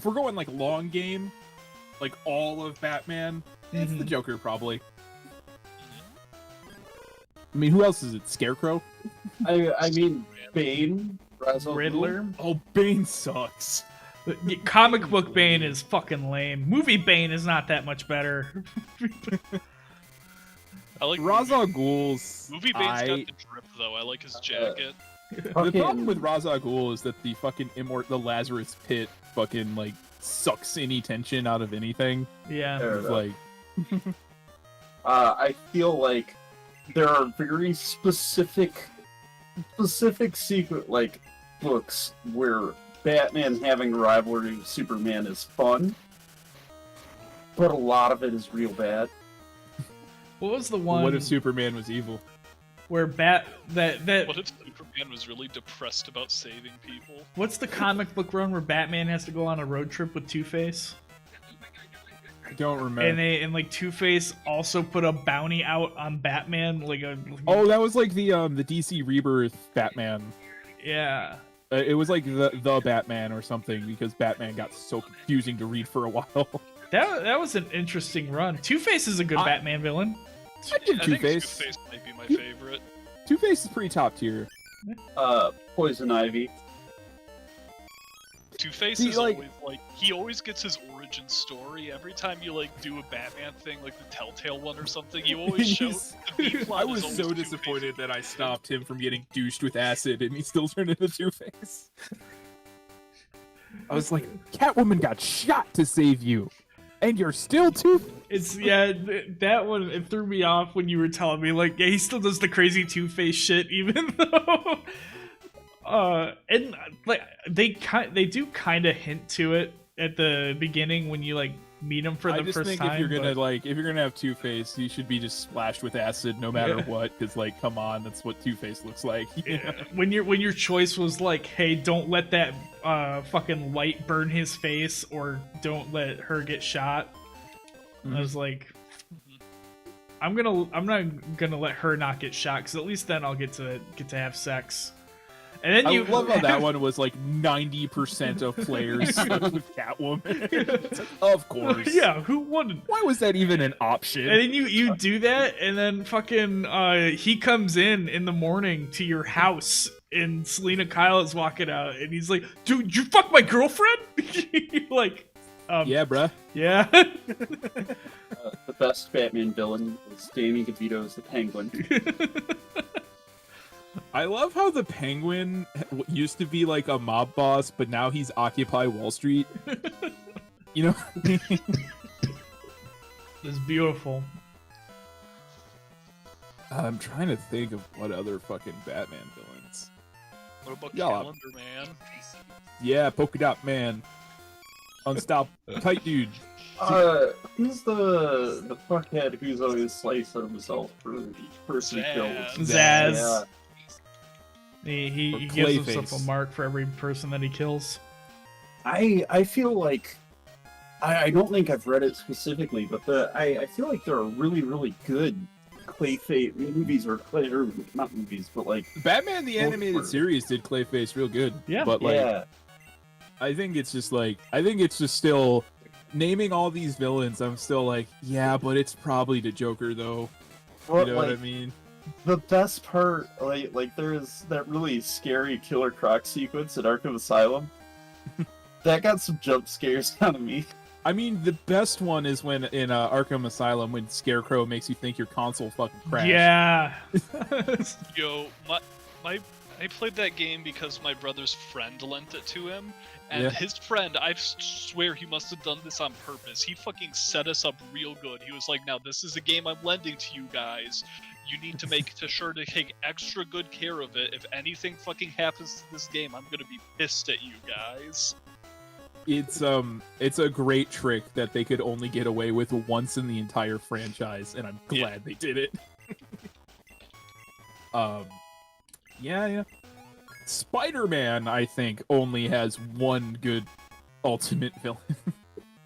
we're going, like, long game, like, all of Batman, it's the Joker, probably. I mean, who else is it? Scarecrow? I mean, Bane, Riddler. Oh, Bane sucks. Comic book Bane is fucking lame. Movie Bane is not that much better. I like Ra's al Ghul's. Movie Bane's got the drip though. I like his jacket. The problem with Ra's al Ghul is that the fucking the Lazarus Pit fucking like sucks any tension out of anything. Yeah. It's like I feel like there are very specific secret like books where Batman having a rivalry with Superman is fun, but a lot of it is real bad. What was the one? What if Superman was evil? Where What if Superman was really depressed about saving people? What's the comic book run where Batman has to go on a road trip with Two-Face? I don't remember. And like Two-Face also put a bounty out on Batman, like a. Oh, that was like the DC Rebirth Batman. Yeah. It was like the Batman or something because Batman got so confusing to read for a while. That was an interesting run. Two-Face is a good Batman villain. I give I think Two-Face. Two-Face might be my favorite. Two-Face is pretty top tier. Poison Ivy. Two-Face See, is like- always like he always gets his origin story every time you like do a Batman thing, like the Telltale one or something. You always show He's- the B plot I is was always so Two-Face. disappointed that I stopped him from getting douched with acid, and he still turned into Two-Face. I was like, Catwoman got shot to save you, and you're still Two-Face. It's that one. It threw me off when you were telling me like, yeah, he still does the crazy Two-Face shit, even though. And like they do kind of hint to it at the beginning when you like meet him for the I just first think time. if you're gonna but- if you're gonna have Two-Face, you should be just splashed with acid no matter Yeah. what. Because like, come on, that's what Two-Face looks like. Yeah. When your choice was like, hey, don't let that fucking light burn his face, or don't let her get shot. I was like, I'm not gonna let her not get shot, because at least then I'll get to have sex. And then I you love how that one was like 90% of players slept with Catwoman. Of course. Yeah, who wouldn't? Why was that even an option? And then you do that, and then fucking he comes in the morning to your house, and Selena Kyle is walking out, and he's like, "Dude, you fuck my girlfriend?" You're like, yeah, bruh. Yeah. The best Batman villain is Danny DeVito's the Penguin. I love how the Penguin used to be like a mob boss, but now he's Occupy Wall Street. You know? It's beautiful. I'm trying to think of what other fucking Batman villains. What about Yeah. Calendar Man? Yeah, Polka Dot Man. Unstoppable. Tight dude. Who's the fuckhead who's always slicing himself for each person he kills? Zaz. Yeah. He gives himself a Clayface. mark for every person that he kills. I feel like I don't think I've read it specifically, but I feel like there are really good Clayface movies or not movies, but like Batman the both Animated were- Series did Clayface real good. Yeah. But like, Yeah. I think it's just still naming all these villains. I'm still like, yeah, but it's probably the Joker though. Well, you know what I like, mean? The best part, like there's that really scary Killer Croc sequence at Arkham Asylum. That got some jump scares out of me. I mean, the best one is when in Arkham Asylum when Scarecrow makes you think your console fucking crashed. Yeah. Yo, my I played that game because my brother's friend lent it to him, and Yeah. his friend, I swear he must have done this on purpose. He fucking set us up real good. He was like, now this is a game I'm lending to you guys. You need to make sure to take extra good care of it. If anything fucking happens to this game, I'm gonna be pissed at you guys. It's a great trick that they could only get away with once in the entire franchise, and I'm glad they did it. Yeah. Spider-Man, I think, only has one good ultimate villain.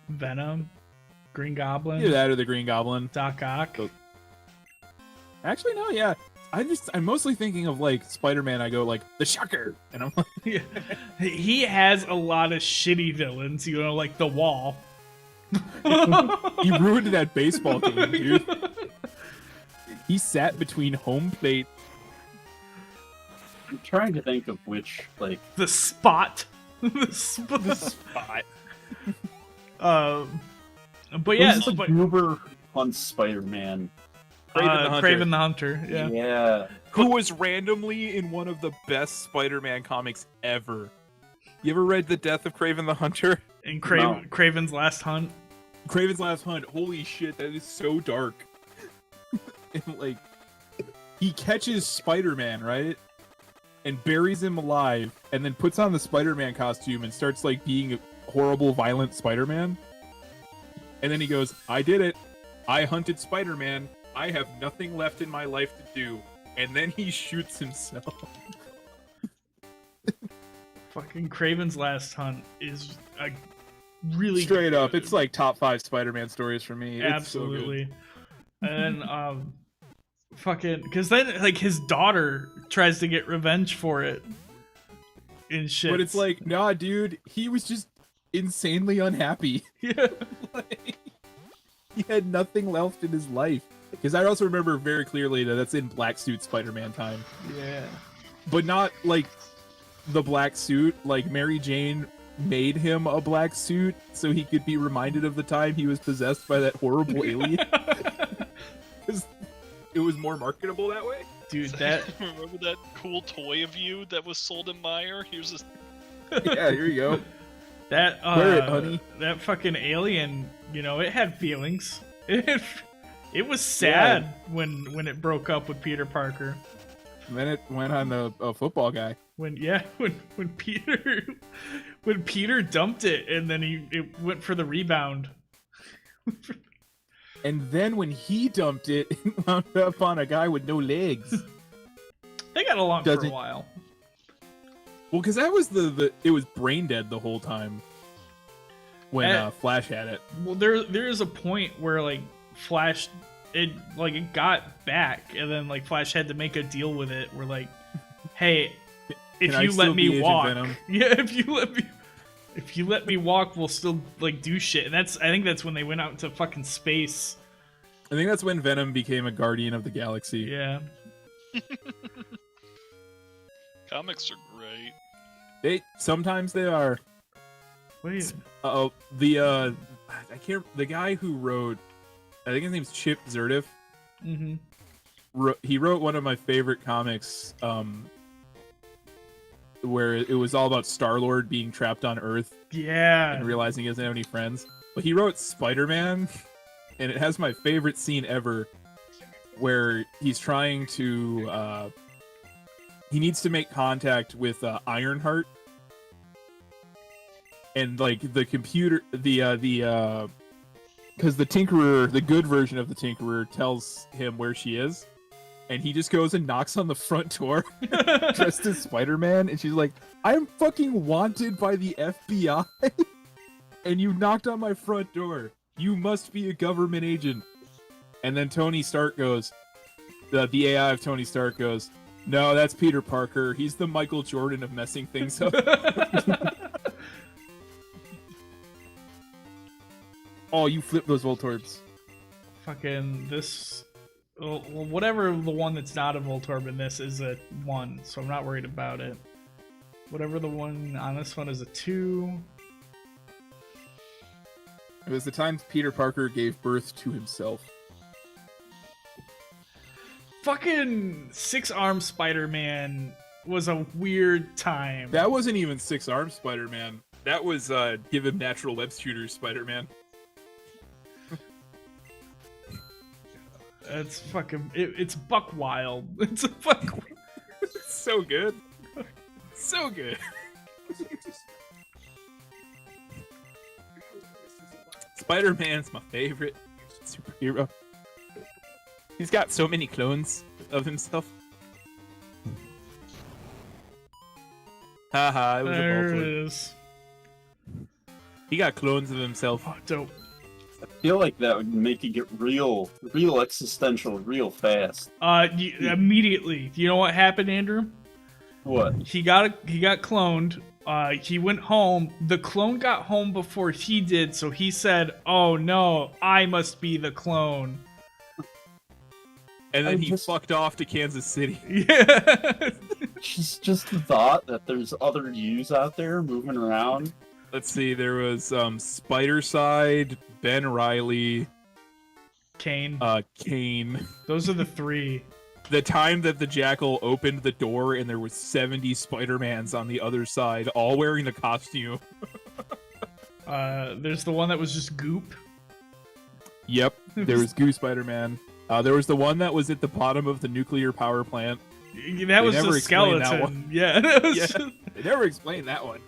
Venom, Green Goblin. Either that or the Green Goblin. Doc Ock. Actually, no, yeah. I'm mostly thinking of like Spider-Man. I go like the Shocker, and I'm like, Yeah. He has a lot of shitty villains, you know, like the Wall. he ruined that baseball game, dude. He sat between home plate. I'm trying to think of which, like... The Spot. The Spot. But yeah, Who's the goober on Spider-Man? Kraven the Hunter. Yeah. Yeah. Who was randomly in one of the best Spider-Man comics ever. You ever read The Death of Kraven the Hunter? And Kraven's Last Hunt. Kraven's Last Hunt. Holy shit, that is so dark. And like, he catches Spider-Man, right? And buries him alive, and then puts on the Spider-Man costume and starts like being a horrible, violent Spider-Man. And then he goes, I did it. I hunted Spider-Man. I have nothing left in my life to do. And then he shoots himself. Fucking Kraven's Last Hunt is a really Straight up, it's like top 5 Spider-Man stories for me. Absolutely. It's And then fucking, because then like his daughter tries to get revenge for it and shit. But it's like, nah, dude, he was just insanely unhappy. Yeah. Like, he had nothing left in his life. Because I also remember very clearly that that's in Black Suit Spider-Man time. Yeah. But not like the black suit. Like Mary Jane made him a black suit so he could be reminded of the time he was possessed by that horrible alien. Because it was more marketable that way. Dude, that remember that cool toy of you that was sold in Meyer? Here's this. Yeah, here you go. That Wear it, honey. That fucking alien, you know, it had feelings. It was sad when it broke up with Peter Parker. And then it went on a football guy. When Peter dumped it and then it went for the rebound. And then when he dumped it, it wound up on a guy with no legs. They got along for a while. Well, because that was it was brain dead the whole time when Flash had it. Well, there is a point where like Flash, it got back, and then like Flash had to make a deal with it. Where like, hey, if Can I you still let be me Agent walk, Venom? yeah, if you let me walk, we'll still like do shit. And I think that's when they went out into fucking space. I think that's when Venom became a Guardian of the Galaxy. Yeah. Comics are great. Sometimes they are. Wait. The the guy who wrote, I think his name's Chip Zerdiff. Mm-hmm. He wrote one of my favorite comics, where it was all about Star-Lord being trapped on Earth. Yeah. And realizing he doesn't have any friends. But he wrote Spider-Man, and it has my favorite scene ever, where he's trying to, he needs to make contact with Ironheart. And like the computer, because the Tinkerer, the good version of the Tinkerer, tells him where she is, and he just goes and knocks on the front door, dressed as Spider-Man, and she's like, "I'm fucking wanted by the FBI, and you knocked on my front door. You must be a government agent." And then Tony Stark goes, the AI of Tony Stark goes, "No, that's Peter Parker. He's the Michael Jordan of messing things up." Oh, you flip those Voltorbs. Fucking this. Well, whatever the one that's not a Voltorb in this is a 1, so I'm not worried about it. Whatever the one on this one is a 2. It was the time Peter Parker gave birth to himself. Fucking 6-armed Spider-Man was a weird time. That wasn't even 6-arm Spider-Man. That was give him natural web shooters Spider-Man. It's fucking. It's buck wild. It's a buck. It's so good. So good. Spider-Man's my favorite superhero. He's got so many clones of himself. Haha, it was There a it Voltron. is. He got clones of himself. Oh, dope. I feel like that would make it get real existential real fast. Immediately. Do you know what happened, Andrew? What? He got cloned. He went home. The clone got home before he did, so he said, "Oh no, I must be the clone." And then he fucked off to Kansas City. Yeah. just the thought that there's other yous out there moving around. Let's see, there was Spider-Side, Ben Reilly, Kane. Kane. Those are the three. The time that the Jackal opened the door and there was 70 Spider-Mans on the other side, all wearing the costume. There's the one that was just goop. Yep, there was Goo Spider-Man. There was the one that was at the bottom of the nuclear power plant. That was the skeleton. Yeah, that was Yeah, just... they never explained that one.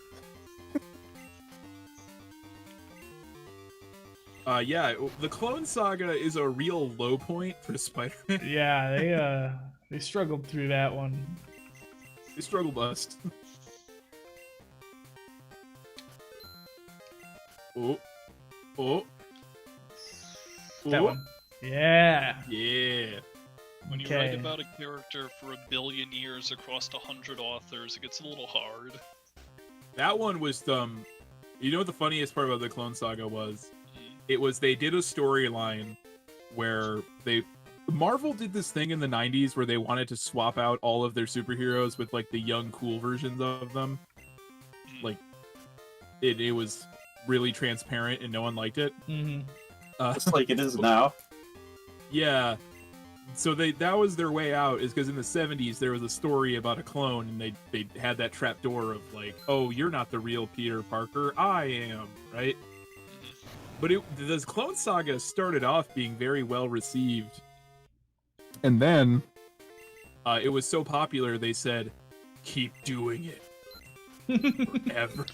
Yeah, the Clone Saga is a real low point for Spider-Man. Yeah, they struggled through that one. They struggle bust. Oh. That one. Yeah. Yeah. When you Okay. write about a character for 1 billion years across 100 authors, it gets a little hard. That one was you know what the funniest part about the Clone Saga was? It was they did a storyline where Marvel did this thing in the 90s where they wanted to swap out all of their superheroes with like the young cool versions of them. Like it was really transparent and no one liked it. Mm-hmm. Just like it is now. Yeah. So that was their way out, is because in the 70s there was a story about a clone and they had that trapdoor of like, oh, you're not the real Peter Parker, I am, right? But the Clone Saga started off being very well received. And then it was so popular they said, keep doing it. Forever.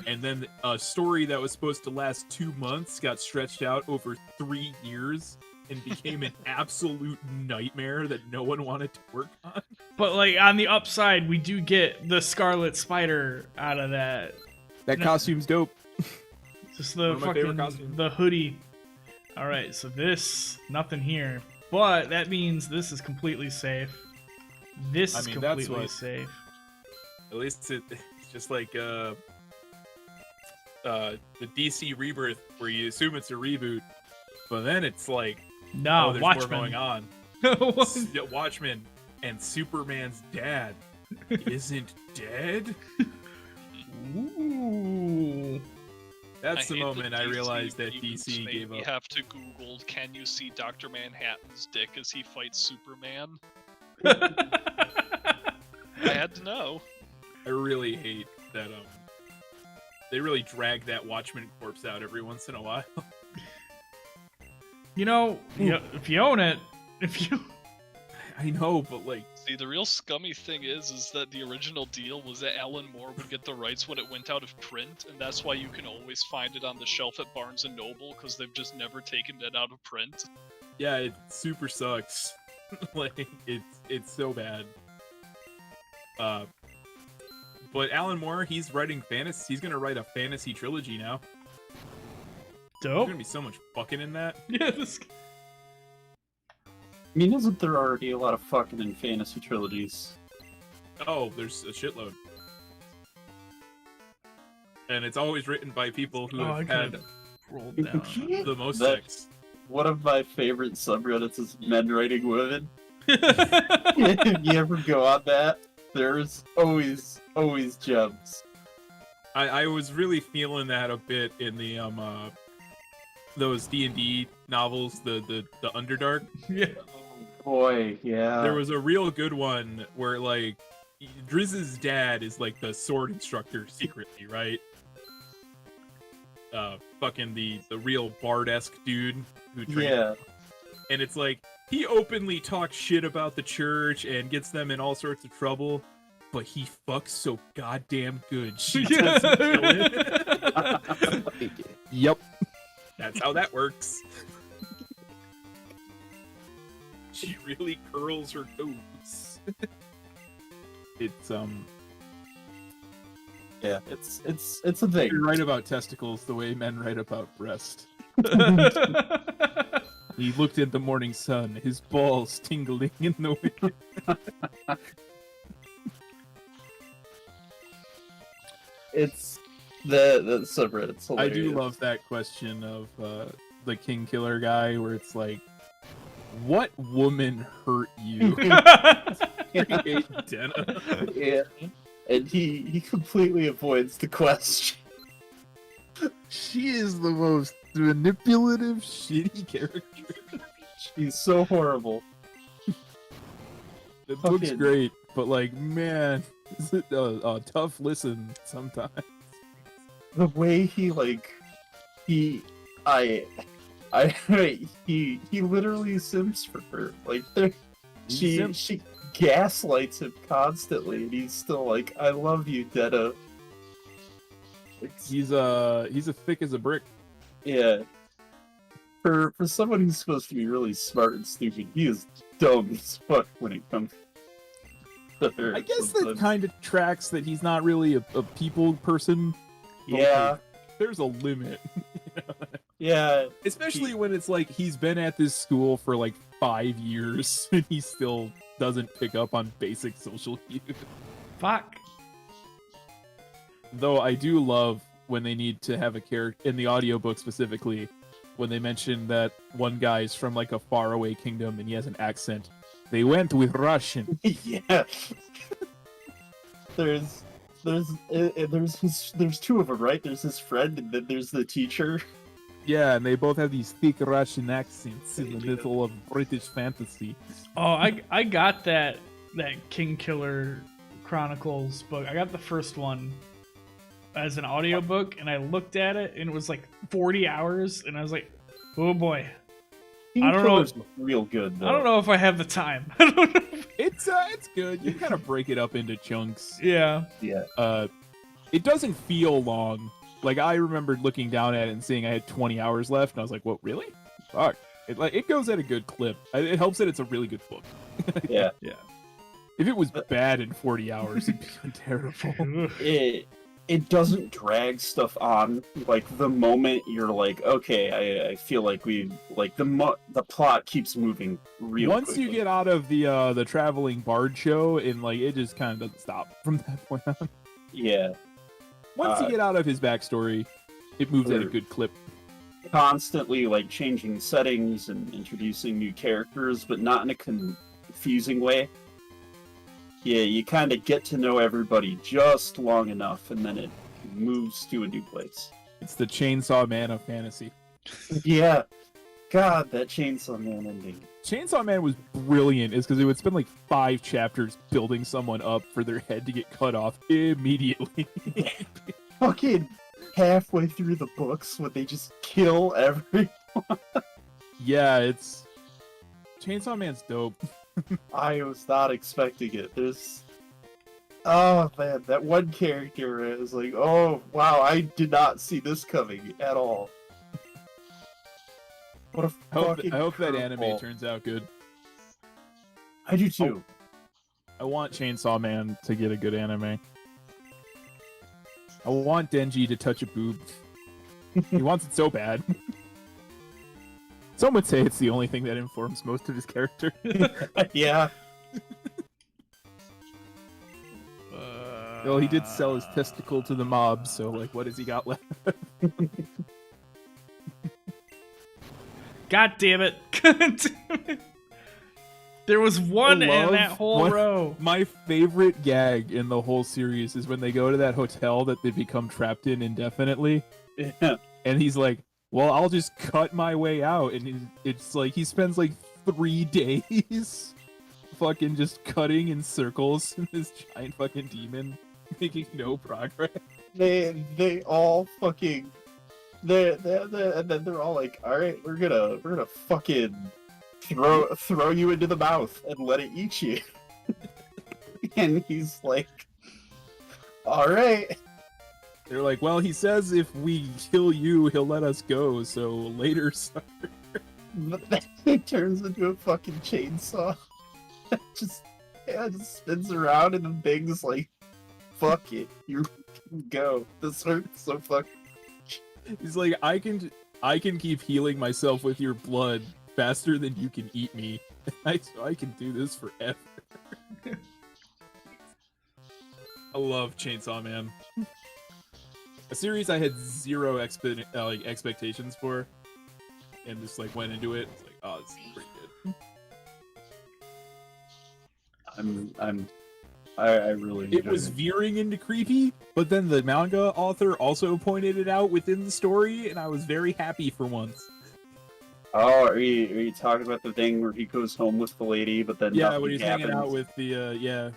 And then a story that was supposed to last 2 months got stretched out over 3 years and became an absolute nightmare that no one wanted to work on. But like on the upside, we do get the Scarlet Spider out of that. That costume's dope. Just One the of my favorite fucking costumes. the hoodie. All right, so this nothing here, but that means this is completely safe. This is I mean, that's completely what- safe. At least it's just like the DC Rebirth, where you assume it's a reboot, but then it's like, No, oh, there's Watchmen. more going on. Watchmen and Superman's dad isn't dead. Ooh. That's the hate moment that I DC realized that reboots DC made gave me up. have to Google, can you see Dr. Manhattan's dick as he fights Superman? I had to know. I really hate that they really drag that Watchmen corpse out every once in a while. You know, if you own it, if you I know, but like, See, the real scummy thing is that the original deal was that Alan Moore would get the rights when it went out of print, and that's why you can always find it on the shelf at Barnes & Noble, because they've just never taken it out of print. yeah, it super sucks. Like, it's so bad. But Alan Moore, he's writing fantasy. He's gonna write a fantasy trilogy now. There's dope. gonna be so much fucking in that. Yeah, this I mean, isn't there already a lot of fucking in fantasy trilogies? Oh, there's a shitload. And it's always written by people who Oh, I have could've had rolled down. the most That- sex. One of my favorite subreddits is men writing women. If you ever go on that, there's always gems. I was really feeling that a bit in the those D&D novels, the Underdark. Yeah. Boy, yeah. There was a real good one where like Drizz's dad is like the sword instructor secretly, right? Fucking the real Bard-esque dude who trained. Yeah. And it's like he openly talks shit about the church and gets them in all sorts of trouble, but he fucks so goddamn good. She doesn't kill it. Yep. That's how that works. She really curls her toes. It's Yeah, it's a thing. You're right about testicles the way men write about breast. He looked at the morning sun, his balls tingling in the wind. It's the subreddit. It's I do hilarious. love that question of the King Killer guy, where it's like, what woman hurt you? Create Denna. Yeah, and he completely avoids the question. She is the most manipulative, shitty character. She's so horrible. The book's Fucking- great, but like, man, is it a tough listen sometimes. The way he he literally sims for her. Like she gaslights him constantly, and he's still like, "I love you, Detta." He's a thick as a brick. Yeah. For someone who's supposed to be really smart and stupid, he is dumb as fuck when it comes to her. I guess that kind of tracks that he's not really a people person. But, Yeah. like, there's a limit. Yeah. Especially when it's like he's been at this school for like 5 years and he still doesn't pick up on basic social cues. Fuck. Though I do love when they need to have a character in the audiobook specifically, when they mention that one guy's from like a faraway kingdom and he has an accent. They went with Russian. Yeah. There's two of them, right? There's his friend, and then there's the teacher. Yeah, and they both have these thick Russian accents in the middle of British fantasy. Oh, I got that King Killer Chronicles book. I got the first one as an audiobook, and I looked at it, and it was like 40 hours, and I was like, oh boy. I don't know. It's real good, though. I don't know if I have the time. It's good. You kind of break it up into chunks. Yeah. Yeah. It doesn't feel long. Like, I remembered looking down at it and seeing I had 20 hours left, and I was like, what, really? Fuck. It goes at a good clip. It helps that it's a really good book. Yeah. Yeah. If it was bad in 40 hours, it'd be terrible. It doesn't drag stuff on. Like, the moment you're like, okay, I feel like the plot keeps moving real Once quickly. you get out of the traveling bard show, and like it just kind of doesn't stop from that point on. Yeah. Once you get out of his backstory, it moves at a They're good clip. Constantly, like, changing settings and introducing new characters, but not in a confusing way. Yeah, you kind of get to know everybody just long enough, and then it moves to a new place. It's the Chainsaw Man of fantasy. Yeah. God, that Chainsaw Man ending. Chainsaw Man was brilliant, is because it would spend like 5 chapters building someone up for their head to get cut off immediately. Fucking halfway through the books when they just kill everyone. Yeah, it's Chainsaw Man's dope. I was not expecting it. Oh man, that one character is like, oh wow, I did not see this coming at all. What a fucking I hope that anime curveball. turns out good. I do too. I want Chainsaw Man to get a good anime. I want Denji to touch a boob. He wants it so bad. Some would say it's the only thing that informs most of his character. Yeah. Well, he did sell his testicle to the mob, so like, what has he got left? God damn it. There was one in that whole row. My favorite gag in the whole series is when they go to that hotel that they become trapped in indefinitely. Yeah. And he's like, well, I'll just cut my way out. And it's like he spends like 3 days fucking just cutting in circles. This giant fucking demon making no progress. They all fucking and then they're all like, all right, we're gonna fucking throw you into the mouth and let it eat you. And he's like, all right. They're like, well, he says if we kill you, he'll let us go. So later, sucker. But then he turns into a fucking chainsaw. just spins around, and the thing's like, fuck it, you can go. This hurts so fucking. He's like, I can keep healing myself with your blood faster than you can eat me. So I can do this forever. I love Chainsaw Man. A series I had zero expectations for, and just like went into it. It's like, oh, this is pretty good. I really. It was veering into creepy, but then the manga author also pointed it out within the story, and I was very happy for once. Oh, are you talking about the thing where he goes home with the lady, but then Yeah, nothing when he's happens? hanging out with the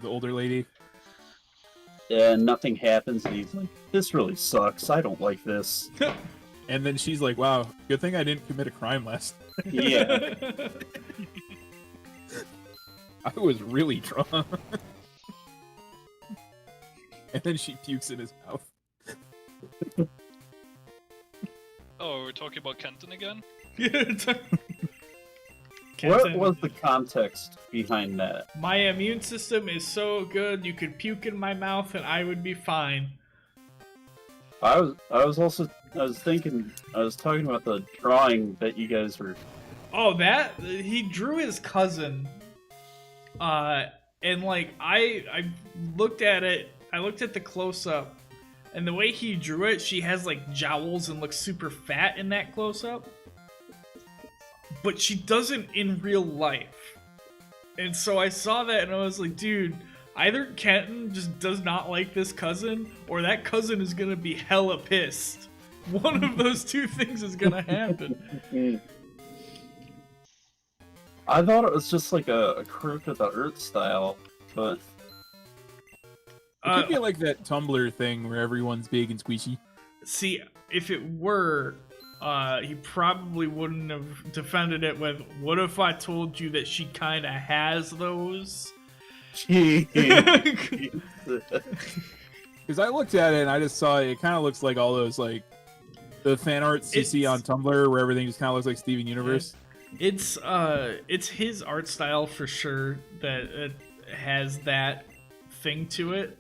older lady. Yeah, nothing happens, and he's like, "This really sucks. I don't like this." And then she's like, "Wow, good thing I didn't commit a crime last night." Yeah. I was really drunk. And then she pukes in his mouth. Oh, we're talking about Kenton again? What was the context behind that? My immune system is so good, you could puke in my mouth and I would be fine. I was talking about the drawing that you guys were. Oh, that he drew his cousin, and like I looked at it. I looked at the close up, and the way he drew it, she has like jowls and looks super fat in that close up, but she doesn't in real life. And so I saw that and I was like, dude, either Kenton just does not like this cousin, or that cousin is gonna be hella pissed. One of those two things is gonna happen. I thought it was just like a quirk of the Earth style, but It could be like that Tumblr thing where everyone's big and squishy. See, if it were, he probably wouldn't have defended it with, what if I told you that she kind of has those? Because I looked at it and I just saw it kind of looks like all those like the fan arts you see on Tumblr where everything just kind of looks like Steven Universe. It's his art style for sure that it has that thing to it,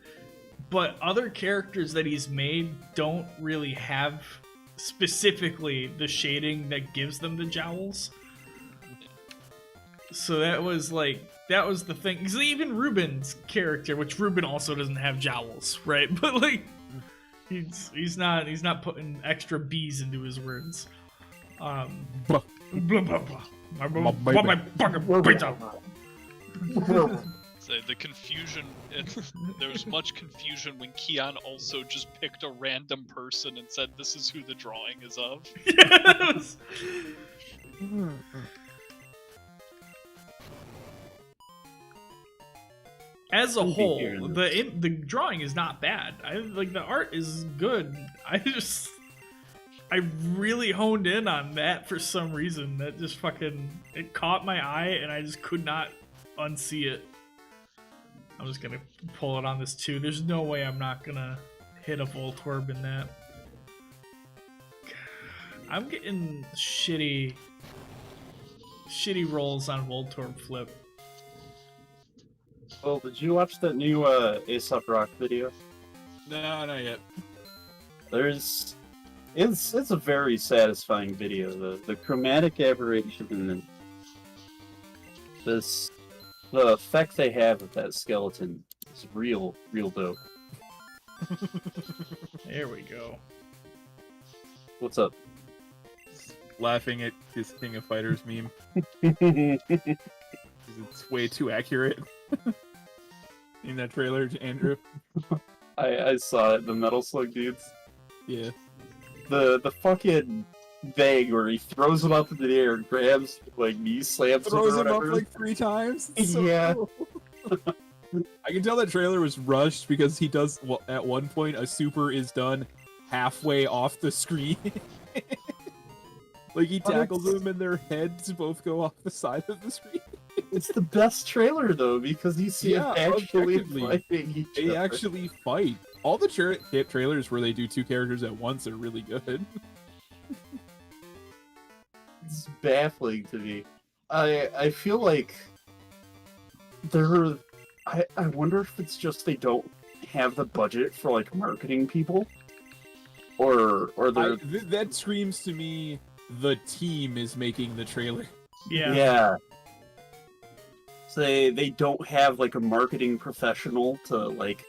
but other characters that he's made don't really have specifically the shading that gives them the jowls. So that was the thing. Because even Ruben's character, which Ruben also doesn't have jowls, right? But like, he's not putting extra B's into his words. Blah, blah, blah. So the confusion, there was much confusion when Keon also just picked a random person and said, "This is who the drawing is of." Yes. As a whole, the drawing is not bad. I like the art is good. I really honed in on that for some reason. That just it caught my eye, and I just could not unsee it. I'm just gonna pull it on this too. There's no way I'm not gonna hit a Voltorb in that. I'm getting shitty rolls on Voltorb Flip. Well, did you watch that new Aesop Rock video? No, not yet. It's a very satisfying video. The chromatic aberration and the effect they have with that skeleton is real dope. There we go. What's up? Laughing at this King of Fighters meme. It's way too accurate. In that trailer, Andrew. I saw it, the Metal Slug dudes. Yeah. The fucking vague where he throws him up in the air, grabs, like, knee slams Throws him, him or up whatever. like 3 times. It's so Yeah. cool. I can tell that trailer was rushed because he does, well, at one point a super is done halfway off the screen. Like he tackles them and their heads both go off the side of the screen. It's the best trailer though because you see him actually objectively, fighting each they other. actually fight. All the trailers where they do 2 characters at once are really good. It's baffling to me. I feel like I wonder if it's just they don't have the budget for like marketing people, or they're that screams to me the team is making the trailer. yeah. So they don't have like a marketing professional to like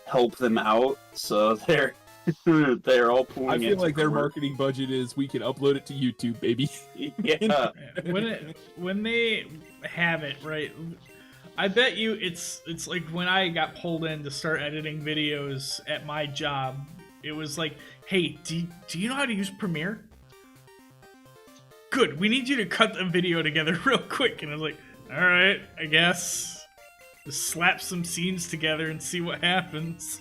help them out, so they're all pulling. I feel into like their court. marketing budget is we can upload it to YouTube, baby. Yeah. when they have it right, I bet you it's like when I got pulled in to start editing videos at my job. It was like, hey, do you know how to use Premiere? Good, we need you to cut the video together real quick. And I was like, all right, I guess. Just slap some scenes together and see what happens.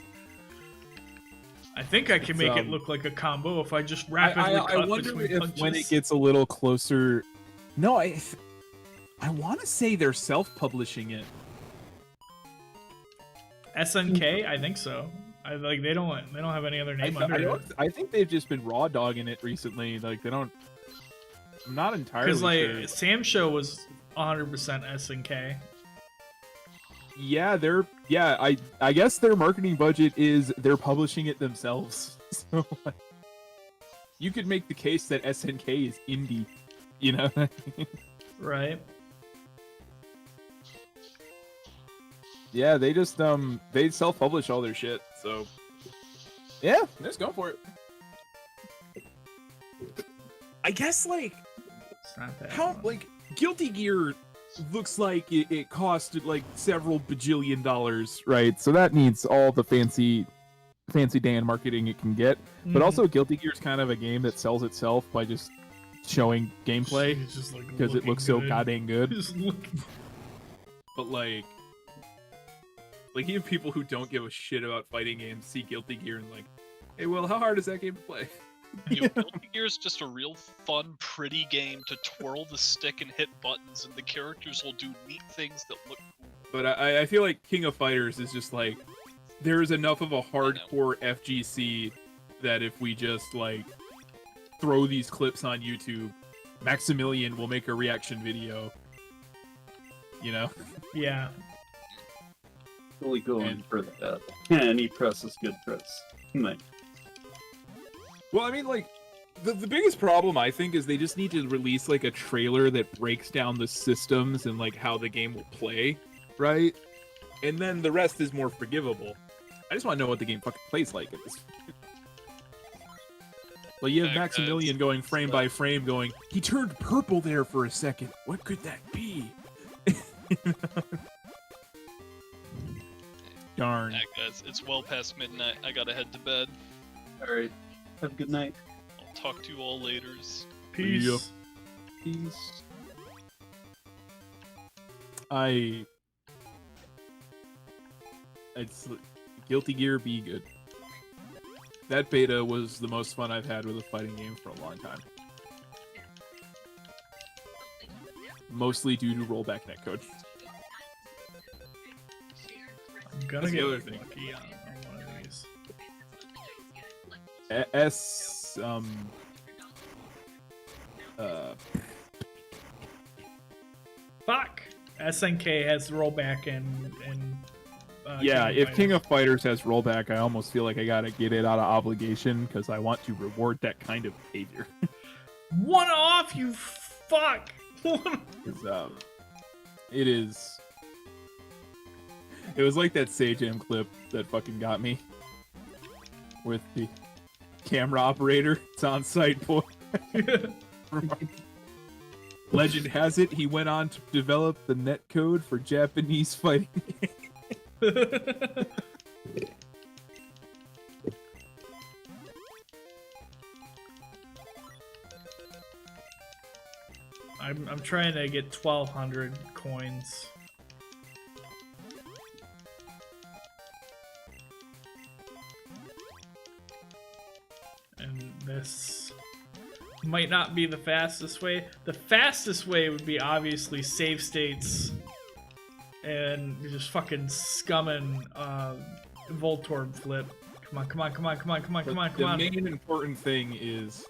I think I can make it look like a combo if I just rapidly I cut wonder between if punches. when it gets a little closer. No, I want to say they're self-publishing it. SNK, I think so. I like they don't have any other name under it. I think they've just been raw dogging it recently. Like they don't. I'm not entirely Because like sure. Sam Show was 100% SNK. Yeah, I guess their marketing budget is they're publishing it themselves. So like, you could make the case that SNK is indie, you know? Right. Yeah, they just they self-publish all their shit. So yeah, let's go for it. I guess like it's not that how like Guilty Gear looks like it costed like several bajillion dollars, right? So that needs all the fancy Dan marketing it can get. But Mhm. also Guilty Gear is kind of a game that sells itself by just showing gameplay It's just, like, because it looking looks so good. goddamn good. Just look- But like even people who don't give a shit about fighting games see Guilty Gear and like, hey, well, how hard is that game to play? Guilty Gear is just a real fun, pretty game to twirl the stick and hit buttons, and the characters will do neat things that look cool. But I feel like King of Fighters is just like, there is enough of a hardcore FGC that if we just like throw these clips on YouTube, Maximilian will make a reaction video. You know? Yeah. Really going for that. And he presses good press. Nice. Well, I mean, like, the biggest problem, I think, is they just need to release, like, a trailer that breaks down the systems and, like, how the game will play, right? And then the rest is more forgivable. I just want to know what the game fucking plays like. Like, you have Maximilian going frame by frame going, he turned purple there for a second. What could that be? Darn. Yeah, guys, it's well past midnight. I gotta head to bed. Alright. Have a good night. I'll talk to you all later. Peace. Yep. Peace. It's Guilty Gear be good. That beta was the most fun I've had with a fighting game for a long time. Mostly due to rollback netcode. I'm gonna That's the get other thing. lucky on one of these. Fuck! SNK has rollback and Yeah, King of if Fighters. King of Fighters has rollback, I almost feel like I gotta get it out of obligation because I want to reward that kind of behavior. One off, you fuck! 'Cause, it is. It was like that Sajam clip that fucking got me. With the camera operator. It's on site, boy. Legend has it he went on to develop the netcode for Japanese fighting games. I'm trying to get 1,200 coins. And this might not be the fastest way. The fastest way would be obviously save states and just fucking scumming Voltorb flip. Come on, come on, come on, come on, come on, come on, come on. The main important thing is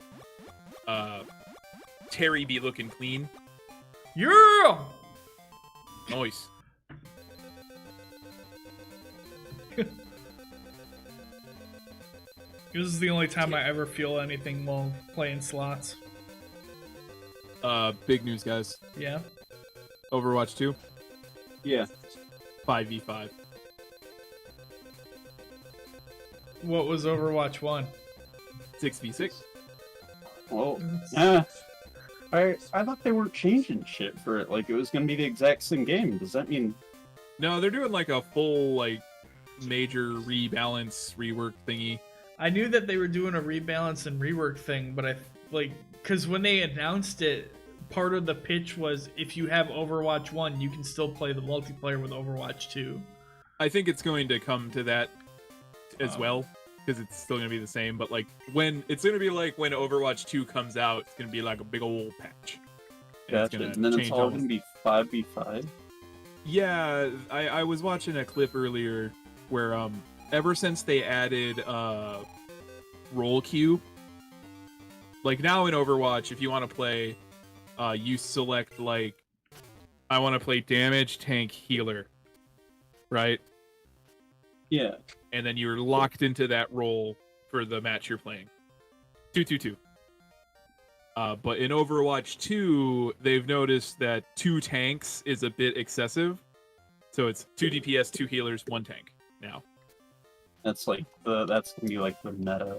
Terry be looking clean. Yeah! Nice. This is the only time I ever feel anything while playing slots. Big news, guys. Yeah? Overwatch 2? Yeah. 5v5. What was Overwatch 1? 6v6. Well, yeah. I thought they weren't changing shit for it. Like, it was gonna be the exact same game. Does that mean... No, they're doing like a full, like, major rebalance, rework thingy. I knew that they were doing a rebalance and rework thing, but because when they announced it, part of the pitch was if you have Overwatch 1, you can still play the multiplayer with Overwatch 2. I think it's going to come to that as well, because it's still going to be the same, but like it's going to be like when Overwatch 2 comes out, it's going to be like a big old patch. Gotcha. And then it's all going to be 5v5? Yeah, I was watching a clip earlier where ever since they added role queue, like now in Overwatch, if you want to play, you select like, I want to play damage, tank, healer, right? Yeah. And then you're locked into that role for the match you're playing. 2-2-2. But in Overwatch 2, they've noticed that 2 tanks is a bit excessive. So it's 2 DPS, 2 healers, 1 tank now. That's like that's gonna be like the meta.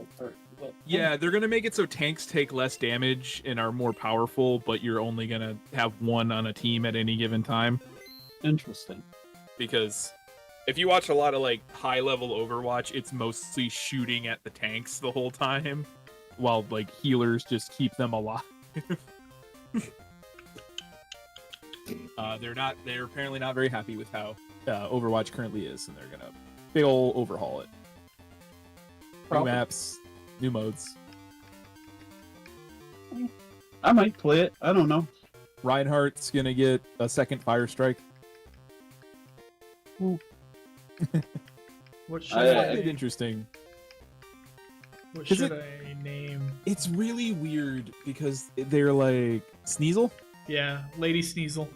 Yeah, they're gonna make it so tanks take less damage and are more powerful, but you're only gonna have 1 on a team at any given time. Interesting. Because if you watch a lot of like high-level Overwatch, it's mostly shooting at the tanks the whole time, while like healers just keep them alive. They're apparently not very happy with how Overwatch currently is, and they're gonna big ol' overhaul it. New maps, new modes. I might play it. I don't know. Reinhardt's gonna get a second Fire Strike. What should I find it interesting. What should I name? It's really weird because they're like Sneasel? Yeah, Lady Sneasel.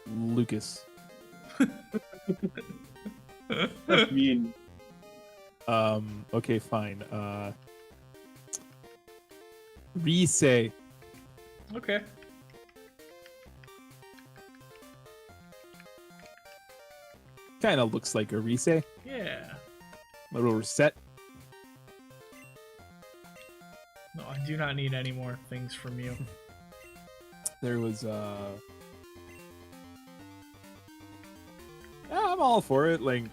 Lucas. That's mean. Okay, fine. Rise. Okay. Kind of looks like a Rise. Yeah. Little reset. No, I do not need any more things from you. There was I'm all for it. Like,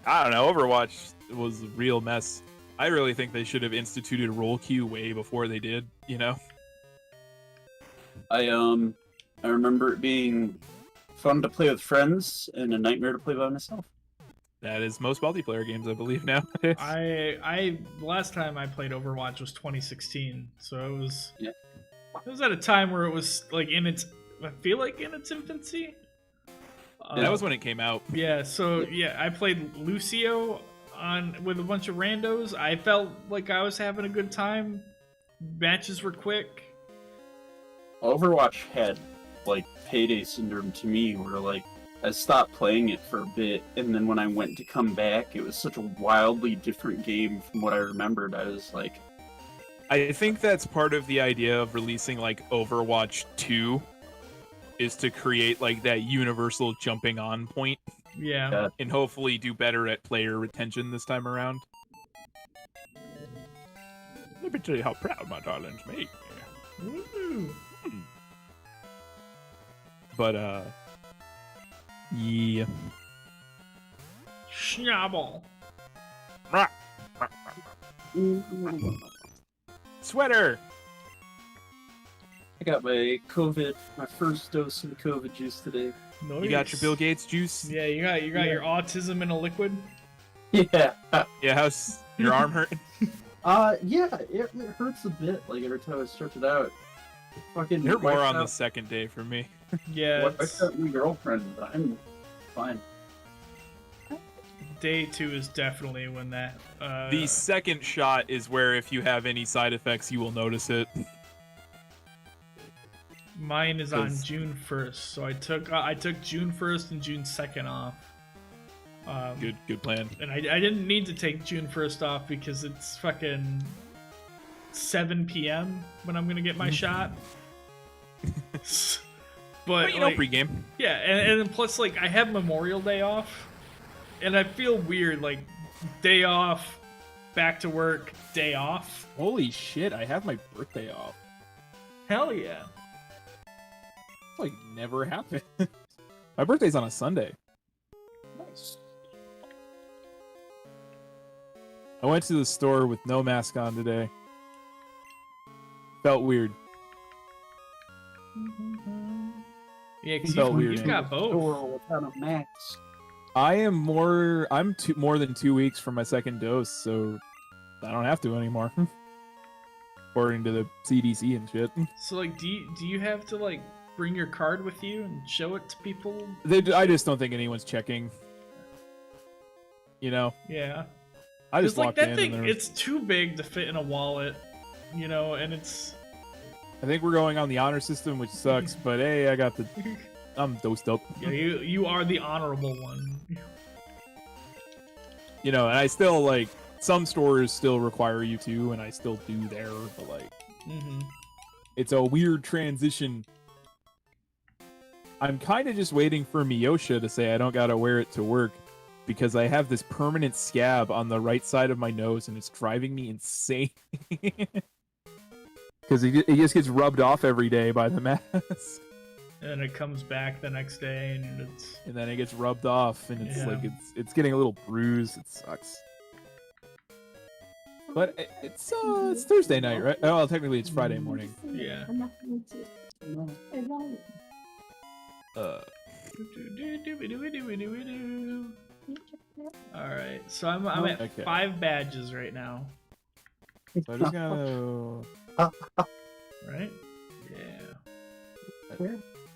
I don't know, Overwatch was a real mess. I really think they should have instituted role queue way before they did, you know? I remember it being fun to play with friends and a nightmare to play by myself. That is most multiplayer games, I believe, now. I last time I played Overwatch was 2016, so it was at a time where it was like I feel like in its infancy. That was when it came out. Yeah, so I played Lucio with a bunch of randos. I felt like I was having a good time. Matches were quick. Overwatch had like payday syndrome to me, where like I stopped playing it for a bit, and then when I went to come back, it was such a wildly different game from what I remembered. I was like, I think that's part of the idea of releasing like Overwatch 2, is to create like that universal jumping on point. Yeah. And hopefully do better at player retention this time around. Let me tell you how proud my darlings make me. Woo. But yeah. Schnabel. Sweater. I got my first dose of the COVID juice today. You got your Bill Gates juice? Yeah, you got your autism in a liquid. Yeah. Yeah, how's your arm hurting? Yeah, it hurts a bit. Like every time I stretch it out. Fucking You're more on the the second day for me. Yeah. I got my girlfriend, but I'm fine. Day 2 is definitely when that. The second shot is where if you have any side effects, you will notice it. Mine is on June 1st, so I took June 1st and June 2nd off. Good plan. And I didn't need to take June 1st off because it's fucking 7 p.m. when I'm gonna get my shot. But you know, pregame. Yeah, and then plus like I have Memorial Day off, and I feel weird like day off, back to work, day off. Holy shit! I have my birthday off. Hell yeah! Like never happened. My birthday's on a Sunday. Nice. I went to the store with no mask on today. Felt weird. Yeah, because Felt weird. you've got both. Without a mask. I'm more than 2 weeks from my second dose, so I don't have to anymore. According to the CDC and shit. So like, do you have to like bring your card with you and show it to people? I just don't think anyone's checking. You know? Yeah. I just like walked that in thing. and there was... It's too big to fit in a wallet, you know, and it's. I think we're going on the honor system, which sucks. But hey, I'm dosed up. Yeah, you are the honorable one. You know, and I still like some stores still require you to, and I still do there. But like, it's a weird transition. I'm kind of just waiting for Miyosha to say I don't gotta wear it to work, because I have this permanent scab on the right side of my nose, and it's driving me insane. Because it just gets rubbed off every day by the mask. And it comes back the next day, and then it gets rubbed off, and it's Yeah. like it's getting a little bruised. It sucks. But it's Thursday night, right? Oh, well, technically it's Friday morning. Yeah. All right, so I'm at Okay. 5 badges right now. So I just gotta... Right? Yeah.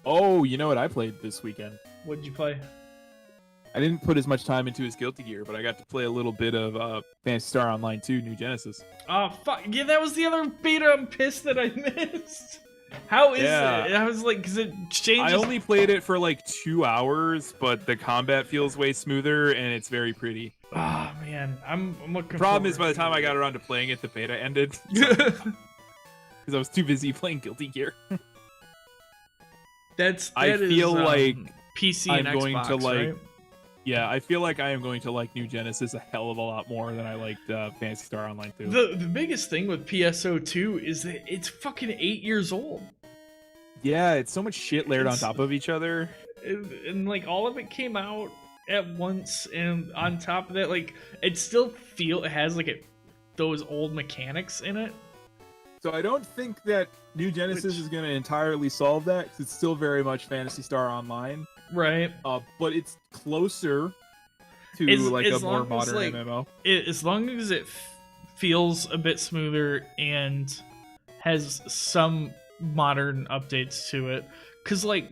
Oh, you know what I played this weekend? What'd you play? I didn't put as much time into his Guilty Gear, but I got to play a little bit of Phantasy Star Online 2 New Genesis. Oh fuck! Yeah, that was the other beta. I'm pissed that I missed. How is it? I was like, because it changes. I only played it for like 2 hours, but the combat feels way smoother and it's very pretty. Ah man, I'm looking. The problem is by the time I got around to playing it, the beta ended. Because I was too busy playing Guilty Gear. I feel like PC I'm and going Xbox, to like. right? Yeah, I feel like I am going to like New Genesis a hell of a lot more than I liked Phantasy Star Online 2. The biggest thing with PSO2 is that it's fucking 8 years old. Yeah, it's so much shit layered on top of each other. And like all of it came out at once, and on top of that, like it still it has like those old mechanics in it. So I don't think that New Genesis is going to entirely solve that, because it's still very much Phantasy Star Online. Right. But it's closer to like a more modern MMO. As long as it feels a bit smoother and has some modern updates to it. Because like,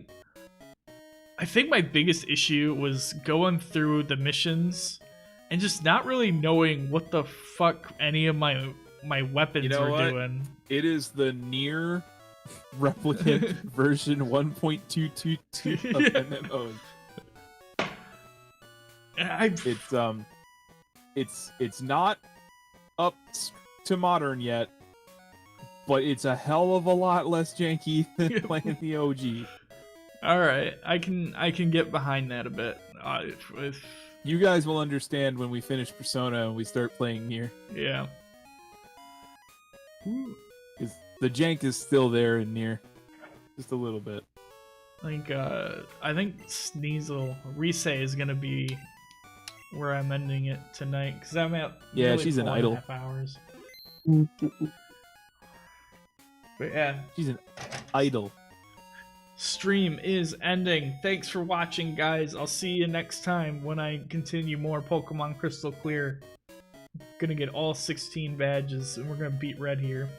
I think my biggest issue was going through the missions and just not really knowing what the fuck any of my weapons were doing. It is the near replicant version 1.222 of MMOs. It's not up to modern yet, but it's a hell of a lot less janky than playing the OG. All right, I can get behind that a bit. If you guys will understand when we finish Persona and we start playing Nier. Yeah. Because the jank is still there in Nier, just a little bit. I think Sneasel Rise is gonna be where I'm ending it tonight, because I'm at she's an idol. 4.5 hours. But yeah, she's an idle. Stream is ending. Thanks for watching, guys. I'll see you next time when I continue more Pokemon Crystal Clear. Gonna get all 16 badges, and we're gonna beat Red here.